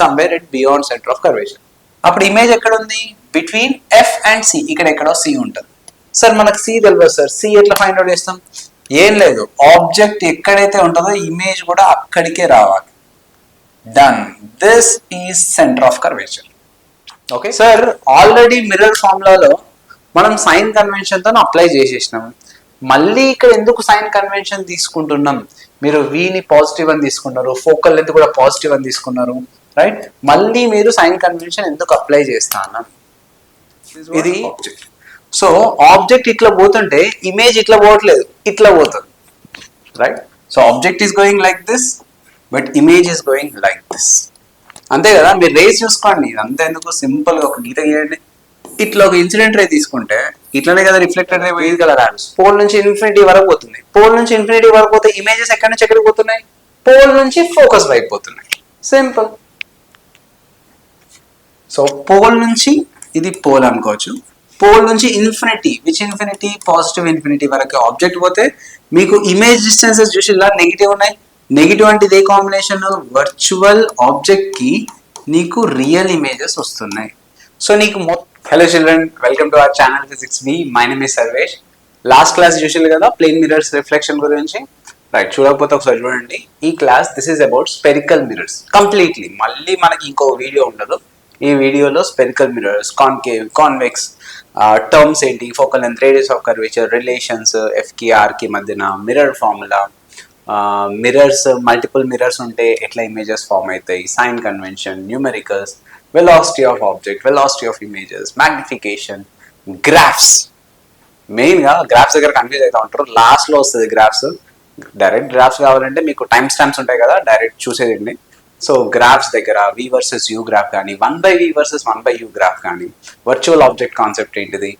somewhere at beyond center of curvature. అప్పుడు image ఎక్కడ ఉంది? Between F and C. ఇక్కడ ఎక్కడో సి ఉంటుంది. సార్ మనకు సి తెలియదు సార్, సి ఎట్లా ఫైండ్ అవుట్ చేస్తాం? ఏం లేదు, ఆబ్జెక్ట్ ఎక్కడైతే ఉంటుందో ఇమేజ్ కూడా అక్కడికే రావాలి. Done. This is centre of curvature. Okay sir, already mirror ఫార్ములాలో మనం సైన్ కన్వెన్షన్ తో అప్లై చేసేసినాం. మళ్ళీ ఇక్కడ ఎందుకు సైన్ కన్వెన్షన్ తీసుకుంటున్నాం? మీరు వీని పాజిటివ్ అని తీసుకున్నారు, ఫోకల్ లెంత్ కూడా పాజిటివ్ అని తీసుకున్నారు, రైట్? మళ్ళీ మీరు సైన్ కన్వెన్షన్ ఎందుకు అప్లై చేస్తా అన్నాను? ఇది ఆబ్జెక్ట్. సో ఆబ్జెక్ట్ ఇట్లా పోతుంటే ఇమేజ్ ఇట్లా పోవట్లేదు, ఇట్లా పోతుంది, right? So object is going like this, but image is going like this. అంతే కదా? మీరు రేస్ చూసుకోండి, అంతే. ఎందుకు? సింపుల్ గా ఒక గీత గీయండి. ఇట్లా ఒక ఇన్సిడెంట్ రే తీసుకుంటే ఇట్లానే కదా రిఫ్లెక్టెడ్ రే పోయేది కదా. పోల్ నుంచి ఇన్ఫినిటీ వరకు పోతుంది. పోల్ నుంచి ఇన్ఫినిటీ వరకు పోతే ఇమేజెస్ ఎక్కడి నుంచి ఎక్కడికి పోతున్నాయి? పోల్ నుంచి ఫోకస్ వైపు పోతున్నాయి. సింపుల్. సో పోల్ నుంచి, ఇది పోల్ అనుకోవచ్చు, పోల్ నుంచి infinity, which infinity? Positive infinity వరకు ఆబ్జెక్ట్ పోతే మీకు ఇమేజ్ డిస్టెన్సెస్ చూసి ఇలా నెగిటివ్ ఉన్నాయి. నెగిటివ్ అంటే ఇదే కాంబినేషన్, వర్చువల్ ఆబ్జెక్ట్ కి నీకు రియల్ ఇమేజెస్ వస్తున్నాయి. సో నీకు hello children, welcome to our channel physics B. My name is Sarvesh. Last class చూసారు కదా ప్లేన్ మిరర్స్ రిఫ్లెక్షన్ గురించి, రైట్? చూడకపోతే ఒకసారి చూడండి. ఈ class this is about spherical mirrors completely. మళ్ళీ మనకి ఇంకో వీడియో ఉండదు. ఈ వీడియోలో spherical mirrors, concave, convex terms ఏంటి, focal length, radius of curvature, relations, F కి ఆర్ కి మధ్యన, mirror formula, mirrors, multiple mirrors ఉంటే ఎట్లా ఇమేజెస్ ఫామ్ అవుతాయి, sign convention, numericals, velocity of object, velocity of images, magnification, graphs. Main గా graphs దగ్గర confuse అవుతా ఉంటారు. లాస్ట్ లో వస్తుంది గ్రాఫ్స్. డైరెక్ట్ గ్రాఫ్స్ కావాలంటే మీకు టైం స్టాంప్స్ ఉంటాయి కదా, డైరెక్ట్ చూసేయండి. సో గ్రాఫ్స్ దగ్గర వి వర్సెస్ యూ గ్రాఫ్ కానీ, 1/v వర్సెస్ 1/u గ్రాఫ్ కానీ, వర్చువల్ ఆబ్జెక్ట్ కాన్సెప్ట్ ఏంటిది,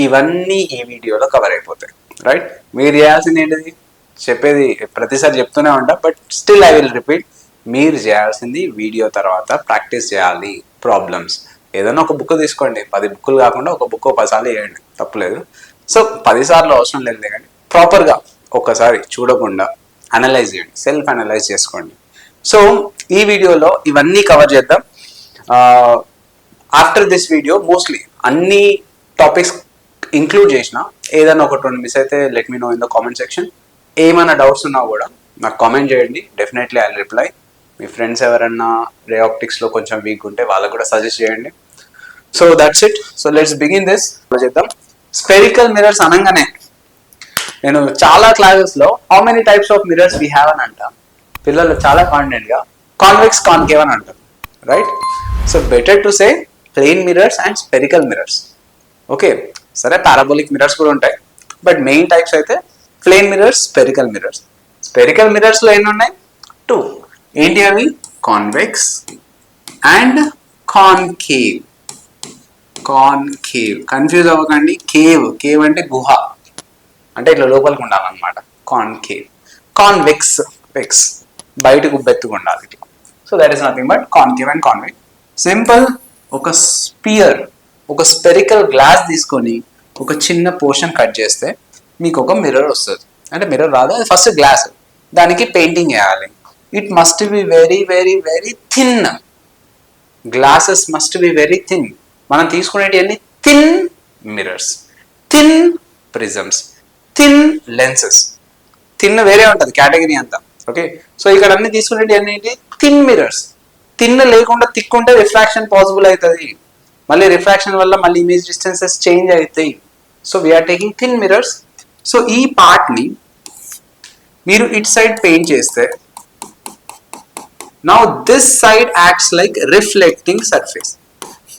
ఇవన్నీ ఈ వీడియోలో కవర్ అయిపోతాయి, రైట్? మీరు చేయాల్సింది ఏంటిది? చెప్పేది ప్రతిసారి చెప్తూనే ఉంటా, but still I will repeat. మీరు చేయాల్సింది వీడియో తర్వాత ప్రాక్టీస్ చేయాలి ప్రాబ్లమ్స్. ఏదైనా ఒక బుక్ తీసుకోండి, 10 బుక్కులు కాకుండా ఒక బుక్ 10 సార్లు చేయండి, తప్పులేదు. సో 10 సార్లు అవసరం లేదు, కానీ ప్రాపర్గా ఒక్కసారి చూడకుండా అనలైజ్ చేయండి, సెల్ఫ్ అనలైజ్ చేసుకోండి. సో ఈ వీడియోలో ఇవన్నీ కవర్ చేద్దాం. ఆఫ్టర్ దిస్ వీడియో మోస్ట్లీ అన్ని టాపిక్స్ ఇంక్లూడ్ చేసిన, ఏదైనా ఒకటి రెండు మిస్ అయితే let me know in the comment section. ఏమైనా డౌట్స్ ఉన్నా కూడా నాకు కామెంట్ చేయండి, డెఫినెట్లీ ఐ విల్ రిప్లై. మీ ఫ్రెండ్స్ ఎవరన్నా రే ఆప్టిక్స్లో కొంచెం వీక్ ఉంటే వాళ్ళకు కూడా సజెస్ట్ చేయండి. So that's it. So let's begin this. చేద్దాం. స్పెరికల్ మిరర్స్ అనగానే నేను చాలా క్లాసెస్లో how many types of mirrors we have అని అంటాను. పిల్లలు చాలా కాన్ఫిడెంట్గా కాన్వెక్స్, కాన్కేవ్ అని అంటారు, right? So better to say plane mirrors and spherical mirrors. Okay, సరే పారాబోలిక్ మిరర్స్ కూడా ఉంటాయి, బట్ మెయిన్ టైప్స్ అయితే plane mirrors, spherical mirrors. Spherical మిరర్స్లో ఎన్ని ఉన్నాయి? 2. ఏంటి అవి? Convex and concave. Concave, confuse అవ్వకండి. కేవ్, కేవ్ అంటే గుహ, అంటే ఇట్లా లోపలికి ఉండాలన్నమాట. కాన్కేవ్. కాన్వెక్స్, వెక్స్ బయటకు ఉబ్బెత్తుకు ఉండాలి. So that is nothing but concave and convex. Simple. ఒక స్పియర్, ఒక స్పెరికల్ గ్లాస్ తీసుకొని ఒక చిన్న పోర్షన్ కట్ చేస్తే మీకు ఒక మిర్రర్ వస్తుంది. అంటే మిర్రర్ రాదు, అది ఫస్ట్ గ్లాస్, దానికి పెయింటింగ్ వేయాలి. It must be very very very thin. Glasses must be very thin. మనం తీసుకునేటివన్నీ thin mirrors, thin prisms, thin lenses. Thin వేరే ఉంటుంది కేటగిరీ అంతా, ఓకే? సో ఇక్కడ అన్ని తీసుకునేటివన్నీ థిన్ మిరర్స్. థిన్ లేకుండా తిక్కుంటే రిఫ్రాక్షన్ పాసిబుల్ అవుతుంది. మళ్ళీ రిఫ్రాక్షన్ వల్ల మళ్ళీ ఇమేజ్ డిస్టెన్సెస్ చేంజ్ అవుతాయి. So we are taking thin mirrors. So ఈ పార్ట్ని మీరు ఇట్ సైడ్ పెయింట్ చేస్తే, now this side acts like reflecting surface.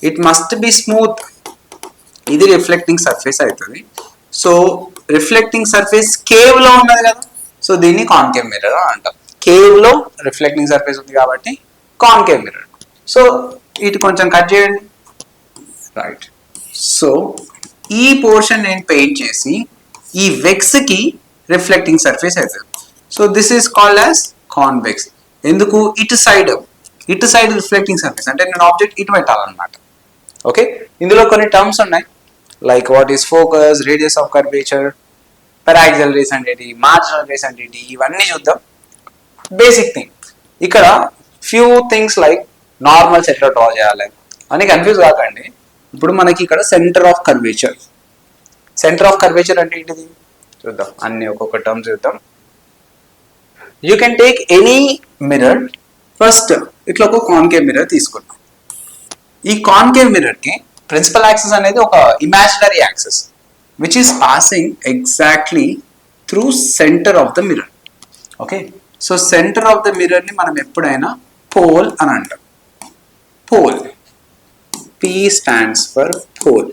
It must be smooth. ఇది రిఫ్లెక్టింగ్ సర్ఫేస్ అవుతుంది. సో రిఫ్లెక్టింగ్ సర్ఫేస్ కేవ్ లో ఉన్నది కదా, సో దీన్ని కాన్కేవ్ మిర్రర్ అంటాం. కేవ్ లో రిఫ్లెక్టింగ్ సర్ఫేస్ ఉంది కాబట్టి కాన్కేవ్ మిర్రర్. సో ఇటు కొంచెం కట్ చేయండి, రైట్? సో ఈ పోర్షన్ నేను పెయింట్ చేసి ఈ వెక్స్ కి రిఫ్లెక్టింగ్ సర్ఫేస్ అవుతుంది. So this is called as convex. ఎందుకు? ఇటు సైడ్ రిఫ్లెక్టింగ్ సర్ఫేస్ అంటే నేను ఆబ్జెక్ట్ ఇటు పెట్టాలన్నమాట. ఓకే, ఇందులో కొన్ని టర్మ్స్ ఉన్నాయి, like what is focus, radius of curvature, paraxial rays అంటే ఏంటి, మార్జినల్ రేస్ అంటే ఏంటి, ఇవన్నీ చూద్దాం. బేసిక్ థింగ్ ఇక్కడ ఫ్యూ థింగ్స్ లైక్ నార్మల్స్ ఎట్లా డ్రా చేయాలి అని కన్ఫ్యూజ్ కాకండి. ఇప్పుడు మనకి ఇక్కడ centre of curvature. Centre of curvature అంటే ఏంటిది చూద్దాం, అన్ని ఒక్కొక్క టర్మ్ చూద్దాం. You can take any mirror. First ఇట్లా ఒక కాన్కేవ్ మిర్రర్ తీసుకున్నాం. ఈ కాన్కేవ్ మిర్రర్ కి ప్రిన్సిపల్ యాక్సిస్ అనేది ఒక imaginary axis which is passing exactly through centre of the mirror. Okay, so centre of the mirror ని మనం ఎప్పుడైనా పోల్ అని అంటాం. Pole, P stands for pole.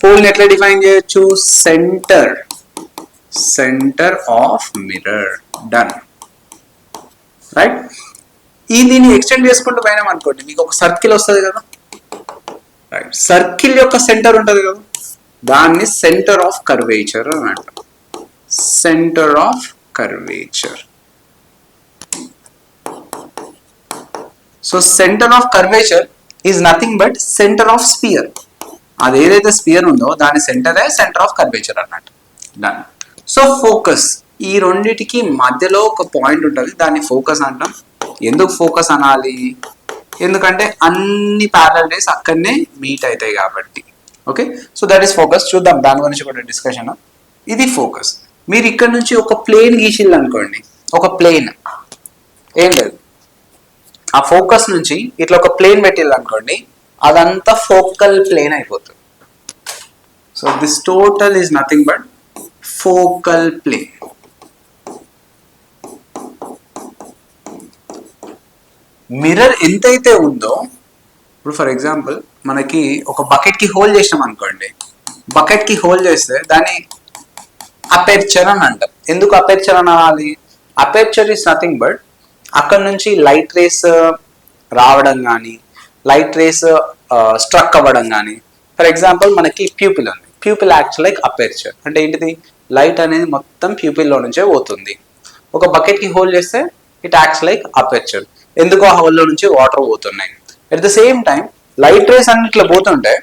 Pole ని ఎట్లా డిఫైన్ చేయొచ్చు? Centre, centre of mirror. Done, right. ఈ దీన్ని ఎక్స్టెండ్ చేసుకుంటూ పోయినాం అనుకోండి, మీకు ఒక సర్కిల్ వస్తుంది కదా, రైట్. సర్కిల్ యొక్క సెంటర్ ఉంటుంది కదా, దాన్ని సెంటర్ ఆఫ్ కర్వేచర్ అని అంటాం. Centre of curvature. So centre of curvature is nothing but centre of sphere. అది ఏదైతే స్పియర్ ఉందో దాని సెంటరే సెంటర్ ఆఫ్ కర్వేచర్ అన్నట్టు. డన్. సో ఫోకస్, ఈ రెండిటికి మధ్యలో ఒక పాయింట్ ఉంటుంది, దాన్ని ఫోకస్ అంటాం. ఎందుకు ఫోకస్ అనాలి? ఎందుకంటే అన్ని ప్యారలల్ రేస్ అక్కడనే మీట్ అవుతాయి కాబట్టి. Okay, so that is focus. చూద్దాం దాని గురించి కూడా డిస్కషన్. ఇది ఫోకస్. మీరు ఇక్కడ నుంచి ఒక ప్లేన్ గీసిల్లు అనుకోండి, ఒక ప్లేన్ ఏం లేదు, ఆ ఫోకస్ నుంచి ఇట్లా ఒక ప్లేన్ పెట్టిల్లు అనుకోండి, అదంతా ఫోకల్ ప్లేన్ అయిపోతుంది. So this total is nothing but focal plane. Mirror ఎంతైతే ఉందో, ఇప్పుడు ఫర్ ఎగ్జాంపుల్ మనకి ఒక బకెట్ కి హోల్ చేసినాం అనుకోండి, బకెట్ కి హోల్ చేస్తే దాన్ని అపెర్చర్ అని అంటాం. ఎందుకు అపెర్చర్ అని అనాలి? అపెర్చర్ ఈస్ నథింగ్ బట్ అక్కడ నుంచి లైట్ రేస్ రావడం కానీ, లైట్ రేస్ స్ట్రక్ అవ్వడం కానీ. ఫర్ ఎగ్జాంపుల్ మనకి ప్యూపిల్ ఉంది, ప్యూపిల్ యాక్ట్స్ లైక్ అపెర్చర్. అంటే ఏంటిది? లైట్ అనేది మొత్తం ప్యూపిల్లో నుంచే పోతుంది. ఒక బకెట్ కి హోల్ చేస్తే ఇట్ యాక్ట్స్ లైక్ అపెర్చర్. ఎందుకు? ఆ హోల్లో నుంచి వాటర్ పోతున్నాయి. At the same time light race అన్నిట్లో పోతుంటే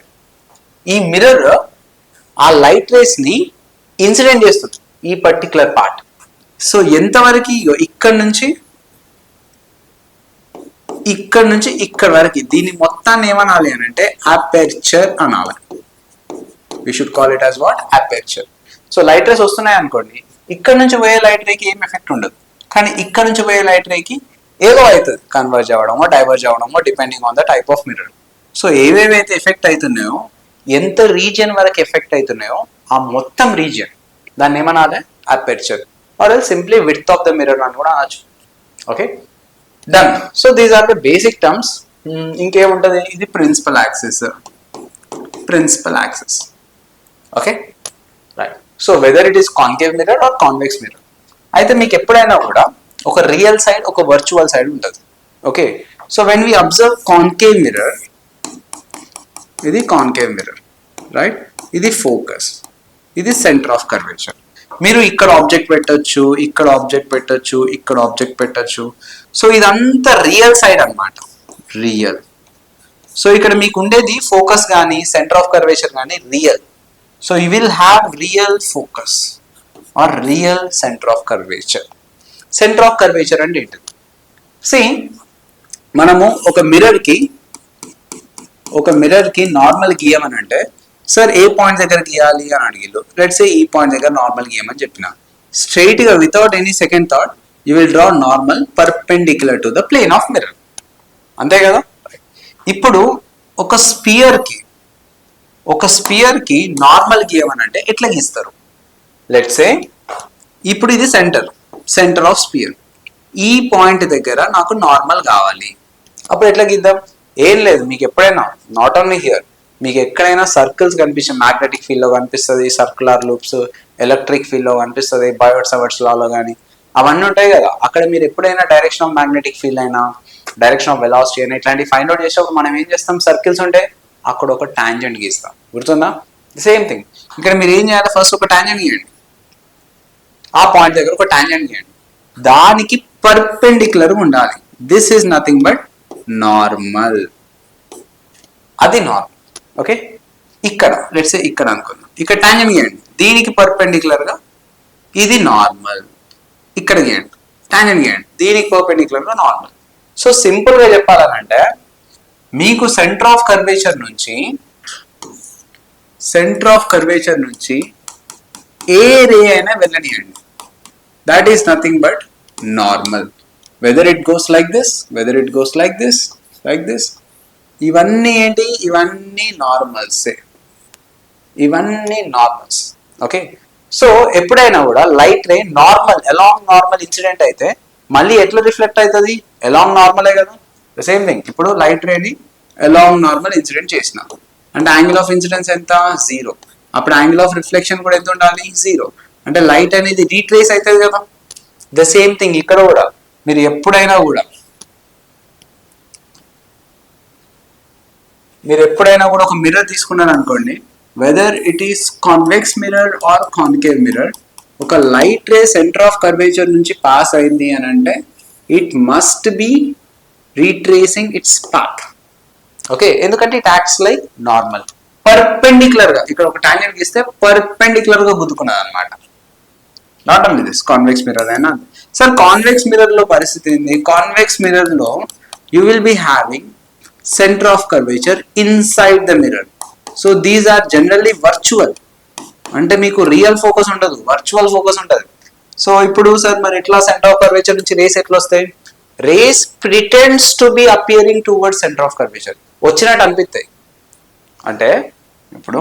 ఈ మిర్రర్ ఆ లైట్ రేస్ ని ఇన్సిడెంట్ చేస్తుంది ఈ పర్టికులర్ పార్ట్. సో ఎంతవరకు? ఇక్కడ నుంచి ఇక్కడ వరకు దీన్ని మొత్తాన్ని ఏమనాలి అని అంటే అపెర్చర్ అనాలి. We should call it as what? Aperture. So light rays వస్తున్నాయి అనుకోండి, ఇక్కడ నుంచి పోయే లైట్ రేకి ఏం ఎఫెక్ట్ ఉండదు, కానీ ఇక్కడ నుంచి పోయే లైట్ రేకి ఏదో అవుతుంది, కన్వర్జ్ అవ్వడమో డైవర్జ్ అవ్వడమో depending on the type of mirror. So ఏవేవైతే ఎఫెక్ట్ అవుతున్నాయో, ఎంత రీజియన్ వరకు ఎఫెక్ట్ అవుతున్నాయో ఆ మొత్తం రీజియన్ దాన్ని ఏమనాలి? Aperture. Or else simply width of the mirror అని కూడా అనొచ్చు. Okay, done. So these are the basic terms. ఇంకేముంటది? ఇది principal axis, principal axis. Okay, right. So whether it is concave mirror or convex mirror, అయితే మీకు ఎప్పుడైనా కూడా ఒక రియల్ సైడ్, ఒక వర్చువల్ సైడ్ ఉంటుంది. Okay, so when we observe concave mirror, ఇది కాన్కేవ్ మిర్రర్, రైట్. ఇది ఫోకస్, ఇది సెంటర్ ఆఫ్ కర్వేచర్. మీరు ఇక్కడ ఆబ్జెక్ట్ పెట్టొచ్చు, ఇక్కడ ఆబ్జెక్ట్ పెట్టొచ్చు, ఇక్కడ ఆబ్జెక్ట్ పెట్టొచ్చు. సో ఇదంతా రియల్ సైడ్ అన్నమాట, రియల్. సో ఇక్కడ మీకు ఉండేది ఫోకస్ కానీ సెంటర్ ఆఫ్ కర్వేచర్ కానీ real. So you will have real focus or real centre of curvature. Centre of curvature అంటే ఏంటిది? సి, మనము ఒక మిర్రర్ కి నార్మల్ గీయమని అంటే, సార్ ఏ పాయింట్ దగ్గర గీయాలి అని అడిగిల్లు. లెట్స్ సే ఈ పాయింట్ దగ్గర నార్మల్ గీయమని చెప్పిన, స్ట్రైట్ గా without any second thought you will draw normal perpendicular to the plane of mirror. అంతే కదా? ఇప్పుడు ఒక స్పియర్ కి నార్మల్ గీయమని అంటే ఎట్లా గీస్తారు? లెట్స్ సే ఇప్పుడు ఇది సెంటర్ ఆఫ్ స్పియర్. ఈ పాయింట్ దగ్గర నాకు నార్మల్ కావాలి. అప్పుడు ఎట్లా గీద్దాం? ఏం లేదు, మీకు ఎప్పుడైనా నాట్ ఓన్లీ హియర్, మీకు ఎక్కడైనా సర్కిల్స్ కనిపిస్తాయి, మ్యాగ్నెటిక్ ఫీల్డ్ లో కనిపిస్తుంది, సర్కులర్ లూప్స్, ఎలక్ట్రిక్ ఫీల్డ్ లో కనిపిస్తుంది, బయోట్-సవర్ట్స్ లాలో కానీ అవన్నీ ఉంటాయి కదా. అక్కడ మీరు ఎప్పుడైనా డైరెక్షన్ ఆఫ్ మ్యాగ్నెటిక్ ఫీల్డ్ అయినా, డైరెక్షన్ ఆఫ్ వెలాసిటీ అయినా ఇట్లాంటివి ఫైండ్ అవుట్ చేసేటప్పుడు మనం ఏం చేస్తాం? సర్కిల్స్ ఉంటే అక్కడ ఒక టాంజెంట్ గీస్తాం. గుర్తుందా? సేమ్ థింగ్ ఇక్కడ మీరు ఏం చేయాలి? ఫస్ట్ ఒక టాంజెంట్ గీయండి, ఆ పాయింట్ దగ్గర ఒక టాంజెంట్ గీయండి, దానికి పర్పెండిక్యులర్ ఉండాలి. This is nothing but normal. అది నార్మల్. ఓకే, ఇక్కడ లెట్స్ సే ఇక్కడ అనుకుందాం, ఇక్కడ టాంజెంట్ గీయండి, దీనికి పర్పెండిక్యులర్ గా ఇది నార్మల్. ఇక్కడ గీయండి, టాంజెంట్ గీయండి, దీనికి పర్పెండిక్యులర్ గా నార్మల్. సో సింపుల్ గా చెప్పాలనంటే మీకు సెంటర్ ఆఫ్ కర్వేచర్ నుంచి ఏ రే అయినా వెళ్ళనియండి, that is nothing but normal, whether it goes like this, whether it goes like this, like this, ఇవన్నీ ఏంటి, ఇవన్నీ నార్మల్స్, ఇవన్నీ నార్మల్స్. ఓకే, సో ఎప్పుడైనా కూడా light ray along normal incident అయితే మళ్ళీ ఎట్లా రిఫ్లెక్ట్ అవుతుంది, అలాంగ్ నార్మలే కదా. ద సేమ్ థింగ్, ఇప్పుడు లైట్ రేని అలాంగ్ నార్మల్ ఇన్సిడెంట్ చేసిన అంటే యాంగిల్ ఆఫ్ ఇన్సిడెన్స్ ఎంత, 0. అప్పుడు యాంగిల్ ఆఫ్ రిఫ్లెక్షన్ కూడా ఎంత ఉండాలి, 0. అంటే లైట్ అనేది రీట్రేస్ అవుతుంది కదా. ద సేమ్ థింగ్ ఇక్కడ కూడా మీరు ఎప్పుడైనా కూడా ఒక మిర్రర్ తీసుకున్నారు అనుకోండి, whether it is convex mirror or concave mirror, ఒక light ray centre of curvature నుంచి పాస్ అయింది అని అంటే it must be retracing its path. Okay, ఎందుకంటే it acts like normal, perpendicular గా. ఇక్కడ ఒక టాంజెంట్ గీస్తే పర్పెండిక్యులర్ గా గుద్దుకున్నది అనమాట. Not only this, convex mirror అయినా. సార్ కాన్వెక్స్ మిర్రర్ లో పరిస్థితి ఏంది, కాన్వెక్స్ మిర్రర్ లో you will be having centre of curvature inside the mirror. So these are generally virtual, అంటే మీకు రియల్ ఫోకస్ ఉండదు, వర్చువల్ ఫోకస్ ఉంటుంది. సో ఇప్పుడు సార్ మరి ఎట్లా సెంటర్ ఆఫ్ కర్వేచర్ నుంచి రేస్ ఎట్లా వస్తాయి, rays pretends to be appearing towards centre of curvature, వచ్చినట్టు అనిపిస్తాయి. అంటే ఇప్పుడు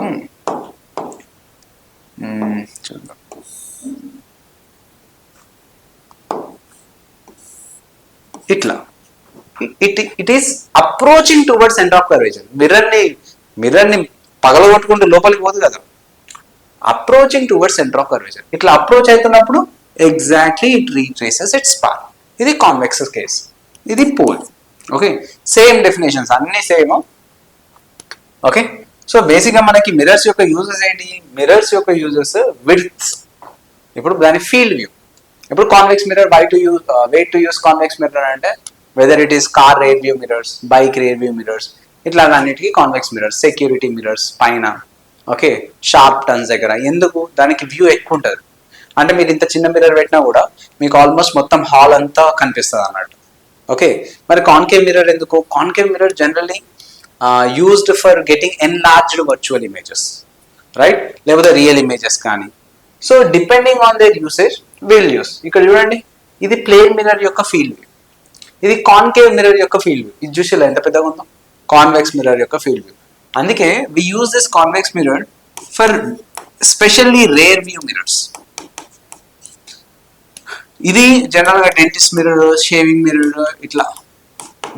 చూద్దాం, ఇట్లా it is approaching towards centre of curvature. మిర్రర్ని పగలగొట్టుకుంటూ లోపలికి పోదు కదా, approaching towards centre of curvature. ఇట్లా అప్రోచ్ అవుతున్నప్పుడు exactly it retraces its path. ఇది కాన్వెక్స్ కేస్, ఇది పోల్. ఓకే, సేమ్ డెఫినేషన్స్ అన్ని సేమ్. ఓకే, సో బేసిక్గా మనకి మిర్రర్స్ యొక్క యూజెస్ ఏంటి, మిర్రర్స్ యొక్క యూజెస్ విడ్త్, ఇప్పుడు దాని ఫీల్డ్ వ్యూ. ఇప్పుడు convex mirror way to use convex mirror అంటే whether it is car rear view mirrors, bike rear view mirrors, ఇట్లా అన్నిటికీ కాన్వెక్స్ మిర్రర్స్. సెక్యూరిటీ మిర్రర్స్ పైన, ఓకే, షార్ప్ టర్న్స్ దగ్గర, ఎందుకు దానికి వ్యూ ఎక్కువ ఉంటుంది. అంటే మీరు ఇంత చిన్న మిర్రర్ పెట్టినా కూడా మీకు ఆల్మోస్ట్ మొత్తం హాల్ అంతా కనిపిస్తుంది అన్నట్టు. ఓకే, మరి కాన్కేవ్ మిర్రర్ ఎందుకు, concave mirror generally used for getting enlarged virtual images, right, లేకపోతే రియల్ ఇమేజెస్ కానీ. So depending on their usage will use. ఇక్కడ చూడండి, ఇది ప్లేన్ మిర్రర్ యొక్క ఫీల్డ్ వ్యూ, ఇది కాన్కేవ్ మిర్రర్ యొక్క ఫీల్డ్ వ్యూ. ఇది చూసేలా ఎంత పెద్దగా ఉందో, కాన్వెక్స్ మిర్రర్ యొక్క ఫీల్డ్ వ్యూ. అందుకే we use this convex mirror for specially rear view mirrors. ఇది జనరల్ గా డెంటిస్ట్ మిర్రర్, షేవింగ్ మిర్రర్, ఇట్లా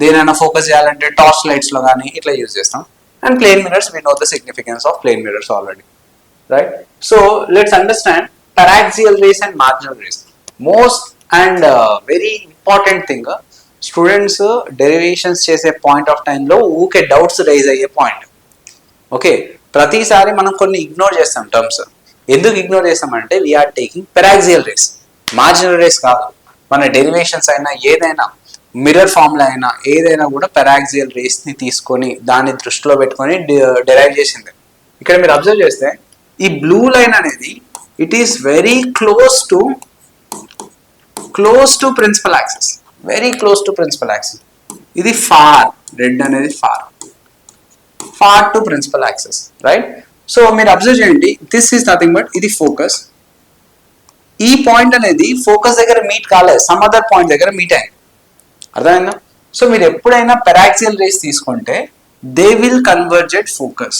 దేనైనా ఫోకస్ చేయాలంటే టార్చ్ లైట్స్ లో కానీ ఇట్లా యూజ్ చేస్తాం. And plane mirrors, we know the significance of plane mirrors already, right. So let's understand paraxial rays and marginal rays. Most and very important thing, students derivations చేసే point of టైంలో ఊకే doubts raise అయ్యే point. Okay, ప్రతిసారి మనం కొన్ని ignore చేస్తాం terms. ఎందుకు ignore చేస్తామంటే we are taking paraxial rays, marginal rays కాదు. మన డెరివేషన్స్ అయినా ఏదైనా మిర్రర్ ఫార్ములా అయినా ఏదైనా కూడా పెరాక్సియల్ రేస్ ని తీసుకొని దాన్ని దృష్టిలో పెట్టుకొని డెరైవ్ చేసింది. ఇక్కడ మీరు అబ్జర్వ్ చేస్తే ఈ బ్లూ లైన్ అనేది it is very close to principal axis, very close to principal axis. ఇది ఫార్, రెడ్ అనేది far to principal axis, right. So మీరు అబ్జర్వ్ చేయండి, దిస్ ఈస్ నథింగ్ బట్ ఇది ఫోకస్. ఈ పాయింట్ అనేది ఫోకస్ దగ్గర మీట్ కాలేదు, సమ్ అదర్ పాయింట్ దగ్గర మీట్ అయింది, అర్థమైందా. సో మీరు ఎప్పుడైనా పెరాక్సియల్ రేస్ తీసుకుంటే they will converge at focus,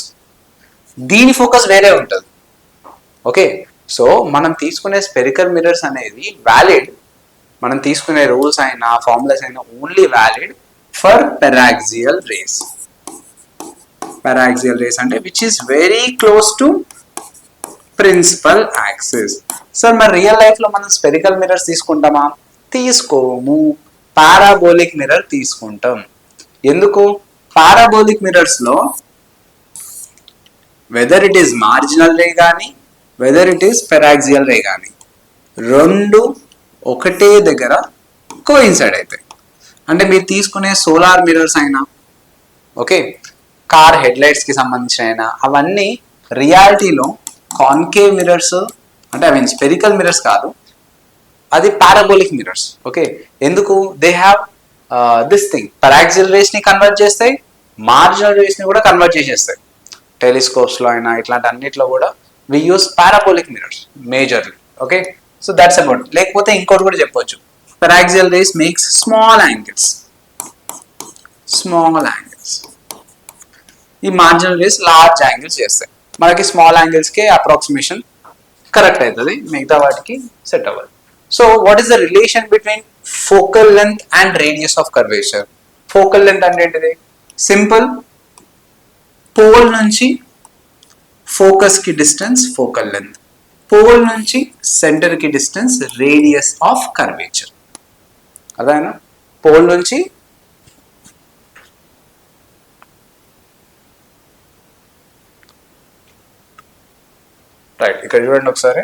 దీని ఫోకస్ వేరే ఉంటుంది. ఓకే, సో మనం తీసుకునే స్పెరికల్ మిర్రర్స్ అనేది వ్యాలిడ్, మనం తీసుకునే రూల్స్ అయినా ఫార్ములాస్ అయినా only valid for paraxial rays. Paraxial rays అంటే which is very close to principal axis. Sir మరి రియల్ లైఫ్ లో మనం స్పెరికల్ మిర్రర్స్ తీసుకుంటామా, తీసుకోము. పారాబోలిక్ మిర్రర్ తీసుకుంటాం. ఎందుకు, పారాబోలిక్ మిర్రర్స్ లో whether it is marginal ray కానీ whether it is paraxial ray కానీ రెండు ఒకటే దగ్గర కోయిన్సైడ్ అవుతాయి. అంటే మీరు తీసుకునే సోలార్ మిర్రర్స్ అయినా, ఓకే, కార్ హెడ్ లైట్స్ కి సంబంధించిన అయినా, అవన్నీ రియాలిటీలో కాన్కేవ్ మిర్రర్స్, అంటే ఐ మీన్ స్పెరికల్ మిర్రర్స్ కాదు, అది పారాబోలిక్ మిర్రర్స్. ఓకే, ఎందుకు, they have this thing, paraxial rays ని కన్వర్ట్ చేస్తాయి, మార్జినల్ రేస్ని కూడా కన్వర్ట్ చేసేస్తాయి. టెలిస్కోప్స్లో అయినా ఇట్లాంటి అన్నిట్లో కూడా we use parabolic mirrors majorly. Okay, so that's about. లేకపోతే ఇంకోటి కూడా చెప్పొచ్చు, paraxial rays makes small angles. ఈ మార్జినల్ రేస్ లార్జ్ యాంగిల్స్ చేస్తాయి. మనకి స్మాల్ యాంగిల్స్కి అప్రాక్సిమేషన్ కరెక్ట్ అవుతుంది, మిగతా వాటికి సెట్ అవ్వదు. So what is the relation between focal length and radius of curvature? Focal length అంటే ఏంటిది? సింపుల్, పోల్ నుంచి ఫోకస్ కి డిస్టెన్స్ ఫోకల్ లెంత్, పోల్ నుంచి సెంటర్ కి డిస్టెన్స్ రేడియస్ ఆఫ్ కర్వేచర్. అదేనా? పోల్ నుంచి రైట్, ఇక్కడ చూడండి ఒకసారి,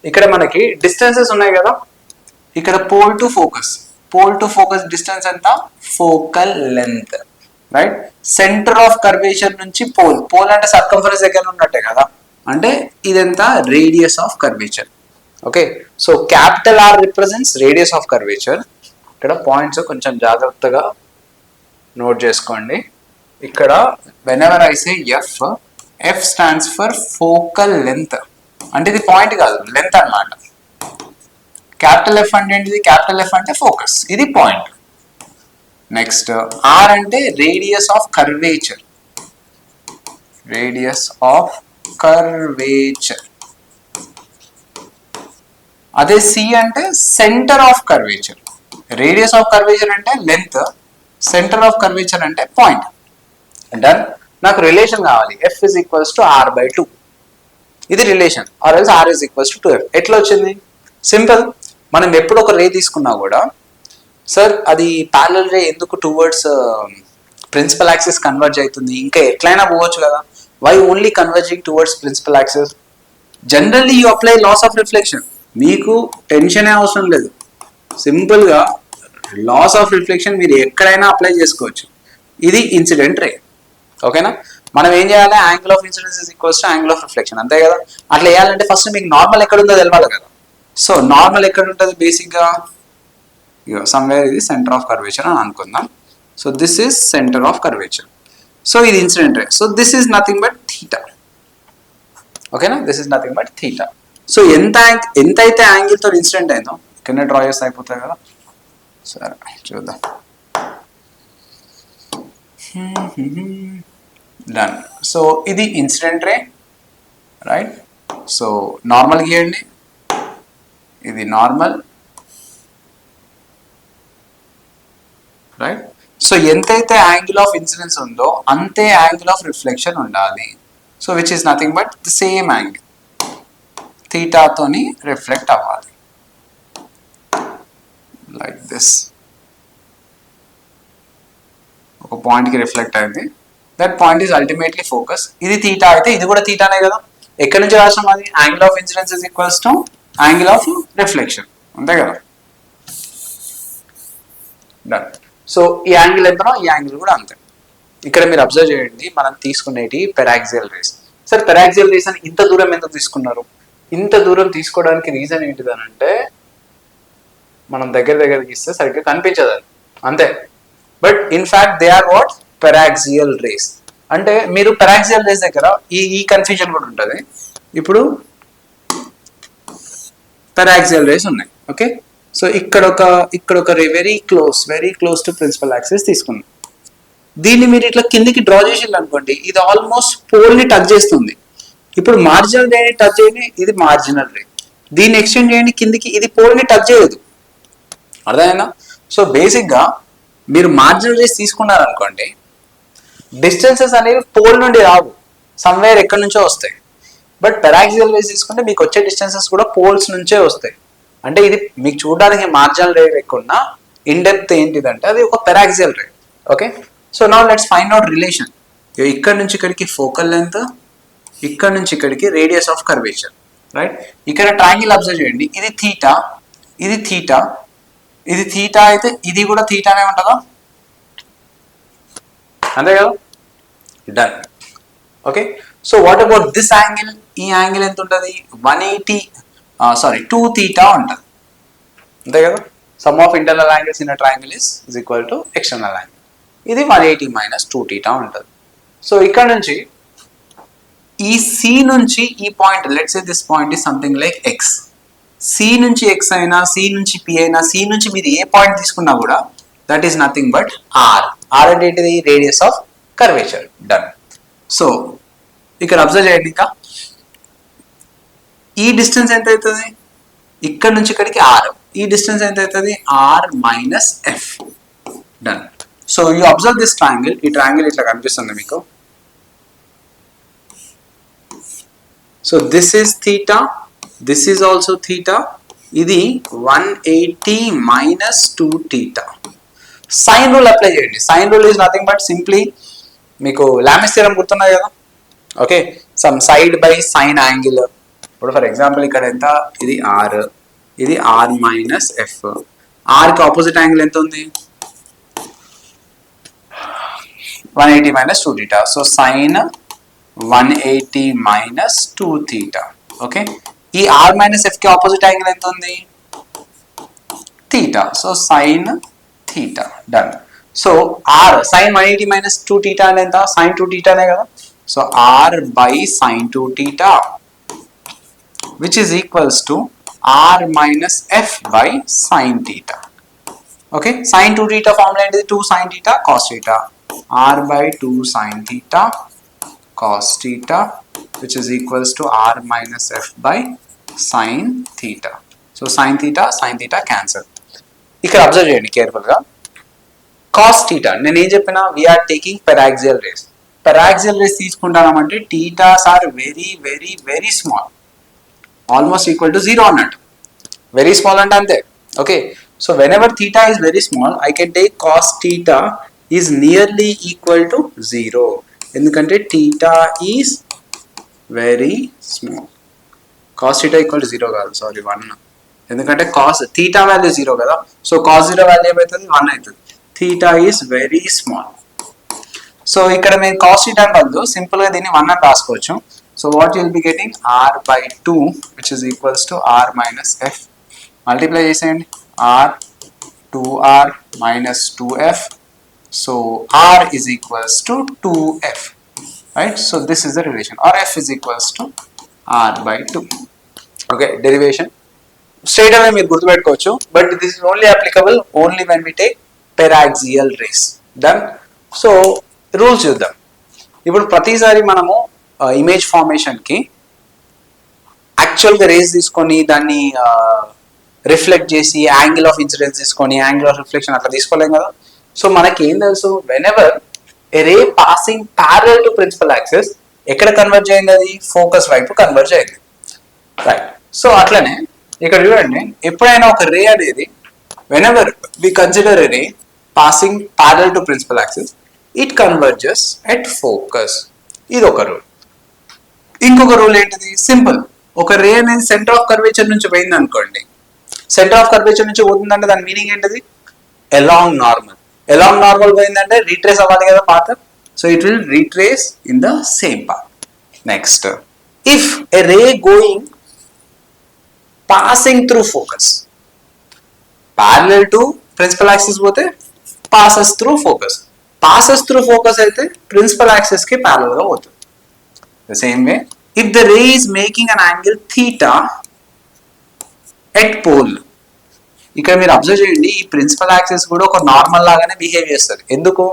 ఇక్కడ మనకి డిస్టెన్సెస్ ఉన్నాయి కదా, ఇక్కడ పోల్ టు ఫోకస్ డిస్టెన్స్ ఎంత? Focal length. Right, centre of curvature నుంచి పోల్ అంటే సర్కంఫరెన్స్ దగ్గర ఉన్నట్టే కదా, అంటే ఇదంతా radius of curvature. Okay, so capital R represents radius of curvature. ఇక్కడ పాయింట్స్ కొంచెం జాగ్రత్తగా నోట్ చేసుకోండి. ఇక్కడ whenever I say F stands for focal length, అంటే ఇది పాయింట్ కాదు, లెంత్ అన్నమాట. క్యాపిటల్ ఎఫ్ అంటే ఏంటిది? క్యాపిటల్ ఎఫ్ అంటే ఫోకస్, ఇది పాయింట్. నెక్స్ట్ ఆర్ అంటే రేడియస్ ఆఫ్ కర్వేచర్, అదే సి అంటే centre of curvature. Radius of curvature అంటే లెంత్, సెంటర్ ఆఫ్ కర్వేచర్ అంటే పాయింట్. డన్. నాకు రిలేషన్ కావాలి, F is equals to R by 2. ఇది relation, or else R is equals to 2f. ఎట్లా వచ్చింది? Simple, మనం ఎప్పుడు ఒక రే తీసుకున్నా కూడా, సార్ అది ప్యారలల్ రే ఎందుకు టువర్డ్స్ ప్రిన్సిపల్ యాక్సిస్ కన్వర్జ్ అవుతుంది, ఇంకా ఎట్లయినా పోవచ్చు కదా, why only converging towards principal axis? Generally you apply laws of reflection, మీకు టెన్షనే అవసరం లేదు. సింపుల్గా లాస్ ఆఫ్ రిఫ్లెక్షన్ మీరు ఎక్కడైనా అప్లై చేసుకోవచ్చు. ఇది ఇన్సిడెంట్ రే. ఓకేనా? మనం ఏం చేయాలి? Angle of incidence is equals to angle of reflection, అంతే కదా. అట్లా వేయాలంటే ఫస్ట్ మీకు నార్మల్ ఎక్కడ ఉందో తెలవాలి కదా. సో నార్మల్ ఎక్కడ ఉంటుంది? బేసిక్గా సమ్వేర్ ఇది సెంటర్ ఆఫ్ కర్వేచర్ అని అనుకుందాం. So this is centre of curvature. So ఇది incident ray. So this is nothing but theta. ఓకేనా? This is nothing but theta. So ఎంతైతే యాంగిల్తో ఇన్సిడెంట్ అయిందో కింద డ్రా చేస్తే అయిపోతాయి కదా. సరే చూద్దాం. డన్. సో ఇది incident ray, right. So normal గీయండి, ఇది నార్మల్, రైట్. సో ఎంతైతే యాంగిల్ ఆఫ్ ఇన్సిడెన్స్ ఉందో అంతే యాంగిల్ ఆఫ్ రిఫ్లెక్షన్ ఉండాలి. So which is nothing but the same angle, థీటాతోని రిఫ్లెక్ట్ అవ్వాలి, లైక్ దిస్. ఒక పాయింట్కి రిఫ్లెక్ట్ అయింది, that point is ultimately focus. ఇది థీటా అయితే ఇది కూడా థీటానే కదా. ఎక్కడి నుంచి రాసాం అది? Angle of incidence is equals to angle of reflection, అంతే కదా. డన్. సో ఈ యాంగిల్ ఎంతనో ఈ యాంగిల్ కూడా అంతే. ఇక్కడ మీరు అబ్జర్వ్ చేయండి, మనం తీసుకునేటి paraxial rays. Sir paraxial rays అని ఇంత దూరం ఎందుకు తీసుకున్నారు? ఇంత దూరం తీసుకోవడానికి రీజన్ ఏంటిదనంటే, మనం దగ్గర గీస్తే సరిగ్గా కనిపించదు అది, అంతే. But in fact they are what? Paraxial rays. అంటే మీరు పెరాక్సియల్ రేస్ దగ్గర ఈ కన్ఫ్యూజన్ కూడా ఉంటుంది. ఇప్పుడు పెరాక్సియల్ రేస్ ఉన్నాయి, ఓకే. సో ఇక్కడ ఒక ray very close to principal axis తీసుకున్నాం. దీన్ని మీరు ఇట్లా కిందికి డ్రా చేసింది అనుకోండి, ఇది ఆల్మోస్ట్ పోల్ ని టచ్ చేస్తుంది. ఇప్పుడు మార్జినల్ రేని టచ్ చేయండి, ఇది మార్జినల్ రే. దీన్ని ఎక్స్టెండ్ చేయండి కిందికి, ఇది పోల్ ని టచ్ చేయదు. అర్థమైందా? సో బేసిక్ గా మీరు మార్జినల్ రేస్ తీసుకున్నారు అనుకోండి, డిస్టెన్సెస్ అనేవి పోల్ నుండి రావు, సమ్వేర్ ఎక్కడి నుంచో వస్తాయి. బట్ పెరాక్సియల్ రేస్ తీసుకుంటే మీకు వచ్చే డిస్టెన్సెస్ కూడా పోల్స్ నుంచే వస్తాయి. అంటే ఇది మీకు చూడడానికి మార్జినల్ రే లేకుండా ఇన్ డెప్త్ ఏంటిదంటే అది ఒక paraxial ray. Okay, so now let's find out relation. ఇక్కడ నుంచి ఇక్కడికి ఫోకల్ లెంత్, ఇక్కడ నుంచి ఇక్కడికి రేడియస్ ఆఫ్ కర్వేచర్, రైట్. ఇక్కడ ట్రయాంగిల్ అబ్జర్వ్ చేయండి, ఇది థీటా, ఇది థీటా, ఇది థీటా అయితే ఇది కూడా థీటానే ఉంటుందా? అంతే కదా. Done. Okay, so what about this angle? ఈ యాంగిల్ ఎంత ఉంటుంది? 2 theta ఉంటుంది, అంతే కదా. Some of internal angles in a triangle is equal to external angle. ఇది 180 మైనస్ 2 టీటా ఉంటుంది. సో ఇక్కడ నుంచి ఈ సి నుంచి ఈ point, let's say this point is something like X. C నుంచి ఎక్స్ అయినా, సి నుంచి పి అయినా, సి నుంచి మీరు ఏ పాయింట్ తీసుకున్నా కూడా that is nothing but R. R అంటే ఏంటిది? Radius of curvature. Done. So ఇక్కడ అబ్జర్వ్ చేయండి, ఇంకా ఈ డిస్టెన్స్ ఎంత అవుతుంది? ఇక్కడ నుంచి ఇక్కడికి ఆర్. ఈ డిస్టెన్స్ ఎంత అవుతుంది? R minus F. Done. So you observe this triangle. ఈ ట్రయాంగిల్ ఇట్లా కనిపిస్తుంది మీకు. So this is theta, this is also theta. ఇది 180 minus 2 theta. Sine rule apply చేయండి. Sine rule is nothing but simply, మీకు లామిస్ థియరం గుర్తున్నాయి కదా? Okay, some side by sine angle. ఇప్పుడు ఫర్ ఎగ్జాంపుల్ ఇక్కడ ఎంత? ఇది ఆర్, ఇది ఆర్ మైనస్ ఎఫ్. ఆర్కి ఆపోజిట్ యాంగిల్ ఎంత ఉంది? 180 minus 2 theta. So sine 180 minus 2 theta. Okay, ఈ ఆర్ మైనస్ ఎఫ్ కి ఆపోజిట్ యాంగిల్ ఎంత ఉంది? Theta. So sine theta. Done. So R sine 180 minus 2 theta అంటే ఎంత? సైన్ 2 థీటానే కదా. So R by sine 2 theta which is equals to r minus f by sin theta. Okay, sin 2 theta formula ఏంటిది? 2 sin theta cos theta. r by 2 sin theta cos theta which is equals to r minus f by sin theta. So sin theta cancel. ఇక్కడ observe చేయండి careful గా. cos theta నేను ఏం చెప్పినా, we are taking paraxial rays. paraxial rays తీసుకుంటామంటే theta's are very very very small, almost equal to 0 అన్నట్టు. Very small అంటే అంతే. Okay, so when ever theta is very small, I can take cos theta is nearly equal to 0. ఎందుకంటే theta is very small. Cos theta equal to 0 కాదు, sorry 1. ఎందుకంటే cos theta value 0 కదా. So cos 0 value ఏమవుతుంది? 1 అవుతుంది. Theta is very small. So ఇక్కడ మేము cos theta బదులు సింపుల్గా దీన్ని 1 అని రాసుకోవచ్చు. So what you will be getting? R by 2 which is equals to R minus F. Multiply చేసేయండి. R 2R minus 2F. So R is equals to 2F. Right? So this is the relation. Or F is equals to R by 2. Okay, derivation. Straight away మీరు గుర్తుపెట్టుకోవచ్చు. But this is only applicable only when we take paraxial rays. Done? So rules చూద్దాం. ఇప్పుడు ప్రతిసారి మనము image ఫార్మేషన్కి యాక్చువల్గా race తీసుకొని దాన్ని reflect చేసి యాంగిల్ ఆఫ్ ఇన్సిడెన్స్ తీసుకొని యాంగిల్ ఆఫ్ రిఫ్లెక్షన్ అట్లా తీసుకోలేం కదా. సో మనకి ఏం తెలుసు? Whenever a ray passing parallel to principal axis ఎక్కడ కన్వర్జ్ అయింది? అది ఫోకస్ వైపు కన్వర్జ్ అయింది. రైట్. సో అట్లనే ఇక్కడ చూడండి, ఎప్పుడైనా ఒక రే అనేది whenever we consider a ray passing parallel to principal axis, it converges at focus. ఇది ఒక రూల్. ఇంకొక రూల్ ఏంటిది? సింపుల్. ఒక రే అనేది సెంటర్ ఆఫ్ కర్వేచర్ నుంచి పోయింది అనుకోండి, సెంటర్ ఆఫ్ కర్వేచర్ నుంచి పోతుందంటే దాని మీనింగ్ ఏంటిది? Along normal. అలాంగ్ నార్మల్ పోయిందంటే రీట్రేస్ అవ్వాలి కదా path. So it will retrace in the same path. Next, if a ray going passing through focus, parallel to principal axis పోతే passes through focus. Passes through focus అయితే principal axis కి parallel గా పోతుంది. The same way, if the ray is making an angle theta at pole, ఇక్కడ మీరు observe చేయండి, ఈ principal axis కూడా ఒక నార్మల్ లాగానే బిహేవ్ చేస్తుంది. ఎందుకు?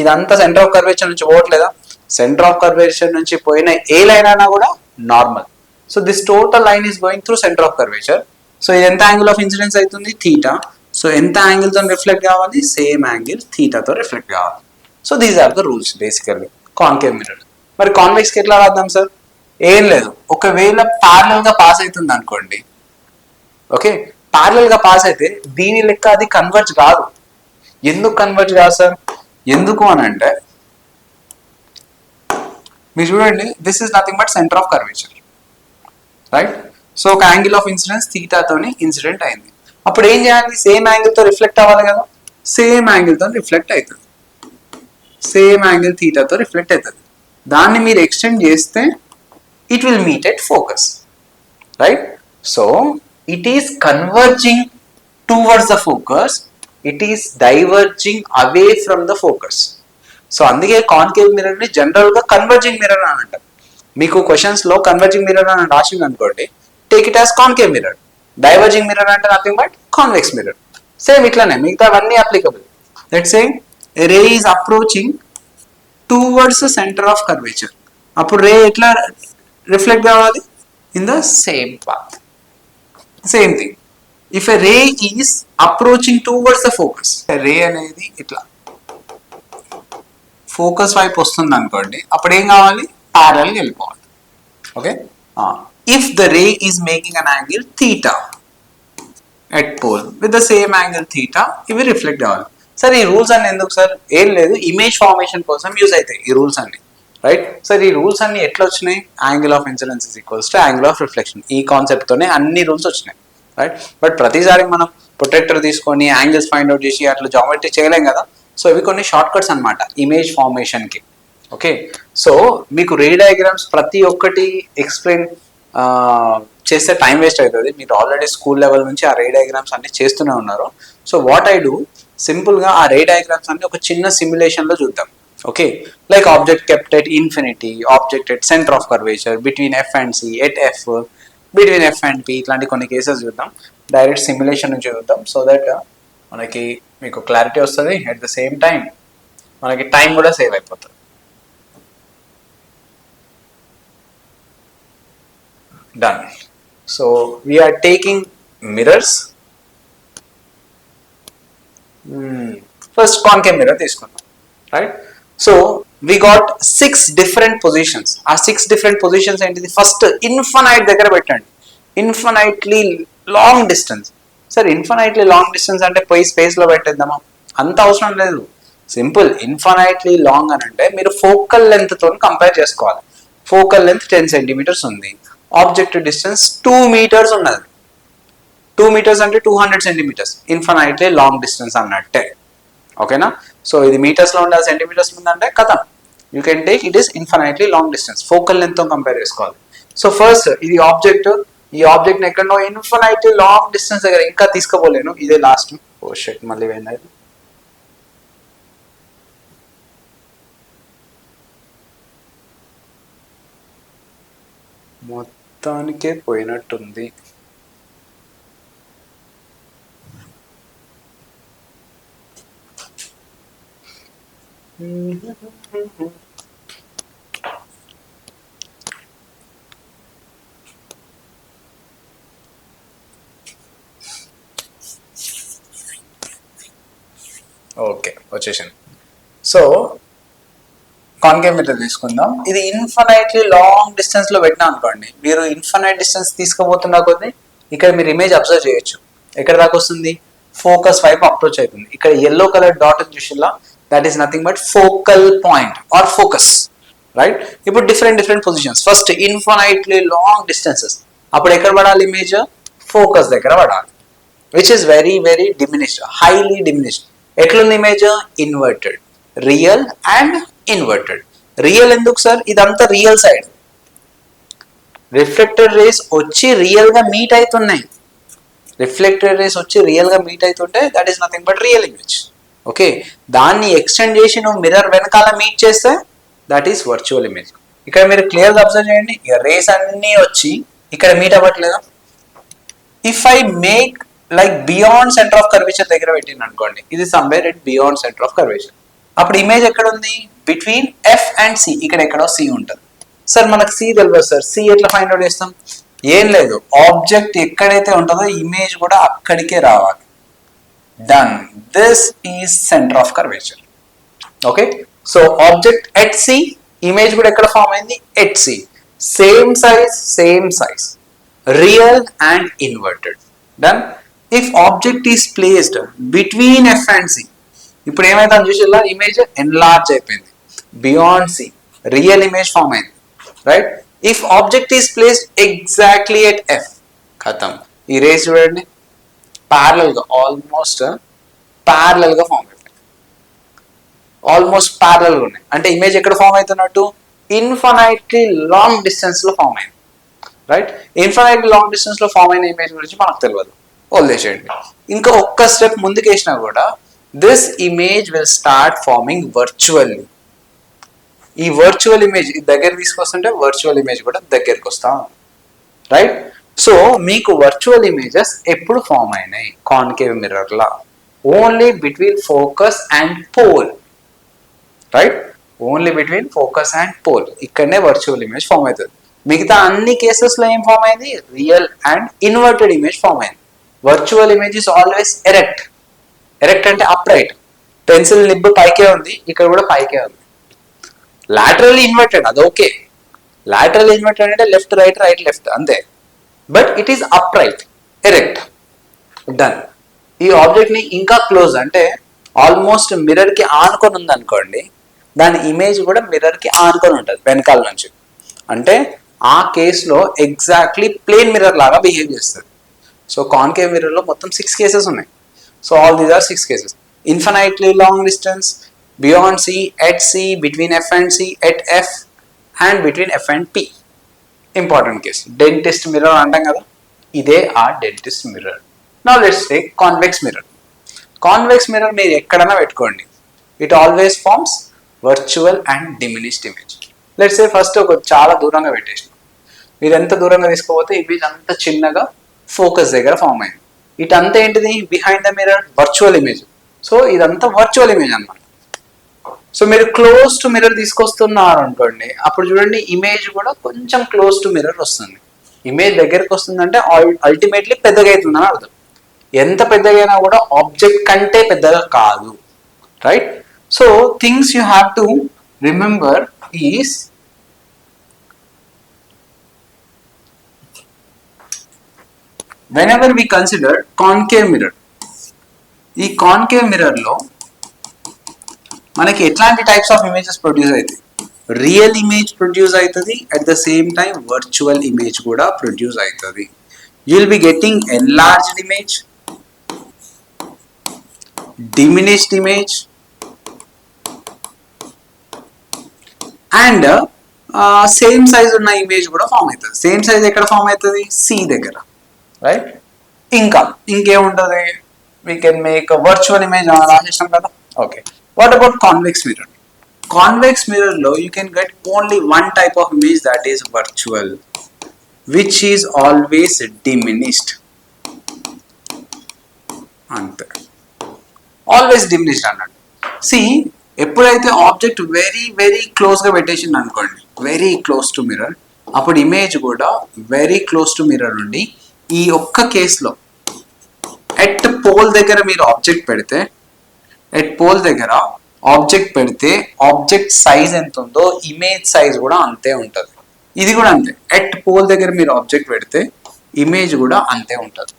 ఇదంతా సెంటర్ ఆఫ్ కర్వేచర్ నుంచి పోవట్లేదా? సెంటర్ ఆఫ్ కర్వేచర్ నుంచి పోయిన ఏ లైన్ అయినా కూడా normal. So this total line is going through centre of curvature. So ఇది ఎంత యాంగిల్ ఆఫ్ ఇన్సిడెన్స్ అవుతుంది? థీటా. సో ఎంత యాంగిల్ తో రిఫ్లెక్ట్ కావాలి? సేమ్ యాంగిల్ థీటాతో రిఫ్లెక్ట్ కావాలి. So these are the rules basically. Concave mirror. మరి కాన్వెక్స్ కి ఎట్లా రాద్దాం సార్? ఏం లేదు, ఒకవేళ ప్యారలల్ గా పాస్ అవుతుంది అనుకోండి. ఓకే, ప్యారలల్ గా పాస్ అయితే దీని లెక్క అది కన్వర్జ్ కాదు. ఎందుకు కన్వర్జ్ కాదు సార్? ఎందుకు అని అంటే మీరు చూడండి, this is nothing but centre of curvature, right? So ఒక యాంగిల్ ఆఫ్ ఇన్సిడెన్స్ థీటాతోని ఇన్సిడెంట్ అయింది. అప్పుడు ఏం చేయాలి? సేమ్ యాంగిల్ తో రిఫ్లెక్ట్ అవ్వాలి కదా. సేమ్ యాంగిల్ తో రిఫ్లెక్ట్ అవుతుంది, సేమ్ యాంగిల్ థీటాతో రిఫ్లెక్ట్ అవుతుంది. దాన్ని మీరు ఎక్స్టెండ్ చేస్తే it will meet at focus, right? So it is converging towards the focus it is diverging away from the focus. So అందుకే కాన్కేవ్ మిర్రర్ ని జనరల్ గా కన్వర్జింగ్ మిర్రర్ అని అంటారు. మీకు క్వశ్చన్స్ లో కన్వర్జింగ్ మిర్రర్ అని రాసింది అనుకోండి, take it as concave mirror. Diverging mirror అంటే nothing but convex mirror. Same ఇట్లానే మిగతావన్నీ applicable. Let's say ray is approaching towards centre of curvature. అప్పుడు రే ఎట్లా రిఫ్లెక్ట్ కావాలి? In the same path. Same thing if a ray is approaching towards the focus, ray అనేది ఇట్లా focus వైపు వస్తుంది అనుకోండి, అప్పుడు ఏం కావాలి? ప్యారల్ వెళ్ళిపోవాలి. Okay, if the ray is making an angle theta at pole with the same angle theta, ఇవి రిఫ్లెక్ట్ కావాలి. సార్ ఈ రూల్స్ అన్ని ఎందుకు సార్? ఏం లేదు, ఇమేజ్ ఫార్మేషన్ కోసం యూజ్ అవుతాయి ఈ రూల్స్ అన్ని, రైట్? సార్ ఈ రూల్స్ అన్ని ఎట్లా వచ్చినాయి? Angle of incidence is equals to angle of reflection, ఈ కాన్సెప్ట్ తోనే అన్ని రూల్స్ వచ్చినాయి, రైట్? బట్ ప్రతిసారి మనం ప్రొటెక్టర్ తీసుకొని యాంగిల్స్ ఫైండ్ అవుట్ చేసి అట్లా జామెట్రీ చేయలేం కదా. సో ఇవి కొన్ని షార్ట్ కట్స్ అనమాట ఇమేజ్ ఫార్మేషన్ కి. ఓకే, సో మీకు రే డయాగ్రామ్స్ ప్రతి ఒక్కటి ఎక్స్ప్లెయిన్ చేస్తే టైం వేస్ట్ అవుతుంది. మీరు ఆల్రెడీ స్కూల్ లెవెల్ నుంచి ఆ రే డయాగ్రామ్స్ అన్ని చేస్తూనే ఉన్నారు. So what I do, simple గా ఆ రే డయాగ్రామ్స్ అన్ని ఒక చిన్న సిమ్యులేషన్ లో చూద్దాం. Okay, like object kept at infinity, object at centre of curvature, between F and C, at F, between F and P, ఇట్లాంటి కొన్ని కేసెస్ చూద్దాం. డైరెక్ట్ సిమ్యులేషన్ నుంచి చూద్దాం. సో దట్ మనకి మీకు క్లారిటీ వస్తుంది. అట్ ద సేమ్ టైం మనకి time కూడా సేవ్ అయిపోతుంది. Done. So we are taking mirrors. First concave mirror తీసుకుందాం, right? So we got 6 different positions. ఆ 6 డిఫరెంట్ పొజిషన్స్ ఏంటిది? ఫస్ట్ ఇన్ఫనైట్ దగ్గర పెట్టండి. Infinitely long distance. Sir infinitely long distance అంటే పోయి స్పేస్ లో పెట్టేద్దామా? అంత అవసరం లేదు. సింపుల్, ఇన్ఫనైట్లీ లాంగ్ అని అంటే మీరు ఫోకల్ లెంత్ తో కంపేర్ చేసుకోవాలి. ఫోకల్ లెంత్ 10 సెంటీమీటర్స్ ఉంది, ఆబ్జెక్ట్ డిస్టెన్స్ 2 మీటర్స్ ఉన్నది. 2 మీటర్స్ అంటే 200 సెంటీమీటర్స్, ఇన్ఫనైట్లీ లాంగ్ డిస్టెన్స్ అన్నట్టే. ఓకేనా? సో ఇది మీటర్స్ లో ఉండాలి, సెంటీమీటర్స్ ఉందంటే కథ. You can take it is infinitely long distance. Focal length తో కంపేర్ చేసుకోవాలి. సో ఫస్ట్ ఇది ఆబ్జెక్ట్, ఈ ఆబ్జెక్ట్ ఎక్కడో ఇన్ఫనైట్లీ లాంగ్ డిస్టెన్స్ దగ్గర ఇంకా తీసుకోలేను, ఇదే లాస్ట్. ఓ షిట్, మళ్ళీ పోయింది. మొత్తానికే పోయినట్టుంది. ఓకే, వచ్చేసింది. సో కాన్కేవ్ మిర్రర్ తీసుకుందాం. ఇది ఇన్ఫనైట్లీ లాంగ్ డిస్టెన్స్ లో పెట్టినా అనుకోండి, మీరు ఇన్ఫనైట్ డిస్టెన్స్ తీసుకోబోతున్నా కొద్దీ ఇక్కడ మీరు ఇమేజ్ అబ్జర్వ్ చేయొచ్చు. ఎక్కడ దాకా వస్తుంది? ఫోకస్ వైపు అప్రోచ్ అవుతుంది. ఇక్కడ ఎల్లో కలర్ డాట్ చూసిలా, that is nothing but focal point or focus, right? ఇప్పుడు different positions. First infinitely long distances, అప్పుడు ఎక్కడ పడాలి ఇమేజ్? ఫోకస్ దగ్గర పడాలి, which is very very diminished, highly diminished. ఎట్లుంది image? Inverted, real and inverted. Real ఎందుకు sir? ఇదంతా real side, reflected rays వచ్చి రియల్ గా మీట్ అవుతున్నాయి. రిఫ్లెక్టెడ్ రేస్ వచ్చి రియల్ గా మీట్ అవుతుంటే that is nothing but real image. Okay, దాన్ని ఎక్స్టెండ్ చేసి నువ్వు మిర్రర్ వెనకాల మీట్ చేస్తే దట్ ఈస్ వర్చువల్ ఇమేజ్. ఇక్కడ మీరు క్లియర్ గా అబ్జర్వ్ చేయండి, ఇక రేస్ అన్ని వచ్చి ఇక్కడ మీట్ అవ్వట్లేదా? If I make like beyond centre of curvature దగ్గర పెట్టింది అనుకోండి, ఇది somewhere at beyond centre of curvature, అప్పుడు ఇమేజ్ ఎక్కడ ఉంది? బిట్వీన్ ఎఫ్ అండ్ సి, ఇక్కడ ఎక్కడో సి ఉంటుంది. సార్ మనకు సి తెలియదు సార్, సి ఎట్లా ఫైండ్ అవుట్ చేస్తాం? ఏం లేదు, ఆబ్జెక్ట్ ఎక్కడైతే ఉంటుందో ఇమేజ్ కూడా అక్కడికే రావాలి. Done, this is centre of curvature. Okay, so object at C, image కూడా ఎక్కడ ఫామ్ అయింది? At C. Same size, real and inverted. Done. If object is placed between F and C, ఇప్పుడు ఏమైతే చూసేలా ఇమేజ్ ఎన్లార్జ్ అయిపోయింది. Beyond C, real image form అయింది, right? If object is placed exactly at F, ఖతం. ఈ rays చూడండి, parallel గా, almost parallel గా ఫామ్ అయిపోయింది. ఆల్మోస్ట్ ప్యారలల్ గా ఉన్నాయి అంటే ఇమేజ్ ఎక్కడ ఫామ్ అవుతున్నట్టు? ఇన్ఫనైట్లీ లాంగ్ డిస్టెన్స్ లో ఫామ్ అయింది, రైట్? ఇన్ఫనైట్లీ లాంగ్ డిస్టెన్స్ లో ఫామ్ అయిన ఇమేజ్ గురించి మనకు తెలియదు. వదిలేసేయండి. ఇంకా ఒక్క స్టెప్ ముందుకు వేసినా కూడా this image will start forming virtually. ఈ వర్చువల్ ఇమేజ్ దగ్గర తీసుకొస్తుంటే వర్చువల్ ఇమేజ్ కూడా దగ్గరికి వస్తాం, రైట్? సో మీకు వర్చువల్ ఇమేజెస్ ఎప్పుడు ఫామ్ అయినాయి కాన్కేవ్ మిర్రర్లా? Only between focus and pole, right? Only between focus and pole ఇక్కడనే వర్చువల్ ఇమేజ్ ఫామ్ అవుతుంది. మిగతా అన్ని కేసెస్లో ఏం ఫామ్ అయింది? Real and inverted image form అయింది. Virtual image is always erect. Erect అంటే అప్రైట్. పెన్సిల్ నిబ్బు పైకే ఉంది, ఇక్కడ కూడా పైకే ఉంది. లాటరల్లీ ఇన్వర్టెడ్ అది ఓకే. లాటరల్ ఇన్వర్టెడ్ అంటే లెఫ్ట్ రైట్ రైట్ లెఫ్ట్ అంతే. But it is upright, erect, done. ఈ ఆబ్జెక్ట్ ని ఇంకా క్లోజ్ అంటే ఆల్మోస్ట్ మిర్రర్ కి ఆనుకొని ఉంది అనుకోండి, దాని ఇమేజ్ కూడా మిర్రర్ కి ఆనుకొని ఉంటుంది వెనకాల నుంచి. అంటే ఆ కేసులో ఎగ్జాక్ట్లీ ప్లేన్ మిర్రర్ లాగా బిహేవ్ చేస్తుంది. సో కాన్కేవ్ మిర్రర్ లో మొత్తం 6 కేసెస్ ఉన్నాయి. So all these are 6 cases. Infinitely long distance, beyond C, at C, between F and C, at F, and between F and P. Important case. Dentist mirror అంటాం కదా, ఇదే ఆ dentist mirror. Now let's take convex mirror. Convex mirror మీరు ఎక్కడైనా పెట్టుకోండి, it always forms virtual and diminished image. Let's say first ఒక చాలా దూరంగా పెట్టేసి, మీరు ఎంత దూరంగా తీసుకోపోతే ఇమేజ్ అంత చిన్నగా ఫోకస్ దగ్గర ఫామ్ అయింది. ఇటంతా ఏంటిది? Behind the mirror virtual image. So ఇదంతా వర్చువల్ ఇమేజ్ అన్నమాట. సో మీరు క్లోజ్ టు మిర్రర్ తీసుకొస్తున్నారు అనుకోండి, అప్పుడు చూడండి ఇమేజ్ కూడా కొంచెం క్లోజ్ టు మిర్రర్ వస్తుంది. ఇమేజ్ దగ్గరికి వస్తుందంటే అల్టిమేట్లీ పెద్దగా అవుతుందని అర్థం. ఎంత పెద్దగైనా కూడా ఆబ్జెక్ట్ కంటే పెద్దగా కాదు, right? So things you have to remember is whenever we consider concave mirror, ఈ కాన్కేవ్ మిర్రర్ లో మనకి ఎట్లాంటి టైప్స్ ఆఫ్ ఇమేజెస్ ప్రొడ్యూస్ అవుతాయి? రియల్ ఇమేజ్ ప్రొడ్యూస్ అవుతుంది, at the same time virtual image కూడా ప్రొడ్యూస్ అవుతుంది. You will be getting enlarged image, diminished image and same size ఉన్న image కూడా ఫామ్ అవుతుంది. సేమ్ సైజ్ ఎక్కడ ఫామ్ అవుతుంది? సి దగ్గర, రైట్? ఇంకేముంటుంది? We can make virtual image రాసేసాం కదా. Okay, what about convex mirror? Convex mirror lo you can get only one type of image, that is virtual, which is always diminished. ante always diminished annadu. See, ఎప్పుడైతే object very very close గా పెట్టేసింది అనుకోండి, very close to mirror, అప్పుడు image కూడా very close to mirror ఉండి ఈ ఒక్క కేసులో ఎట్ పోల్ దగ్గర మీరు ఆబ్జెక్ట్ పెడితే, ఎట్ పోల్ దగ్గర ఆబ్జెక్ట్ పెడితే ఆబ్జెక్ట్ సైజ్ ఎంత ఉందో ఇమేజ్ సైజ్ కూడా అంతే ఉంటుంది. ఇది కూడా అంతే. ఎట్ పోల్ దగ్గర మీరు ఆబ్జెక్ట్ పెడితే ఇమేజ్ కూడా అంతే ఉంటుంది.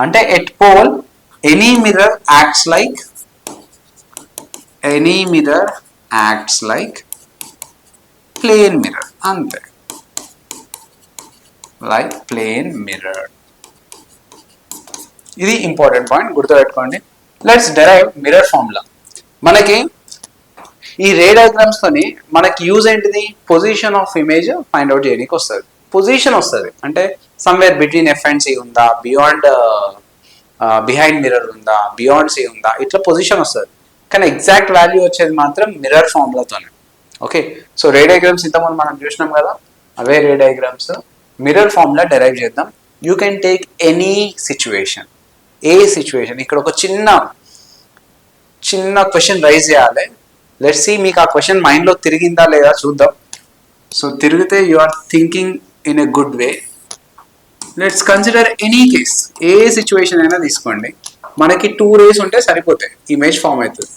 అంటే at pole any mirror acts like plane mirror, అంతే, లైక్ ప్లేన్ మిర్రర్. ఇది ఇంపార్టెంట్ పాయింట్, గుర్తుపెట్టుకోండి. Let's derive mirror formula. మనకి ఈ రే డయాగ్రామ్స్ తోని మనకి యూజ్ ఏంటిది? Position of image find out చేయడానికి వస్తుంది. పొజిషన్ వస్తుంది అంటే somewhere between F and C ఉందా, బిహైండ్ మిర్రర్ ఉందా, బియాండ్ సి ఉందా, ఇట్లా పొజిషన్ వస్తుంది. కానీ ఎగ్జాక్ట్ వాల్యూ వచ్చేది మాత్రం మిర్రర్ ఫార్ములాతోనే. ఓకే, సో రే డయాగ్రామ్స్ ఇంతకుముందు మనం చూసినాం కదా, అవే ray diagrams mirror formula derive చేద్దాం. You can take any situation, ఏ సిచ్యువేషన్. ఇక్కడ ఒక చిన్న క్వశ్చన్ రైజ్ చేయాలి. లెట్స్ సీ మీకు ఆ క్వశ్చన్ మైండ్లో తిరిగిందా లేదా చూద్దాం. సో తిరిగితే you are thinking in a good way. Let's consider any case, ఏ సిచ్యువేషన్ అయినా తీసుకోండి. మనకి 2 రేస్ ఉంటే సరిపోతాయి, ఇమేజ్ ఫామ్ అవుతుంది.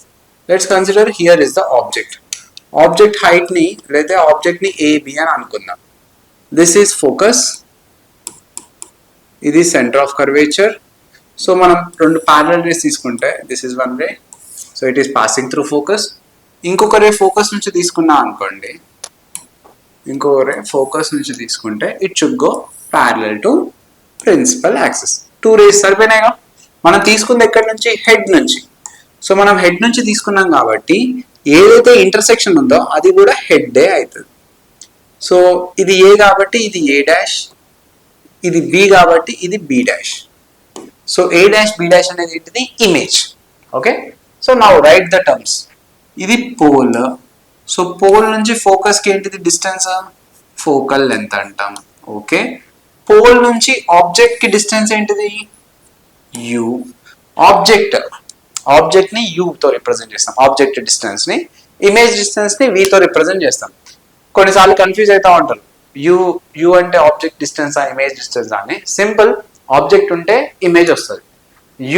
Let's consider here is the object height ని లేదా ఆబ్జెక్ట్ ని AB అని అనుకుందాం. దిస్ ఈజ్ ఫోకస్, ఇది సెంటర్ ఆఫ్ కర్వేచర్. సో మనం 2 ప్యారలల్ రేస్ తీసుకుంటే this is 1 ray, so it is passing through focus. ఇంకొక రే ఫోకస్ నుంచి తీసుకున్నా అనుకోండి, ఇంకొక రే ఫోకస్ నుంచి తీసుకుంటే it should go parallel to principal axis. 2 rays సరిపోయినాయిగా. మనం తీసుకుంది ఎక్కడి నుంచి? హెడ్ నుంచి. సో మనం హెడ్ నుంచి తీసుకున్నాం కాబట్టి ఏదైతే ఇంటర్సెక్షన్ ఉందో అది కూడా హెడ్డే అవుతుంది. సో ఇది ఏ కాబట్టి ఇది A డాష్, ఇది B కాబట్టి ఇది B dash. So a dash b dash అనేది ఏంటిది image. Okay, so now right the terms. ఇది పోల్. సో పోల్ నుంచి ఫోకస్ కి ఏంటిది డిస్టెన్స్, ఫోకల్ లెంత్ అంటాం. ఓకే, పోల్ నుంచి ఆబ్జెక్ట్ కి డిస్టెన్స్ ఏంటిది u. ఆబ్జెక్ట్ ని u తో రిప్రజెంట్ చేస్తాం, ఆబ్జెక్ట్ డిస్టెన్స్ ని. ఇమేజ్ డిస్టెన్స్ ని v తో రిప్రజెంట్ చేస్తాం. కొన్నిసార్లు కన్ఫ్యూజ్ అవుతా ఉంటారు, u అంటే ఆబ్జెక్ట్ డిస్టెన్స్ ఇమేజ్ డిస్టెన్స్ అని. సింపుల్, ఆబ్జెక్ట్ ఉంటే ఇమేజ్ వస్తుంది,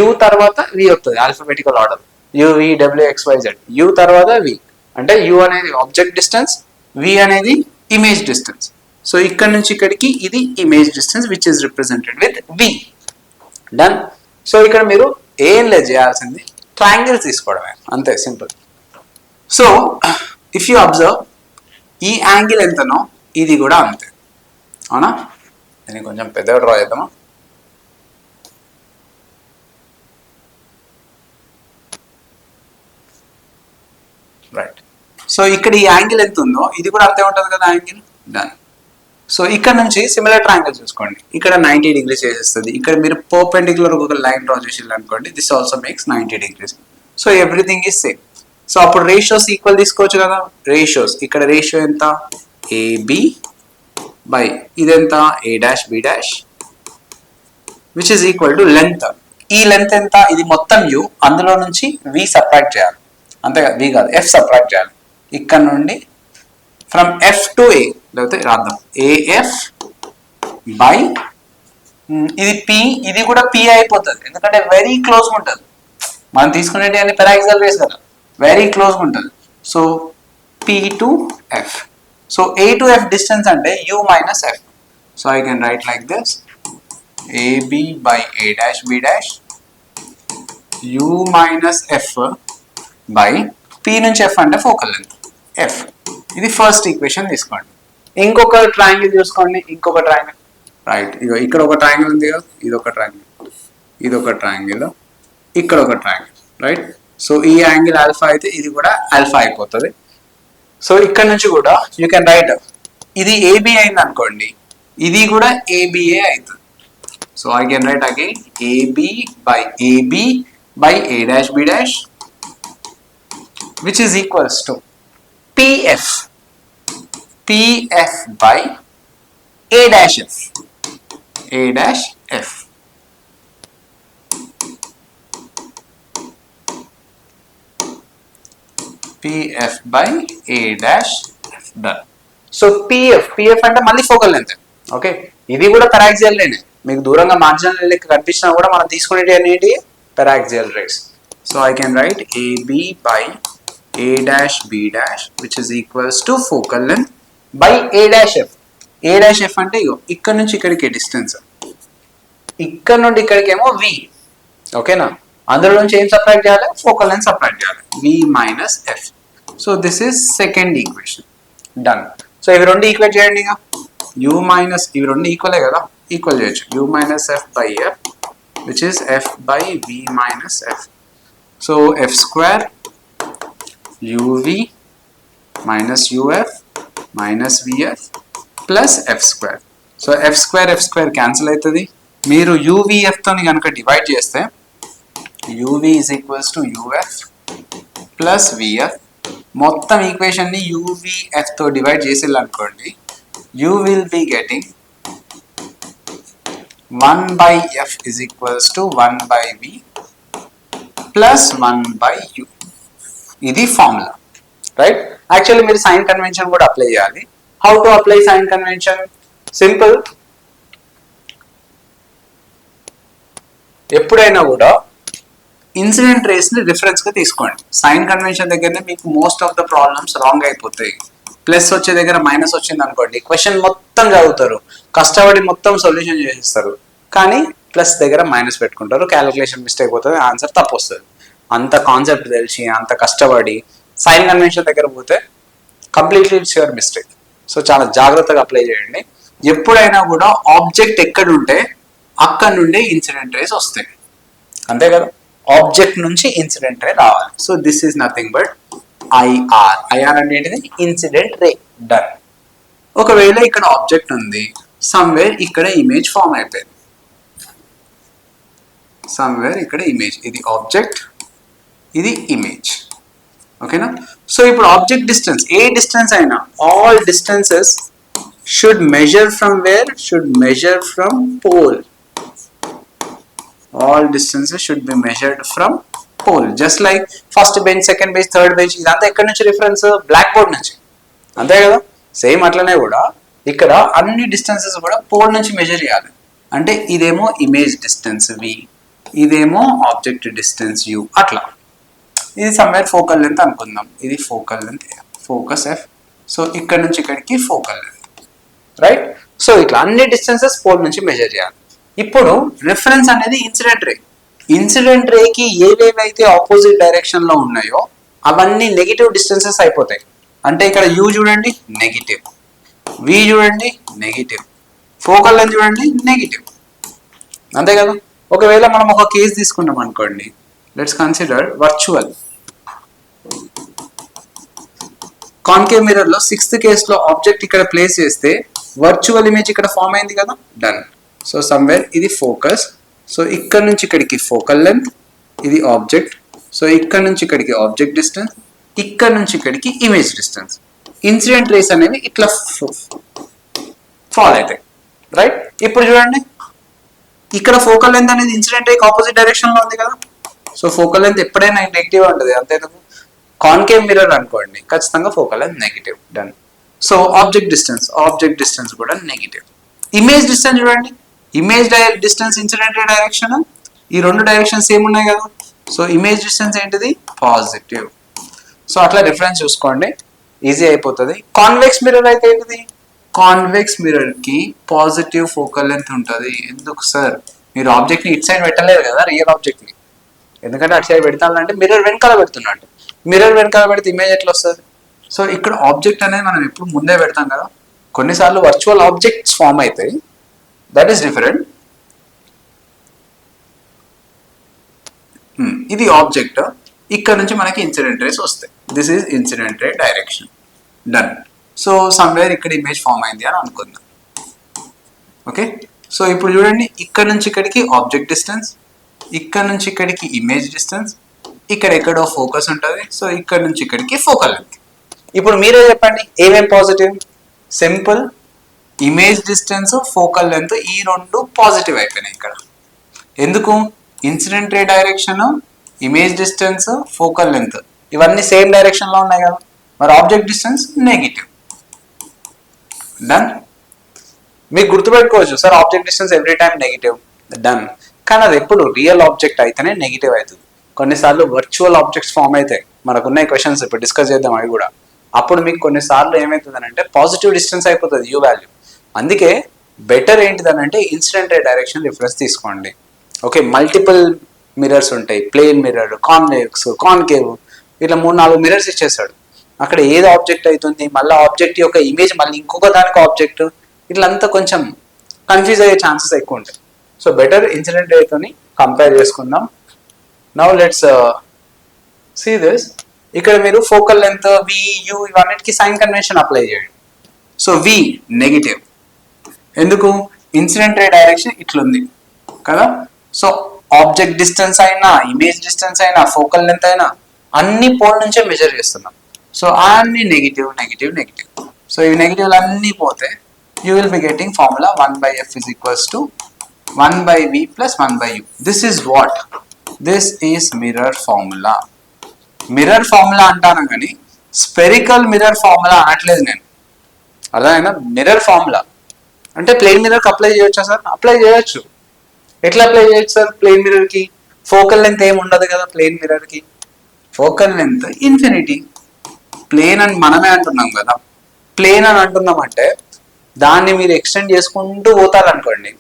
u తర్వాత v వస్తుంది, ఆల్ఫాబెటికల్ ఆర్డర్ UVWXYZ. u తర్వాత v అంటే u అనేది ఆబ్జెక్ట్ డిస్టెన్స్, v అనేది ఇమేజ్ డిస్టెన్స్. సో ఇక్కడ నుంచి ఇక్కడికి ఇది image distance which is represented with v. Done. So ఇక్కడ మీరు ఏం లేదు చేయాల్సింది, ట్రయాంగిల్ తీసుకోవడమే, అంతే, simple. So if you observe, ఈ యాంగిల్ ఎంతనో ఇది కూడా అంతే, అవునా? దీన్ని కొంచెం పెద్దగా డ్రా చేద్దామా? రైట్. సో ఇక్కడ ఈ యాంగిల్ ఎంత ఉందో ఇది కూడా అంతే ఉంటుంది కదా యాంగిల్. డన్. సో ఇక్కడ నుంచి సిమిలర్ ట్రయాంగిల్ చూసుకోండి, ఇక్కడ 90 degrees చేసేస్తుంది. ఇక్కడ మీరు పర్పెండిక్యులర్ ఒక లైన్ డ్రా చేసి అనుకోండి, this also makes 90 degrees. So everything is same. So అప్పుడు రేషియోస్ ఈక్వల్ తీసుకోవచ్చు కదా. రేషియోస్ ఇక్కడ రేషియో ఎంత, AB బై ఇదెంత A dash B dash which is equal to length. ఈ లెంత్ ఎంత, ఇది మొత్తం u, అందులో నుంచి v సబ్ట్రాక్ట్ చేయాలి, అంతే కదా, v కాదు f సబ్ట్రాక్ట్ చేయాలి. ఇక్కడ నుండి ఫ్రమ్ f టు a, లేకపోతే రాద్దాం AF బై ఇది p, ఇది కూడా p అయిపోతుంది ఎందుకంటే వెరీ క్లోజ్ ఉంటుంది. మనం తీసుకునేది అన్ని పెరాక్సియల్ రేస్ కదా, వెరీ క్లోజ్ ఉంటుంది. So p to f. So a to f distance అంటే u minus f. So I can write like this, AB by A dash B dash u minus f by p నుంచి f అంటే focal length f. ఇది first equation తీసుకోండి. ఇంకొక triangle చూసుకోండి, ఇంకొక triangle. Right, ఇగో ఇక్కడ ఒక ట్రయాంగిల్ ఉంది కదా, ఇది ఒక ట్రయాంగిల్, ఇది ఒక ట్రయాంగిల్, ఇక్కడ ఒక ట్రయాంగిల్. రైట్. సో ఈ యాంగిల్ ఆల్ఫా అయితే ఇది కూడా ఆల్ఫా అయిపోతుంది. సో ఇక్కడ నుంచి కూడా యూ కెన్ రైట్, ఇది AB అయింది అనుకోండి, ఇది కూడా ABA అవుతుంది. So I can right again AB by A dash B dash which is equals to PF by A dash F. PF by A dash F. Done. So PF అంటే మళ్ళీ focal length. Okay, ఇది కూడా paraxial రేనే. మీకు దూరంగా marginal లెక్క కనిపించినా కూడా మనం తీసుకునేది అనేది paraxial rays. So I can write AB by A dash B dash which is equals to focal length by A dash F. A dash F అంటే ఇగో ఇక్కడ నుంచి ఇక్కడికి డిస్టెన్స్, ఇక్కడ నుండి ఇక్కడికేమో V. ఓకేనా, అందులో నుంచి ఏం సబ్ట్రాక్ట్ చేయాలి, ఫోకల్ లెంత్ సబ్ట్రాక్ట్ చేయాలి, V minus F. So this is second equation. Done. So ఇవి రెండు ఈక్వేట్ చేయండి. ఇక u మైనస్, ఇవి రెండు ఈక్వలే కదా, ఈక్వల్ చేయొచ్చు. u minus F by F which is F by V minus F. So F square UV minus UF minus VF plus F square. So F square cancel అవుతుంది. మీరు UVF తోని కనుక divide చేస్తే UV is equals to UF plus VF. మొత్తం equation ని UVF తో divide చేసేయాలనుకోండి, you will be getting 1 by F is equals to 1 by V plus 1 by U. ఇది formula. Right. Actually మీరు సైన్ కన్వెన్షన్ కూడా apply చేయాలి. How to apply sign convention? Simple. ఎప్పుడైనా కూడా incident race ని reference గా తీసుకోండి. సైన్ కన్వెన్షన్ దగ్గరనే మీకు most of the problems wrong అయిపోతాయి. ప్లస్ వచ్చే దగ్గర మైనస్ వచ్చింది అనుకోండి, క్వశ్చన్ మొత్తం చదువుతారు, కష్టపడి మొత్తం సొల్యూషన్ చేసేస్తారు, కానీ ప్లస్ దగ్గర మైనస్ పెట్టుకుంటారు, క్యాలిక్యులేషన్ మిస్టేక్ అవుతుంది, ఆన్సర్ తప్పు వస్తుంది. అంత కాన్సెప్ట్ తెలిసి అంత కష్టపడి సైన్ కన్వెన్షన్ దగ్గర పోతే completely it's your mistake. So చాలా జాగ్రత్తగా అప్లై చేయండి. ఎప్పుడైనా కూడా ఆబ్జెక్ట్ ఎక్కడ ఉంటే అక్కడ నుండి ఇన్సిడెంట్ రేస్ వస్తాయి, అంతే కదా. ఆబ్జెక్ట్ నుంచి ఇన్సిడెంట్ రే రావాలి. So this is nothing but IR అనేది ఇన్సిడెంట్ రే. డన్. ఒకవేళ ఇక్కడ ఆబ్జెక్ట్ ఉంది, సమ్వేర్ ఇక్కడ ఇమేజ్ ఫామ్ అయిపోయింది. సమ్వేర్ ఇక్కడ ఇమేజ్, ఇది ఆబ్జెక్ట్, ఇది ఇమేజ్. ఓకేనా? సో ఇప్పుడు ఆబ్జెక్ట్ డిస్టెన్స్, ఏ డిస్టెన్స్ అయినా, all distances should measure from where? Should measure from pole. All distances should be measured from pole. Just like first bench, second bench, third bench, ఇదంతా ఎక్కడి నుంచి reference? Black board నుంచి, అంతే కదా? Same అట్లనే కూడా ఇక్కడ అన్ని డిస్టెన్సెస్ కూడా పోల్ నుంచి మెజర్ చేయాలి. అంటే ఇదేమో ఇమేజ్ డిస్టెన్స్ v, ఇదేమో ఆబ్జెక్ట్ డిస్టెన్స్ u, అట్లా. ఇది సమ్వేర్ ఫోకల్ లెంత్ అనుకుందాం, ఇది focal length, focus f. So ఇక్కడ నుంచి ఇక్కడికి ఫోకల్ లెంత్, రైట్? సో ఇట్లా అన్ని డిస్టెన్సెస్ పోల్ నుంచి మెజర్ చేయాలి. ఇప్పుడు రిఫరెన్స్ అనేది ఇన్సిడెంట్ రే. ఇన్సిడెంట్ రేకి ఏవేవైతే ఆపోజిట్ డైరెక్షన్ లో ఉన్నాయో అవన్నీ నెగిటివ్ డిస్టెన్సెస్ అయిపోతాయి. అంటే ఇక్కడ యూ చూడండి నెగిటివ్, వి చూడండి నెగిటివ్, ఫోకల్ లెంత్ చూడండి నెగిటివ్, అంతే కదా? ఒకవేళ మనం ఒక కేసు తీసుకున్నాం అనుకోండి, let's consider virtual. Concave mirror లో 6th కేసులో ఆబ్జెక్ట్ ఇక్కడ ప్లేస్ చేస్తే వర్చువల్ ఇమేజ్ ఇక్కడ ఫామ్ అయింది కదా, డన్. సో సమ్వేర్ ఇది ఫోకస్, సో ఇక్కడ నుంచి ఇక్కడికి ఫోకల్ లెంత్, ఇది ఆబ్జెక్ట్, సో ఇక్కడ నుంచి ఇక్కడికి ఆబ్జెక్ట్ డిస్టెన్స్, ఇక్కడ నుంచి ఇక్కడికి ఇమేజ్ డిస్టెన్స్. ఇన్సిడెంట్ రేస్ అనేవి ఇట్లా ఫాల్ అవుతాయి, రైట్? ఇప్పుడు చూడండి ఇక్కడ ఫోకల్ లెంత్ అనేది ఇన్సిడెంట్ రేకి ఆపోజిట్ డైరెక్షన్ లో ఉంది కదా, సో ఫోకల్ లెంత్ ఎప్పుడైనా నెగిటివ్ ఉంటుంది, అంతేందుకు? కాన్కేవ్ మిర్రర్ అనుకోండి, ఖచ్చితంగా focal length negative, done. So object distance కూడా నెగిటివ్. ఇమేజ్ డిస్టెన్స్ చూడండి, ఇమేజ్ డిస్టెన్స్ ఇన్సిడెంట్ డైరెక్షన్, ఈ రెండు డైరెక్షన్స్ సేమ్ ఉన్నాయి కదా, సో ఇమేజ్ డిస్టెన్స్ ఏంటిది? పాజిటివ్. సో అట్లా రిఫరెన్స్ చూసుకోండి, ఈజీ అయిపోతుంది. కాన్వెక్స్ మిర్రర్ అయితే ఏంటిది? కాన్వెక్స్ మిర్రర్ కి పాజిటివ్ ఫోకల్ లెంత్ ఉంటుంది. ఎందుకు సార్? మీరు ఆబ్జెక్ట్ ని ఇట్ సైడ్ పెట్టలేదు కదా, రియల్ ఆబ్జెక్ట్ ని, ఎందుకంటే అటు సైడ్ పెడతానంటే మిర్రర్ వెనకాల పెడుతున్నట్టు. మిర్రర్ వెనకాల పెడితే ఇమేజ్ ఎట్లా వస్తుంది? సో ఇక్కడ ఆబ్జెక్ట్ అనేది మనం ఎప్పుడు ముందే పెడతాం కదా, కొన్నిసార్లు వర్చువల్ ఆబ్జెక్ట్స్ ఫామ్ అవుతాయి, దట్ ఈస్ డిఫరెంట్. ఇది ఆబ్జెక్ట్, ఇక్కడ నుంచి మనకి ఇన్సిడెంట్ రేస్ వస్తాయి, this is incident ray direction, done. So somewhere ఇక్కడ ఇమేజ్ ఫామ్ అయింది అని అనుకుందాం, ఓకే? సో ఇప్పుడు చూడండి ఇక్కడ నుంచి ఇక్కడికి ఆబ్జెక్ట్ డిస్టెన్స్, ఇక్కడ నుంచి ఇక్కడికి ఇమేజ్ డిస్టెన్స్, ఇక్కడ ఎక్కడో ఫోకస్ ఉంటుంది, సో ఇక్కడ నుంచి ఇక్కడికి ఫోకల్ లెంత్. ఇప్పుడు మీరే చెప్పండి ఏమేం positive? Simple, image distance, focal length, ఈ రెండు పాజిటివ్ అయిపోయినాయి ఇక్కడ. ఎందుకు? Incident ray direction, image distance, focal length ఇవన్నీ సేమ్ డైరెక్షన్ లో ఉన్నాయి కదా, మరి ఆబ్జెక్ట్ డిస్టెన్స్ నెగిటివ్, డన్. మీకు గుర్తుపెట్టుకోవచ్చు sir object distance every time negative, done. కానీ అది ఎప్పుడు రియల్ ఆబ్జెక్ట్ అయితేనే నెగిటివ్ అవుతుంది. కొన్నిసార్లు వర్చువల్ ఆబ్జెక్ట్స్ ఫామ్ అవుతాయి, మనకున్న క్వశ్చన్స్ ఇప్పుడు డిస్కస్ చేద్దాం అవి కూడా. అప్పుడు మీకు కొన్నిసార్లు ఏమవుతుంది అంటే పాజిటివ్ డిస్టెన్స్ అయిపోతుంది యూ వాల్యూ. అందుకే బెటర్ ఏంటిదనంటే ఇన్సిడెంట్ రే డైరెక్షన్ రిఫరెన్స్ తీసుకోండి, ఓకే? మల్టిపుల్ మిర్రర్స్ ఉంటాయి, ప్లేన్ మిర్రర్, కాన్వెక్స్, కాన్కేవ్, ఇట్లా 3-4 మిర్రర్స్ ఇచ్చేస్తాడు. అక్కడ ఏది ఆబ్జెక్ట్ అవుతుంది, మళ్ళీ ఆబ్జెక్ట్ యొక్క ఇమేజ్ మళ్ళీ ఇంకొక దానికి ఆబ్జెక్ట్, ఇట్లంతా కొంచెం కన్ఫ్యూజ్ అయ్యే ఛాన్సెస్ ఎక్కువ ఉంటాయి. సో బెటర్ ఇన్సిడెంట్ రేతోని కంపేర్ చేసుకుందాం. Now let's see this. ఇక్కడ మీరు ఫోకల్ లెంత్, వి, యు ఇవన్నిటికి సైన్ కన్వెన్షన్ అప్లై చేయండి. సో వి నెగిటివ్, ఎందుకు? ఇన్సిడెంట్ రే డైరెక్షన్ ఇట్లుంది కదా, సో ఆబ్జెక్ట్ డిస్టెన్స్ అయినా, ఇమేజ్ డిస్టెన్స్ అయినా, ఫోకల్ లెంత్ అయినా అన్ని పోల్ నుంచే మెజర్ చేస్తున్నాం. సో అన్ని నెగిటివ్ నెగిటివ్ నెగిటివ్. సో ఈ నెగిటివ్ అన్ని పోతే you will be getting formula 1/f is equals to 1/v plus 1/u. This is what? This is mirror formula. Mirror formula అంటాను కానీ స్పెరికల్ మిర్రర్ ఫార్ములా అనట్లేదు నేను, అర్థమైనా? మిర్రర్ ఫార్ములా అంటే plane మిర్రర్కి అప్లై చేయొచ్చా సార్? అప్లై చేయొచ్చు. ఎట్లా అప్లై చేయొచ్చు సార్? ప్లేన్ మిర్రర్కి ఫోకల్ లెంత్ ఏమి ఉండదు కదా, ప్లేన్ మిర్రర్కి ఫోకల్ లెంత్ ఇన్ఫినిటీ. ప్లేన్ అని మనమే అంటున్నాం కదా, ప్లేన్ అని అంటున్నాం అంటే దాన్ని మీరు ఎక్స్టెండ్ చేసుకుంటూ పోతారనుకోండి,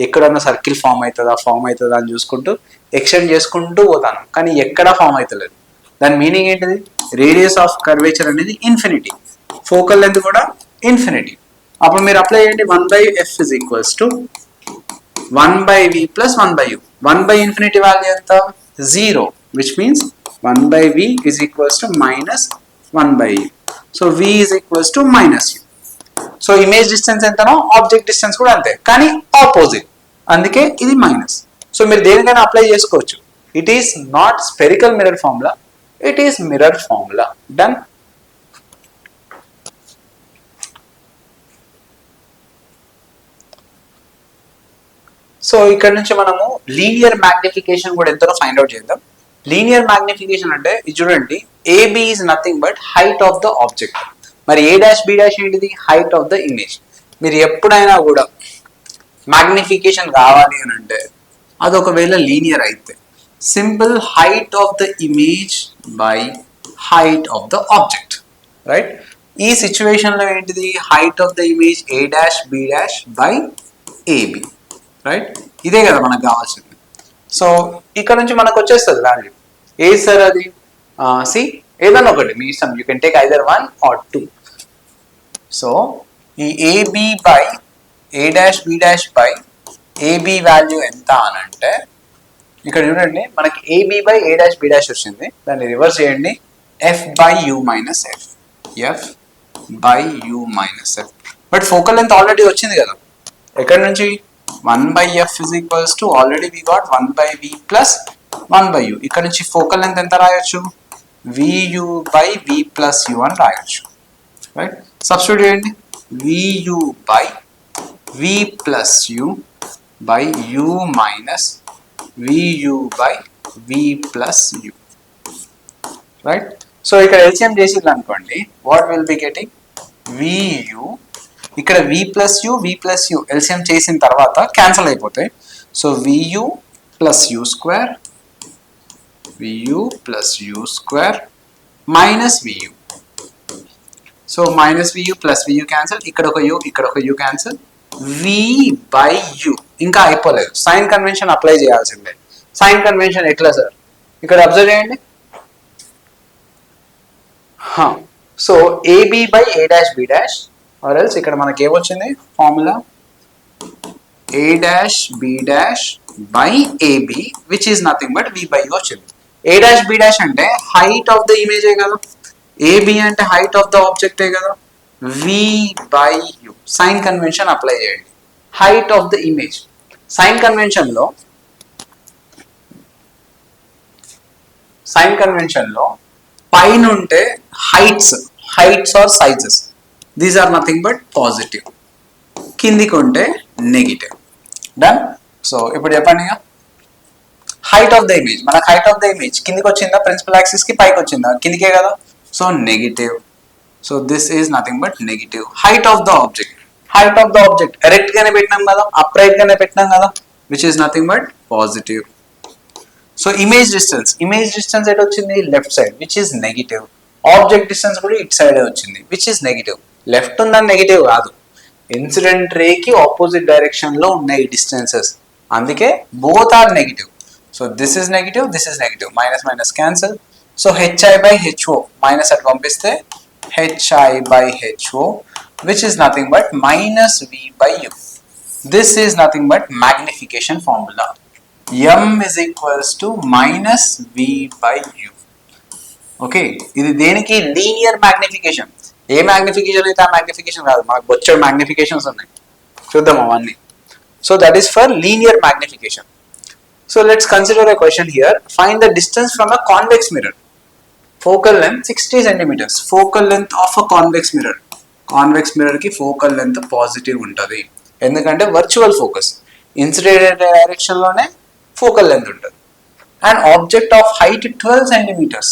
ఎక్కడన్నా సర్కిల్ ఫామ్ అవుతుందా అని చూసుకుంటూ ఎక్స్టెండ్ చేసుకుంటూ పోతాను, కానీ ఎక్కడా ఫామ్ అవుతలేదు. దాని మీనింగ్ ఏంటిది? రేడియస్ ఆఫ్ కర్వేచర్ అనేది ఇన్ఫినిటీ, ఫోకల్ లెంత్ కూడా ఇన్ఫినిటీ. అప్పుడు మీరు అప్లై చేయండి 1/f is equals to 1/v plus 1/u. 1/infinity value ఎంత? 0, which means 1/v is equals to minus 1/u. So v is equals to minus u. So image distance ఎంతనో object distance కూడా అంతే, కానీ opposite, అందుకే ఇది minus. So మీరు దేనికైనా apply చేసుకోవచ్చు. It is not spherical mirror formula, it is mirror formula. Done. So ఇక్కడ నుంచి మనము లీనియర్ మ్యాగ్నిఫికేషన్ కూడా ఎంతనో ఫైండ్ అవుట్ చేద్దాం. లీనియర్ మ్యాగ్నిఫికేషన్ అంటే ఇది చూడండి, AB is nothing but height of the object. మరి A డాష్ B డాష్ ఏంటిది? Height of the image. మీరు ఎప్పుడైనా కూడా మ్యాగ్నిఫికేషన్ కావాలి అని అంటే అది ఒకవేళ లీనియర్ అయితే simple height of the image by height of the object, right? ఈ సిచ్యువేషన్ లో ఏంటిది? Height of the image A dash B dash by AB, right? ఇదే కదా మనకు కావాల్సింది. సో ఇక్కడ నుంచి మనకు వచ్చేస్తుంది వాల్యూ. ఏ సార్ అది? సి ఏదన్నా ఒకటి మీ ఇష్టం, you can take either 1 or 2. So ఈ AB by A dash B dash by AB value ఎంత అని అంటే ఇక్కడ చూడండి, మనకి AB by A dash B dash వచ్చింది. దాన్ని రివర్స్ చేయండి, F by U minus F, F by U minus F. But focal length already వచ్చింది కదా. ఎక్కడి నుంచి? 1 by F is equals to already we got 1 by V plus 1 by U. ఇక్కడ నుంచి focal length ఎంత రాయొచ్చు? VU by V plus U అని రాయొచ్చు, రైట్? సబ్స్టిట్యూట్ చేయండి, VU by V plus U by U minus VU by V plus U, right? So ఇక్కడ LCM చేసింది అనుకోండి, what will be getting? VU ఇక్కడ V ప్లస్ యూ ఎల్సిఎం చేసిన తర్వాత cancel అయిపోతాయి. So VU plus you square, VU plus you square minus VU. So minus VU plus VU cancel, ఇక్కడ ఒక U ఇక్కడ ఒక U cancel, V by U. ఇంకా అయిపోలేదు, సైన్ కన్వెన్షన్ అప్లై చేయాల్సిందే. సైన్ కన్వెన్షన్ ఎట్లా సార్? ఇక్కడ అబ్జర్వ్ చేయండి. So AB by A dash B dash or else ఇక్కడ మనకి ఏమొచ్చింది formula? A dash B dash by AB which is nothing but V by U వచ్చింది. A డాష్ B డాష్ అంటే height of the ఇమేజే కదా, AB అంటే height of the ఆబ్జెక్టే కదా, V by U. Sign convention apply చేయండి, height of the image. Sign convention లో పైన ఉంటే heights or sizes, these are nothing but positive. కిందికి ఉంటే నెగిటివ్. డన్. సో ఇప్పుడు చెప్పండి, హైట్ ఆఫ్ ద ఇమేజ్. మనకు హైట్ ఆఫ్ ద ఇమేజ్ కిందికి వచ్చిందా? ప్రిన్సిపల్ యాక్సిస్ కి పైకి వచ్చిందా? కిందికే కదా. So negative. So this is nothing but negative. Height of the object erect గానే పెట్టినాం కదా, అప్రైట్ గానే పెట్టినాం కదా, which is nothing but positive. So image distance ఎటు వచ్చింది? Left side, which is negative. Object distance కూడా ఇటు సైడ్ వచ్చింది, విచ్ ఈజ్ నెగిటివ్. లెఫ్ట్ ఉందని నెగిటివ్ కాదు, ఇన్సిడెంట్ రే కి ఆపోజిట్ డైరెక్షన్ లో ఉన్నాయి డిస్టెన్సెస్, అందుకే both are negative. So this is negative, minus minus cancel. So HI by HO minus అటు పంపిస్తే HI by HO which is nothing but minus V by U. This is nothing but magnification formula. M is equals to minus V by U. Okay, ఇది దేనికి? Linear magnification. ఏ magnification అయితే ఆ magnification కాదు, మనకు బొచ్చడు మ్యాగ్నిఫికేషన్స్ ఉన్నాయి, చూద్దాం అవన్నీ. So that is for linear magnification. So let's consider a question here. Find the distance from a convex mirror. Focal length 60 centimeters. Focal length of a convex mirror. Convex mirror కి focal length positive ఉంటుంది, ఎందుకంటే virtual focus, incident direction లోనే focal length ఉంటుంది. And object of height 12 centimeters.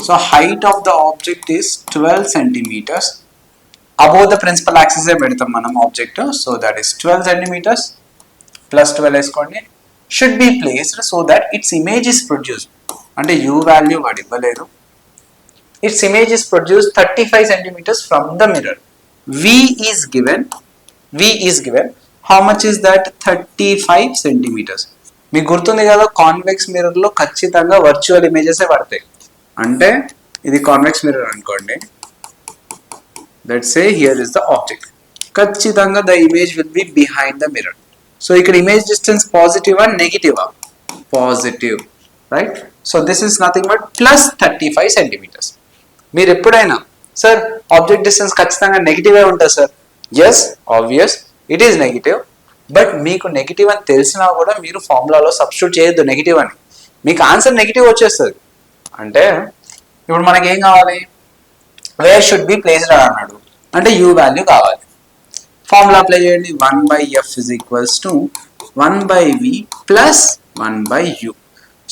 So height of the object is 12 centimeters. Above the principal axis e pedtam manam object. So that is 12 centimeters plus 12 eskondi. Should be placed so that its image is produced. Ante U value vadi ibbaledu. Its image is produced 35 centimeters from the mirror. V is given. How much is that? 35 centimeters. మీకు గుర్తుంది కదా, convex mirror లో ఖచ్చితంగా virtual images పడతాయి. అంటే ఇది convex mirror అనుకోండి, let's say here is the object, ఖచ్చితంగా the image will be behind the mirror. So ఇక్కడ ఇమేజ్ డిస్టెన్స్ పాజిటివా నెగిటివా? Positive, right? So this is nothing but plus 35 centimeters. మీరు ఎప్పుడైనా సార్ ఆబ్జెక్ట్ డిస్టెన్స్ ఖచ్చితంగా నెగిటివే ఉంటుంది sir, yes obvious it is negative, but మీకు నెగిటివ్ అని తెలిసినా కూడా మీరు ఫార్ములాలో సబ్స్టిట్యూట్ చేయొద్దు నెగిటివ్ అని, మీకు ఆన్సర్ నెగిటివ్ వచ్చేస్తుంది. అంటే ఇప్పుడు మనకి ఏం కావాలి, వేర్ షుడ్ బి ప్లేస్డ్ అని అన్నాడు అంటే యూ వాల్యూ కావాలి. ఫార్ములా అప్లై చేయండి, 1/f is equals to 1/v plus 1/u.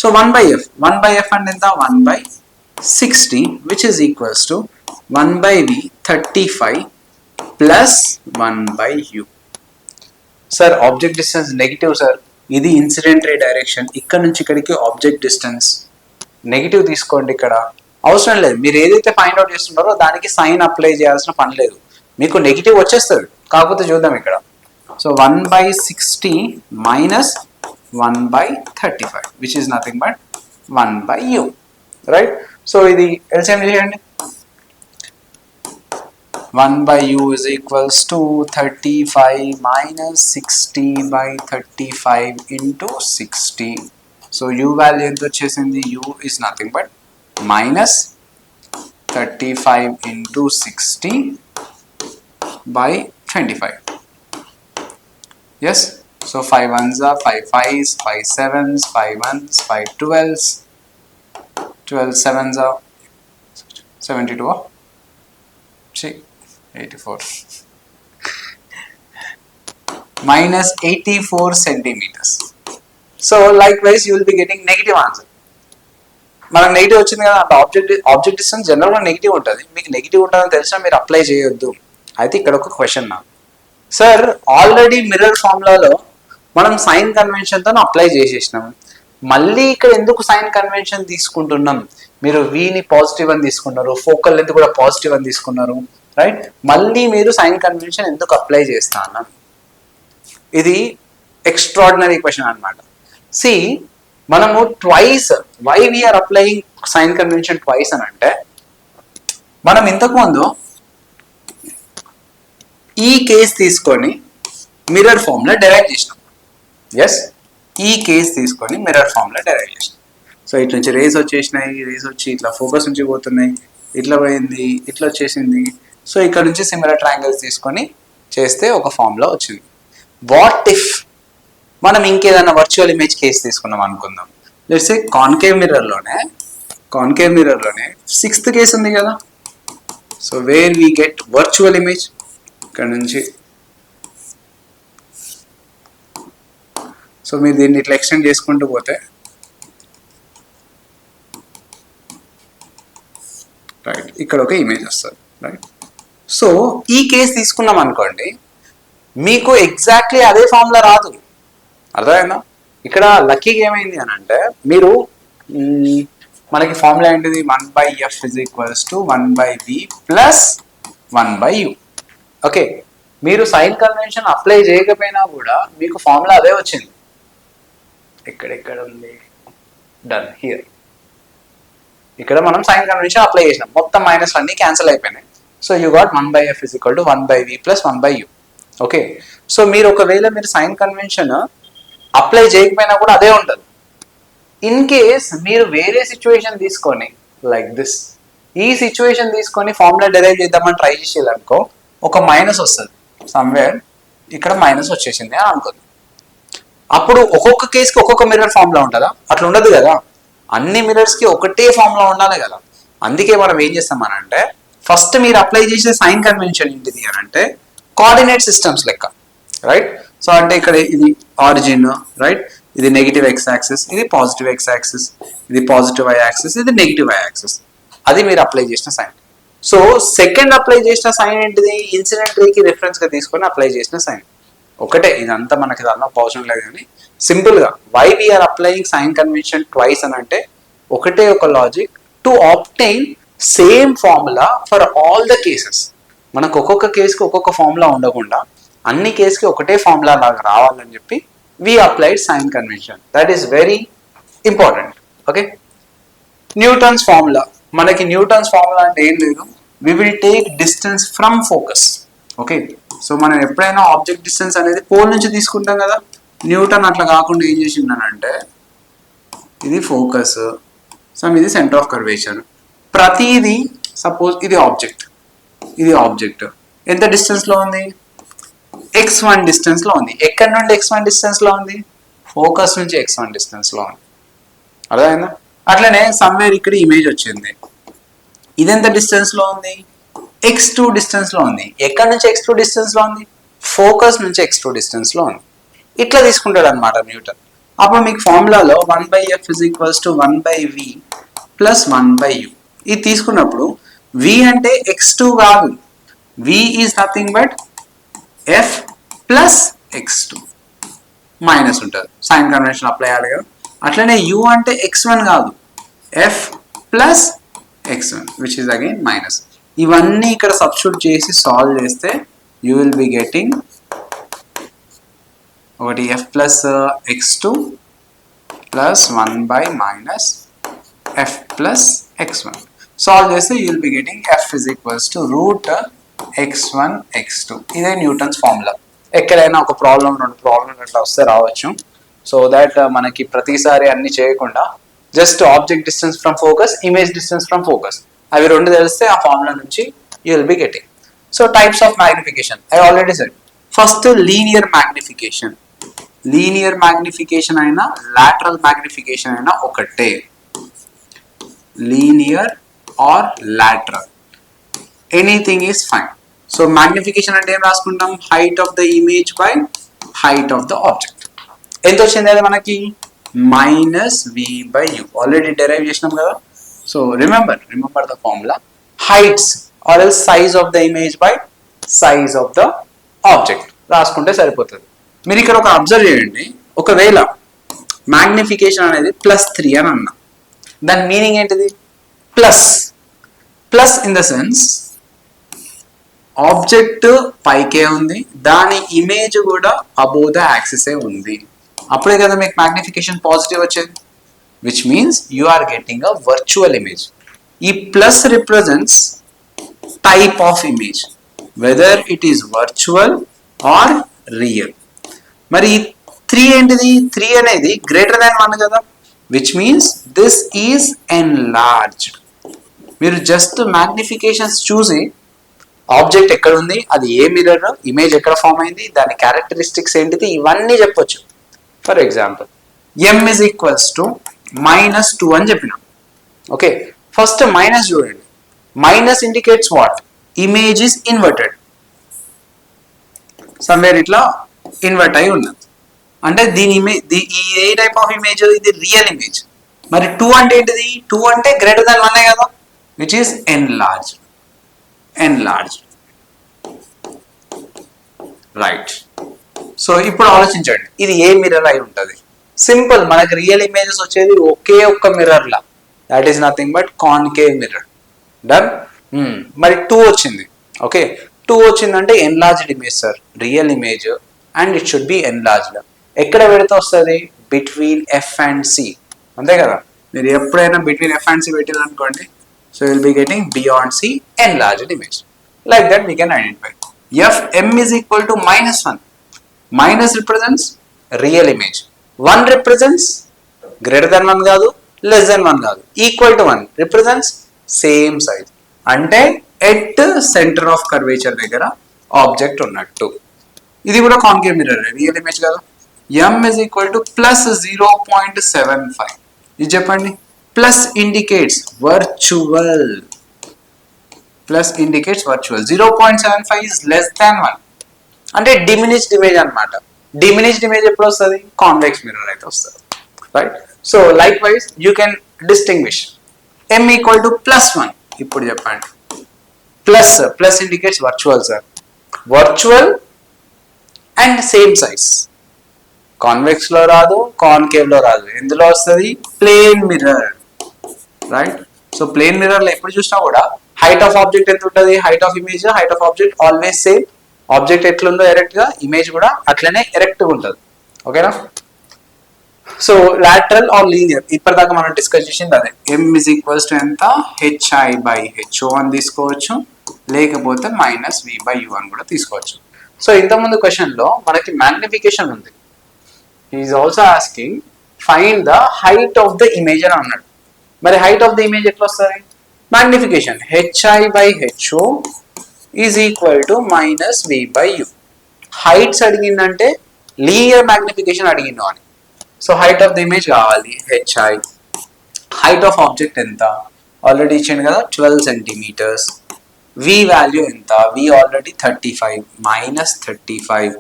So 1/f అంటే ఎంత, 1/60 which is equals to 1/v 35 plus 1/u. Sir object distance negative sir, ఇది ఇన్సిడెంట్ రే డైరెక్షన్, ఇక్కడ నుంచి ఇక్కడికి ఆబ్జెక్ట్ డిస్టెన్స్ నెగిటివ్ తీసుకోండి, ఇక్కడ అవసరం లేదు, మీరు ఏదైతే ఫైండ్ అవుట్ చేస్తున్నారో దానికి సైన్ అప్లై చేయాల్సిన పని లేదు, మీకు నెగిటివ్ వచ్చేస్తుంది. కాకపోతే చూద్దాం ఇక్కడ, so 1/60 minus 1/35 which is nothing but 1/u, right. So ఇది ఎల్సిఎం చేయండి, 1/u is equals to 35 minus 60/35 into 60. So u value ఎంత వచ్చేసింది, u is nothing but minus 35 into 60 by 25. Yes, so 5 ones are 5 5s, 5 7s, 5 1s, 5 12s, 12 7s are 72. See, 84 minus 84 centimeters. So likewise you will be getting negative answer. మనకు negative వచ్చింది కదా, అంటే object distance జనరల్గా negative ఉంటుంది, మీకు negative ఉంటుందని తెలిసినా మీరు అప్లై చేయొద్దు. అయితే ఇక్కడ ఒక క్వశ్చన్ నా సార్, ఆల్రెడీ మిర్రర్ ఫార్ములాలో మనం సైన్ కన్వెన్షన్తో అప్లై చేసేసినాం, మళ్ళీ ఇక్కడ ఎందుకు సైన్ కన్వెన్షన్ తీసుకుంటున్నాం, మీరు వీని పాజిటివ్ అని తీసుకున్నారు, ఫోకల్ లెంత్ కూడా పాజిటివ్ అని తీసుకున్నారు, రైట్, మళ్ళీ మీరు సైన్ కన్వెన్షన్ ఎందుకు అప్లై చేస్తా అన్నాం, ఇది ఎక్స్ట్రాడినరీ క్వశ్చన్ అనమాట. సి మనము twice, why we are applying sign convention twice అని అంటే, మనం ఇంతకుముందు ఈ కేస్ తీసుకొని మిర్రర్ ఫార్ములా డెరైవ్ చేసినాం. ఎస్, ఈ కేస్ తీసుకొని మిర్రర్ ఫార్ములా డెరైవ్ చేసినాం. సో ఇట్లా నుంచి రేస్ వచ్చేసినాయి, రేస్ వచ్చి ఇట్లా ఫోకస్ నుంచి పోతున్నాయి, ఇట్లా పోయింది, ఇట్లా వచ్చేసింది. సో ఇక్కడ నుంచి సిమిలర్ ట్రయాంగిల్స్ తీసుకొని చేస్తే ఒక ఫార్ములా వచ్చింది. వాట్ ఇఫ్ మనం ఇంకేదైనా వర్చువల్ ఇమేజ్ కేసు తీసుకున్నాం అనుకుందాం, లెట్స్ సే కాన్కేవ్ మిర్రర్లోనే 6th కేసు ఉంది కదా. So where we get virtual image, ఇక్కడ నుంచి సో మీరు దీన్ని ఇట్లా ఎక్స్టెండ్ చేసుకుంటూ పోతే రైట్, ఇక్కడ ఒక ఇమేజ్ వస్తుంది, రైట్. సో ఈ కేసు తీసుకున్నాం అనుకోండి, మీకు ఎగ్జాక్ట్లీ అదే ఫార్ములా రాదు, అర్థమైందా. ఇక్కడ లక్కీగా ఏమైంది అని అంటే, మీరు మనకి ఫార్ములా ఏంటిది, 1/f is equals to 1/v plus 1/u. Okay, మీరు సైన్ కన్వెన్షన్ అప్లై చేయకపోయినా కూడా మీకు ఫార్ములా అదే వచ్చింది. ఎక్కడ ఉంది, డన్ హియర్. ఇక్కడ మనం సైన్ కన్వెన్షన్ అప్లై చేసినాం, మొత్తం మైనస్ అన్ని క్యాన్సిల్ అయిపోయినాయి. So you got 1/f is equal to 1/v plus 1/u. Okay, so మీరు ఒకవేళ మీరు సైన్ కన్వెన్షన్ అప్లై చేయకపోయినా కూడా అదే ఉంటుంది. ఇన్ కేస్ మీరు వేరే సిచ్యువేషన్ తీసుకొని, లైక్ దిస్, ఈ సిచ్యువేషన్ తీసుకొని ఫార్ములా డెరైవ్ చేద్దామని ట్రై చేసేయాలనుకో, ఒక మైనస్ వస్తుంది సమ్వేర్, ఇక్కడ మైనస్ వచ్చేసింది అని అనుకుంది. అప్పుడు ఒక్కొక్క కేసుకి ఒక్కొక్క మిర్రర్ ఫార్ములా ఉంటుందా, అట్లా ఉండదు కదా, అన్ని మిర్రర్స్కి ఒకటే ఫార్ములా ఉండాలి కదా. అందుకే మనం ఏం చేస్తామనంటే, ఫస్ట్ మీరు అప్లై చేసే సైన్ కన్వెన్షన్ ఏంటిది అని అంటే కోఆర్డినేట్ సిస్టమ్స్ లెక్క, రైట్. సో అంటే ఇక్కడ ఇది ఆరిజిన్, రైట్, ఇది నెగిటివ్ ఎక్స్ యాక్సిస్, ఇది పాజిటివ్ ఎక్స్ యాక్సిస్, ఇది పాజిటివ్ వై యాక్సిస్, ఇది నెగిటివ్ వై యాక్సిస్, అది మీరు అప్లై చేసిన సైన్. సో సెకండ్ అప్లై చేసిన సైన్ ఏంటిది, ఇన్సిడెంట్ రేకి రిఫరెన్స్ గా తీసుకొని అప్లై చేసిన సైన్. ఒకటే, ఇదంతా మనకి దానిలో అవసరం లేదు, కానీ సింపుల్ గా why we are applying sign convention twice అని అంటే, ఒకటే ఒక logic to obtain same formula for all the cases. మనకు ఒక్కొక్క కేసుకి ఒక్కొక్క ఫార్ములా ఉండకుండా అన్ని కేసుకి ఒకటే ఫార్ములా లాగా రావాలని చెప్పి we applied sign convention. That is very important. Okay, Newton's formula, మనకి న్యూటన్స్ ఫార్ములా అంటే ఏం లేదు, we will take distance from focus. Okay, so మనం ఎప్పుడైనా ఆబ్జెక్ట్ డిస్టెన్స్ అనేది పోల్ నుంచి తీసుకుంటాం కదా, న్యూటన్ అట్లా కాకుండా ఏం చేసిండనంటే, ఇది ఫోకస్, సమ్ ఇది సెంటర్ ఆఫ్ కర్వేచర్, ప్రతిదీ సపోజ్ ఇది ఆబ్జెక్ట్ ఎంత డిస్టెన్స్ లో ఉంది, x1 డిస్టెన్స్ లో ఉంది. ఎక్కడి నుండి x1 డిస్టెన్స్ లో ఉంది? ఫోకస్ నుంచి x1 డిస్టెన్స్ లో ఉంది. అర్థమైందా? అట్లనే సమ్వేర్ ఇక్కడ ఇమేజ్ వచ్చింది, ఇదెంత డిస్టెన్స్ లో ఉంది? x2 డిస్టెన్స్ లో ఉంది. ఎక్కడి నుంచి x2 డిస్టెన్స్ లో ఉంది? ఫోకస్ నుంచి x2 డిస్టెన్స్ లో ఉంది. ఇట్లా తీసుకుంటాడు అనమాట న్యూటన్. అప్పుడు మీకు ఫార్ములాలో 1/f is equals to 1/v plus 1/u ఇది తీసుకున్నప్పుడు v అంటే x2 కాదు, v is nothing but f plus x2 minus ఉంటుంది, సైన్ కన్వెన్షన్ అప్లై అయ్యాలి కదా. అట్లనే u అంటే x1 కాదు, f plus x1 which is again minus. ఇవన్నీ ఇక్కడ సబ్స్టిట్యూట్ చేసి సాల్వ్ చేస్తే you will be getting ఒకటి f plus x2 plus 1 by minus f plus x1. Solve చేస్తే you will be getting f is equals to root x1 x2. ఇదే Newton's formula. ఎక్కడైనా ఒక problem రెండు ప్రాబ్లం అట్లా వస్తే రావచ్చు. సో దాట్ మనకి ప్రతిసారి అన్ని చేయకుండా just object distance from focus, image distance from focus, అవి రెండు తెలిస్తే ఆ ఫార్ములా నుంచి you will be getting. So types of magnification I already said. First linear magnification. Linear magnification అయినా లాటరల్ మ్యాగ్నిఫికేషన్ అయినా ఒకటే, linear or lateral, anything is fine. So magnification అంటే ఏం రాసుకుంటాం? Height of the image by height of the object. ఎంత వచ్చింది అది మనకి? -v/u. ఆల్రెడీ డెరైవ్ చేసినాం కదా. So remember the formula. Heights or else size of the image by size of the object రాసుకుంటే సరిపోతుంది. మీరు ఇక్కడ ఒక అబ్జర్వ్ చేయండి, ఒకవేళ మ్యాగ్నిఫికేషన్ అనేది +3 అని అన్నా, దాని మీనింగ్ ఏంటిది? Plus in the sense object పైకే ఉంది, దాని ఇమేజ్ కూడా అబోవ్ ద యాక్సిసే ఉంది, అప్పుడే కదా మీకు మ్యాగ్నిఫికేషన్ పాజిటివ్ వచ్చేది. Which means you are getting a virtual image. ఈ plus represents type of image, whether it is virtual or real. మరి 3 ఏంటిది? 3 అనేది గ్రేటర్ దాన్ 1 కదా, which means this is enlarged. మీరు జస్ట్ మ్యాగ్నిఫికేషన్స్ చూసి ఆబ్జెక్ట్ ఎక్కడ ఉంది, అది ఏ మిర్రర్, ఇమేజ్ ఎక్కడ ఫామ్ అయింది, దాని క్యారెక్టరిస్టిక్స్ ఏంటిది, ఇవన్నీ చెప్పొచ్చు. For example m is equals to -2 అని చెప్పినాం. ఓకే, ఫస్ట్ మైనస్ చూడండి. Minus indicates what? Image is inverted, somewhere ఇట్లా ఇన్వర్ట్ అయి ఉన్నది, అంటే దీని image A type of image? ఇది రియల్ ఇమేజ్. మరి 2 అంటే ఏంటిది? 2 అంటే గ్రేటర్ దాన్ 1 కదా, which is enlarged. Right. So ఇప్పుడు ఆలోచించండి, ఇది ఏ మిర్రర్ అయి ఉంటుంది? సింపుల్, మనకి రియల్ ఇమేజెస్ వచ్చేది ఒకే ఒక్క మిర్రర్ లా, that is nothing but concave mirror. Done. మరి 2 వచ్చింది. ఓకే, 2 వచ్చిందంటే enlarged image sir, real image and it should be enlarged. ఎక్కడ పెడితే వస్తుంది? బిట్వీన్ ఎఫ్ అండ్ సి, అంతే కదా. మీరు ఎప్పుడైనా బిట్వీన్ ఎఫ్ అండ్ సి పెట్టారనుకోండి, so you will be getting beyond C enlarged image. Like that we can identify. m is equal to -1. Minus represents real image. 1 represents greater than 1 కాదు, less than 1 కాదు, equal to 1 represents same size. అంటే at center of curvature దగ్గర object ఉన్నట్టు. ఇది కూడా concave mirror, real image కాదు. m is equal to +0.75. ఇది చెప్పండి. Plus indicates virtual. 0.75 is less than 1 అంటే డిమినిష్డ్ ఇమేజ్ అనమాట. డిమినిష్డ్ ఇమేజ్ ఎప్పుడు వస్తుంది? కాన్వెక్స్ మిర్రర్ అయితే వస్తుంది. Right. So like wise you can distinguish m equal to +1. ఇప్పుడు చెప్పండి, plus indicates virtual sir, virtual and same size. Convex లో రాదు, కాన్కేవ్ లో రాదు, ఎందులో వస్తుంది? Plane mirror. Right. So plane mirror లో ఎప్పుడు చూసినా కూడా హైట్ ఆఫ్ ఆబ్జెక్ట్ ఎంత ఉంటుంది? Height of image, height of object always same. Object ఎట్లుందో ఎరెక్ట్ గా, ఇమేజ్ కూడా అట్లనే ఎరెక్ట్ గా ఉంటుంది. ఓకేనా. సో లాటరల్ ఆర్ లీనియర్, ఇప్పటిదాకా మనం డిస్కస్ చేసింది అదే. m is equals to ఎంత? hi/ho అని తీసుకోవచ్చు, లేకపోతే -v/u అని కూడా తీసుకోవచ్చు. సో ఇంతకుముందు క్వశ్చన్ లో మనకి మ్యాగ్నిఫికేషన్ ఉంది. Is also asking find the height of the image అని అన్నాడు. మరి హైట్ ఆఫ్ ద ఇమేజ్ ఎట్లా వస్తుంది? Magnification hi/ho is equal to -v/u. Heights అడిగిందంటే లీనియర్ మ్యాగ్నిఫికేషన్ అడిగిండు అని. So height of the image కావాలి హెచ్ఐ. హైట్ ఆఫ్ ఆబ్జెక్ట్ ఎంత ఆల్రెడీ ఇచ్చిండు కదా 12 సెంటీమీటర్స్. వి వాల్యూ ఎంత, v already 35 minus 35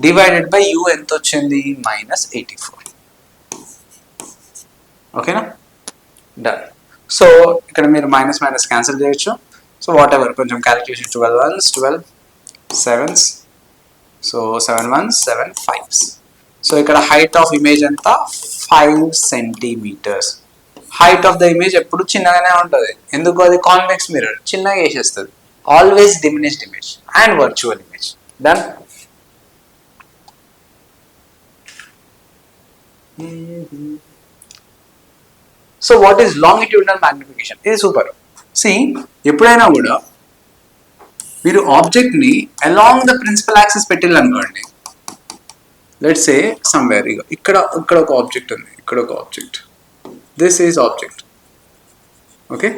divided by u ఎంత వచ్చింది మైనస్ 84. ఓకేనా, డన్. సో ఇక్కడ మీరు మైనస్ మైనస్ క్యాన్సిల్ చేయొచ్చు. సో వాట్ ఎవర్, కొంచెం క్యాలిక్యులేషన్ 12 1s 12 7s, సో 7 1s 7 5s. సో ఇక్కడ హైట్ ఆఫ్ ఇమేజ్ ఎంత 5 centimetres. Height of the image ఎప్పుడు చిన్నగానే ఉంటుంది, ఎందుకు, అది కాన్వెక్స్ మిర్రర్ చిన్నగా వేసేస్తుంది. Always diminished image and virtual image. Done. So what is longitudinal magnification? ఇది సూపర్. సి, ఎప్పుడైనా కూడా మీరు ఆబ్జెక్ట్ ని అలాంగ్ ద ప్రిన్సిపల్ యాక్సిస్ పెట్టిల్లనుకోండి, లెట్స్ సే సమ్వేర్, ఇక్కడ ఒక ఆబ్జెక్ట్ ఉంది, ఇక్కడ ఒక object, this is object. Okay,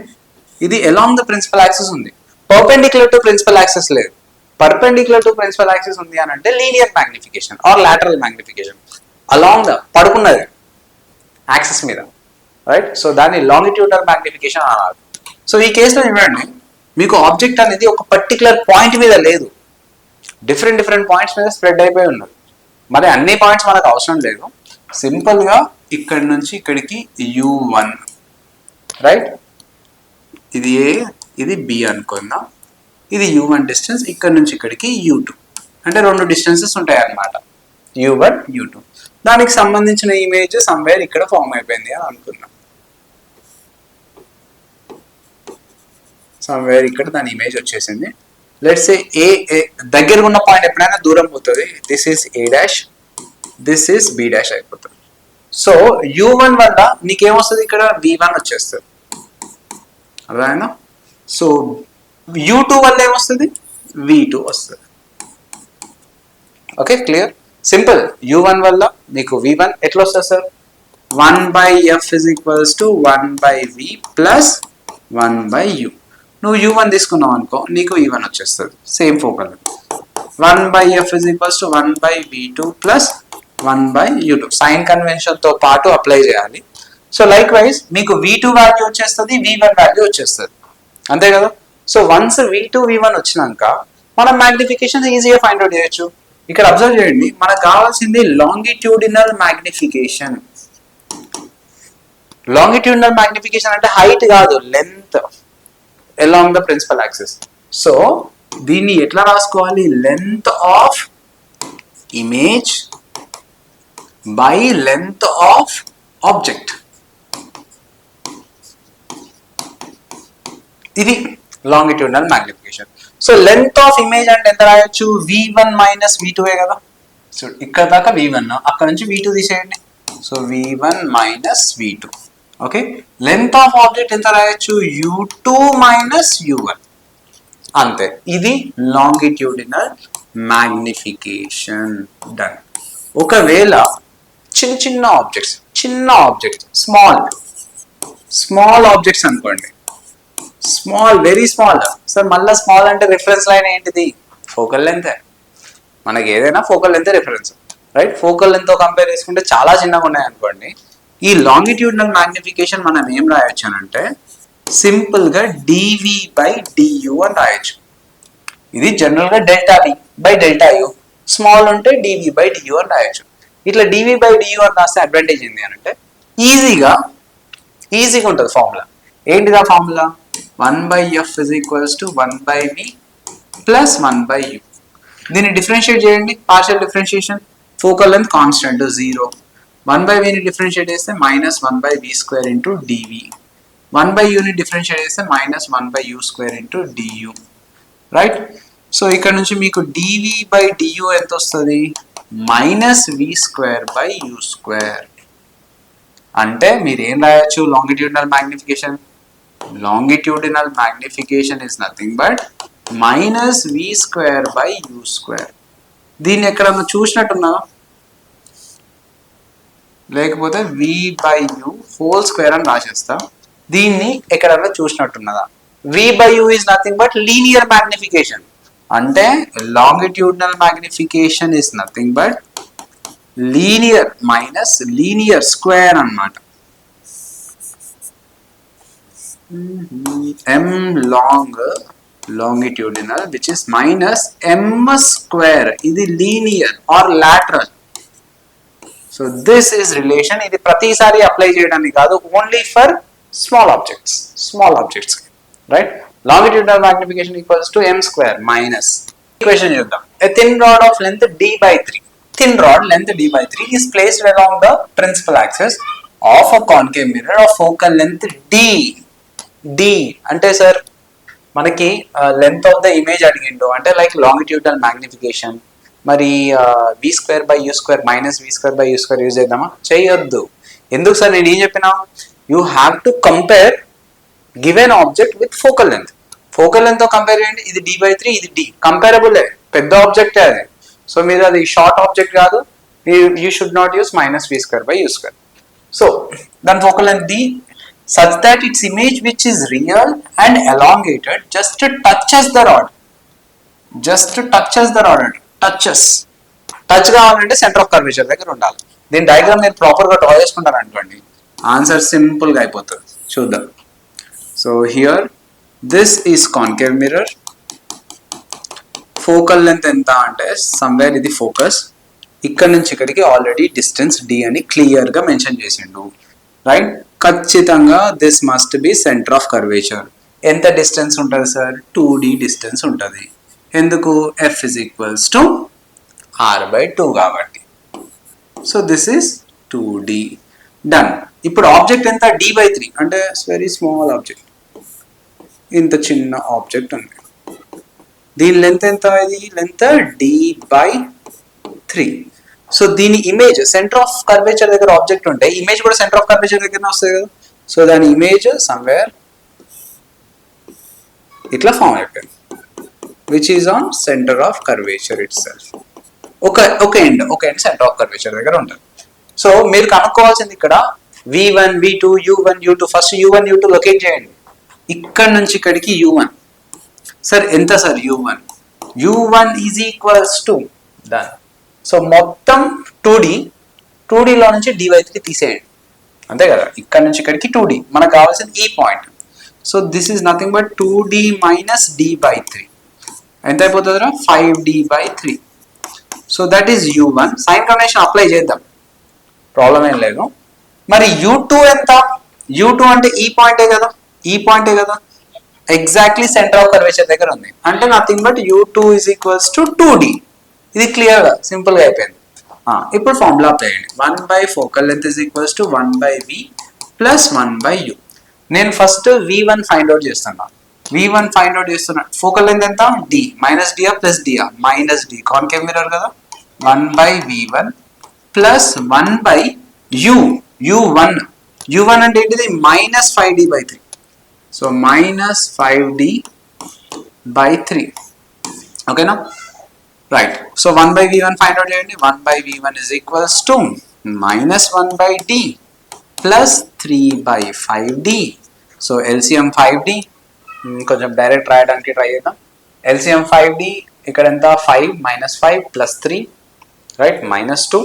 ఇది అలాంగ్ ద ప్రిన్సిపల్ యాక్సిస్ ఉంది, పర్పెండిక్యులర్ టు ప్రిన్సిపల్ యాక్సిస్ లేదు. పర్పెండిక్యులర్ టు ప్రిన్సిపల్ యాక్సిస్ ఉంది అని అంటే linear magnification or lateral magnification. Along the పడుకున్నది యాక్సిస్ మీద, రైట్? సో దాన్ని లాంగిట్యూడినల్ మ్యాగ్నిఫికేషన్ అనాలి. సో ఈ కేసులో చూడండి, మీకు ఆబ్జెక్ట్ అనేది ఒక పర్టికులర్ పాయింట్ మీద లేదు, డిఫరెంట్ పాయింట్స్ మీద స్ప్రెడ్ అయిపోయి ఉన్నది. మరి అన్ని పాయింట్స్ మనకు అవసరం లేదు, సింపుల్ గా ఇక్కడి నుంచి ఇక్కడికి u1, రైట్? ఇది ఏ, ఇది బి అనుకుందాం, ఇది u1 డిస్టెన్స్, ఇక్కడ నుంచి ఇక్కడికి u2, అంటే రెండు డిస్టెన్సెస్ ఉంటాయి అన్నమాట, u1 u2. దానికి సంబంధించిన ఇమేజ్ సమ్వేర్ ఇక్కడ ఫామ్ అయిపోయింది అని అనుకుందాం. సమ్వేర్ ఇక్కడ దాని ఇమేజ్ వచ్చేసింది. లెట్స్ సే ఏ దగ్గర ఉన్న పాయింట్ ఎప్పుడైనా దూరం పోతుంది, this is A dash, this is B dash అయిపోతుంది. సో u1 వల్ల నీకేమొస్తుంది, ఇక్కడ v1 వచ్చేస్తుంది, అర్థమైందా? సో u2 వల్ల ఏమొస్తుంది, v2 వస్తుంది. Okay, clear, simple. u1 వల్ల నీకు v1 ఎట్లా వస్తుంది sir, 1/f is equals to 1/v plus 1/u. నువ్వు u1 తీసుకున్నావు అనుకో, నీకు v1 వచ్చేస్తుంది, same focal. 1/f is equals to 1/v2 plus 1/u2. Sign convention తో పాటు అప్లై చేయాలి. సో లైక్ వైజ్ మీకు v2 వాల్యూ వచ్చేస్తుంది, v1 వాల్యూ వచ్చేస్తుంది, అంతే కదా? సో వన్స్ v2 v1 వచ్చినాక మనం మ్యాగ్నిఫికేషన్ ఈజీగా ఫైండ్ అవుట్ చేయొచ్చు. ఇక్కడ అబ్జర్వ్ చేయండి, మనకు కావాల్సింది లాంగిట్యూడినల్ మ్యాగ్నిఫికేషన్. లాంగిట్యూడినల్ మ్యాగ్నిఫికేషన్ అంటే హైట్ కాదు, length along the principal axis. So దీన్ని ఎట్లా రాసుకోవాలి, length of image by length of object. ఇది longitudinal magnification. So length of image అంటే ఎంత రాయొచ్చు, v1 మైనస్ v2 కదా. సో ఇక్కడ దాకా v1, అక్కడ నుంచి v2 తీసేయండి, so v1 minus v2. Okay, length of object ఎంత రాయొచ్చు, u2 మైనస్ u1, అంతే. ఇది లాంగిట్యూడినల్ మ్యాగ్నిఫికేషన్. డన్. ఒకవేళ చిన్న ఆబ్జెక్ట్స్ స్మాల్ ఆబ్జెక్ట్స్ అనుకోండి, స్మాల్, వెరీ స్మాల్. సార్ మళ్ళీ స్మాల్ అంటే రిఫరెన్స్ లైన్ ఏంటిది, ఫోకల్ లెంత్. మనకి ఏదైనా focal length reference, right? Focal length తో కంపేర్ చేసుకుంటే చాలా చిన్నగా ఉన్నాయి అనుకోండి. ఈ లాంగిట్యూడినల్ మ్యాగ్నిఫికేషన్ మనం ఏం రాయొచ్చు అంటే సింపుల్ గా dv/du అని రాయొచ్చు. ఇది జనరల్ గా delta v by delta u, small ఉంటే dv/du అని రాయొచ్చు. ఇట్లా dv/du అని రాస్తే అడ్వాంటేజ్ ఏంటి అని అంటే ఈజీగా ఉంటుంది ఫార్ములా. ఏంటిదా formula, 1/f is equals to 1/v plus 1/u. దీన్ని డిఫరెన్షియేట్ చేయండి, partial differentiation. Focal length constant 0, 1/v ని డిఫరెన్షియేట్ చేస్తే minus 1/v² into dv, 1/u ని డిఫరెన్షియేట్ చేస్తే minus 1/u² into du, right? So ఇక్కడ నుంచి మీకు dv/du ఎంత వస్తుంది, మైనస్ v²/u². అంటే మీరు ఏం రాయొచ్చు, longitudinal magnification is nothing but minus v²/u². దీన్ని ఎక్కడన్నా చూసినట్టున్నా, లేకపోతే v/u² అని రాసేస్తా. దీన్ని ఎక్కడన్నా చూసినట్టున్నదా, v/u is nothing but linear magnification. అంటే longitudinal magnification is nothing but linear minus linear square అన్నమాట. m longitudinal which is minus m square, ఇది linear or lateral. So this is relation. ఇది ప్రతిసారి అప్లై చేయడానికి కాదు, only for small objects right. Longitudinal magnification equals to m square minus equation చూద్దాం. A thin rod of length d/3, thin rod length d/3 is placed along the principal axis of a concave mirror of focal length d అంటే sir మనకి length of the image అడిగిండు అంటే like longitudinal magnification. మరి v²/u² minus v²/u² use చేద్దామా? చేయొద్దు. ఎందుకు sir? నేను ఏం చెప్పినా, you have to compare given object with focal length. Focal length తో కంపేర్ చేయండి. ఇది d/3, ఇది d, కంపేరబుల్, పెద్ద ఆబ్జెక్టే అది. సో మీరు అది షార్ట్ ఆబ్జెక్ట్ కాదు, you should not use minus v²/u². So దాని focal length d such that its image which is real and elongated just touches the rod. Touch కావాలంటే సెంటర్ ఆఫ్ కర్వేచర్ దగ్గర ఉండాలి. దీని డయాగ్రామ్ మీరు proper గా draw చేసుకుంటారు అనుకోండి, ఆన్సర్ సింపుల్ గా అయిపోతుంది. చూద్దాం. So here this is concave mirror. Focal length ఎంత అంటే సమ్వేర్ ఇది ఫోకస్, ఇక్కడ నుంచి ఇక్కడికి ఆల్రెడీ డిస్టెన్స్ d అని క్లియర్ గా మెన్షన్ చేసిండు రైట్. ఖచ్చితంగా this must be centre of curvature. ఎంత డిస్టెన్స్ ఉంటుంది సార్? 2d డిస్టెన్స్ ఉంటుంది. ఎందుకు? f is equals to r/2 కాబట్టి. So this is 2d. Done. ఇప్పుడు ఆబ్జెక్ట్ ఎంత? d/3 అంటే వెరీ స్మాల్ ఆబ్జెక్ట్, ఇంత చిన్న ఆబ్జెక్ట్ ఉంది. దీని లెంత్ ఎంత? ఇది లెంత్ d/3. సో దీని ఇమేజ్ సెంటర్ ఆఫ్ కర్వేచర్ దగ్గర ఆబ్జెక్ట్ ఉంటే ఇమేజ్ కూడా సెంటర్ ఆఫ్ కర్వేచర్ దగ్గరనే వస్తుంది కదా. సో దాని ఇమేజ్ సమ్వేర్ ఇట్లా ఫామ్ అయిపోయింది, which is on centre of curvature it self. ఒక ఎండ్ సెంటర్ ఆఫ్ కర్వేచర్ దగ్గర ఉంటుంది. సో మీరు కనుక్కోవాల్సింది ఇక్కడ v1 v2 u1 u2. First u1 u2 locate చేయండి. ఇక్కడ నుంచి ఇక్కడికి u1 సార్ ఎంత sir? u1 is equals to done. So మొత్తం 2d లో నుంచి d/3 తీసేయండి, అంతే కదా. ఇక్కడ నుంచి ఇక్కడికి 2d, మనకు కావాల్సిన ఈ point. So this is nothing but 2d minus d/3. ఎంత అయిపోతుందిరా? 5d/3. So that is u1. Sign convention apply చేద్దాం, ప్రాబ్లం ఏం లేదు. మరి u2 ఎంత? u2 అంటే ఈ పాయింటే కదా, ఎగ్జాక్ట్లీ సెంటర్ ఆఫ్ కర్వేచర్ దగ్గర ఉంది. అంటే nothing but u2 is equals to 2d. ఇది క్లియర్ గా సింపుల్ గా అయిపోయింది. ఇప్పుడు ఫార్ములా అప్లై చేయండి. 1/focal length is equals to 1/v plus 1/u. నేను ఫస్ట్ v1 ఫైండ్ అవుట్ చేస్తున్నా. ఫోకల్ లెంత్ ఎంత? d minus d plus d, minus d, concave mirror కదా. 1/v1 plus 1/u. u1 అంటే ఏంటిది? Minus 5d/3. So minus 5d/3 ఓకేనా right. So 1/v1 find out చేయండి. 1/v1 is equals to minus 1/d plus 3/5d. So LCM 5d, కొంచెం direct రాయడానికి try చేద్దాం. LCM 5d ఇక్కడ ఎంత? 5 minus 5 plus 3 right, -2.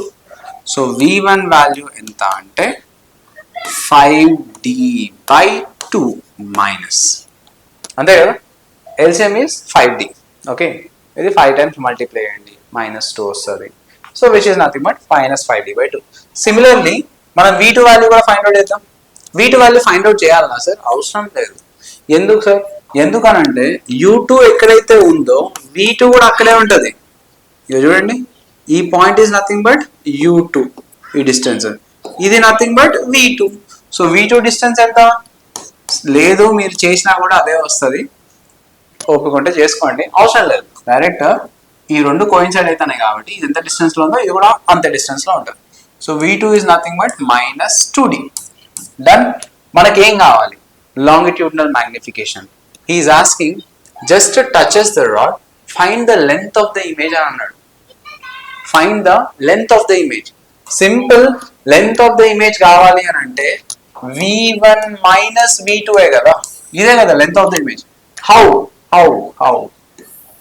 So v1 value ఎంత అంటే 5d/2 minus, అంతే కదా. LCM is 5d. ఓకే, ఇది 5 times మల్టిప్లై చేయండి, -2 వస్తుంది. So which is nothing but minus 5d/2. Similarly మనం v2 వాల్యూ కూడా ఫైండ్ అవుట్ చేద్దాం. v2 వాల్యూ ఫైండ్ అవుట్ చేయాలన్నా సార్? అవసరం లేదు. ఎందుకు సార్? ఎందుకనంటే u2 ఎక్కడైతే ఉందో v2 కూడా అక్కడే ఉంటుంది. ఇక చూడండి, ఈ point is nothing but u2, ఈ డిస్టెన్స్. ఇది nothing but v2. So v2 distance ఎంత? లేదు, మీరు చేసినా కూడా అదే వస్తుంది. ఓపికంటే చేసుకోండి, అవసరం లేదు. డైరెక్ట్ ఈ రెండు కోయిన్సైడ్ అవుతున్నాయి కాబట్టి ఇది ఎంత డిస్టెన్స్ లో ఉందో ఇది కూడా అంతే డిస్టెన్స్ లో ఉంటుంది. So v2 is nothing but -2d. Done. మనకి ఏం కావాలి? Longitudinal magnification. He is asking just touches the rod, find the length of the image అని అన్నాడు. Find the length of the image. Simple, length of the image కావాలి అని అంటే v1 minus v2 కదా, ఇదే కదా length of the image. How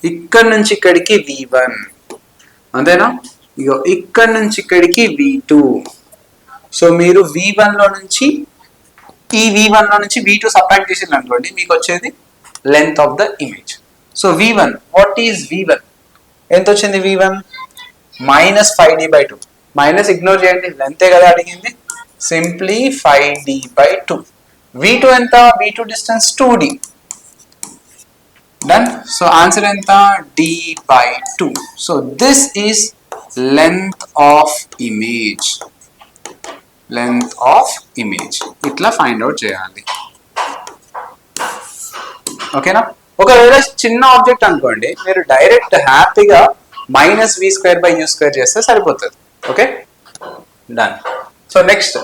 ఇక్కడ నుంచి ఇక్కడికి v1 అంతేనా. ఇగో ఇక్కడ నుంచి ఇక్కడికి v2. సో మీరు v1 లో నుంచి ఈ v1 లో నుంచి v2 సబ్ట్రాక్ట్ చేసింది అనుకోండి, మీకు వచ్చేది length of the image. So v1, what is v1? ఎంత వచ్చింది v1? -5d/2. మైనస్ ఇగ్నోర్ చేయండి, లెంతే కదా అడిగింది, సింప్లీ 5d/2. v2 ఎంత? v2 distance 2d. Done. So answer ఎంత? d/2. So this is length of image. Length of image ఇట్లా find out చేయాలి. ఓకేనా. ఒకవేళ చిన్న ఆబ్జెక్ట్ అనుకోండి, మీరు డైరెక్ట్ హ్యాపీగా -v²/u² చేస్తే సరిపోతుంది. Okay, done. So next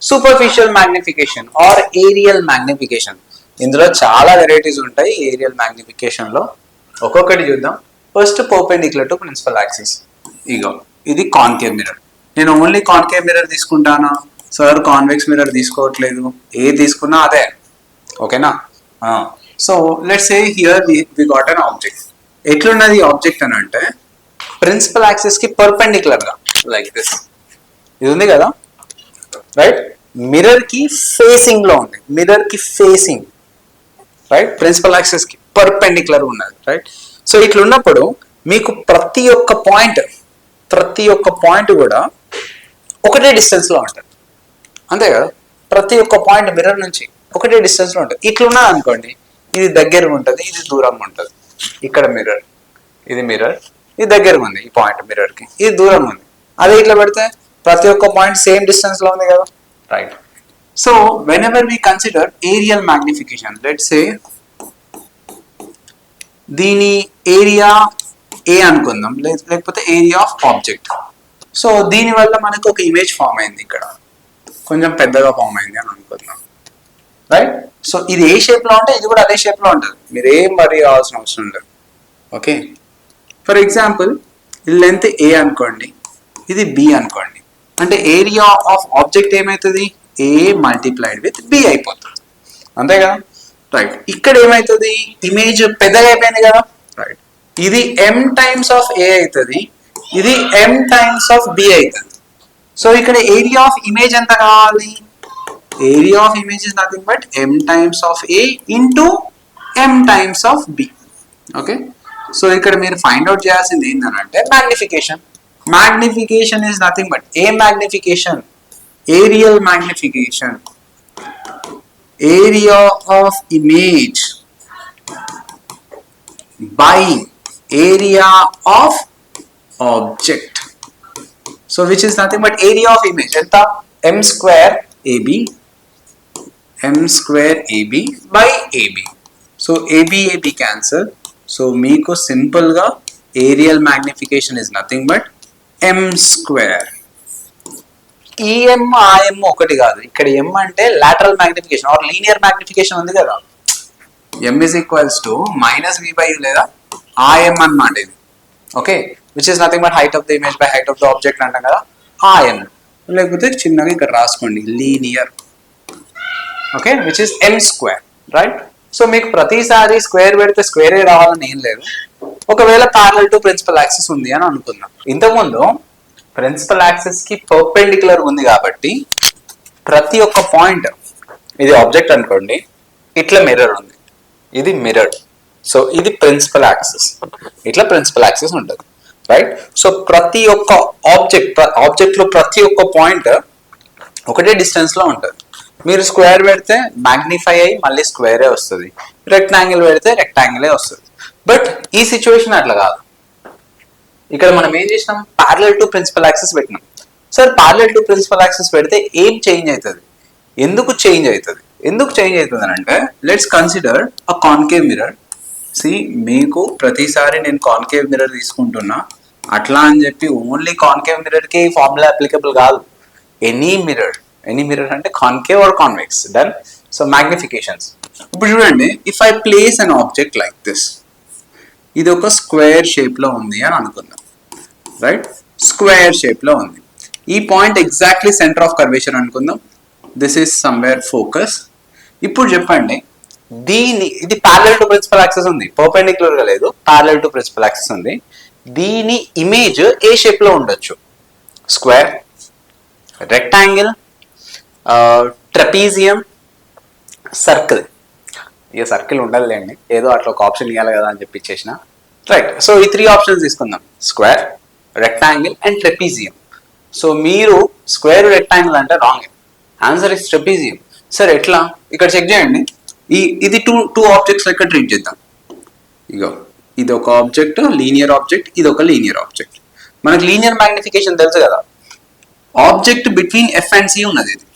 superficial magnification or aerial magnification. ఇందులో చాలా వెరైటీస్ ఉంటాయి ఏరియల్ మ్యాగ్నిఫికేషన్ లో. ఒక్కొక్కటి చూద్దాం. First perpendicular to principal axis. ఇగో ఇది కాన్కేవ్ మిర్రర్. నేను ఓన్లీ కాన్కేవ్ మిర్రర్ తీసుకుంటానా సార్, కాన్వెక్స్ మిర్రర్ తీసుకోవట్లేదు, ఏ తీసుకున్నా అదే. ఓకేనా. So let's say here we got an object. ఎట్లున్నది ఆబ్జెక్ట్ అని అంటే ప్రిన్సిపల్ యాక్సిస్ కి పర్పెండిక్యులర్ గా లైక్ దిస్. ఇది ఉంది కదా, రైట్. మిర్రర్ కి ఫేసింగ్ లో ఉంది, మిర్రర్ కి ఫేసింగ్, రైట్. ప్రిన్సిపల్ యాక్సిస్ కి పర్పెండిక్యులర్ ఉన్నది, రైట్. సో ఇట్లున్నప్పుడు మీకు ప్రతి ఒక్క పాయింట్ కూడా ఒకటే డిస్టెన్స్ లో ఉంటుంది, అంతే కదా. ప్రతి ఒక్క పాయింట్ మిర్రర్ నుంచి ఒకటే డిస్టెన్స్ లో ఉంటుంది. ఇట్లున్నది అనుకోండి, ఇది దగ్గరగా ఉంటుంది, ఇది దూరంగా ఉంటుంది. ఇక్కడ మిర్రర్, ఇది మిర్రర్, ఇది దగ్గరగా ఉంది, ఈ పాయింట్ మిర్రర్ కి, ఇది దూరంగా ఉంది. అదే ఇట్లా పెడితే ప్రతి ఒక్క పాయింట్ సేమ్ డిస్టెన్స్ లో ఉంది కదా, right. So whenever we consider areal magnification, let's say దీని ఏరియా ఏ అనుకుందాం, లేకపోతే ఏరియా ఆఫ్ ఆబ్జెక్ట్. సో దీని వల్ల మనకు ఒక ఇమేజ్ ఫామ్ అయింది, ఇక్కడ కొంచెం పెద్దగా ఫామ్ అయింది అని అనుకుందాం, రైట్. సో ఇది ఏ షేప్ లో ఉంటే ఇది కూడా అదే షేప్ లో ఉంటుంది, మీరు ఏం వరీ అవ్వాల్సిన అవసరం ఉండదు. ఓకే, ఫర్ ఎగ్జాంపుల్ ఇది లెంత్ ఏ అనుకోండి, ఇది బి అనుకోండి, అంటే ఏరియా ఆఫ్ ఆబ్జెక్ట్ ఏమవుతుంది? ఏ మల్టిప్లైడ్ విత్ బి అయిపోతుంది, అంతే కదా, రైట్. ఇక్కడ ఏమవుతుంది? ఇమేజ్ పెద్దగా అయిపోయింది కదా, రైట్. ఇది m టైమ్స్ ఆఫ్ ఏ అవుతుంది, ఇది m టైమ్స్ ఆఫ్ బి అవుతుంది. సో ఇక్కడ ఏరియా ఆఫ్ ఇమేజ్ ఎంత కావాలి? Area of image is nothing but m times of A into m times of B. Okay, so ఇక్కడ మీరు ఫైండ్ అవుట్ చేయాల్సింది ఏంటంటే magnification. Magnification is nothing but a magnification, aerial magnification, area of image by area of object. So which is nothing but area of image. Enta m square ab by ab. So ab cancel. So meeku simple ga aerial magnification is nothing but m square. ఈ m ఆ m ఒకటి కాదు, ఇక్కడ m అంటే lateral magnification or linear magnification ఉంది కదా, m is equals to -v/u లేదా ఆ m అన్నమాట ఇది. Okay, which is nothing but height of the image by height of the object అంటాం కదా, ఆ m. లేకపోతే చిన్నగా ఇక్కడ రాసుకోండి linear. Okay, which is m square, right. So మీకు ప్రతిసారి స్క్వేర్ పెడితే స్క్వేరే రావాలని ఏం లేదు. ఒకవేళ ప్యారలల్ టు ప్రిన్సిపల్ యాక్సిస్ ఉంది అని అనుకుందాం. ఇంతకుముందు ప్రిన్సిపల్ యాక్సిస్ కి పర్పెండిక్యులర్ ఉంది కాబట్టి ప్రతి ఒక్క పాయింట్, ఇది ఆబ్జెక్ట్ అనుకోండి, ఇట్లా మిర్రర్ ఉంది, ఇది మిర్రర్. సో ఇది ప్రిన్సిపల్ యాక్సిస్, ఇట్లా ప్రిన్సిపల్ యాక్సిస్ ఉంటుంది, రైట్. సో ప్రతి ఒక్క ఆబ్జెక్ట్ లో ప్రతి ఒక్క పాయింట్ ఒకటే డిస్టెన్స్ లో ఉంటుంది. మీరు స్క్వేర్ పెడితే మ్యాగ్నిఫై అయ్యి మళ్ళీ స్క్వేరే వస్తుంది, రెక్టాంగిల్ పెడితే రెక్టాంగిలే వస్తుంది. బట్ ఈ సిచ్యువేషన్ అట్లా కాదు. ఇక్కడ మనం ఏం చేసినాం? ప్యారలల్ టు ప్రిన్సిపల్ యాక్సిస్ పెట్టినాం. Sir parallel to principal axis పెడితే ఏం చేంజ్ అవుతుంది? ఎందుకు చేంజ్ అవుతుంది అని అంటే, let's consider a concave mirror. See, మీకు ప్రతిసారి నేను కాన్కేవ్ మిర్రర్ తీసుకుంటున్నా అట్లా అని చెప్పి ఓన్లీ కాన్కేవ్ మిర్రర్ కి ఫార్ములా అప్లికబుల్ కాదు. ఎనీ మిర్రర్ అంటే concave or convex. Done. So magnifications ఇప్పుడు చూడండి, if I place an object like this, ఇది ఒక స్క్వేర్ షేప్ లో ఉంది అని అనుకుందాం, రైట్. స్క్వేర్ షేప్ లో ఉంది. ఈ point exactly centre of curvature అనుకుందాం. This is somewhere focus. ఇప్పుడు చెప్పండి, ఇది ప్యారలల్ టు ప్రిన్సిపల్ యాక్సిస్ ఉంది, పర్పెండిక్యులర్ గా లేదు, ప్యారలల్ టు ప్రిన్సిపల్ యాక్సిస్ ఉంది. దీని ఇమేజ్ ఏ షేప్ లో ఉండొచ్చు? Square, rectangle, trapezium, circle. ఇక సర్కిల్ ఉండదులేండి, ఏదో అట్లా ఒక ఆప్షన్ ఇవ్వాలి కదా అని చెప్పి ఇచ్చేసిన. రైట్, సో ఈ 3 ఆప్షన్స్ తీసుకుందాం, square, rectangle and trapezium. So మీరు స్క్వేర్ రెక్టాంగిల్ అంటే రాంగ్, ఆన్సర్ ఇస్ ట్రపీజియం. సరే ఎట్లా? ఇక్కడ చెక్ చేయండి. ఇది టూ ఆబ్జెక్ట్స్ లెక్క ట్రీట్ చేద్దాం. ఇగో ఇది ఒక ఆబ్జెక్ట్, లీనియర్ ఆబ్జెక్ట్, ఇది ఒక లీనియర్ ఆబ్జెక్ట్. మనకు లీనియర్ మ్యాగ్నిఫికేషన్ తెలుసు కదా, object between F and C ఉన్నది. ఇది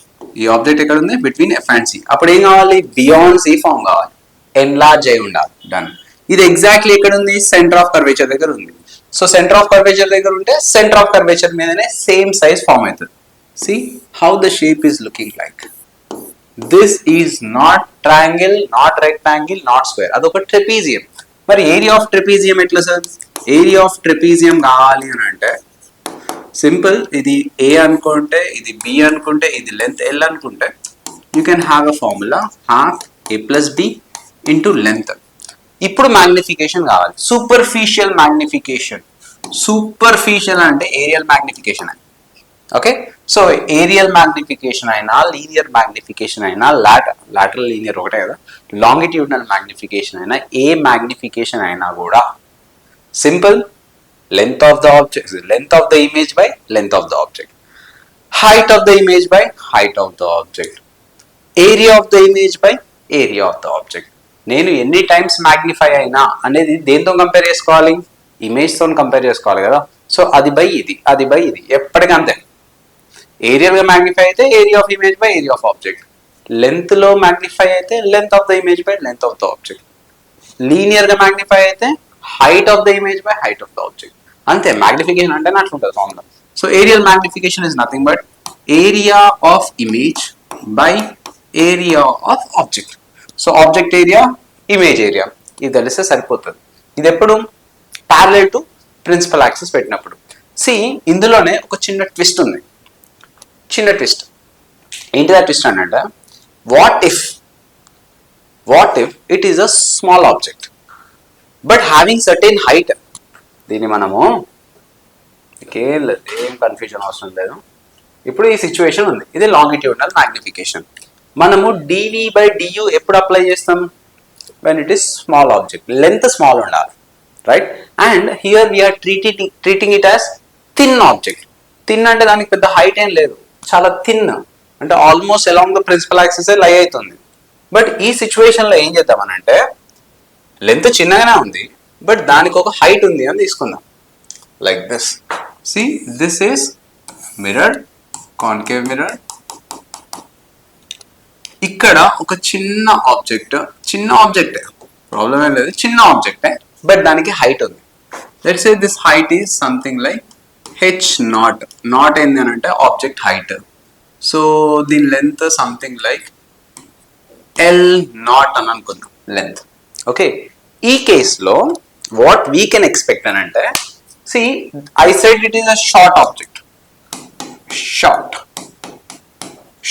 ఈ ఆబ్జెక్ట్ ఎక్కడ ఉంది? Between F and C. అప్పుడు ఏం కావాలి? బియాండ్ సి ఫామ్ కావాలి, ఎన్లార్జ్ అయి ఉండాలి. డన్. ఇది ఎగ్జాక్ట్లీ ఎక్కడ ఉంది? సెంటర్ ఆఫ్ కర్వేచర్ దగ్గర ఉంది. సో సెంటర్ ఆఫ్ కర్వేచర్ దగ్గర ఉంటే సెంటర్ ఆఫ్ కర్వేచర్ మీదనే సేమ్ సైజ్ ఫామ్ అవుతుంది. See how the shape is looking like. This is not triangle, not rectangle, naught square, అదొక ట్రెపీజియం. మరి ఏరియా ఆఫ్ ట్రెపీజియం ఎట్లా sir? Area of trapezium కావాలి అని అంటే సింపుల్, ఇది ఏ అనుకుంటే, ఇది బి అనుకుంటే, ఇది లెంత్ ఎల్ అనుకుంటే, you can have a formula half A plus B into length. ఇప్పుడు మ్యాగ్నిఫికేషన్ కావాలి, సూపర్ఫిషియల్ మ్యాగ్నిఫికేషన్. సూపర్ఫిషియల్ అంటే ఏరియల్ మ్యాగ్నిఫికేషన్ అని. ఓకే, సో ఏరియల్ మ్యాగ్నిఫికేషన్ అయినా, లీనియర్ మ్యాగ్నిఫికేషన్ అయినా, లాటరల్ లీనియర్ ఒకటే కదా, లాంగిట్యూడినల్ మ్యాగ్నిఫికేషన్ అయినా, ఏ మ్యాగ్నిఫికేషన్ అయినా కూడా simple, length of the object, length of the image by length of the object, height of the image by height of the object, area of the image by area of the object. నేను ఎన్ని times magnify అయినా అనేది దేంతో compare చేసుకోవాలి? Image తో compare చేసుకోవాలి కదా. So అది బై ఇది, అది బై ఇది, ఎప్పటికంతే. ఏరియల్ గా మ్యాగ్నిఫై అయితే area of image by area of object, length లో మ్యాగ్నిఫై అయితే length of the image by length of the object, linear గా మ్యాగ్నిఫై అయితే height of the image by height of the object. అంతే, magnification అంటే అట్లుంటుంది formula. So aerial magnification is nothing but area of image by area of object. So object area, image area, ఇది తెలిస్తే సరిపోతుంది. ఇది ఎప్పుడు? ప్యారలల్ టు ప్రిన్సిపల్ యాక్సిస్ పెట్టినప్పుడు. C ఇందులోనే ఒక చిన్న ట్విస్ట్ ఉంది, చిన్న ట్విస్ట్. ఏంటిదా ట్విస్ట్ అంటే, what if it is a small object but having certain height. దీన్ని మనము ఏం కన్ఫ్యూజన్ అవసరం లేదు. ఇప్పుడు ఈ సిచ్యువేషన్ ఉంది, ఇది లాంగిట్యూడినల్ మ్యాగ్నిఫికేషన్. మనము డివి బై డియు ఎప్పుడు అప్లై చేస్తాం? When it is small object, length small ఉండాలి, right? And here we are treating it as thin object. Thin అంటే దానికి పెద్ద హైట్ ఏం లేదు, చాలా థిన్, అంటే almost along the principal axis lie అవుతుంది. బట్ ఈ సిచ్యువేషన్ లో ఏం చేద్దామనంటే, లెంత్ చిన్నగానే ఉంది బట్ దానికి ఒక హైట్ ఉంది అని తీసుకుందాం, like this. See this is mirror, concave mirror. ఇక్కడ ఒక చిన్న ఆబ్జెక్టే, ప్రాబ్లం ఏం లేదు, చిన్న ఆబ్జెక్టే బట్ దానికి హైట్ ఉంది. Let's say this height is something like h0. Not ఏంది అని అంటే ఆబ్జెక్ట్ హైట్. సో దీని లెంత్ సంథింగ్ లైక్ L0 అని అనుకుందాం లెంత్. ఓకే, ఈ కేసులో వాట్ వీ కెన్ ఎక్స్పెక్ట్ అని అంటే, see I said it is a short object.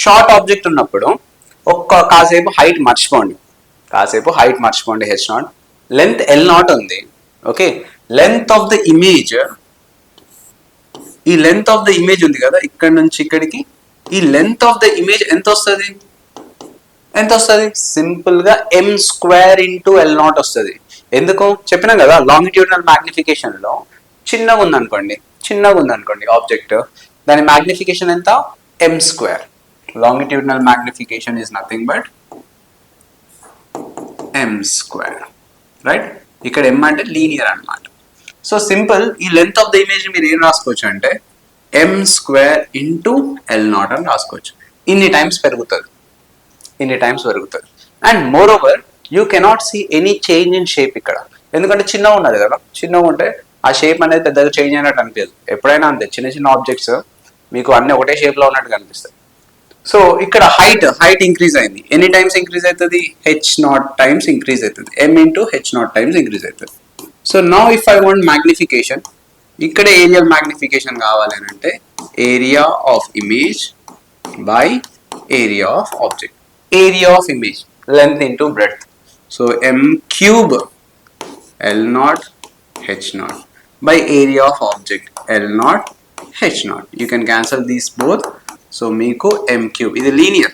Short object ఉన్నప్పుడు కాసేపు హైట్ మర్చిపోండి, h0. లెంత్ L0 ఉంది. Okay, length of the image, ఈ లెంత్ ఆఫ్ ద ఇమేజ్ ఉంది కదా ఇక్కడ నుంచి ఇక్కడికి, ఈ లెంత్ ఆఫ్ ద ఇమేజ్ ఎంత వస్తుంది? సింపుల్ గా m² ఇంటూ L0 వస్తుంది. ఎందుకు చెప్పినాం కదా, లాంగిట్యూడినల్ మ్యాగ్నిఫికేషన్ లో చిన్నగా ఉందనుకోండి ఆబ్జెక్ట్, దాని మ్యాగ్నిఫికేషన్ ఎంత? m². Longitudinal magnification is nothing but m², right? ఇక్కడ m అంటే లీనియర్ అన్నమాట. సో సింపుల్, ఈ లెంత్ ఆఫ్ ద ఇమేజ్ మీరు ఏం రాసుకోవచ్చు అంటే m² ఇంటూ L0 అని రాసుకోవచ్చు. ఇన్ని టైమ్స్ పెరుగుతుంది. And moreover you cannot see any change in shape ఇక్కడ, ఎందుకంటే చిన్నగా ఉన్నది కదా. చిన్నగా ఉంటే ఆ షేప్ అనేది పెద్దగా చేంజ్ అయినట్టు అనిపించదు. ఎప్పుడైనా అంతే, చిన్న ఆబ్జెక్ట్స్ మీకు అన్ని ఒకటే షేప్ లో ఉన్నట్టు కనిపిస్తాయి. సో ఇక్కడ హైట్ ఇంక్రీజ్ అయింది. ఎన్ని టైమ్స్ ఇంక్రీజ్ అవుతుంది? h0 టైమ్స్ ఇంక్రీజ్ అవుతుంది, m into h0 times increase అవుతుంది. So now if I want magnification, ఇక్కడ ఏరియల్ మ్యాగ్నిఫికేషన్ కావాలి అని అంటే area of image by area of object. Area of image, length into breadth. So m cube L naught H naught by area of object L naught H naught. You can cancel these both. So meeku m cube. This is linear.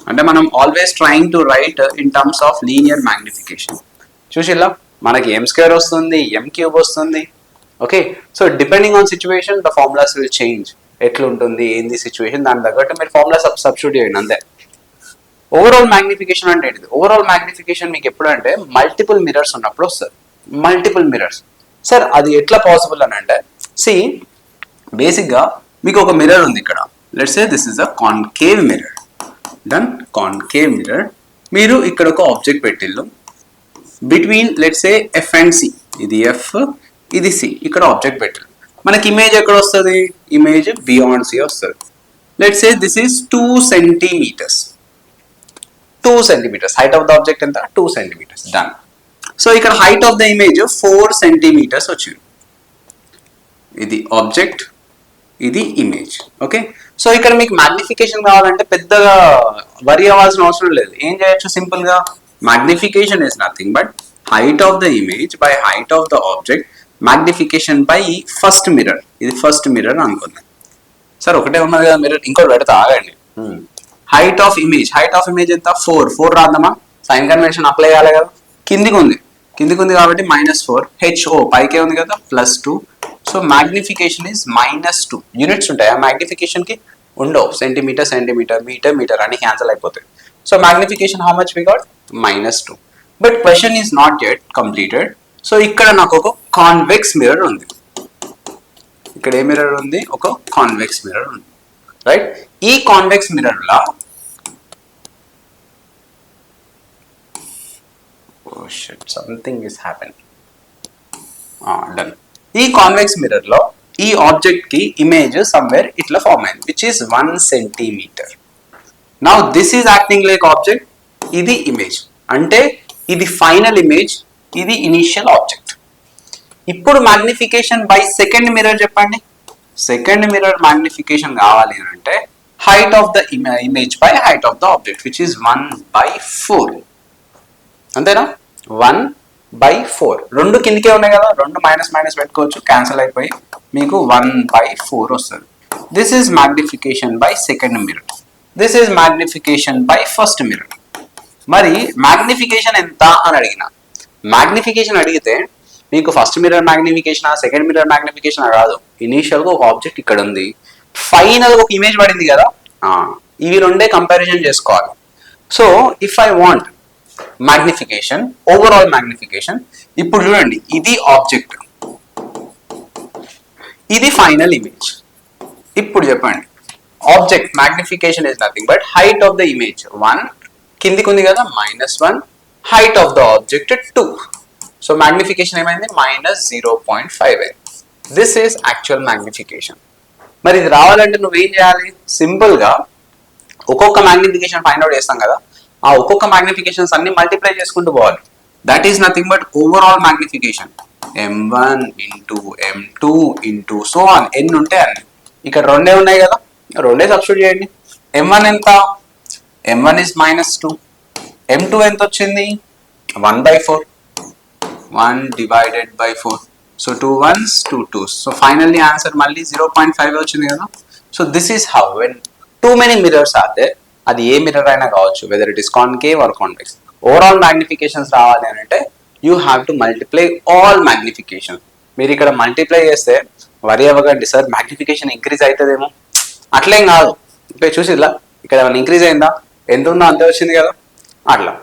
అంటే మనం always trying to write in terms of linear magnification. చూసిల్లా మనకి m square వస్తుంది, m cube వస్తుంది. Okay, so depending on situation the formulas will change. ఎట్లుంటుంది ఏంది situation దాని తగ్గట్టు మీరు ఫార్ములా సబ్స్టిట్యూట్ చేయండి అంతే. ఓవరాల్ మ్యాగ్నిఫికేషన్ అంటే ఏంటిది? ఓవరాల్ మ్యాగ్నిఫికేషన్ మీకు ఎప్పుడు అంటే మల్టిపుల్ మిరర్స్ ఉన్నప్పుడు వస్తుంది. మల్టిపుల్ మిరర్స్ సార్ అది ఎట్లా పాసిబుల్ అని అంటే, సి బేసిక్గా మీకు ఒక మిర్రర్ ఉంది ఇక్కడ. Let's say this is a concave mirror. Done, concave mirror. మీరు ఇక్కడ ఒక ఆబ్జెక్ట్ పెట్టిల్లు between let's say F and C. ఇది ఎఫ్, ఇది సి. ఇక్కడ ఆబ్జెక్ట్ పెట్టిల్లు. మనకి ఇమేజ్ ఎక్కడ వస్తుంది? ఇమేజ్ బియాండ్ సి వస్తుంది. Let's say this is 2 centimetres. 2 centimetres height of the object ఎంత? 2 సెంటీమీటర్స్. డన్. సో ఇక్కడ height of the image 4 centimetres వచ్చింది. ఇది ఆబ్జెక్ట్, ఇది ఇమేజ్. ఓకే, సో ఇక్కడ మీకు మ్యాగ్నిఫికేషన్ కావాలంటే పెద్దగా వరి అవ్వాల్సిన అవసరం లేదు. ఏం చేయొచ్చు? సింపుల్ గా magnification is nothing but height of the image by height of the object, magnification by first mirror. ఇది ఫస్ట్ మిర్రర్ అనుకుందాం. సార్ ఒకటే ఉన్నది కదా మిర్రర్, ఇంకోటి పెడతా ఆగండి. Height of image, height of image ఎంత? 4 రాద్దామా? సైన్ కన్వెన్షన్ అప్లై చేయాలి కదా. కిందికి ఉంది కాబట్టి -4. హెచ్ఓ పైకే ఉంది కదా, +2. So magnification is -2. యూనిట్స్ ఉంటాయి ఆ మ్యాగ్నిఫికేషన్ కి? ఉండవు. సెంటీమీటర్, మీటర్, మీటర్ అని క్యాన్సల్ అయిపోతాయి. So magnification how much we got? -2. But question is not yet completed. So ఇక్కడ నాకు ఒక కాన్వెక్స్ మిర్రర్ ఉంది. ఇక్కడ ఏ మిర్రర్ ఉంది? ఒక కాన్వెక్స్ మిర్రర్ ఉంది, రైట్? ఈ కాన్వెక్స్ మిర్రర్ లా సంథింగ్ ఇస్ హ్యాపెనింగ్. డన్. ఈ కాన్వెక్స్ మిర్రర్ లో ఈ ఆబ్జెక్ట్ కి ఇమేజ్ సమ్వేర్ ఇట్లా ఫార్మ్ అయింది which is 1 centimetre. Now this is acting like object. ఇది ఇమేజ్ అంటే ఇది ఫైనల్ ఇమేజ్, ఇది ఇనిషియల్ ఆబ్జెక్ట్. ఇప్పుడు మ్యాగ్నిఫికేషన్ బై సెకండ్ మిర్రర్ చెప్పండి. సెకండ్ మిర్రర్ మ్యాగ్నిఫికేషన్ కావాలి అంటే height of the image by height of the object which is 1/4. అంతేనా? 1/4. రెండు కిందికే ఉన్నాయి కదా, రెండు మైనస్ పెట్టుకోవచ్చు, క్యాన్సిల్ అయిపోయి మీకు 1/4 వస్తుంది. This is magnification by second mirror. This is magnification by first mirror. మరి మ్యాగ్నిఫికేషన్ ఎంత అని అడిగిన, మ్యాగ్నిఫికేషన్ అడిగితే మీకు first mirror magnification, second mirror magnification రాదు. ఇనీషియల్ గా ఒక ఆబ్జెక్ట్ ఇక్కడ ఉంది, ఫైనల్ ఒక ఇమేజ్ పడింది కదా, ఇవి రెండే కంపారిజన్ చేసుకోవాలి. So if I want magnification, overall magnification, ఇప్పుడు చూడండి ఇది ఆబ్జెక్ట్, ఇది ఫైనల్ ఇమేజ్. ఇప్పుడు చెప్పండి object magnification is nothing but height of the image 1, కిందికి ఉంది కదా -1, height of the object 2. So magnification ఏమైంది? -0.5 అయింది. This is actual magnification. మరి ఇది రావాలంటే నువ్వేం చేయాలి? సింపుల్ గా ఒక్కొక్క మ్యాగ్నిఫికేషన్ ఫైండ్ అవుట్ చేస్తాం కదా, ఆ ఒక్కొక్క మ్యాగ్నిఫికేషన్స్ అన్ని మల్టిప్లై చేసుకుంటూ పోవాలి. That is nothing but overall magnification. m1 into m2 into so on, ఎన్ని ఉంటే అన్ని. ఇక్కడ రెండే ఉన్నాయి కదా, రెండే సబ్స్టిట్యూట్ చేయండి. m1 ఎంత? m1 is -2. m2 ఎంత వచ్చింది? 1/4. 1/4. So 2 1s 2 2s. So finally answer మళ్ళీ 0.5 వచ్చింది కదా. So this is how when too many mirrors are there, అది ఏ మిర్రర్ అయినా కావచ్చు, whether it is concave or convex. Overall magnifications రావాలి అని అంటే you have to multiply all magnification. మీరు ఇక్కడ మల్టిప్లై చేస్తే వరి అవ్వకండి సార్ మ్యాగ్నిఫికేషన్ ఇంక్రీజ్ అవుతుందేమో, అట్లేం కాదు. ఇక్కడ చూసిలా ఇక్కడ ఏమైనా ఇంక్రీజ్ అయిందా? ఎంత ఉందో అంతే వచ్చింది కదా, అట్లా.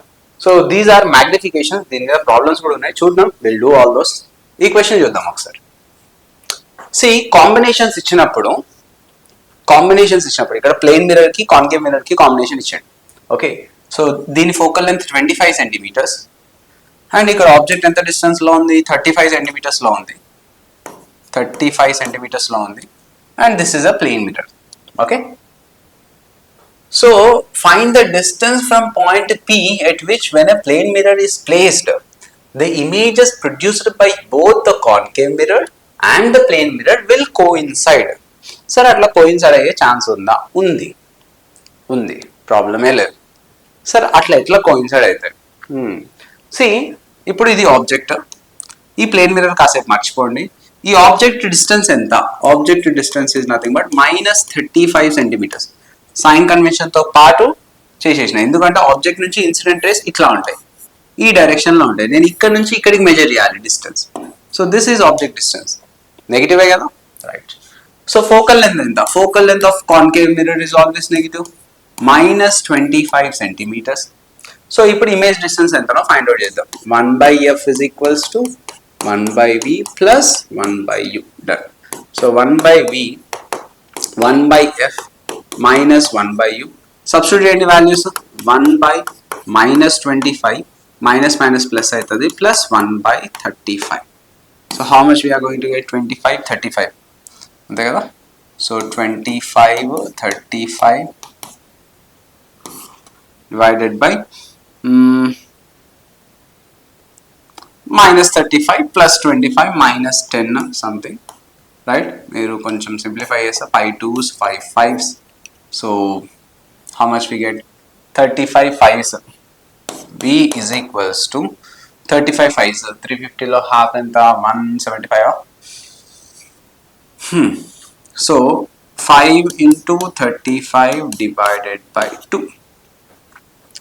So these are magnification. దీని మీద ప్రాబ్లమ్స్ కూడా ఉన్నాయి, చూద్దాం. Will do all those. ఈ క్వశ్చన్ చూద్దాం ఒకసారి. సి కాంబినేషన్స్ ఇచ్చినప్పుడు ఇక్కడ ప్లేన్ మిర్రర్ కి కాన్కేవ్ మిర్రర్ కి కాంబినేషన్ ఇచ్చాడు. ఓకే, సో దీని ఫోకల్ లెంత్ 25 సెంటీమీటర్స్ అండ్ ఇక్కడ ఆబ్జెక్ట్ ఎంత డిస్టెన్స్ లో ఉంది? 35 సెంటీమీటర్స్ లో ఉంది. 35 సెంటీమీటర్స్ లో ఉంది and this is a plane mirror. Okay, so find the distance from point P at which when a plane mirror is placed the images produced by both the concave mirror and the plane mirror will coincide. Sir అట్లా coincide అయ్యే chance ఉందా? ఉంది, ప్రాబ్లమే లేదు. Sir అట్లా ఎట్లా coincide అవుతాయి? C ఇప్పుడు ఇది ఆబ్జెక్ట్, ఈ ప్లేన్ మిర్రర్ కాసేపు మర్చిపోండి. ఈ ఆబ్జెక్ట్ డిస్టెన్స్ ఎంత? Object distance is nothing but -35 centimetres. Sign convention తో పాటు చేసేసిన, ఎందుకంటే ఆబ్జెక్ట్ నుంచి ఇన్సిడెంట్ రేస్ ఇట్లా ఉంటాయి, ఈ డైరెక్షన్ లో ఉంటాయి. నేను ఇక్కడ నుంచి ఇక్కడికి మెజర్ చేయాలి distance. So this is object distance. నెగిటివే కదా, రైట్. సో ఫోకల్ లెంత్ ఎంత? Focal length of concave mirror is always negative, -25 centimetres. So ఇప్పుడు ఇమేజ్ డిస్టెన్స్ ఎంతనో ఫైండ్ అవుట్ చేద్దాం. 1/f is equals to 1/v plus 1/u. Done. So 1/v, 1/f minus 1/u. Substitute any values. 1/-25 minus plus aitadi plus 1/35. So how much we are going to get? 25, 35. ante kada. So 25, 35 divided by -35 plus 25 minus 10 something, right? Meeru koncham simplify chesa 5 2s 5 5s. So how much we get? 35 5s. V is equals to 35 5s. 350 lo half enta 175. So 5 into 35 divided by 2.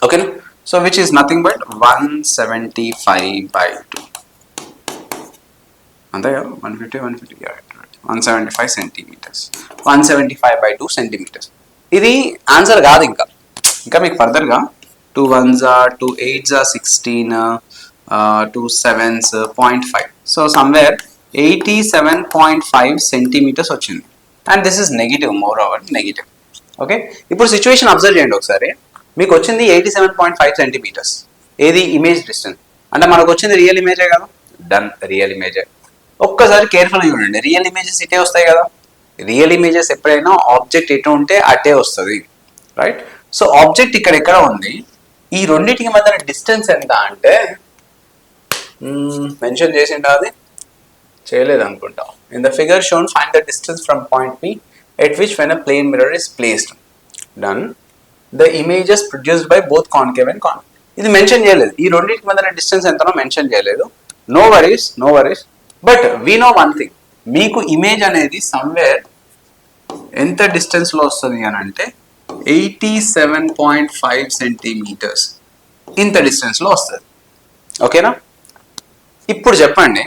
Okay, so which is nothing but 175/2. Ante 150 yeah, 175 centimeters. 175/2 centimeters. ఇది answer కాదు, ఇంకా మీకు further గా 2 1s 2 8s 16 2 7s 0.5. So somewhere 87.5 centimetres వచ్చింది. And this is negative, moreover negative. Okay, ఇప్పుడు situation observe చేయండి ఒకసారి. మీకు వచ్చింది 87.5 సెంటీమీటర్స్. ఏది? Image distance. అంటే మనకు వచ్చింది రియల్ ఇమేజే కదా. డన్, రియల్ ఇమేజే. ఒక్కసారి కేర్ఫుల్గా చూడండి, రియల్ ఇమేజెస్ ఇటే వస్తాయి కదా. రియల్ ఇమేజెస్ ఎప్పుడైనా ఆబ్జెక్ట్ ఎటు ఉంటే అటే వస్తుంది, రైట్? సో ఆబ్జెక్ట్ ఇక్కడ ఎక్కడ ఉంది, ఈ రెండింటికి మధ్య డిస్టెన్స్ ఎంత అంటే మెన్షన్ చేసిండా? అది చేయలేదు అనుకుంటా. In the figure shown find the distance from point P at which when a plane mirror is placed. Done. The images produced by both concave and concave. ఇది మెన్షన్ చేయలేదు, ఈ రెండింటికి మధ్య డిస్టెన్స్ ఎంతనో మెన్షన్ చేయలేదు. No worries, no worries. But we know one thing, మీకు image అనేది somewhere ఎంత డిస్టెన్స్ లో వస్తుంది అని అంటే 87.5 సెంటీమీటర్స్, ఇంత డిస్టెన్స్ లో వస్తుంది. ఓకేనా? ఇప్పుడు చెప్పండి,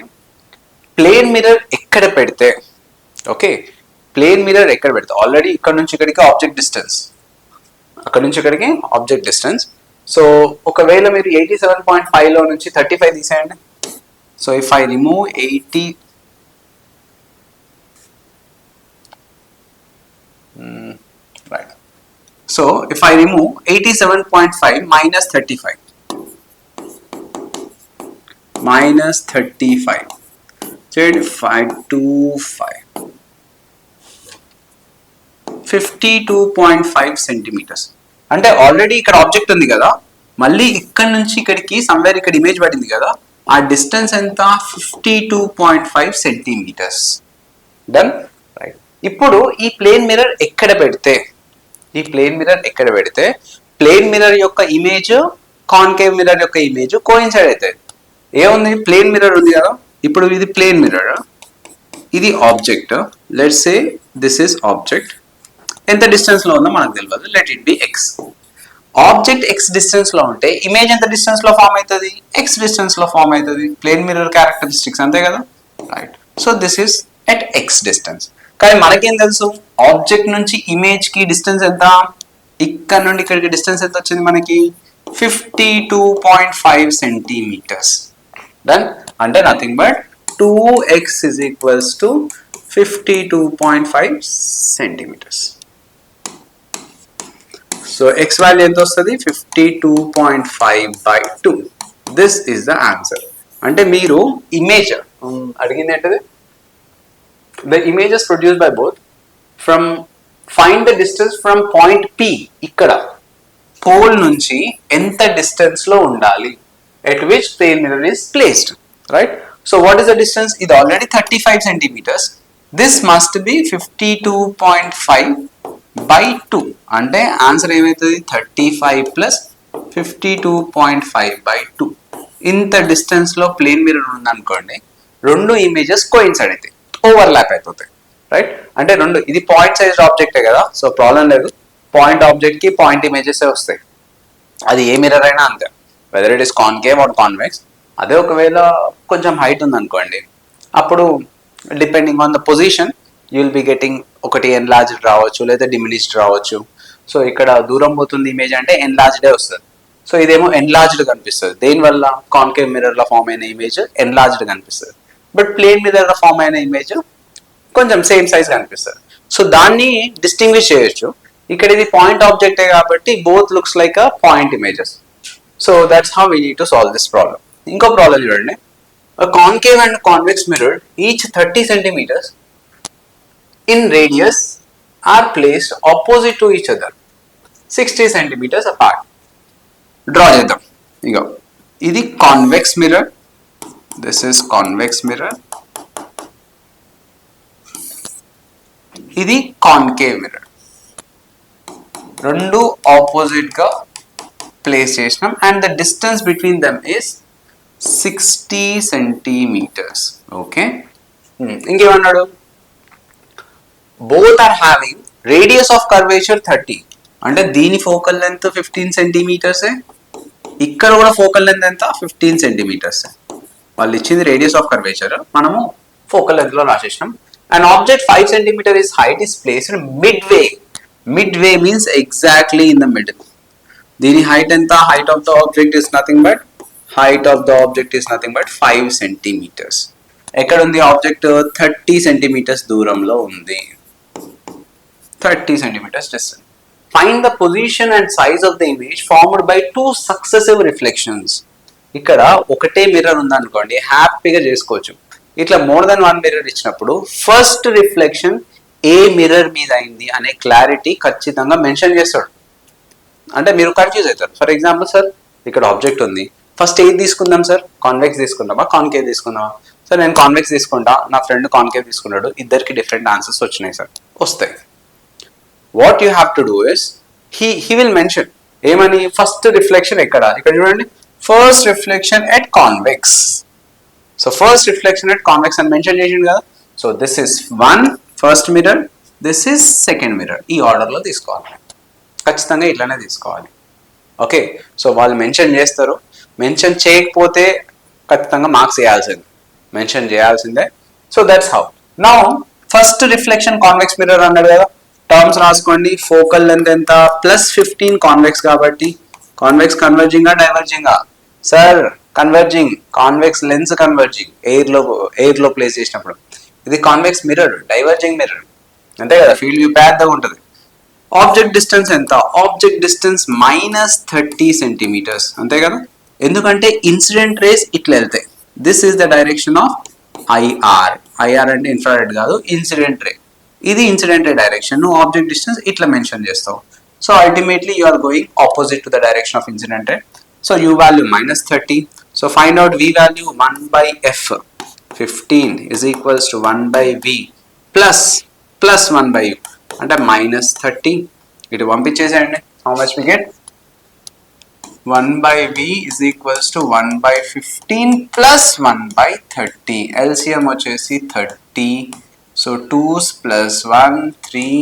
ప్లేన్ మిర్రర్ ఎక్కడ పెడితే, ఓకే, ప్లేన్ మిర్రర్ ఎక్కడ పెడితే, ఆల్రెడీ ఇక్కడ నుంచి ఇక్కడికి ఆబ్జెక్ట్ డిస్టెన్స్, అక్కడ నుంచి ఇక్కడికి ఆబ్జెక్ట్ డిస్టెన్స్. సో ఒకవేళ మీరు 87.5 లో నుంచి 35 తీసేయండి. So if I remove 80, right. So if I remove 87.5 minus 35, check 525, 52.5 centimetres. అంటే ఆల్రెడీ ఇక్కడ ఆబ్జెక్ట్ ఉంది కదా, మళ్ళీ ఇక్కడ నుంచి ఇక్కడికి సమ్వేర్ ఇక్కడ ఇమేజ్ పడింది కదా, ఆ డిస్టెన్స్ ఎంత? 52.5 సెంటీమీటర్స్. Done, right. ఇప్పుడు ఈ ప్లేన్ మిర్రర్ ఎక్కడ పెడితే, ప్లేన్ మిర్రర్ యొక్క ఇమేజ్ కాన్కేవ్ మిర్రర్ యొక్క ఇమేజ్ కోయిన్సైడ్ అవుతాయి. ఏముంది? ప్లేన్ మిర్రర్ ఉంది కదా, ఇప్పుడు ఇది ప్లేన్ మిర్రర్, ఇది object. Let's say this is object. ఎంత డిస్టెన్స్ లో ఉందో మనకు తెలియదు, let it be X. Object X distance లో ఉంటే ఇమేజ్ ఎంత డిస్టెన్స్ లో ఫామ్ అవుతుంది? ఎక్స్ డిస్టెన్స్ లో ఫామ్ అవుతుంది. ప్లేన్ మిర్రర్ క్యారెక్టరిస్టిక్స్ అంతే కదా, right. So this is at X distance. కానీ మనకేం తెలుసు, ఆబ్జెక్ట్ నుంచి ఇమేజ్ కి డిస్టెన్స్ ఎంత? ఇక్కడ నుండి ఇక్కడికి డిస్టెన్స్ ఎంత వచ్చింది మనకి? 52.5 సెంటీమీటర్స్. డన్, అంటే nothing but 2x is equals to 52.5 centimetres. So x value ఎంత వస్తుంది? 52.5/2. This is the answer. అంటే మీరు ఇమేజ్ అడిగింది ఏంటది? The images produced by both from find the distance from point P, ఇక్కడ పోల్ నుంచి ఎంత డిస్టెన్స్ లో ఉండాలి, at which plane mirror is placed, right? So what is the distance? ఇది already 35 centimeters. This must be 52.5/2. అంటే answer ఏమవుతుంది? 35 plus 52.5/2 ఇంత డిస్టెన్స్లో ప్లేన్ మిర్రర్ ఉందనుకోండి, రెండు ఇమేజెస్ కోయిన్సైడ్ అవుతాయి, ఓవర్లాప్ అయిపోతాయి, రైట్? అంటే రెండు, ఇది పాయింట్ సైజ్డ్ ఆబ్జెక్టే కదా, సో ప్రాబ్లం లేదు. పాయింట్ ఆబ్జెక్ట్కి పాయింట్ ఇమేజెస్ వస్తాయి, అది ఏ మిర్రర్ అయినా అంతే, whether it is concave or convex. అదే ఒకవేళ కొంచెం హైట్ ఉందనుకోండి, అప్పుడు depending on the position you will be getting ఒకటి ఎన్లార్జ్డ్ రావచ్చు లేదా డిమినిష్డ్ రావచ్చు. సో ఇక్కడ దూరం పోతుంది ఇమేజ్ అంటే ఎన్లార్జ్డే వస్తుంది. సో ఇదేమో ఎన్లార్జ్డ్ కనిపిస్తుంది, దేనివల్ల కాన్కేవ్ మిర్రర్లో ఫామ్ అయిన ఇమేజ్ ఎన్లార్జ్డ్ కనిపిస్తుంది, బట్ ప్లేన్ మిర్రర్లో ఫామ్ అయిన ఇమేజ్ కొంచెం సేమ్ సైజ్ కనిపిస్తుంది. సో దాన్ని డిస్టింగ్విష్ చేయొచ్చు. ఇక్కడ ఇది పాయింట్ ఆబ్జెక్టే కాబట్టి both looks like a point images. So that's how we need to solve this problem. ఇంకో ప్రాబ్లం చూడండి. A concave and convex mirror, each 30 centimeters in radius, are placed opposite to each other, 60 centimeters apart. Draw చేద్దాం. ఇగో ఇది convex mirror, this is convex mirror, ఇది concave mirror. రెండు opposite గా place చేసినాం and the distance between them is 60 centimetres. Okay, ఇంకేమన్నాడు? Both are having radius of curvature 30, అంటే దీని ఫోకల్ లెంత్ 15 సెంటీమీటర్సే, ఇక్కడ కూడా ఫోకల్ లెంత్ ఎంత 15 సెంటీమీటర్స్. వాళ్ళు ఇచ్చింది రేడియస్ ఆఫ్ కర్వేచర్, మనము ఫోకల్ లెంత్ లో రాసేసినాం. And object 5 centimetre is height is placed midway. Midway means exactly in the middle. దీని హైట్ ఎంత? Height of the object is nothing but height of the object is nothing but 5 centimeters. ఎక్కడ ఉంది object? 30 centimetres దూరంలో ఉంది, 30 centimeters distance. Find the position and size of the image formed by two successive reflections. ఇక్కడ ఒకటే mirror ఉందనుకోండి, హ్యాపీగా చేసుకోవచ్చు. ఇట్లా మోర్ దెన్ వన్ మిర్రర్ ఇచ్చినప్పుడు ఫస్ట్ రిఫ్లెక్షన్ ఏ మిర్రర్ మీద అయింది అనే క్లారిటీ ఖచ్చితంగా మెన్షన్ చేస్తాడు. అంటే మీరు కన్ఫ్యూజ్ అవుతారు. ఫర్ ఎగ్జాంపుల్, సార్ ఇక్కడ ఆబ్జెక్ట్ ఉంది, ఫస్ట్ ఏది తీసుకుందాం సార్? కాన్వెక్స్ తీసుకుందామా కాన్కేవ్ తీసుకుందామా? సార్ నేను కాన్వెక్స్ తీసుకుంటా, నా ఫ్రెండ్ కాన్కేవ్ తీసుకున్నాడు, ఇద్దరికి డిఫరెంట్ ఆన్సర్స్ వచ్చినాయి సార్. వస్తాయి. What you have to do is he will mention ఏమని, ఫస్ట్ రిఫ్లెక్షన్ ఎక్కడ? ఇక్కడ చూడండి, first reflection at convex. So first reflection at convex అని మెన్షన్ చేసిండు కదా. So this is one first mirror, this is second mirror. ఈ ఆర్డర్లో తీసుకోవాలి, ఖచ్చితంగా ఇట్లానే తీసుకోవాలి. ఓకే, సో వాళ్ళు మెన్షన్ చేస్తారు, మెన్షన్ చేయకపోతే ఖచ్చితంగా మార్క్స్ వేయాల్సిందే, మెన్షన్ చేయాల్సిందే. So that's how. Now first reflection convex mirror అన్నాడు కదా, టర్మ్స్ రాసుకోండి. ఫోకల్ లెంత్ ఎంత? +15 కాన్వెక్స్ కాబట్టి. కాన్వెక్స్ కన్వర్జింగా డైవర్జింగా? Sir converging, convex lens converging, ఎయిర్లో ప్లేస్ చేసినప్పుడు. ఇది కాన్వెక్స్ మిర్రర్, డైవర్జింగ్ మిర్రర్, అంతే కదా, ఫీల్డ్ వ్యూ ప్యాడ్గా ఉంటుంది. ఆబ్జెక్ట్ డిస్టెన్స్ ఎంత? ఆబ్జెక్ట్ డిస్టెన్స్ -30 సెంటీమీటర్స్, అంతే కదా, ఎందుకంటే ఇన్సిడెంట్ రేస్ ఇట్లా వెళ్తాయి. This is the direction of IR. IR అంటే ఇన్ఫ్రారెడ్ కాదు, ఇన్సిడెంట్ రే. ఇది ఇన్సిడెంట్ రే డైరెక్షన్. నువ్వు ఆబ్జెక్ట్ డిస్టెన్స్ ఇట్లా మెన్షన్ చేస్తావు. So ultimately you are going opposite to the direction of incident ray. So u value -30. So find out v value 1/f. 15 is equals to 1/v plus 1/u అంటే -30. ఇటు పంపించేసేయండి. How much we get? 1/v is equals to 1/15 plus 1/30. LCM వచ్చేసి 30. So 2's plus 1, 3,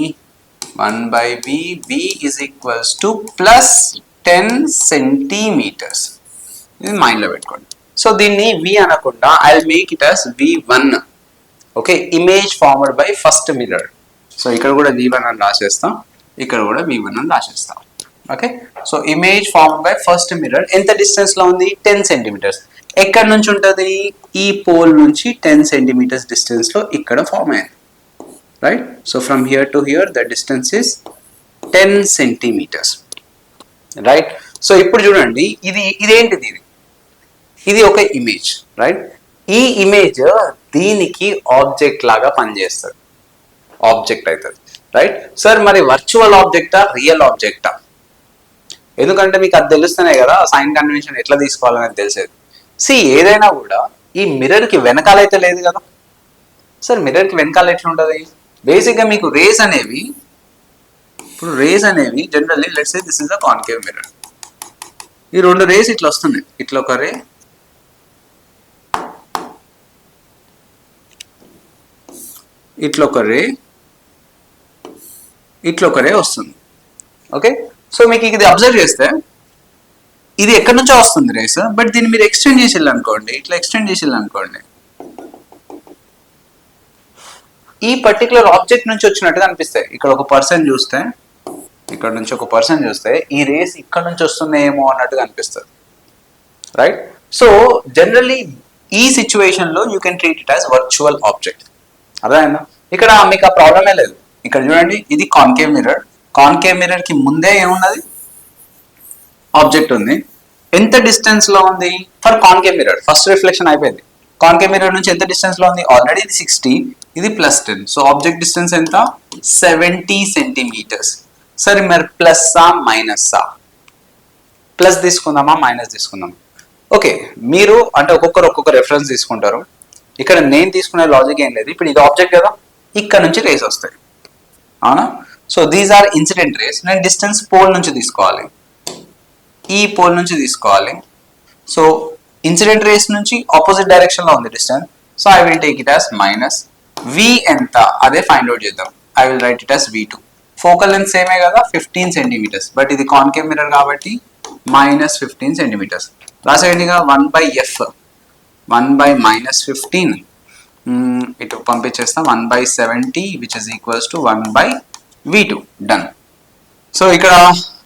1/v. v is equals to plus 10 centimeters. ఇది మైండ్లో పెట్టుకోండి. So దీన్ని v అనకుండా I'll make it as v1. Okay, image formed by first mirror. So ఇక్కడ కూడా v1 అని రాసేస్తాం, ఇక్కడ కూడా v1 అని రాసేస్తాం. Okay, so image form by first mirror ఎంత డిస్టెన్స్ లో ఉంది? 10 సెంటీమీటర్స్. ఎక్కడి నుంచి ఉంటుంది? ఈ పోల్ నుంచి 10 సెంటీమీటర్స్ డిస్టెన్స్ లో ఇక్కడ ఫార్మ్ అయింది, right? So from here to here the distance is 10 centimetres, right? So ఇప్పుడు చూడండి, ఇదేంటిది? ఇది ఒక ఇమేజ్, రైట్? ఈ ఇమేజ్ దీనికి ఆబ్జెక్ట్ లాగా పనిచేస్తుంది, ఆబ్జెక్ట్ అవుతుంది, రైట్? సార్ మరి వర్చువల్ ఆబ్జెక్టా రియల్ ఆబ్జెక్టా? ఎందుకంటే మీకు అది తెలుస్తేనే కదా సైన్ కన్వెన్షన్ ఎట్లా తీసుకోవాలనేది తెలిసేది. ఏదైనా కూడా ఈ మిర్రర్కి వెనకాలైతే లేదు కదా. సార్ మిర్రర్కి వెనకాల ఎట్లా ఉంటుంది? బేసిక్గా మీకు రేస్ అనేవి, ఇప్పుడు రేస్ అనేవి generally let's say this is the concave mirror. ఈ రెండు రేస్ ఇట్లా వస్తున్నాయి, ఇట్లా ఒక రే, ఇట్లా ఒక రే, ఇట్లా ఒక రే వస్తుంది. ఓకే, సో మీకు ఇది అబ్జర్వ్ చేస్తే ఇది ఎక్కడి నుంచో వస్తుంది రేస్, బట్ దీన్ని మీరు ఎక్స్టెండ్ చేసి అనుకోండి, ఇట్లా ఎక్స్టెండ్ చేసి అనుకోండి, ఈ పర్టికులర్ ఆబ్జెక్ట్ నుంచి వచ్చినట్టుగా అనిపిస్తాయి. ఇక్కడ ఒక పర్సన్ చూస్తే, ఇక్కడ నుంచి ఒక పర్సన్ చూస్తే ఈ రేస్ ఇక్కడ నుంచి వస్తున్నాయేమో అన్నట్టుగా అనిపిస్తుంది, రైట్? సో జనరల్లీ ఈ సిచ్యువేషన్ లో you can treat it as virtual object. అర్థమైందా? ఇక్కడ మీకు ఆ ప్రాబ్లమే లేదు. ఇక్కడ చూడండి, ఇది కాన్కేవ్ మిర్రర్, కాన్కేవ్ మిర్రర్ కి ముందే ఏమున్నది, ఆబ్జెక్ట్ ఉంది. ఎంత డిస్టెన్స్ లో ఉంది for concave mirror? First reflection అయిపోయింది. కాన్కేవ్ మిర్రర్ నుంచి ఎంత డిస్టెన్స్ లో ఉంది? ఆల్రెడీ ఇది 60, ఇది +10. సో ఆబ్జెక్ట్ డిస్టెన్స్ ఎంత? 70 సెంటీమీటర్స్. సరే మరి ప్లస్సా మైనస్సా? ప్లస్ తీసుకుందామా మైనస్ తీసుకుందామా? ఓకే, మీరు అంటే ఒక్కొక్కరు ఒక్కొక్క రెఫరెన్స్ తీసుకుంటారు. ఇక్కడ నేను తీసుకునే లాజిక్ ఏం లేదు. ఇప్పుడు ఇది ఆబ్జెక్ట్ కదా, ఇక్కడ నుంచి రేస్ వస్తాయి, అవునా? So these are incident rays. నేను డిస్టెన్స్ పోల్ నుంచి తీసుకోవాలి, ఈ పోల్ నుంచి తీసుకోవాలి. సో ఇన్సిడెంట్ రేస్ నుంచి ఆపోజిట్ డైరెక్షన్ లో ఉంది distance. So I will take it as minus. V ఎంత అదే ఫైండ్ అవుట్ చేద్దాం. I will write it as V2. Focal length సేమే కదా, 15 సెంటీమీటర్స్, బట్ ఇది కాన్కేవ్ మిర్రర్ కాబట్టి -15 సెంటీమీటర్స్. రాసేయండిగా 1/f, 1/-15 ఇటు పంపించేస్తాం, 1/70 which is equals to 1/V2. Done. So ఇక్కడ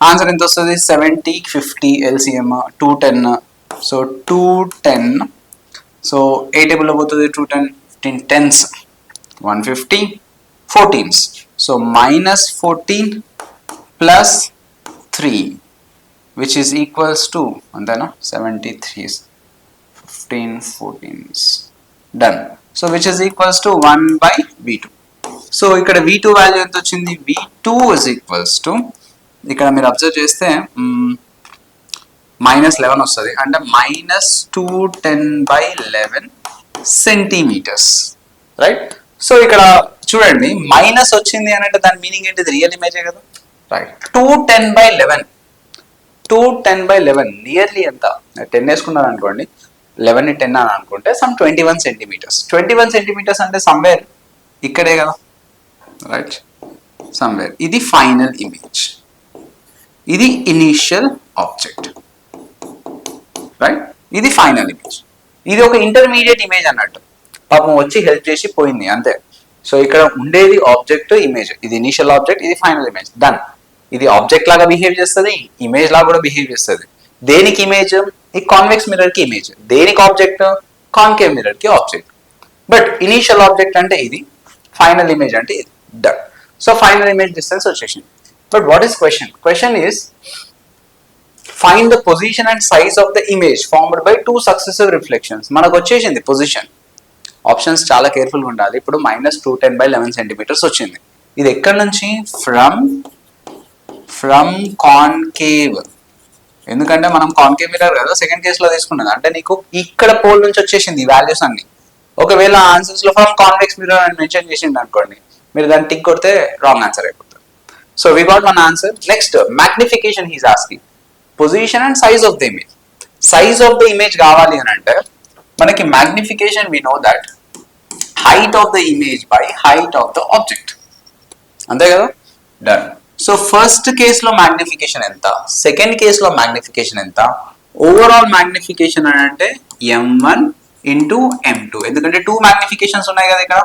ఆన్సర్ ఎంత వస్తుంది? 70, 50 LCM 210. సో 210, సో ఏ టేబుల్లో పోతుంది? 210, 15 10s, 150 14s. So -14 + 3 which is equals to అంతేనా 73s, 15 14s. Done. So which is equals to 1/V2. So ఇక్కడ V2 వాల్యూ ఎంత వచ్చింది? V2 is equals to, ఇక్కడ మీరు అబ్జర్వ్ చేస్తే -11 వస్తుంది, అంటే -210/11 సెంటీమీటర్స్, రైట్? సో ఇక్కడ చూడండి, మైనస్ వచ్చింది అని అంటే దాని మీనింగ్ ఏంటిది? రియల్ ఇమేజే కదా, రైట్? 210/11, 210/11 నియర్లీ ఎంత? 10 వేసుకున్నారు అనుకోండి, 11 ని 10 అని అనుకుంటే సమ్ 21 సెంటీమీటర్స్. 21 సెంటీమీటర్స్ అంటే సమ్వేర్ ఇక్కడే కదా, రైట్? సమ్వేర్. ఇది ఫైనల్ ఇమేజ్, ఇది ఇనీషియల్ ఆబ్జెక్ట్, రైట్? ఇది ఫైనల్ ఇమేజ్. ఇది ఒక ఇంటర్మీడియట్ ఇమేజ్ అన్నట్టు, పాపం వచ్చి హెల్ప్ చేసి పోయింది అంతే. సో ఇక్కడ ఉండేది ఆబ్జెక్ట్, ఇమేజ్. ఇది ఇనీషియల్ ఆబ్జెక్ట్, ఇది ఫైనల్ ఇమేజ్. డన్. ఇది ఆబ్జెక్ట్ లాగా బిహేవ్ చేస్తుంది, ఇమేజ్ లాగా కూడా బిహేవ్ చేస్తుంది. దేనికి ఇమేజ్? ఈ కాన్వెక్స్ మిర్రర్ కి ఇమేజ్. దేనికి ఆబ్జెక్ట్? కాన్కేవ్ మిర్రర్ కి ఆబ్జెక్ట్. బట్ ఇనీషియల్ ఆబ్జెక్ట్ అంటే ఇది, ఫైనల్ ఇమేజ్ అంటే ఇది. Done. So final image distance వచ్చేసింది. But what is question? Question is find the position and size of the image formed by 2 successive reflections. మనకు వచ్చేసింది position. Options చాలా కేర్ఫుల్గా ఉండాలి. ఇప్పుడు -210/11 సెంటీమీటర్స్ వచ్చింది. ఇది ఎక్కడి నుంచి? From concave. ఎందుకంటే మనం కాన్కేవ్ మిర్రర్ కదా సెకండ్ కేసులో తీసుకున్నది, అంటే నీకు ఇక్కడ పోల్ నుంచి వచ్చేసింది ఈ వాల్యూస్ అన్ని. ఒకవేళ ఆన్సర్స్ లో ఫ్రమ్ కాన్వెక్స్ మిర్రర్ అని మెన్షన్ చేసింది అనుకోండి, మీరు దాన్ని టిక్ కొడితే రాంగ్ ఆన్సర్ అయిపోతుంది. So we got one answer. Next magnification he's asking. Position and size of the image. Size of the image కావాలి అని అంటే మనకి magnification we know that height of the image by height of the object, అంతే కదా. Done. So first కేసులో magnification ఎంత, second కేసులో magnification ఎంత, ఓవరాల్ మ్యాగ్నిఫికేషన్ అని అంటే m1 into m2, ఎందుకంటే 2 మ్యాగ్నిఫికేషన్స్ ఉన్నాయి కదా ఇక్కడ.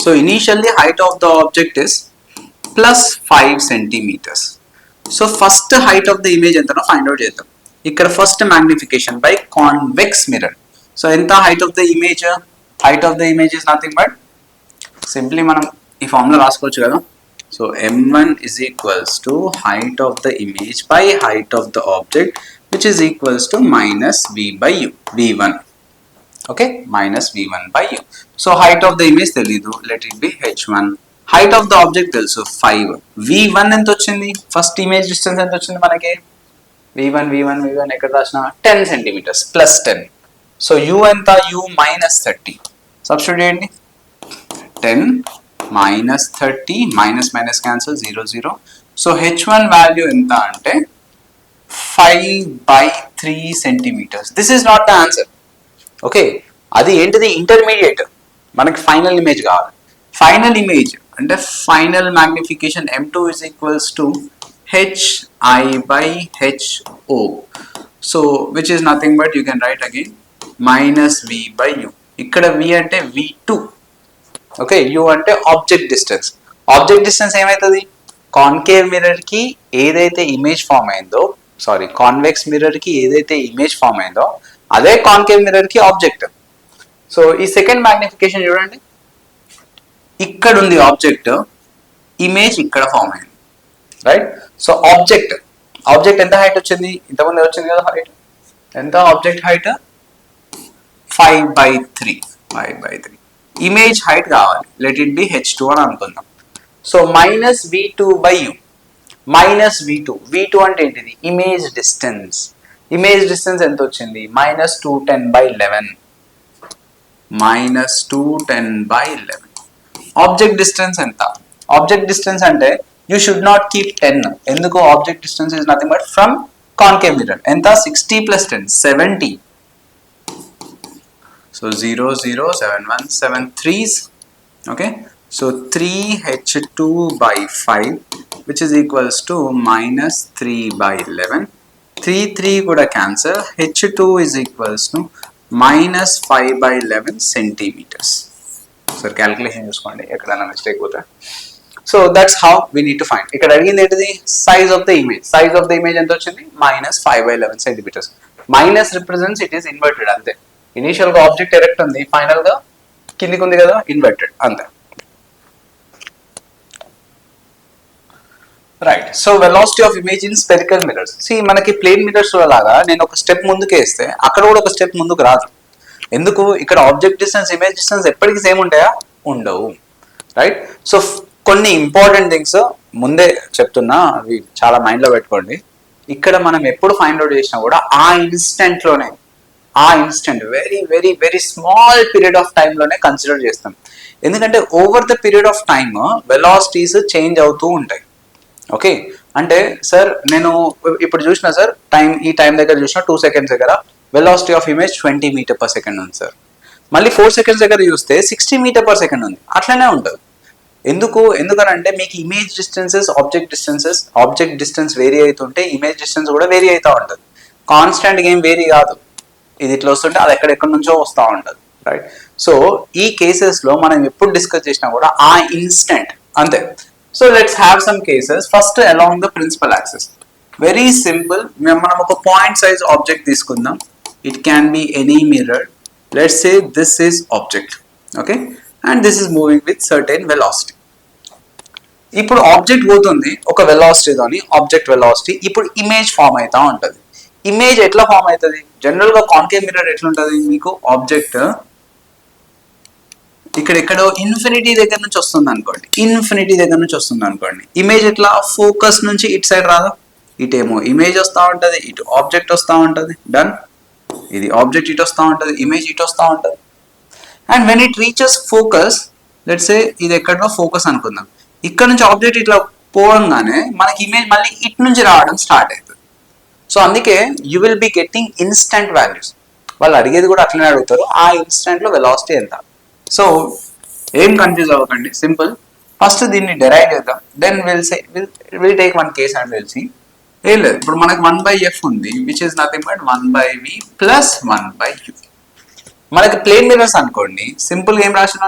So initially height of the object is +5 centimetres. So first height of the image ఎంతనో ఫైండ్ అవుట్ చేద్దాం. ఇక్కడ first magnification by convex mirror. So ఎంత height of the image? Height of the image is nothing but simply మనం ఈ formula రాసుకోవచ్చు కదా. So m1 is equals to height of the image by height of the object, which is equals to -v by u, v1. Okay, -v1 by u. So height of the image తెలియదు, let it be h1. height of the object తెలుసు 5. v1 ఎంత వచ్చింది? First image distance ఎంత వచ్చింది మనకి? v1 ఎక్కడ రాసిన? 10 centimetres +10. So u ఎంత? u -30. సబ్స్టిట్యూట్ చేయండి. 10 -30 minus cancel 0 0. So h1 value ఎంత అంటే 5/30. 3 centimeters. This is not the answer. Okay, అది ఏంటిది ఇంటర్మీడియట్, మనకి ఫైనల్ ఇమేజ్ కావాలి. ఫైనల్ ఇమేజ్ అంటే final magnification m2 is equals to hi by ho. So which is nothing but you can write again minus v by u. ఇక్కడ v అంటే v2, okay, u అంటే object distance. Object distance ఏమవుతుంది, concave mirror కి ఏదైతే image form అయిందో, sorry convex mirror కి ఏదైతే image form అయిందో అదే కాన్కేవ్ మిర్రర్ కి ఆబ్జెక్ట్. సో ఈ సెకండ్ మ్యాగ్నిఫికేషన్ చూడండి, ఇక్కడ ఉంది ఆబ్జెక్ట్, ఇమేజ్ ఇక్కడ ఫామ్ అయింది, రైట్. సో ఆబ్జెక్ట్ ఎంత హైట్ వచ్చింది, ఇంతకుముందు వచ్చింది కదా హైట్, ఎంత ఆబ్జెక్ట్ హైట్ 5/3. ఇమేజ్ హైట్ కావాలి, లెట్ ఇట్ బి h2 అని అనుకుందాం. So minus v2 by u, minus v2 అంటే ఏంటిది, ఇమేజ్ డిస్టెన్స్. ఇమేజ్ డిస్టెన్స్ ఎంత వచ్చింది, మైనస్ 210/11, మైనస్ 210/11. ఆబ్జెక్ట్ డిస్టెన్స్ ఎంత, ఆబ్జెక్ట్ డిస్టెన్స్ అంటే యూ షుడ్ నాట్ కీప్ 10, ఎందుకు, object distance is nothing but from concave mirror. ఎంత, 60 + 10 70. So 0 0 7 1 7 3s, okay. So 3h2/5 which is equals to minus 3/11. 3 కూడా cancel. h2 is equals to minus 5/11 centimeters. So calculation చూసుకోండి ఎక్కడైనా mistake పోతే. So that's how we need to find. ఇక్కడ అడిగింది ఏంటిది, size of the image. Size of the image ఎంత వచ్చింది, minus 5/11 centimeters. Minus represents it is inverted అంతే. Initial గా ఆబ్జెక్ట్ ఎరెక్ట్ ఉంది, ఫైనల్ గా కిందికి ఉంది కదా ఇన్వర్టెడ్ అంతే. Right. So velocity of image in spherical mirrors. See మనకి ప్లేన్ మిర్రర్స్ లాగా నేను ఒక స్టెప్ ముందుకు వేస్తే అక్కడ కూడా ఒక స్టెప్ ముందుకు రాదు. ఎందుకు, ఇక్కడ ఆబ్జెక్ట్ డిస్టెన్స్ ఇమేజ్ డిస్టెన్స్ ఎప్పటికీ సేమ్ ఉంటాయా, ఉండవు, రైట్. సో కొన్ని ఇంపార్టెంట్ థింగ్స్ ముందే చెప్తున్నా, అవి చాలా మైండ్ లో పెట్టుకోండి. ఇక్కడ మనం ఎప్పుడు ఫైండ్ అవుట్ చేసినా కూడా ఆ instant very very very small period of time లోనే కన్సిడర్ చేస్తాం. ఎందుకంటే over the period of time velocities change అవుతూ ఉంటాయి. ఓకే, అంటే సార్ నేను ఇప్పుడు చూసిన సార్ ఈ టైం దగ్గర చూసిన 2 seconds దగ్గర వెలాసిటీ ఆఫ్ ఇమేజ్ 20 m/s ఉంది సార్. మళ్ళీ 4 seconds దగ్గర చూస్తే 60 m/s ఉంది. అట్లనే ఉంటుంది. ఎందుకనంటే మీకు image distances object distance vary అవుతుంటే ఇమేజ్ డిస్టెన్స్ కూడా వేరీ అవుతూ ఉంటుంది. కాన్స్టెంట్ ఏం వేరీ కాదు, ఇది ఇట్లా వస్తుంటే అది ఎక్కడెక్కడి నుంచో వస్తూ ఉంటుంది, రైట్. సో ఈ కేసెస్ లో మనం ఎప్పుడు డిస్కస్ చేసినా కూడా ఆ ఇన్స్టెంట్ అంతే. So let's have some cases. First along the principal axis, very simple. మనం ఒక పాయింట్ సైజ్ ఆబ్జెక్ట్ తీసుకుందాం. It can be any mirror. Let's say this is object, okay, and this is moving with certain velocity. ఇప్పుడు object పోతుంది ఒక వెలాసిటీతోని, object velocity. ఇప్పుడు image form అవుతా ఉంటుంది. ఇమేజ్ ఎట్లా ఫామ్ అవుతుంది, జనరల్ గా కాన్కేవ్ మిర్రర్ ఎట్లుంటది, మీకు ఆబ్జెక్ట్ ఇక్కడ ఎక్కడో ఇన్ఫినిటీ దగ్గర నుంచి వస్తుంది అనుకోండి, ఇమేజ్ ఎట్లా ఫోకస్ నుంచి ఇటు సైడ్ రాదు, ఇటేమో ఇమేజ్ వస్తూ ఉంటుంది, ఇటు ఆబ్జెక్ట్ వస్తూ ఉంటుంది, డన్. ఇది ఆబ్జెక్ట్ ఇటు వస్తూ ఉంటుంది, ఇమేజ్ ఇటు వస్తూ ఉంటుంది. And when it reaches focus, let's say ఇది ఎక్కడో ఫోకస్ అనుకుందాం, ఇక్కడ నుంచి ఆబ్జెక్ట్ ఇట్లా పోవగానే మనకి ఇమేజ్ మళ్ళీ ఇటు నుంచి రావడం స్టార్ట్ అవుతుంది. సో అందుకే you will be getting instant values. వాళ్ళు అడిగేది కూడా అట్లనే అడుగుతారు, ఆ ఇన్స్టెంట్ లో వెలాసిటీ ఎంత. సో ఏం కన్ఫ్యూజ్ అవ్వకండి, సింపుల్. ఫస్ట్ దీన్ని డెరైవ్ చేద్దాం, then will take one case and will see. ఏం లేదు, ఇప్పుడు మనకి 1/f ఉంది, which is nothing but 1/v plus 1/u. మనకి ప్లేన్ మిర్రర్స్ అనుకోండి, సింపుల్ గా ఏం రాసినా,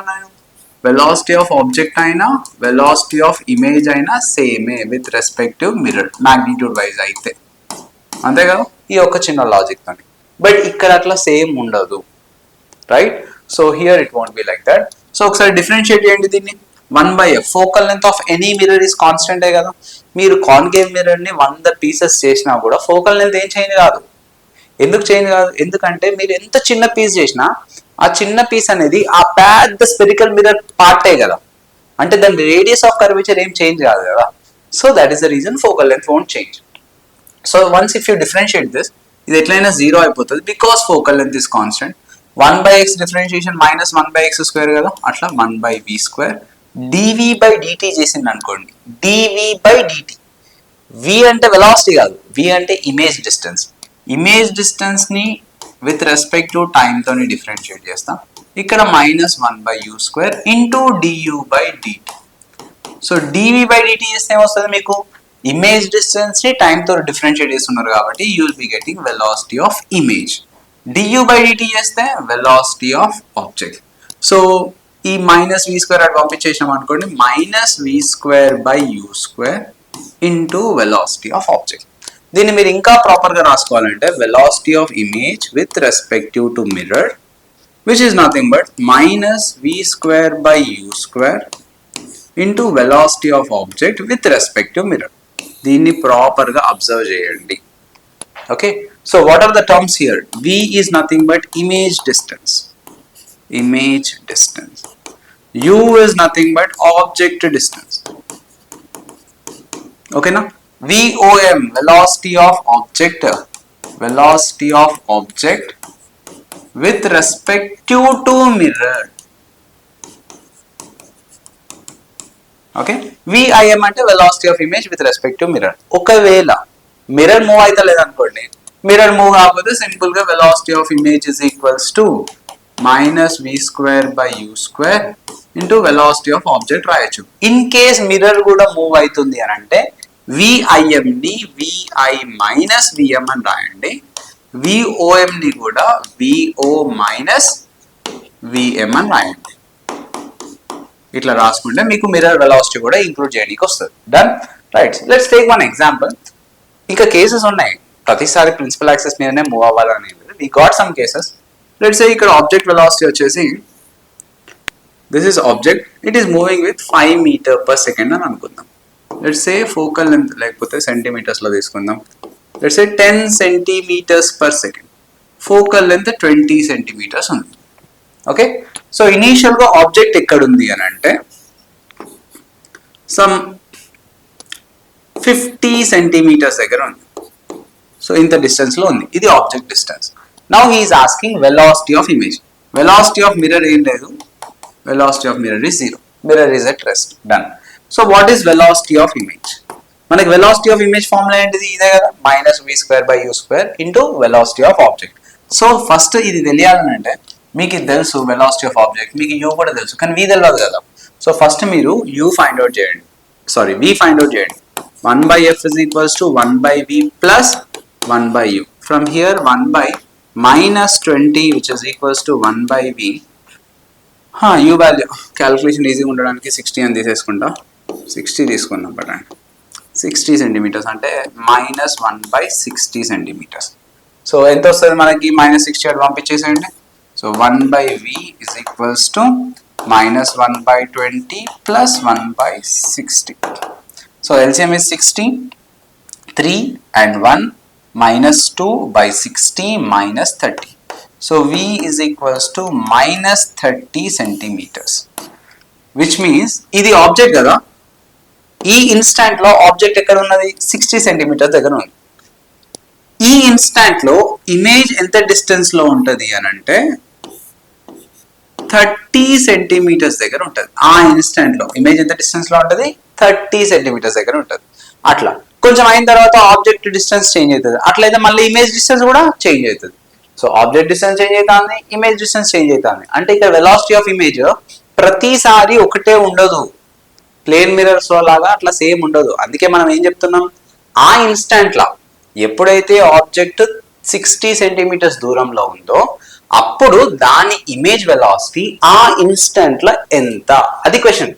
వెలాసిటీ ఆఫ్ ఆబ్జెక్ట్ అయినా వెలాసిటీ ఆఫ్ ఇమేజ్ అయినా సేమే with respective mirror, magnitude wise అయితే, అంతే కదా. ఈ ఒక చిన్న లాజిక్ తోని. బట్ ఇక్కడ అట్లా సేమ్ ఉండదు, right. So here it won't be like that. So ఒకసారి డిఫరెన్షియేట్ చేయండి దీన్ని. 1/f focal length of any mirror is కాన్స్టెంటే కదా. మీరు కాన్కేవ్ మిర్రర్ ని 100 pieces చేసినా కూడా ఫోకల్ లెంత్ ఏం చేంజ్ కాదు. ఎందుకు చేంజ్ కాదు, ఎందుకంటే మీరు ఎంత చిన్న పీస్ చేసినా ఆ చిన్న పీస్ అనేది ఆ పెద్ద స్పెరికల్ మిర్రర్ పార్టే కదా, అంటే దాని రేడియస్ ఆఫ్ కర్వేచర్ ఏం చేంజ్ కాదు కదా. So that is the reason focal length won't change. So once if you differentiate this, ఇది ఎట్లయినా 0 అయిపోతుంది because focal length is constant. 1/x differentiation minus 1/x² కదా, అట్లా 1/v². dv/dt చేసింది అనుకోండి, dv/dt. v అంటే వెలాసిటీ కాదు, v అంటే ఇమేజ్ డిస్టెన్స్. ఇమేజ్ డిస్టెన్స్ ని విత్ రెస్పెక్ట్ టు టైమ్ తోని డిఫరెన్షియేట్ చేస్తాం. ఇక్కడ -1/u² into du/dt. So dv/dt చేస్తే ఏమొస్తుంది మీకు? ఇమేజ్ డిస్టెన్స్ ని టైమ్ తో డిఫరెన్షియేట్ చేస్తున్నారు కాబట్టి you will be getting velocity of image. du/dt చేస్తే వెలాసిటీ ఆఫ్ ఆబ్జెక్ట్. సో ఈ -v² అటు పంపించేసాం అనుకోండి, -v²/u² into velocity of object. దీన్ని మీరు ఇంకా ప్రాపర్ గా రాసుకోవాలంటే velocity of image with respective to mirror which is nothing but -v²/u² into velocity of object with respect to mirror. దీన్ని proper గా అబ్జర్వ్ చేయండి. Okay, so what are the terms here? v is nothing but image distance. u is nothing but object distance. Okay na? VOM, velocity of object with respect to mirror. Okay, VIM అంటే velocity of image with respect to mirror. ఒకవేళ mirror move అయితే లేదనుకోండి, mirror move కాకపోతే simple గా velocity of image is equals to -v²/u² into velocity of object రాయొచ్చు. In case mirror కూడా move అవుతుంది అని అంటే VIM ని VI మైనస్ VM అని రాయండి, VOM ని కూడా VO మైనస్ VM అని రాయండి. ఇట్లా రాసుకుంటే మీకు మిర్రర్ వెలాసిటీ కూడా ఇంక్లూడ్ చేయడానికి వస్తుంది. Done, right. Let's take one example. ఇంకా కేసెస్ ఉన్నాయి, ప్రతిసారి ప్రిన్సిపల్ యాక్సెస్ మీదనే మూవ్ అవ్వాలని. We got some cases. Let's say ఇక్కడ ఆబ్జెక్ట్ వెలాసిటీ వచ్చేసి this is object, it is moving with 5 meters/s అని అనుకుందాం. లెట్స్ సే ఫోకల్ లెంత్ లేకపోతే సెంటీమీటర్స్ లో తీసుకుందాం. Let's say 10 centimeters/s, focal length 20 centimeters ఉంది. ఓకే, సో ఇనీషియల్ గా ఆబ్జెక్ట్ ఎక్కడ ఉంది అని అంటే సమ్ 50 centimeters దగ్గర ఉంది. సో ఇంత డిస్టెన్స్ లో ఉంది, ఇది object distance. Now he is asking velocity of image. Velocity of mirror ఏం లేదు, velocity of mirror is 0. Mirror is at rest. Done. So what is velocity of image? మనకి velocity of image formula ఏంటిది? ఇదే కదా, -v²/u² into velocity of object. So first ఇది తెలియాలని అంటే మీకు ఇది తెలుసు వెలాసిటీ ఆఫ్ ఆబ్జెక్ట్, మీకు u కూడా తెలుసు, కానీ v తెలియదు కదా. సో ఫస్ట్ మీరు u ఫైండ్ అవుట్ చేయండి, సారీ v ఫైండ్ అవుట్ చేయండి. 1/f is equals to 1/v plus 1/u. From here 1/-20 which is equals to 1/v. u value calculation ఈజీగా ఉండడానికి 60 అని తీసేసుకుంటా. 60 తీసుకుందాం పట్టండి. 60 centimeters అంటే -1/60 centimeters. సో ఎంత వస్తుంది మనకి? -60 అటు పంపించేసేయండి. So 1/v is equals to -1/20 plus 1/60. So LCM is 60, 3 and 1 -2/60 -30. So V is equals to -30 centimeters, which means ఇది ఆబ్జెక్ట్ కదా, ఈ ఇన్స్టాంట్ లో ఆబ్జెక్ట్ ఎక్కడ ఉన్నది? 60 centimeters దగ్గర ఉంది. ఈ ఇన్స్టాంట్ లో ఇమేజ్ ఎంత డిస్టెన్స్ లో ఉంటది అని అంటే 30 centimeters దగ్గర ఉంటది. ఆ ఇన్స్టాంట్ లో ఇమేజ్ ఎంత డిస్టెన్స్ లో ఉంటది? 30 centimeters దగ్గర ఉంటది. అట్లా కొంచెం అయిన తర్వాత ఆబ్జెక్ట్ డిస్టెన్స్ చేంజ్ అవుతుంది, అట్లయితే మళ్ళీ ఇమేజ్ డిస్టెన్స్ కూడా చేంజ్ అవుతుంది. సో ఆబ్జెక్ట్ డిస్టెన్స్ చేంజ్ అవుతుంది, ఇమేజ్ డిస్టెన్స్ చేంజ్ అవుతుంది. అంటే ఇక్కడ వెలాసిటీ ఆఫ్ ఇమేజ్ ప్రతిసారి ఒకటే ఉండదు, ప్లేన్ మిర్రర్స్ లో లాగా అట్లా సేమ్ ఉండదు. అందుకే మనం ఏం చెప్తున్నాం, ఆ ఇన్స్టాంట్ లా ఎప్పుడైతే ఆబ్జెక్ట్ 60 centimeters దూరంలో ఉందో అప్పుడు దాని ఇమేజ్ వెలాసిటీ ఆ ఇన్స్టాంట్ లో ఎంత, అది question.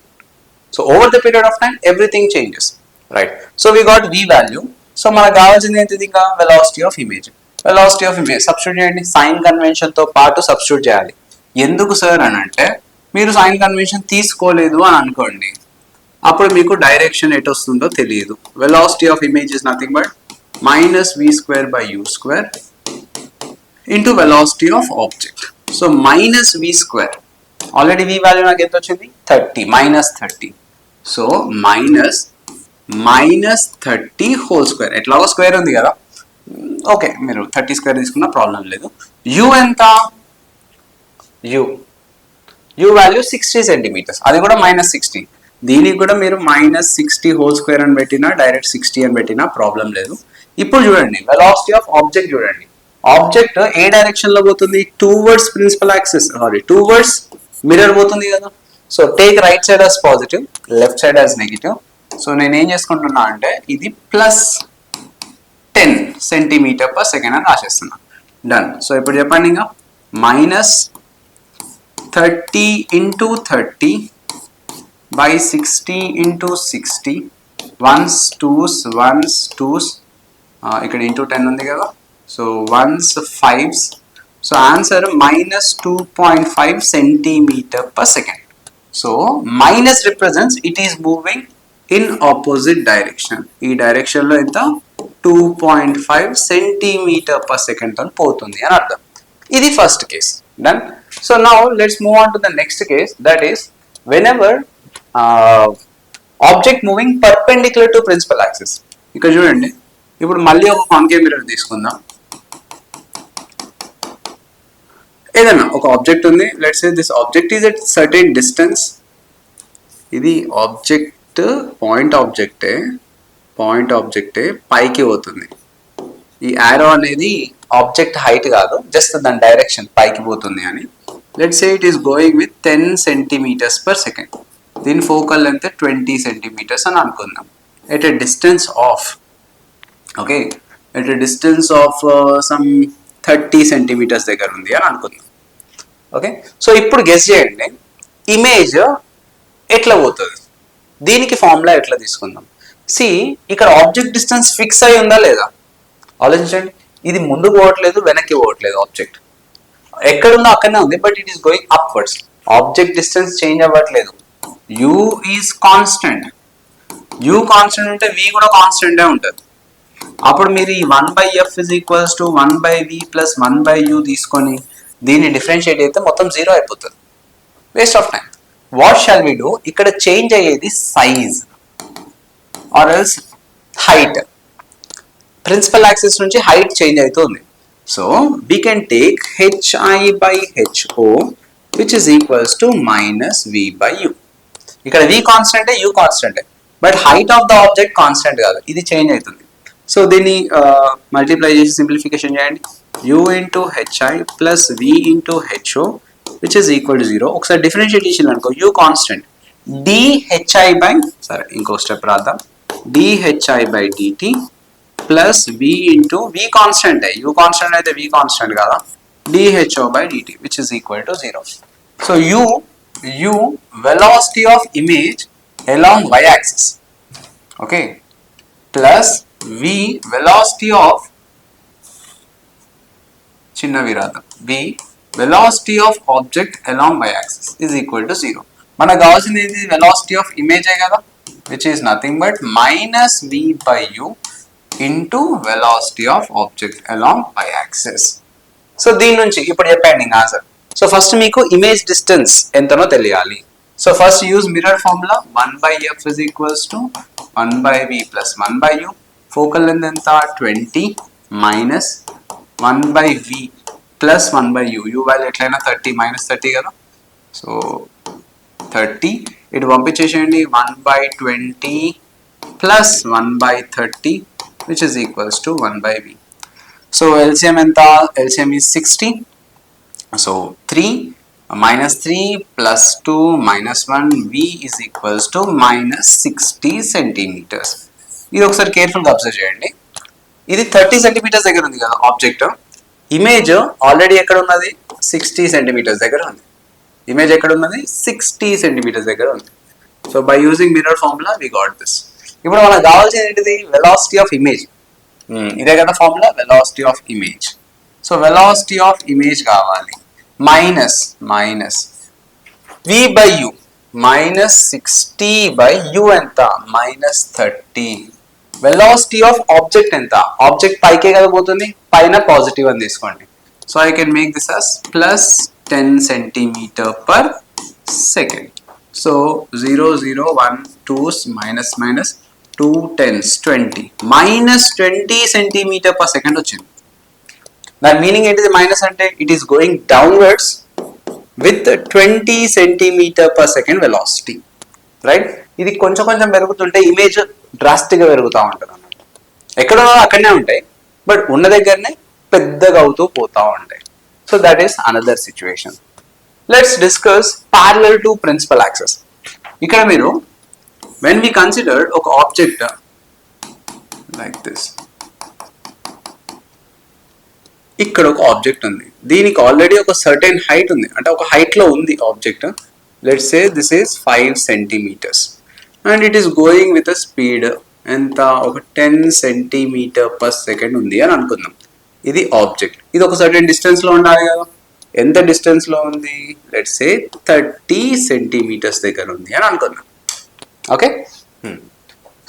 So over the period of time everything changes, right? So we got v value. So మనకు కావాల్సింది ఏంటిది? ఇంకా velocity of image. Velocity of image substitute చేయండి, సైన్ కన్వెన్షన్ తో పాటు సబ్స్టిట్యూట్ చేయాలి. ఎందుకు సార్ అని అంటే మీరు సైన్ కన్వెన్షన్ తీసుకోలేదు అని అనుకోండి, అప్పుడు మీకు డైరెక్షన్ ఎటు వస్తుందో తెలియదు. Velocity of image is nothing but -v²/u² into velocity of object. So -v², already v value నాకు ఎంత వచ్చింది? 30 -30. సో -30 హోల్ స్క్వేర్, ఎట్లాగో స్క్వేర్ ఉంది కదా, ఓకే మీరు 30 స్క్వేర్ తీసుకున్న ప్రాబ్లం లేదు. u ఎంత? u వాల్యూ 60 centimeters, అది కూడా -60. దీనికి కూడా మీరు -60 హోల్ స్క్వేర్ అని పెట్టినా డైరెక్ట్ 60 అని పెట్టినా ప్రాబ్లం లేదు. ఇప్పుడు చూడండి వెలాసిటీ ఆఫ్ ఆబ్జెక్ట్ చూడండి. ఆబ్జెక్ట్ ఏ డైరెక్షన్ లో పోతుంది? Towards principal axis, sorry towards mirror పోతుంది కదా. So take right side as positive, left side as negative. So నేను ఏం చేసుకుంటున్నా అంటే ఇది +10 సెంటీమీటర్ పర్ సెకండ్ అని రాసేస్తున్నా. డన్. సో ఇప్పుడు చెప్పండి ఇంకా -30 × 30 by 60 × 60 1s 2s 1s 2s ఇక్కడ ఇంటూ 10 ఉంది కదా. So 1s 5s. So answer -2.5 centimetre per second. So minus represents it is moving in opposite direction. ఈ డైరెక్షన్ లో ఎంత 2.5 సెంటీమీటర్ పర్ సెకండ్ తో పోతుంది అని అర్థం. ఇది first case. Done. So now let's move on to the next case, that is whenever object moving perpendicular to principal axis. ఇక్కడ చూడండి, ఇప్పుడు మళ్ళీ ఒక కాన్కేవ్ మిర్రర్ తీసుకుందాం. ఏదైనా ఒక ఆబ్జెక్ట్ ఉంది, let's say this object is at certain distance. ఇది ఆబ్జెక్ట్ పాయింట్ ఆబ్జెక్టే పైకి పోతుంది. ఈ యారో అనేది ఆబ్జెక్ట్ హైట్ కాదు, జస్ట్ దాని డైరెక్షన్ పైకి పోతుంది అని. Let's say it is going with 10 centimetres per second. దీని ఫోకల్ లెంత్ 20 సెంటీమీటర్స్ అని అనుకుందాం. At a distance of some 30 centimetres దగ్గర ఉంది అని అనుకుందాం. ఓకే, సో ఇప్పుడు గెస్ చేయండి ఇమేజ్ ఎట్లా పోతుంది, దీనికి ఫార్ములా ఎట్లా తీసుకుందాం. సి, ఇక్కడ ఆబ్జెక్ట్ డిస్టెన్స్ ఫిక్స్ అయి ఉందా లేదా ఆలోచించండి. ఇది ముందుకు పోవట్లేదు, వెనక్కి పోవట్లేదు. ఆబ్జెక్ట్ ఎక్కడుందో అక్కడనే ఉంది, but it is going upwards. Object distance change అవ్వట్లేదు. u is constant. u constant ఉంటే v కూడా కాన్స్టెంటే ఉంటుంది. అప్పుడు మీరు ఈ 1/f = 1/v + 1/u తీసుకొని దీన్ని డిఫరెన్షియేట్ అయితే మొత్తం 0 అయిపోతుంది. Waste of time. What shall we do? ఇక్కడ చేంజ్ అయ్యేది size or else height. Principal axis నుంచి హైట్ చేంజ్ అవుతుంది. So we can take hi/ho which is equals to -v/u. ఇక్కడ v కాన్స్టెంటే, u కాన్స్టెంటే, but height of the object constant కాదు, ఇది change అవుతుంది. సో దీన్ని మల్టిప్లై చేసి సింప్లిఫికేషన్ చేయండి. u × hi + v × ho which is equal to 0. ఒకసారి డిఫరెన్షియేట్ చేసి అనుకో, u కాన్స్టెంట్, సరే ఇంకో స్టెప్ రాద్దాం, dhi/dt plus v constant, u constant అయితే v కాన్స్టెంట్ కదా, dho/dt which is equal to 0. So u velocity of image along y-axis, okay, plus v velocity of చిన్న విరాదం v velocity of object along y-axis is equal to 0. మనకు కావాల్సింది ఏంటి? velocity of image కదా, which is nothing but -v/u into velocity of object along y-axis. So దీని నుంచి ఇప్పుడు చెప్పండి answer. So first మీకు ఇమేజ్ డిస్టెన్స్ ఎంతనో తెలియాలి. So first use mirror formula. 1/f = 1/v + 1/u. Focal length ఎంత? 20 minus 1/v plus 1/u. u value ఎట్లయినా 30 -30 కదా. సో 30 ఇటు పంపించేసేయండి. 1/20 plus 1/30 which is equals to 1/v. So LCM ఎంత? LCM is 60. So 3 -3 plus 2 -1 v is equals to -60 centimeters. ఇది ఒకసారి కేర్ఫుల్గా observe చేయండి. ఇది 30 సెంటీమీటర్స్ దగ్గర ఉంది కదా ఆబ్జెక్ట్. ఇమేజ్ ఆల్రెడీ ఎక్కడ ఉన్నది? 60 సెంటీమీటర్స్ దగ్గర ఉంది. ఇమేజ్ ఎక్కడ ఉన్నది? 60 సెంటీమీటర్స్ దగ్గర ఉంది. So by using mirror formula we got this. ఇప్పుడు మనకు కావాల్సింది ఏంటిది? Velocity of image. ఇదే కదా formula, velocity of image. So velocity of image కావాలి. మైనస్ v/u, -60/u ఎంత? -30. వెలాసిటీ ఆఫ్ ఆబ్జెక్ట్ ఎంత? ఆబ్జెక్ట్ పైకే కదా పోతుంది, పైన పాజిటివ్ అని తీసుకోండి. So I can make this as +10 cm/s. So 0 0 1 2s minus 2 10s 20 -20 cm/s వచ్చింది. దాని మీనింగ్ ఏంటిది? మైనస్ అంటే it is going downwards with 20 cm/s velocity, right? ఇది కొంచెం కొంచెం పెరుగుతుంటే ఇమేజ్ డ్రాస్టిక్గా పెరుగుతూ ఉంటుంది అన్నమాట. ఎక్కడో అక్కడనే ఉంటాయి, బట్ ఉన్న దగ్గరనే పెద్దగా అవుతూ పోతూ ఉంటాయి. So that is another situation. Let's discuss parallel to principal axis. ఇక్కడ మీరు when we considered ఒక ఆబ్జెక్ట్ లైక్ దిస్, ఇక్కడ ఒక ఆబ్జెక్ట్ ఉంది, దీనికి ఆల్రెడీ ఒక సర్టెన్ హైట్ ఉంది, అంటే ఒక హైట్ లో ఉంది object. Let's say this is 5 centimeters and it is going with a speed ఎంత, ఒక 10 cm/second ఉంది అని అనుకుందాం. ఇది ఆబ్జెక్ట్, ఇది ఒక సర్టెన్ డిస్టెన్స్ లో ఉండాలి కదా. ఎంత డిస్టెన్స్ లో ఉంది, లెట్స్ సే 30 centimeters దగ్గర ఉంది అని అనుకుందాం. Okay,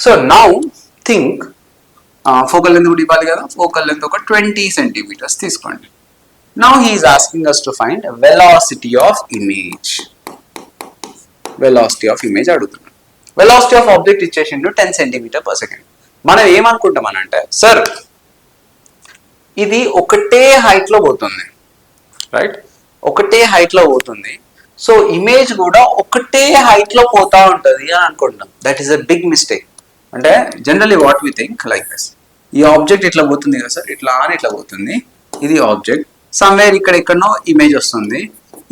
so now think focal length కూడా ఇవ్వాలి కదా, ఫోకల్ లెంత్ ఒక 20 centimeters తీసుకోండి. Now he is asking us to find velocity of image. Velocity of image అడుగుతున్నాం. వెలాసిటీ ఆఫ్ ఆబ్జెక్ట్ ఇచ్చేసిండు 10 cm/second. మనం ఏమనుకుంటాం అని అంటే, సార్ ఇది ఒకటే హైట్ లో పోతుంది, రైట్, ఒకటే హైట్ లో పోతుంది, సో ఇమేజ్ కూడా ఒకటే హైట్ లో పోతా ఉంటుంది అని అనుకుంటాం. That is a big mistake. అంటే generally what we think like this, ఈ ఆబ్జెక్ట్ ఇట్లా పోతుంది కదా సార్, ఇట్లా అని ఇట్లా పోతుంది, ఇది ఆబ్జెక్ట్, సమ్వేర్ ఇక్కడ ఎక్కడనో ఇమేజ్ వస్తుంది,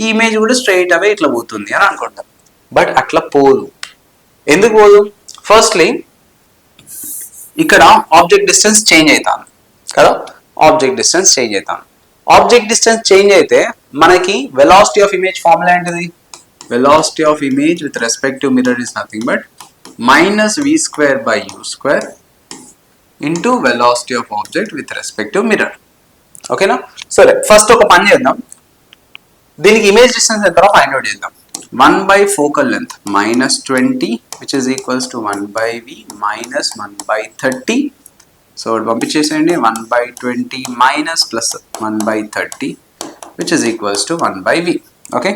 ఈ ఇమేజ్ కూడా స్ట్రైట్ అవే ఇట్లా పోతుంది అని అనుకుంటాం. బట్ అట్లా పోదు. ఎందుకు పోదు? ఫస్ట్లీ ఇక్కడ ఆబ్జెక్ట్ డిస్టెన్స్ చేంజ్ అవుతాను కదా, ఆబ్జెక్ట్ డిస్టెన్స్ చేంజ్ అవుతాను. ఆబ్జెక్ట్ డిస్టెన్స్ చేంజ్ అయితే మనకి వెలాసిటీ ఆఫ్ ఇమేజ్ ఫార్ములా ఏంటిది? Velocity of image with respect to mirror is nothing but -v²/u² into velocity of object with respect to mirror. ఓకేనా? సరే, first ఒక పని చేద్దాం, దీనికి ఇమేజ్ డిస్టెన్స్ ఎంత ఫైండ్ అవుట్ చేద్దాం. 1/focal length -20 which is equals to 1/v minus 1/30. So పంపించేసేయండి, 1/20 minus plus 1/30 which is equals to 1/v. Okay,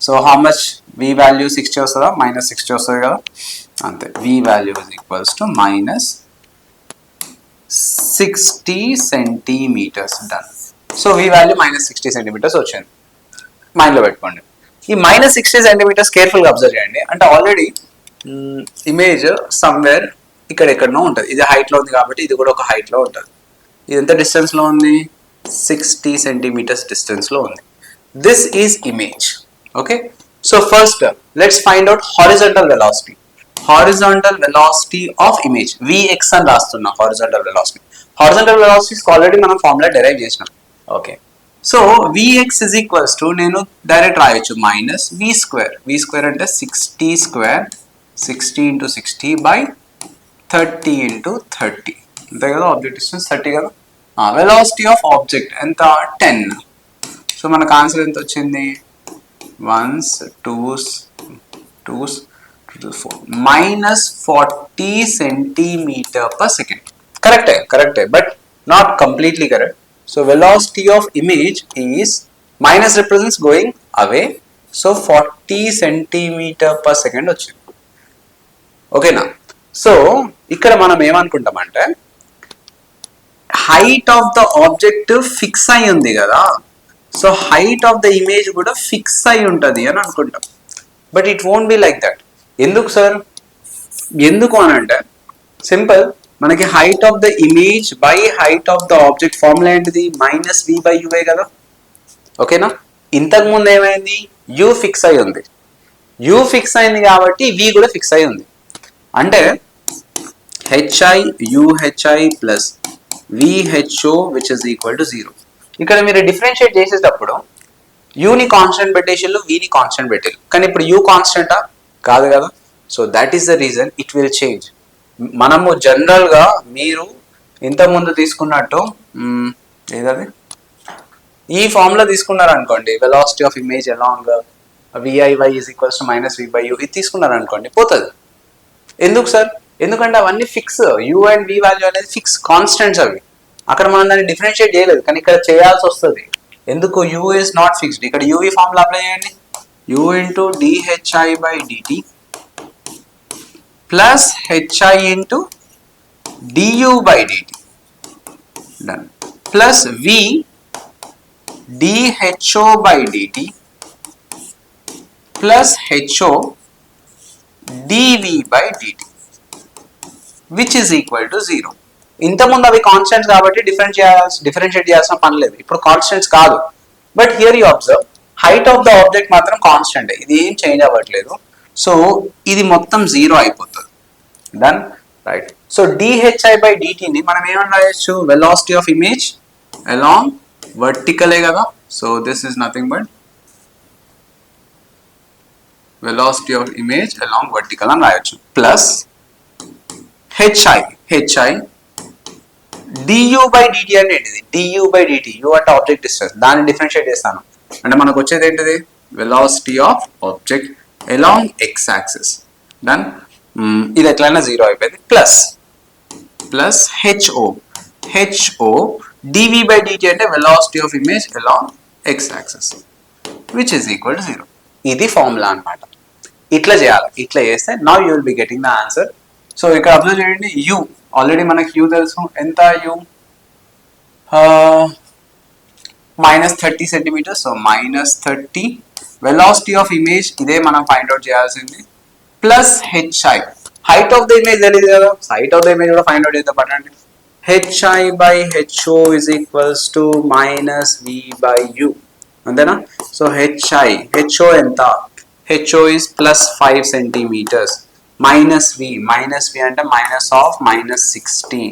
so how much v value 60 వస్తుందా, -60 వస్తుంది కదా, అంతే. v value is equals to -60 centimeters done. So v value -60 centimeters వచ్చింది. మైండ్లో పెట్టుకోండి. ఈ -60 centimeters కేర్ఫుల్గా అబ్జర్వ్ చేయండి. అంటే ఆల్రెడీ ఇమేజ్ సమ్వేర్ ఇక్కడ ఎక్కడనో ఉంటుంది, ఇది హైట్లో ఉంది కాబట్టి ఇది కూడా ఒక హైట్లో ఉంటుంది. ఇది ఎంత డిస్టెన్స్లో ఉంది, 60 centimeters డిస్టెన్స్లో ఉంది. This is image. Okay, so first let's find out horizontal velocity. Horizontal velocity of image vx అని రాస్తున్నా. Horizontal velocity, horizontal velocities already మనం ఫార్ములా డెరైవ్ చేసినాం. Okay, so vx is equals to నేను డైరెక్ట్ రాయొచ్చు -v². v² అంటే 60² 60 × 60/30 × 30 అంతే కదా, object distance 30 కదా. వెలాసిటీ ఆఫ్ ఆబ్జెక్ట్ ఎంత, 10. సో మనకు ఆన్సర్ ఎంత వచ్చింది, 1 2 4 -40 cm/second. కరెక్టే but not completely correct. So velocity of image is minus represents going away, so 40 cm/second వచ్చింది. ఓకేనా? సో ఇక్కడ మనం ఏమనుకుంటామంటే height of the object fix అయి ఉంది కదా, so height of the image కూడా ఫిక్స్ అయి ఉంటుంది అని అనుకుంటాం. But it won't be like that. ఎందుకు సార్? ఎందుకు అని అంటే సింపుల్, మనకి height of the image by height of the object formula ఏంటిది, -v/u కదా. ఓకేనా? ఇంతకు ముందు ఏమైంది, u ఫిక్స్ అయి ఉంది, u ఫిక్స్ అయింది కాబట్టి v కూడా ఫిక్స్ అయి ఉంది. అంటే hi plus vho which is equal to 0. ఇక్కడ మీరు డిఫరెన్షియేట్ చేసేటప్పుడు u ని కాన్స్టెంట్ పెట్టేసిళ్ళు, v ని కాన్స్టెంట్ పెట్టిళ్ళు, కానీ ఇప్పుడు u కాన్స్టెంటా కాదు కదా. So that is the reason it will change. మనము జనరల్గా మీరు ఇంతకుముందు తీసుకున్నట్టు ఏదది ఈ ఫార్ములా తీసుకున్నారు అనుకోండి, velocity of image along viy is equals to -v/u, ఇది తీసుకున్నారు అనుకోండి పోతుంది. ఎందుకు సార్? ఎందుకంటే అవన్నీ fix, u and v value అనేది ఫిక్స్ కాన్స్టెంట్స్ అవి. అక్కడ మనం దాన్ని డిఫరెన్షియేట్ చేయలేదు, కానీ ఇక్కడ చేయాల్సి వస్తుంది. ఎందుకు, u is not fixed. ఇక్కడ uv ఫార్ములా అప్లై చేయండి, u into dhi/dt plus hi into du/dt done plus v dho/dt plus ho dv by dt which is equal to 0. ఇంతకుముందు అవి కాన్స్టెంట్స్ కాబట్టి డిఫరెన్షియేట్ చేయాల్సిన పని లేదు. ఇప్పుడు కాన్స్టెంట్స్ కాదు. But here you observe height of the object మాత్రం constant, ఇది ఏం చేంజ్ అవ్వట్లేదు. సో ఇది మొత్తం 0 అయిపోతుంది. Done, right. So dhi by dt ని మనం ఏమని రాయొచ్చు? వెలాసిటీ ఆఫ్ ఇమేజ్ అలాంగ్ వర్టికలే కదా. So this is nothing but velocity of image along vertical అని రాయొచ్చు. Plus hi du by dt అంటే ఏంటిది? du by dt, u అంటే ఆబ్జెక్ట్ డిస్టెన్స్, దాన్ని డిఫరెన్షియేట్ చేస్తాను అంటే మనకు వచ్చేది ఏంటిది? Velocity of object along x axis. Done, ఇది ఎట్లయినా 0 అయిపోయింది. Plus ho dv by dt అంటే velocity of image along x axis which is equal to 0. ఇది ఫార్ములా అన్నమాట. ఇట్లా చేయాలి. ఇట్లా చేస్తే now you will be getting the answer. So ఇక్కడ అబ్జర్వ్ చేయండి, యూ ఆల్రెడీ మనకి యూ తెలుసు. ఎంత u? -30 centimetres. So -30 velocity of image, ఇదే మనం ఫైండ్ అవుట్ చేయాల్సింది. Plus height of the image తెలియదు కదా, హైట్ ఆఫ్ ద ఇమేజ్ కూడా ఫైండ్ అవుట్ చేద్దాం. పట్టండి, hi by ho is equals to -v by u. అంతేనా? సో ho ఎంత? ho is plus 5 centimeters. Minus v అంటే minus of -16.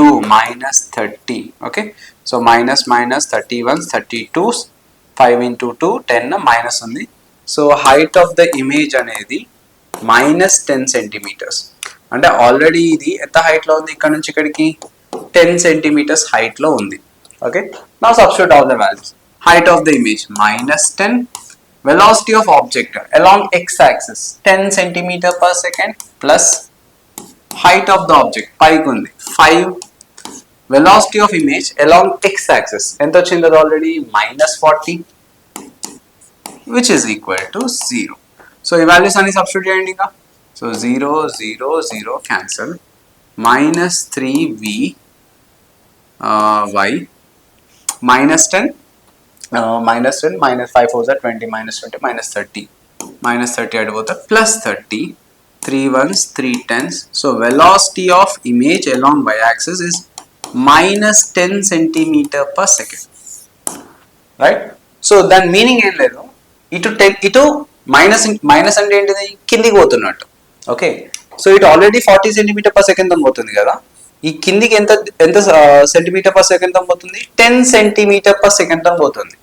u -30. Okay. So minus 31, 32, 5 into 2, 10 minus ఉంది. So height of the image అనేది -10 centimeters. అంటే already ఇది ఎంత height లో ఉంది? ఇక్కడ నుంచి ఇక్కడికి 10 centimeters హైట్ లో ఉంది. Okay, now substitute all the values. Height of the image -10, velocity of object along x axis 10 centimeter per second plus height of the object పైకి ఉంది 5, velocity of image along x axis ఎంత వచ్చింది? Already -40 which is equal to 0. So ఈ values అన్ని substitute చేయండి ఇంకా. So 0 0 0 cancel, -3v y -10 -10 -5 4 20 -20 -30 అడిపోతే +30, 3 1s 3 10s. So velocity of image along y axis is -10 centimeter per second, right? So దాని meaning ఏం లేదు, ఇటు మైనస్ అంటే ఏంటిది? కిందికి పోతున్నట్టు. ఓకే, సో ఇటు ఆల్రెడీ 40 సెంటీమీటర్ పర్ సెకండ్ తో పోతుంది కదా, ఈ కిందికి ఎంత సెంటీమీటర్ పర్ సెకండ్ తో పోతుంది? 10 సెంటీమీటర్ పర్ సెకండ్ తో పోతుంది.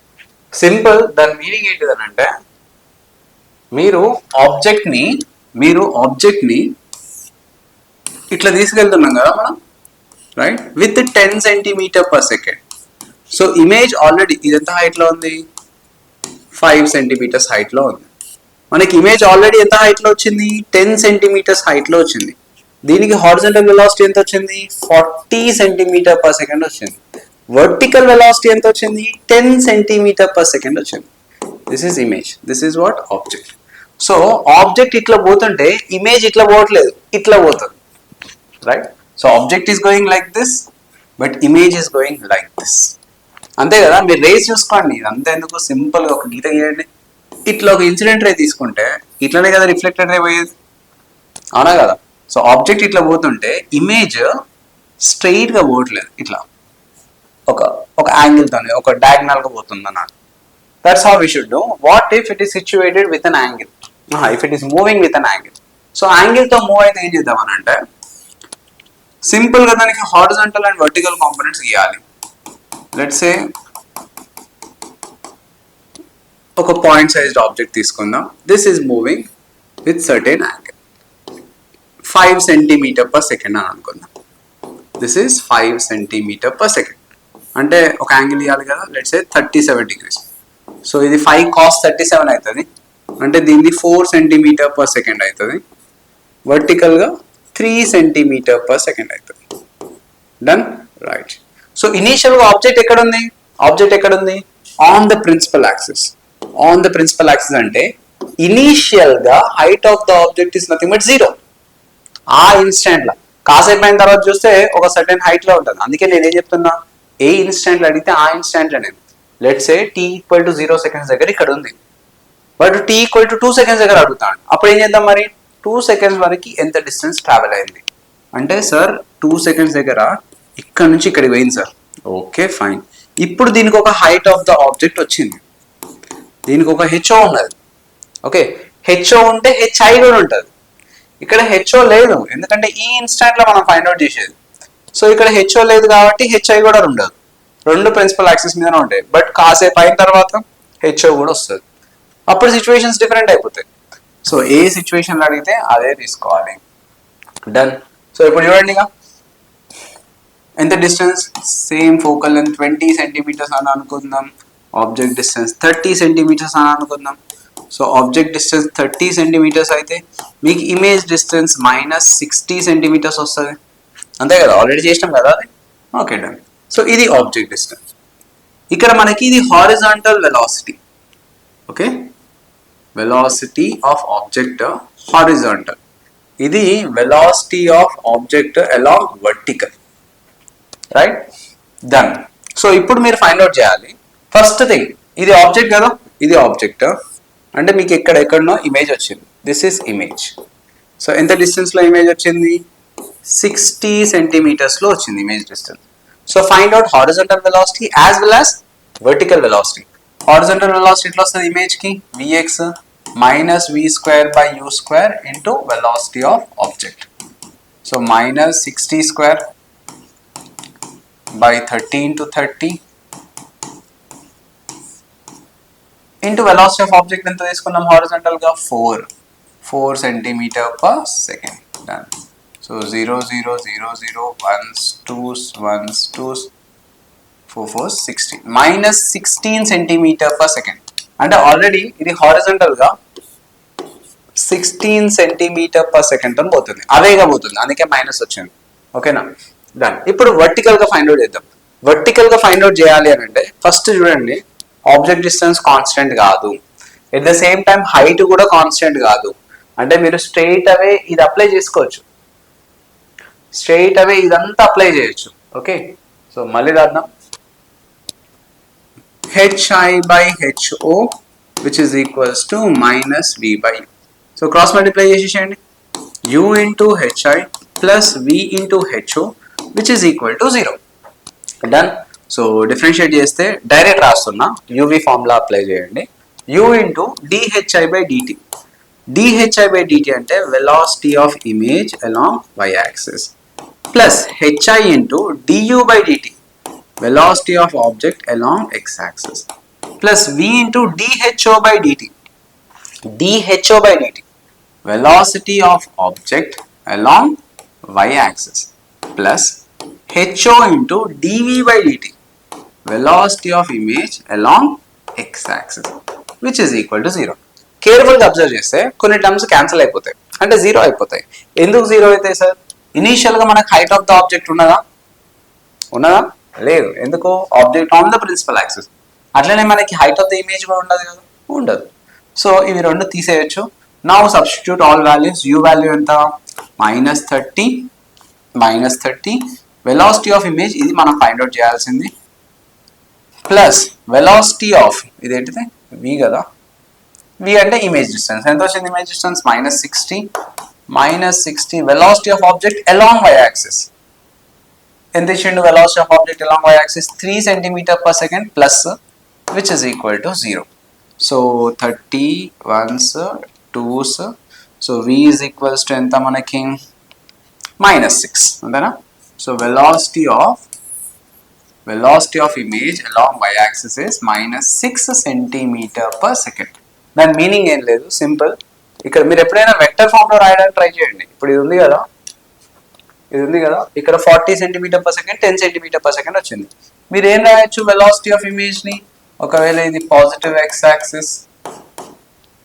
సింపుల్. దాని మీనింగ్ ఏంటిదని అంటే మీరు ఆబ్జెక్ట్ ని ఇట్లా తీసుకెళ్తున్నాం కదా మనం, right, with 10 centimetre per second. So image already ఇది ఎంత హైట్ లో ఉంది? 5 సెంటీమీటర్స్ హైట్ లో ఉంది. మనకి ఇమేజ్ ఆల్రెడీ ఎంత హైట్ లో వచ్చింది? 10 సెంటీమీటర్స్ హైట్ లో వచ్చింది. దీనికి హారిజాంటల్ వెలాసిటీ ఎంత వచ్చింది? 40 సెంటీమీటర్ పర్ సెకండ్ వచ్చింది. వర్టికల్ వెలాసిటీ ఎంత వచ్చింది? 10 సెంటీమీటర్ పర్ సెకండ్ వచ్చింది. This is image, this is what? Object. So object ఇట్లా పోతుంటే ఇమేజ్ ఇట్లా పోవట్లేదు, ఇట్లా పోతుంది, right? So object is going like this, but image is going like this. అంతే కదా? మీరు రేస్ చూసుకోండి, అంతే. ఎందుకు? సింపుల్గా ఒక గీత గీయండి. ఇట్లా ఒక ఇన్సిడెంట్ రే తీసుకుంటే ఇట్లానే కదా రిఫ్లెక్టెడ్ రే పోయేది, అవునా కదా? సో ఆబ్జెక్ట్ ఇట్లా పోతుంటే ఇమేజ్ స్ట్రైట్ గా పోవట్లేదు, ఇట్లా ఒక యాంగిల్ తోనే ఒక డయాగ్నల్ గా పోతుంది అన్నమాట. That's how we should do. What if it is situated with an angle? If it is moving with an angle. So angle తో మూవ్ అయితే ఏం చేద్దామని అంటే సింపుల్ గా దానికి హారిజాంటల్ అండ్ వర్టికల్ కాంపోనెంట్స్ గీయాలి. లెట్స్ సే ఒక పాయింట్ సైజ్డ్ ఆబ్జెక్ట్ తీసుకుందాం. This is moving with certain angle 5 centimetre per second అని అనుకుందాం. This is 5 centimetre per second. అంటే ఒక యాంగిల్ ఇవ్వాలి కదా, లెట్స్ సే 37 degrees. సో ఇది 5 cos 37 అవుతుంది. అంటే దీన్ని 4 సెంటీమీటర్ పర్ సెకండ్ అవుతుంది. వర్టికల్ గా 3 సెంటీమీటర్ పర్ సెకండ్ అవుతుంది. Done, right. సో ఇనీషియల్ గా ఆబ్జెక్ట్ ఎక్కడుంది? On the principal axis. On the principal axis అంటే ఇనీషియల్ గా height of the object is nothing but 0. ఆ ఇన్స్టెంట్ లా కాసేపు అయిన తర్వాత చూస్తే ఒక సర్టెన్ హైట్ లో ఉంటుంది. అందుకే నేను ఏం చెప్తున్నా, ఏ ఇన్స్టెంట్ లో అడిగితే ఆ ఇన్స్టెంట్ లో నేను లెట్స్ సే t = 0 seconds దగ్గర ఇక్కడ ఉంది, బట్ t = 2 seconds దగ్గర అడుగుతాను. అప్పుడు ఏం చేద్దాం మరి? 2 సెకండ్స్ వరకు ఎంత డిస్టెన్స్ ట్రావెల్ అయింది అంటే సార్ 2 సెకండ్స్ దగ్గర ఇక్కడ నుంచి ఇక్కడికి పోయింది సార్. Okay fine. ఇప్పుడు దీనికి ఒక హైట్ ఆఫ్ ద ఆబ్జెక్ట్ వచ్చింది, దీనికి ఒక హెచ్ఓ ఉన్నది. ఓకే, హెచ్ఓ ఉంటే హెచ్ఐ కూడా ఉంటుంది. ఇక్కడ హెచ్ఓ లేదు ఎందుకంటే ఈ ఇన్స్టాంట్ లో మనం ఫైండ్ అవుట్ చేసేది. సో ఇక్కడ హెచ్ఓ లేదు కాబట్టి హెచ్ఐ కూడా ఉండదు, రెండు ప్రిన్సిపల్ యాక్సిస్ మీదనే ఉంటాయి. బట్ కాసేపు అయిన తర్వాత హెచ్ఓ కూడా వస్తుంది, అప్పుడు సిచ్యువేషన్స్ డిఫరెంట్ అయిపోతాయి. సో ఏ సిచ్యువేషన్ అడిగితే అదే తీసుకోవాలి. డన్. సో ఇప్పుడు చూడండి ఇక ఎంత distance, same focal length 20 centimetres అని అనుకుందాం, ఆబ్జెక్ట్ డిస్టెన్స్ 30 సెంటీమీటర్స్ అని అనుకుందాం. సో ఆబ్జెక్ట్ డిస్టెన్స్ 30 సెంటీమీటర్స్ అయితే మీకు ఇమేజ్ డిస్టెన్స్ -60 సెంటీమీటర్స్ వస్తుంది, అంతే కదా, ఆల్రెడీ చేసినాం కదా అది. Okay done. సో ఇది ఆబ్జెక్ట్ డిస్టెన్స్. ఇక్కడ మనకి ఇది horizontal velocity. Okay, velocity of object horizontal, ఇది velocity of object along vertical, right. Done. So ఇప్పుడు మీరు ఫైండ్ అవుట్ చేయాలి ఫస్ట్ థింగ్, ఇది ఆబ్జెక్ట్ కదా, ఇది ఆబ్జెక్ట్ అంటే మీకు ఎక్కడెక్కడనో ఇమేజ్ వచ్చింది, దిస్ ఈస్ ఇమేజ్. సో ఎంత డిస్టెన్స్ లో ఇమేజ్ వచ్చింది, 60 సెంటీమీటర్స్ లో వచ్చింది image distance. So find out horizontal velocity as well as vertical velocity. Horizontal velocity ఎట్లా వస్తుంది ఇమేజ్ కి, vx - v²/u² into velocity of object. So -60² by 30 into 30 into velocity of object ఎంత తీసుకున్నాం horizontal గా 4 centimetre per second. Done. So 0 0 0 0 1s 2s 1s 2s 4 4 16 -16 centimetre per second. అంటే already ఇది horizontal గా 16 centimetre per second తో పోతుంది, అవేగా పోతుంది, అందుకే మైనస్ వచ్చింది. ఓకేనా. డన్. ఇప్పుడు వర్టికల్ గా ఫైండ్ అవుట్ చేద్దాం. వర్టికల్ గా ఫైండ్ అవుట్ చేయాలి అని అంటే ఫస్ట్ చూడండి, ఆబ్జెక్ట్ డిస్టెన్స్ కాన్స్టెంట్ కాదు, at the same time height కూడా కాన్స్టెంట్ కాదు. అంటే మీరు స్ట్రైట్ అవే ఇది అప్లై చేసుకోవచ్చు, స్ట్రైట్ అవే ఇదంతా అప్లై చేయొచ్చు. ఓకే, సో మళ్ళీ రాద్దాం, hi/ho which is equals to -v/u. So cross multiply చేసేయండి, u into hi plus v into ho which is equal to 0. Done. So differentiate చేస్తే డైరెక్ట్ రాస్తున్నా, uv ఫార్ములా అప్లై చేయండి, u into dhi/dt. dhi/dt అంటే velocity of image along y axis plus hi into du/dt velocity of object along x-axis plus v into dho/dt velocity of object along y-axis plus ho into dv/dt velocity of image along x-axis which is equal to 0. Careful గా observe చేస్తే కొన్ని terms cancel అయిపోతాయి, అంటే 0 అయిపోతాయి. ఎందుకు 0 అవుతాయి sir, initial గా మనకు హైట్ ఆఫ్ ద ఆబ్జెక్ట్ ఉన్నదా లేదు, ఎందుకు, object on the principal axis. అట్లనే మనకి హైట్ ఆఫ్ ద ఇమేజ్ కూడా ఉండదు కదా, ఉండదు. సో ఇవి రెండు తీసేయచ్చు. Now substitute all values, u value ఎంత -30 వెలాసిటీ ఆఫ్ ఇమేజ్, ఇది మనం ఫైండ్ అవుట్ చేయాల్సింది, ప్లస్ వెలాసిటీ ఆఫ్ ఇదేంటిది v కదా, v అంటే ఇమేజ్ డిస్టెన్స్ ఎంత వచ్చింది, image distance -60 velocity of object along y axis ఎంత ఇచ్చిండు, velocity of object along y axis 3 centimetre per second plus which is equal to 0. So 30 1s 2s, so v is equals to ఎంత మనకి -6 అంతేనా. So velocity of image along y axis is -6 centimetre per second. దాని meaning ఏం లేదు, simple. ఇక్కడ మీరు ఎప్పుడైనా vector form లో రాయడానికి ట్రై చేయండి. ఇప్పుడు ఇది ఉంది కదా, ఇక్కడ 40 centimetre per second 10 centimetre per second వచ్చింది. మీరు ఏం రాయొచ్చు వెలాసిటీ ఆఫ్ ఇమేజ్ ని, ఒకవేళ ఇది పాజిటివ్ x యాక్సిస్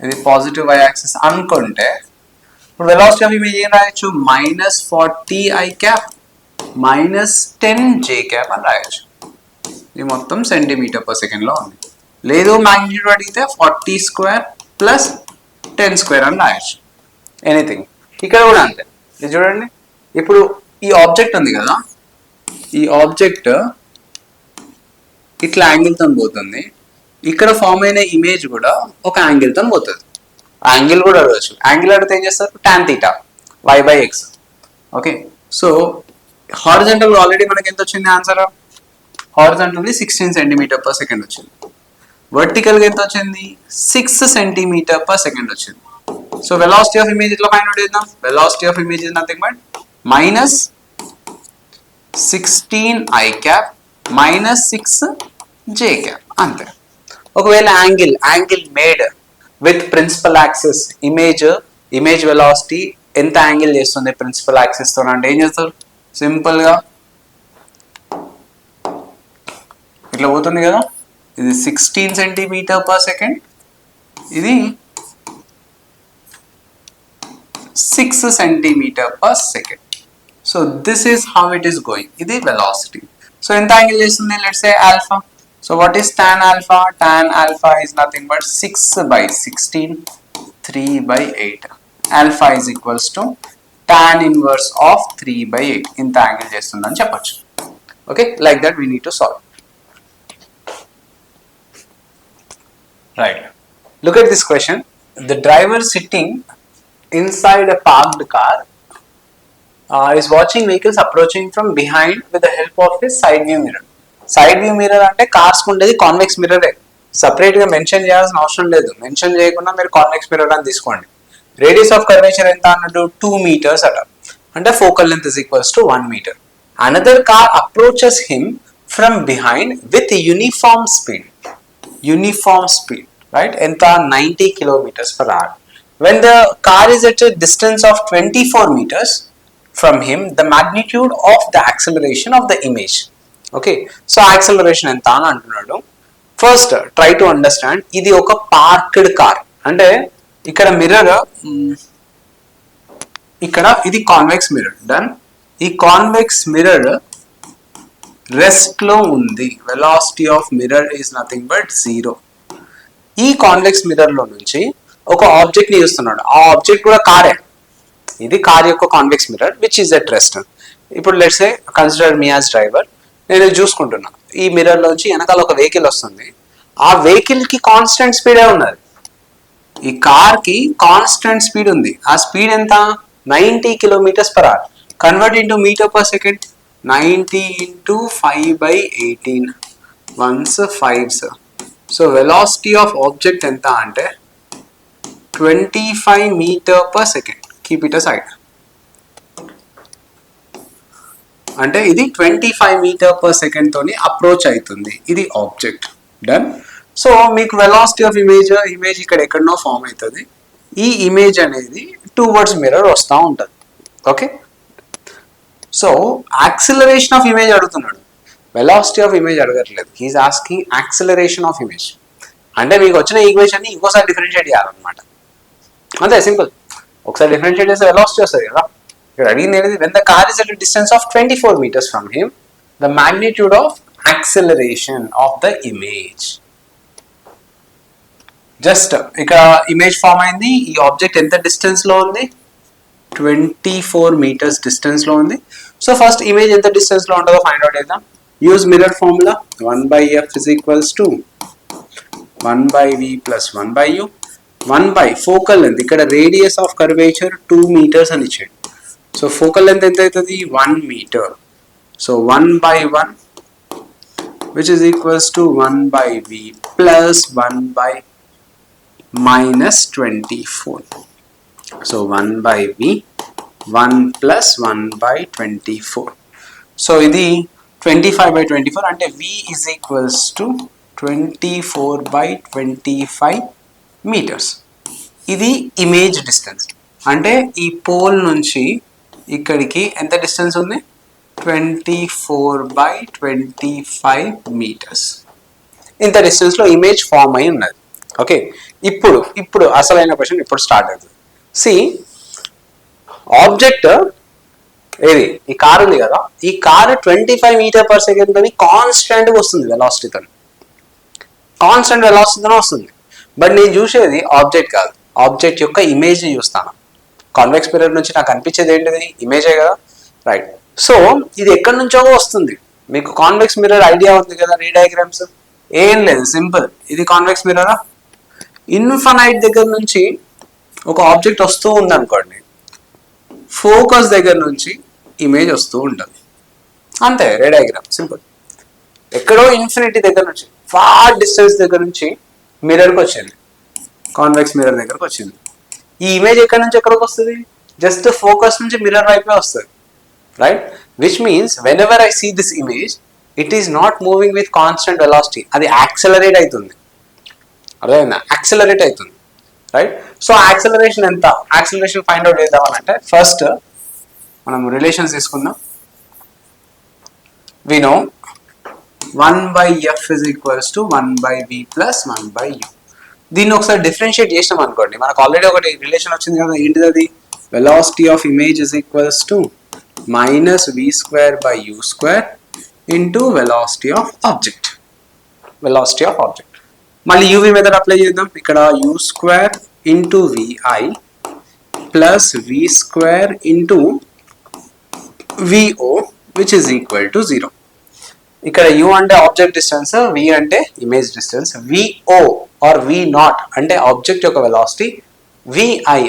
ఇది పాజిటివ్ y యాక్సిస్ అనుకుంటే ఇప్పుడు వెలాసిటీ ఆఫ్ ఇమేజ్ ఏం రాయొచ్చు, -40 i cap -10 j cap అని రాయొచ్చు. ఇది మొత్తం సెంటీమీటర్ పర్ సెకండ్ లో ఉంది. లేదు మ్యాగ్నిట్యూడ్ అడిగితే 40² ప్లస్ 10² అని రాయొచ్చు, ఎనీథింగ్. ఇక్కడ కూడా అంతే. ఇది చూడండి, ఇప్పుడు ఈ ఆబ్జెక్ట్ ఉంది కదా, ఈ ఆబ్జెక్ట్ ఇట్లా యాంగిల్ తో పోతుంది, ఇక్కడ ఫామ్ అయిన ఇమేజ్ కూడా ఒక యాంగిల్ తో పోతుంది. యాంగిల్ కూడా అడగచ్చు. యాంగిల్ అడిగితే ఏం చేస్తారు, tan theta y/x. Okay, so horizontal already మనకి ఎంత వచ్చింది ఆన్సర్, హారిజంటల్లీ 16 సెంటీమీటర్ పర్ సెకండ్ వచ్చింది. వర్టికల్గా ఎంత వచ్చింది, 6 సెంటీమీటర్ పర్ సెకండ్ వచ్చింది. సో వెలాసిటీ ఆఫ్ ఇమేజ్ ఇట్లా ఫైండ్ అవుట్ చేద్దాం. Velocity of image is nothing but minus 16 i cap minus 6 j cap అంతే. ఒకవేళ angle made with principal axis image velocity ఎంత angle చేస్తుంది ప్రిన్సిపల్ యాక్సిస్ తో అంటే ఏం చేస్తారు, సింపుల్ గా ఇట్లా పోతుంది కదా, ఇది 16 సెంటీమీటర్ పర్ సెకండ్, ఇది 6 centimetre per second. So this is how it is going. ఇది వెలాసిటీ. సో ఎంత యాంగిల్ చేస్తుంది, let's say alpha. So what is tan alpha? Tan alpha is nothing but 6/16, 3/8. Alpha is equals to tan inverse of 3/8. ఇంత angle చేస్తుందని చెప్పొచ్చు. Okay, like that we need to solve. Right, look at this question. The driver sitting inside a parked car is watching vehicles approaching from behind with the help of his side view mirror. Side view mirror అంటే cars ఉండేది convex మిర్రరే, separate గా mention చేయాల్సిన అవసరం లేదు. Mention చేయకుండా మీరు convex mirror అని తీసుకోండి. రేడియస్ ఆఫ్ కర్వేచర్ ఎంత అన్నట్టు 2 meters అట, అంటే focal length is equals to 1 meter. Another car approaches him from behind with uniform speed, right, ఎంత 90 km/h. When the car is at a distance of 24 meters from him, the magnitude of the acceleration of the image. Okay, so acceleration ఎంత అని అంటున్నాడు. First try to understand, ఇది ఒక parked car అంటే ఇక్కడ mirror, ఇక్కడ ఇది కాన్వెక్స్ మిర్రర్. డన్, ఈ కాన్వెక్స్ మిర్రర్ రెస్ట్ లో ఉంది. Velocity of mirror is nothing but 0. ఈ కాన్వెక్స్ మిర్రర్ లో నుంచి ఒక ఆబ్జెక్ట్ ని చూస్తున్నాడు. ఆ ఆబ్జెక్ట్ కూడా కారే. ఇది కార్ యొక్క convex mirror which is at rest. ఇప్పుడు let's say consider me as driver. నేను చూసుకుంటున్నా, ఈ మిర్రర్ లోంచి వెనకాల ఒక వెహికల్ వస్తుంది. ఆ వెహికల్ కి కాన్స్టెంట్ స్పీడే ఉన్నది. ఈ కార్ కి కాన్స్టెంట్ స్పీడ్ ఉంది. ఆ స్పీడ్ ఎంత, 90 km/h. Convert into metre per second, 90 into 5/18 1s 5s. So velocity of object ఎంత అంటే 25 m/s. Keep it aside. అంటే ఇది 25 m/s తోని అప్రోచ్ అవుతుంది ఇది ఆబ్జెక్ట్. డన్. సో మీకు వెలాసిటీ ఆఫ్ ఇమేజ్ ఇక్కడ ఎక్కడనో ఫామ్ అవుతుంది. ఈ ఇమేజ్ అనేది టువర్డ్స్ మిర్రర్ వస్తూ ఉంటుంది. Okay, so acceleration of image అడుగుతున్నాడు, వెలాసిటీ ఆఫ్ ఇమేజ్ అడగట్లేదు. He is asking acceleration of image. అంటే మీకు వచ్చిన ఈక్వేషన్ ని ఇంకోసారి డిఫరెన్షియేట్ చేయాలన్నమాట. అంతే, సింపుల్. ఒకసారి డిఫరెన్షియేట్ చేస్తే వెలాసిటీ వస్తుంది కదా. ఇక్కడ అడిగింది ఏంటి, when the car is at a distance of 24 meters from him, the magnitude of acceleration of the image. Just ఇక్కడ ఇమేజ్ ఫామ్ అయింది. ఈ ఆబ్జెక్ట్ ఎంత డిస్టెన్స్ లో ఉంది, 24 meters డిస్టెన్స్ లో ఉంది. సో ఫస్ట్ ఇమేజ్ ఎంత డిస్టెన్స్ లో ఉంటుందో ఫైండ్ అవుట్ చేద్దాం. Use mirror formula, 1/f is equals to 1/v plus 1/u. 1 focal length, ఇక్కడ రేడియస్ ఆఫ్ కర్వేచర్ 2 meters అని ఇచ్చాడు. సో ఫోకల్ లెంత్ ఎంత అవుతుంది, 1 meter. So 1/1 which is equals to 1/v plus 1/-24. So 1/v 1 plus 1/24. So ఇది 25/24 అంటే v is equals to 24/25 meters. ఇది image distance. అంటే ఈ పోల్ నుంచి ఇక్కడికి ఎంత డిస్టెన్స్ ఉంది, 24/25 meters. ఇంత డిస్టెన్స్ లో ఇమేజ్ ఫామ్ అయి ఉన్నది. ఓకే, ఇప్పుడు అసలైన క్వశ్చన్ ఇప్పుడు స్టార్ట్ అవుతుంది. సి, ఆబ్జెక్ట్ ఏది, ఈ కార్ ఉంది కదా, ఈ కార్ 25 m/s తోని కాన్స్టెంట్ గా వస్తుంది వెలాసిటీతో, కాన్స్టెంట్ వెలాసిటీతో వస్తుంది. బట్ నేను చూసేది ఆబ్జెక్ట్ కాదు, ఆబ్జెక్ట్ యొక్క ఇమేజ్ ని చూస్తాను. కాన్వెక్స్ మిర్రర్ నుంచి నాకు అనిపించేది ఏంటిది, ఇమేజే కదా, రైట్. సో ఇది ఎక్కడి నుంచో వస్తుంది. మీకు కాన్వెక్స్ మిర్రర్ ఐడియా ఉంది కదా, రీ డయాగ్రామ్స్ ఏం లేదు, సింపుల్. ఇది కాన్వెక్స్ మిర్రరా, ఇన్ఫనైట్ దగ్గర నుంచి ఒక ఆబ్జెక్ట్ వస్తూ ఉందనుకోండి, ఫోకస్ దగ్గర నుంచి ఇమేజ్ వస్తూ ఉంటుంది అంతే. రే డయాగ్రామ్ సింపుల్. ఎక్కడో ఇన్ఫినిటీ దగ్గర నుంచి ఫార్ డిస్టెన్స్ దగ్గర నుంచి మిర్రర్కి వచ్చింది, కాన్వెక్స్ మిర్రర్ దగ్గరకు వచ్చింది. ఈ ఇమేజ్ ఎక్కడి నుంచి ఎక్కడికి వస్తుంది? జస్ట్ ఫోకస్ నుంచి మిర్రర్ వైపే వస్తుంది, right? Which means whenever I see this image it is not moving with constant velocity, అది యాక్సలరేట్ అవుతుంది. అర్థమైందా? యాక్సలరేట్ అవుతుంది, రైట్? సో యాక్సలరేషన్ ఎంత? యాక్సలరేషన్ ఫైండ్ అవుట్ చేద్దామనంటే ఫస్ట్ మనం రిలేషన్స్ తీసుకుందాం. We know 1/f is equals to 1/v plus 1/u. దీన్ని ఒకసారి డిఫరెన్షియేట్ చేసినాం అనుకోండి, మనకు ఆల్రెడీ ఒకటి రిలేషన్ వచ్చింది కదా, ఏంటిది అది? Velocity of image is equals to minus v square by u square into velocity of object. Velocity of object మళ్ళీ uv మెథడ్ అప్లై చేద్దాం. ఇక్కడ u square into vi plus v square into vo which is equal to 0. ఇక్కడ u అంటే object distance, v అంటే image distance, vo or v naught అంటే object యొక్క velocity, vi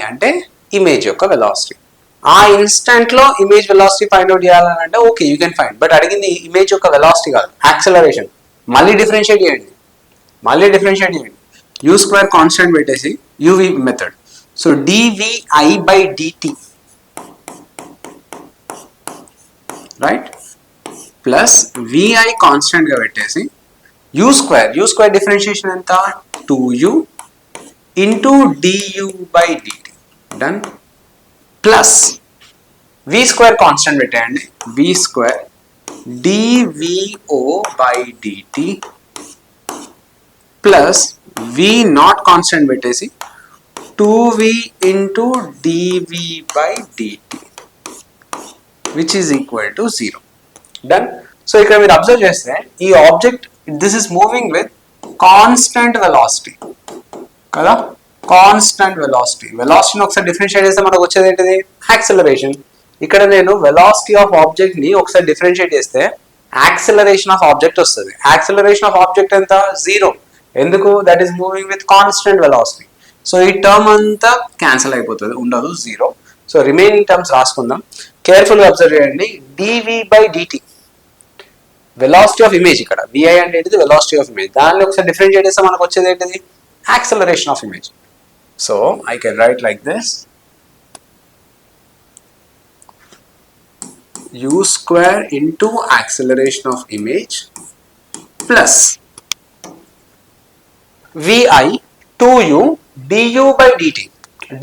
అంటే image యొక్క వెలాసిటీ. ఆ ఇన్స్టెంట్ లో ఇమేజ్ వెలాసిటీ ఫైండ్ అవుట్ చేయాలని అంటే okay you can find, but అడిగింది ఇమేజ్ యొక్క వెలాసిటీ కాదు, యాక్సలరేషన్. మళ్ళీ డిఫరెన్షియేట్ చేయండి, u స్క్వేర్ కాన్స్టెంట్ పెట్టేసి uv method. So dvi by dt, right, plus vi constant గా పెట్టేసి u స్క్వేర్ డిఫరెన్షియేషన్ ఎంత? 2u into du by dt, done. Plus v square constant పెట్టేయండి, v square dvo by dt plus v not constant పెట్టేసి 2v into dv by dt which is equal to 0. Done. So ఇక్కడ మీరు observe చేస్తే ఈ object this is moving with constant velocity కదా, constant వెలాసిటీని ఒకసారి differentiate చేస్తే మనకు వచ్చేది ఏంటిది? యాక్సలరేషన్. ఇక్కడ నేను వెలాసిటీ ఆఫ్ ఆబ్జెక్ట్ ని ఒకసారి డిఫరెన్షియేట్ చేస్తే యాక్సలరేషన్ ఆఫ్ ఆబ్జెక్ట్ వస్తుంది. యాక్సలరేషన్ ఆఫ్ ఆబ్జెక్ట్ ఎంత? 0. ఎందుకు? That is moving with constant velocity. So ఈ టర్మ్ అంతా క్యాన్సిల్ అయిపోతుంది, ఉండదు, 0. సో రిమైనింగ్ టర్మ్స్ రాసుకుందాం. కేర్ఫుల్గా అబ్జర్వ్ చేయండి. dv by dt velocity of image, ఇక్కడ vi అంటే ఏంటిది? Velocity of image. దాన్ని ఒకసారి డిఫరెన్షియేట్ చేస్తే మనకు వచ్చేది ఏంటిది? Acceleration of image. So I can write like this, u square into acceleration of image plus vi 2u du by dt.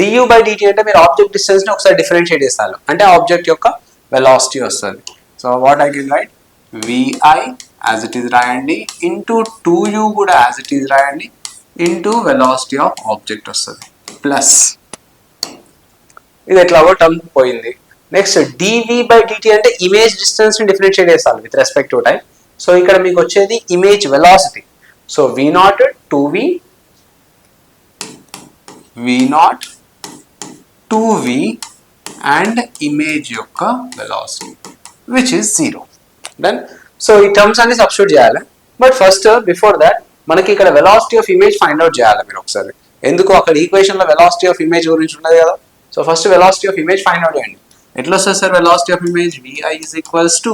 du by dt అంటే మీరు ఆబ్జెక్ట్ డిస్టెన్స్ ని ఒకసారి డిఫరెన్షియేట్ చేస్తారు అంటే ఆబ్జెక్ట్ యొక్క వెలాసిటీ వస్తుంది. So what I can write? vi as it is రాయండి, into 2u కూడా యాజ్ ఇట్ ఈస్ రాయండి, ఇంటూ వెలాసిటీ ఆఫ్ ఆబ్జెక్ట్ వస్తుంది ప్లస్ ఇది ఎట్లాగో టర్మ్ పోయింది. నెక్స్ట్ dv బై dt అంటే ఇమేజ్ డిస్టెన్స్ ని డిఫరెన్షియేట్ చేస్తారు with respect to time. So ఇక్కడ మీకు వచ్చేది image velocity. So v not 2v, v not 2v and image యొక్క velocity which is 0. Done. So ఈ టర్మ్స్ అన్ని సబ్స్టిట్యూట్ చేయాలి. బట్ ఫస్ట్ బిఫోర్ దాట్ మనకి ఇక్కడ velocity of image find out చేయాలి మీరు ఒకసారి. ఎందుకు? అక్కడ ఈక్వేషన్ లో వెలాసిటీ ఆఫ్ ఇమేజ్ గురించి ఉన్నది కదా. So first velocity of image find out చేయండి. ఎట్లా వస్తుంది sir velocity of image? vi is equals to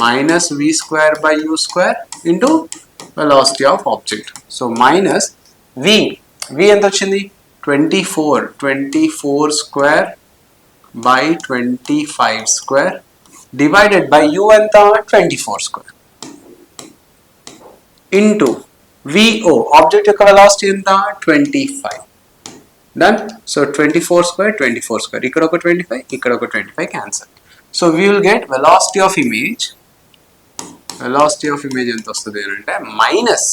minus v square by u square into velocity of object. So minus v ఎంత వచ్చింది? 24 square by 25 square divided by u ఎంత? 24 square into vo object యొక్క velocity ఎంత? 25. Done. So 24 square ఇక్కడ ఒక 25, ఇక్కడ ఒక 25 cancel. So we will get velocity of image ఎంత వస్తుంది అంటే minus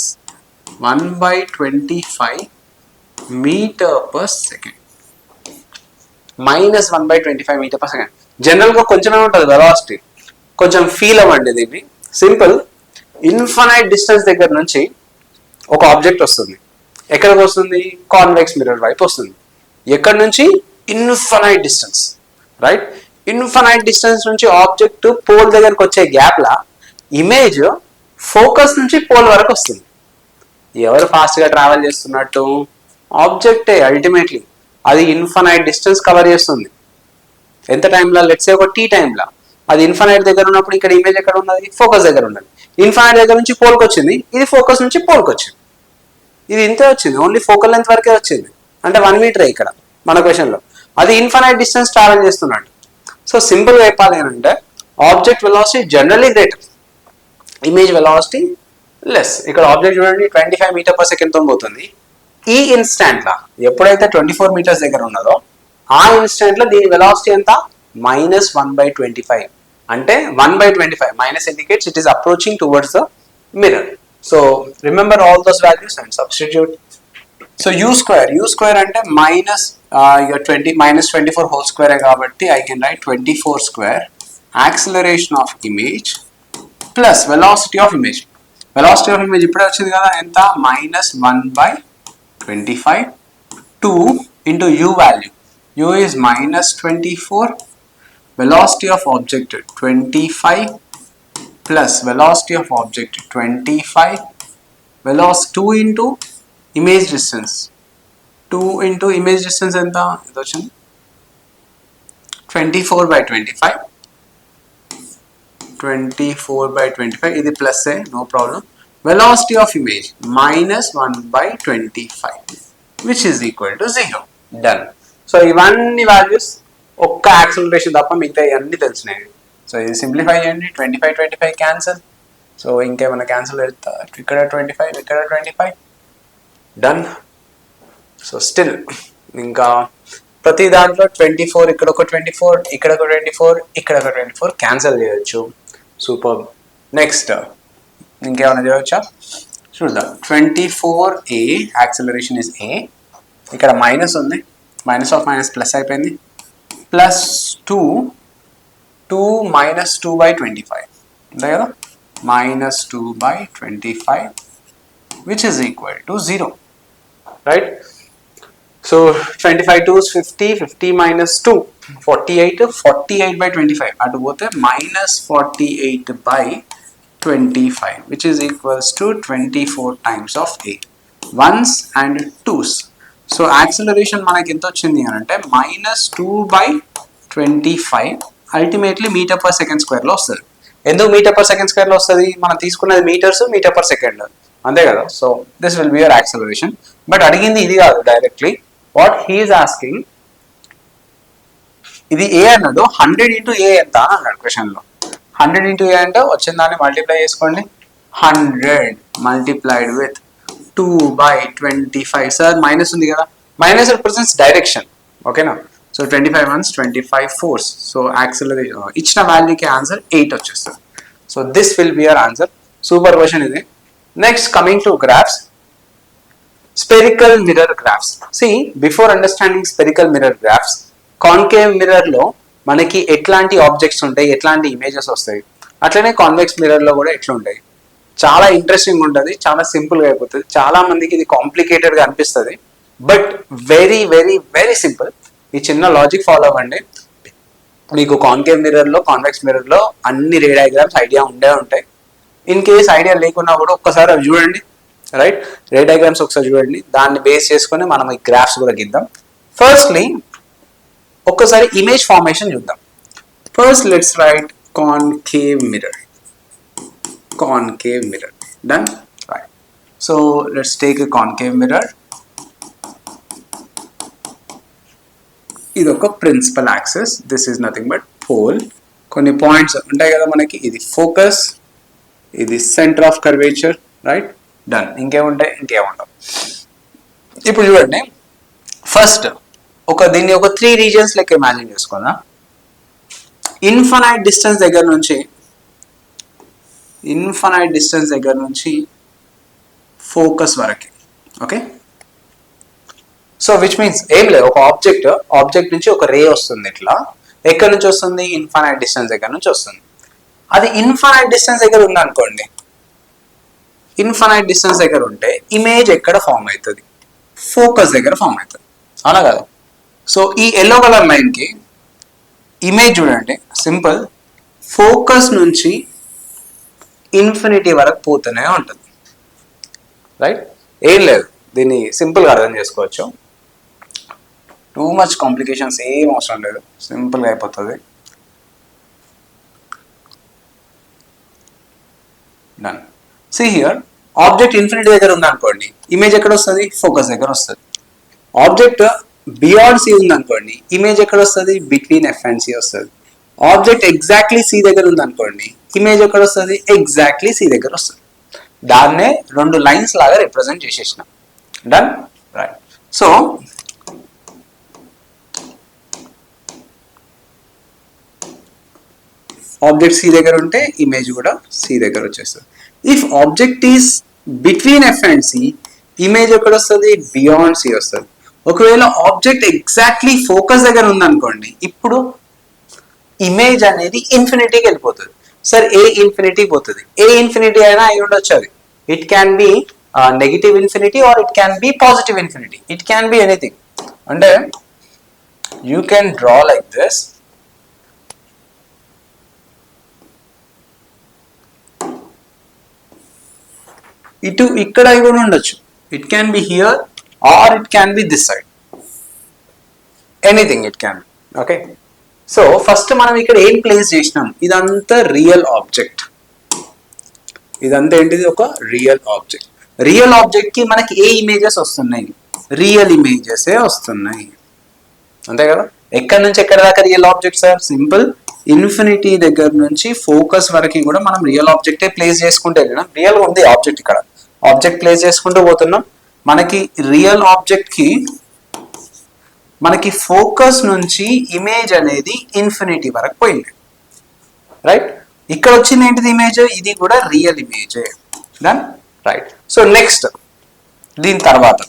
1/25 metre per second. Minus 1/25 metre per second. జనరల్గా కొంచెమే ఉంటుంది వెలాసిటీ, కొంచెం ఫీల్ అవ్వండి దీన్ని. సింపుల్, ఇన్ఫైనైట్ డిస్టెన్స్ దగ్గర నుంచి ఒక ఆబ్జెక్ట్ వస్తుంది. ఎక్కడికి వస్తుంది? కాన్వెక్స్ మిర్రర్ వైపు వస్తుంది. ఎక్కడి నుంచి? Infinite distance, right? Infinite distance నుంచి ఆబ్జెక్ట్ పోల్ దగ్గరకు వచ్చే గ్యాప్ లా ఇమేజ్ ఫోకస్ నుంచి పోల్ వరకు వస్తుంది. ఎవరు ఫాస్ట్ గా ట్రావెల్ చేస్తున్నట్టు? ఆబ్జెక్టే అల్టిమేట్లీ. అది ఇన్ఫైనైట్ డిస్టెన్స్ కవర్ చేస్తుంది. ఎంత టైంలో? లెట్స్ సే ఒక టీ టైంలో. అది ఇన్ఫైనైట్ దగ్గర ఉన్నప్పుడు ఇక్కడ ఇమేజ్ ఎక్కడ ఉన్నది? ఫోకస్ దగ్గర ఉన్నది. ఇన్ఫైనైట్ దగ్గర నుంచి పోల్కి వచ్చింది, ఇది ఫోకస్ నుంచి పోల్కి వచ్చింది. ఇది ఇంతే వచ్చింది, ఓన్లీ ఫోకల్ లెంత్ వరకే వచ్చింది. అంటే 1 మీటరే ఇక్కడ మన క్వశ్చన్లో. అది ఇన్ఫైనైట్ డిస్టెన్స్ ట్రావెల్ చేస్తున్నాడు. సో సింపుల్గా చెప్పాలి అంటే object velocity generally greater, image velocity less. ఇక్కడ ఆబ్జెక్ట్ చూడండి 25 మీటర్ పర్ సెకండ్తో పోతుంది. ఈ ఇన్స్టాంట్లో ఎప్పుడైతే 24 మీటర్స్ దగ్గర ఉన్నదో ఆ ఇన్స్టాంట్లో దీని వెలాసిటీ ఎంత? -1/25. అంటే 1/25 minus indicates it is approaching towards the mirror. So remember all those values and substitute. So u square అంటే -24 హోల్ స్క్వేరే కాబట్టి I can right 24 square acceleration of image plus velocity of image. Velocity of image ఇప్పుడే వచ్చింది కదా, ఎంత? -1/25. 2 into u value. u is -24. Velocity of object 25 plus velocity of object 25. Velocity 2 into image distance. 2 into image distance ఎంత? ఇది వచ్చింది 24/25. 24/25 ఇది plus ఏ, no problem. Velocity of image -1/25 which is equal to 0. Done. So ఇవన్నీ values ఒక్క acceleration తప్ప మిగతా ఇవన్నీ తెలిసినాయి. సో ఇది సింప్లిఫై చేయండి. 25 క్యాన్సల్. సో ఇంకేమైనా క్యాన్సల్ అవుతా? ఇక్కడ 25, ఇక్కడ 25. డన్. సో స్టిల్ ఇంకా ప్రతి దాంట్లో 24, ఇక్కడ ఒక 24, ఇక్కడ ఒక 24, ఇక్కడ ఒక 24 క్యాన్సల్ చేయొచ్చు. సూపర్. నెక్స్ట్ ఇంకేమైనా చేయవచ్చా చూద్దాం. 24a acceleration is a. ఇక్కడ మైనస్ ఉంది, మైనస్ ఆఫ్ మైనస్ ప్లస్ అయిపోయింది. +2 -2/25 అంతే కదా, -2/25 which is equal to 0, right? So 25 2s 50, 50 - 2 48, 48/25 అటు పోతే -48/25 which is equals to 24 times of a, ones and twos. So acceleration మనకి ఎంత వచ్చింది అని అంటే -2/25 అల్టిమేట్లీ మీటర్ పర్ సెకండ్ స్క్వేర్లో వస్తుంది. ఎందుకు మీటర్ పర్ సెకండ్ స్క్వేర్లో వస్తుంది? మనం తీసుకున్నది మీటర్స్, మీటర్ పర్ సెకండ్ అంతే కదా. So this will be your acceleration. But అడిగింది ఇది కాదు డైరెక్ట్లీ. వాట్ హీఈస్ ఆస్కింగ్, ఇది ఏ అన్నాడు, 100 into a ఎంత అన్నాడు క్వశ్చన్లో. 100 into a అంటే వచ్చిన దాన్ని మల్టిప్లై చేసుకోండి. 100 multiplied with 2/25. సార్ మైనస్ ఉంది కదా, మైనస్ రిప్రజెంట్స్ డైరెక్షన్, ఓకేనా. So 25 ones 25 fours. So acceleration ఇచ్చిన వాల్యూకి ఆన్సర్ 8 వచ్చేస్తుంది. So this will be your answer. Super question ఇది. Next coming to graphs, spherical mirror graphs. See before understanding spherical mirror graphs, concave mirror లో మనకి ఎట్లాంటి objects ఉంటాయి, ఎట్లాంటి ఇమేజెస్ వస్తాయి, అట్లనే కాన్వెక్స్ మిర్రర్ లో కూడా ఎట్లా ఉంటాయి. చాలా ఇంట్రెస్టింగ్ ఉంటుంది, చాలా సింపుల్గా అయిపోతుంది. చాలా మందికి ఇది కాంప్లికేటెడ్గా అనిపిస్తుంది, but very very very simple. ఈ చిన్న లాజిక్ ఫాలో అవ్వండి, మీకు కాన్కేవ్ మిర్రర్లో, కాన్వెక్స్ మిర్రర్లో అన్ని రే డయాగ్రామ్స్ ఐడియా ఉండే ఉంటాయి. ఇన్ కేస్ ఐడియా లేకున్నా కూడా ఒక్కసారి అవి చూడండి, రైట్. రే డయాగ్రామ్స్ ఒకసారి చూడండి, దాన్ని బేస్ చేసుకొని మనం ఈ గ్రాఫ్స్ కూడా గీద్దాం. ఫస్ట్లీ ఒక్కసారి ఇమేజ్ ఫార్మేషన్ చూద్దాం. First let's write concave mirror. Concave mirror. Done? Right. So let's take a concave mirror. ఇది ఒక principal axis, this is nothing but pole. కొన్ని పాయింట్స్ ఉంటాయి కదా మనకి, ఇది ఫోకస్, ఇది centre of curvature, right. Done. ఇంకేముంటాయి? ఇంకేముంటాం. ఇప్పుడు చూడండి, ఫస్ట్ దీన్ని ఒక 3 రీజియన్స్ లెక్క ఇమాజిన్ చేసుకుందాం. ఇన్ఫైనైట్ డిస్టెన్స్ దగ్గర నుంచి ఫోకస్ వరకు, ఓకే. సో విచ్ మీన్స్ ఏం లేదు, ఒక ఆబ్జెక్ట్ నుంచి ఒక రే వస్తుంది. ఇట్లా ఎక్కడి నుంచి వస్తుంది? ఇన్ఫైనైట్ డిస్టెన్స్ దగ్గర నుంచి వస్తుంది. అది ఇన్ఫైనైట్ డిస్టెన్స్ దగ్గర ఉందనుకోండి, ఇన్ఫైనైట్ డిస్టెన్స్ దగ్గర ఉంటే ఇమేజ్ ఎక్కడ ఫామ్ అవుతుంది? ఫోకస్ దగ్గర ఫామ్ అవుతుంది, అవునా కదా. సో ఈ ఎల్లో కలర్ లైన్కి ఇమేజ్ చూడండి, సింపుల్, ఫోకస్ నుంచి ఇన్ఫినిటీ వరకు పోతూనే ఉంటుంది, రైట్. ఏం లేదు, దీన్ని సింపుల్గా అర్థం చేసుకోవచ్చు. టూ మచ్ కాంప్లికేషన్స్ ఏం అవసరం లేదు, సింపుల్గా అయిపోతుంది. Done. See here, object infinity దగ్గర ఉందనుకోండి, ఇమేజ్ ఎక్కడ వస్తుంది? ఫోకస్ దగ్గర వస్తుంది. ఆబ్జెక్ట్ బియాండ్ సి ఉందనుకోండి, ఇమేజ్ ఎక్కడ వస్తుంది? బిట్వీన్ ఎఫ్ అండ్ సి వస్తుంది. ఆబ్జెక్ట్ ఎగ్జాక్ట్లీ సి దగ్గర ఉందనుకోండి, ఇమేజ్ ఎక్కడ వస్తుంది? ఎగ్జాక్ట్లీ సి దగ్గర వస్తుంది. దాన్నే రెండు లైన్స్ లాగా రిప్రజెంట్ చేసేసిన. Done, right. So object C దగ్గర ఉంటే ఇమేజ్ కూడా సి దగ్గర వచ్చేస్తుంది. If object is between F and C, image ఎక్కడ వస్తుంది? బియాండ్ సి వస్తుంది. ఒకవేళ ఆబ్జెక్ట్ ఎగ్జాక్ట్లీ ఫోకస్ దగ్గర ఉందనుకోండి, ఇప్పుడు ఇమేజ్ అనేది ఇన్ఫినిటీకి వెళ్ళిపోతుంది. సార్ ఏ ఇన్ఫినిటీ పోతుంది? ఏ ఇన్ఫినిటీ అయినా అయి ఉండొచ్చు. అది it can be negative infinity or it can be positive infinity. It can be anything. అంటే you can draw like this. ఇటు ఇక్కడ కూడా ఉండొచ్చు. It can be here or it can be this side. Anything it can be. Okay. So first మనం ఇక్కడ ఏం place చేసినాం? ఇదంతా రియల్ ఆబ్జెక్ట్. ఇదంతా ఏంటిది? ఒక రియల్ ఆబ్జెక్ట్. రియల్ ఆబ్జెక్ట్ కి మనకి ఏ ఇమేజెస్ వస్తున్నాయి? రియల్ ఇమేజెస్ వస్తున్నాయి, అంతే కదా. ఎక్కడి నుంచి ఎక్కడ దాకా real object sir? Simple, infinity దగ్గర నుంచి ఫోకస్ వరకు కూడా మనం రియల్ ఆబ్జెక్టే ప్లేస్ చేసుకుంటే వెళ్ళినాం. రియల్ ఉంది ఆబ్జెక్ట్, ఇక్కడ ఆబ్జెక్ట్ ప్లేస్ చేసుకుంటూ పోతున్నాం. మనకి రియల్ ఆబ్జెక్ట్ కి మనకి ఫోకస్ నుంచి ఇమేజ్ అనేది ఇన్ఫినిటీ వరకు పోయింది, రైట్. ఇక్కడ వచ్చింది ఏంటిది? ఇమేజ్. ఇది కూడా real image. Done, right. So next దీని తర్వాత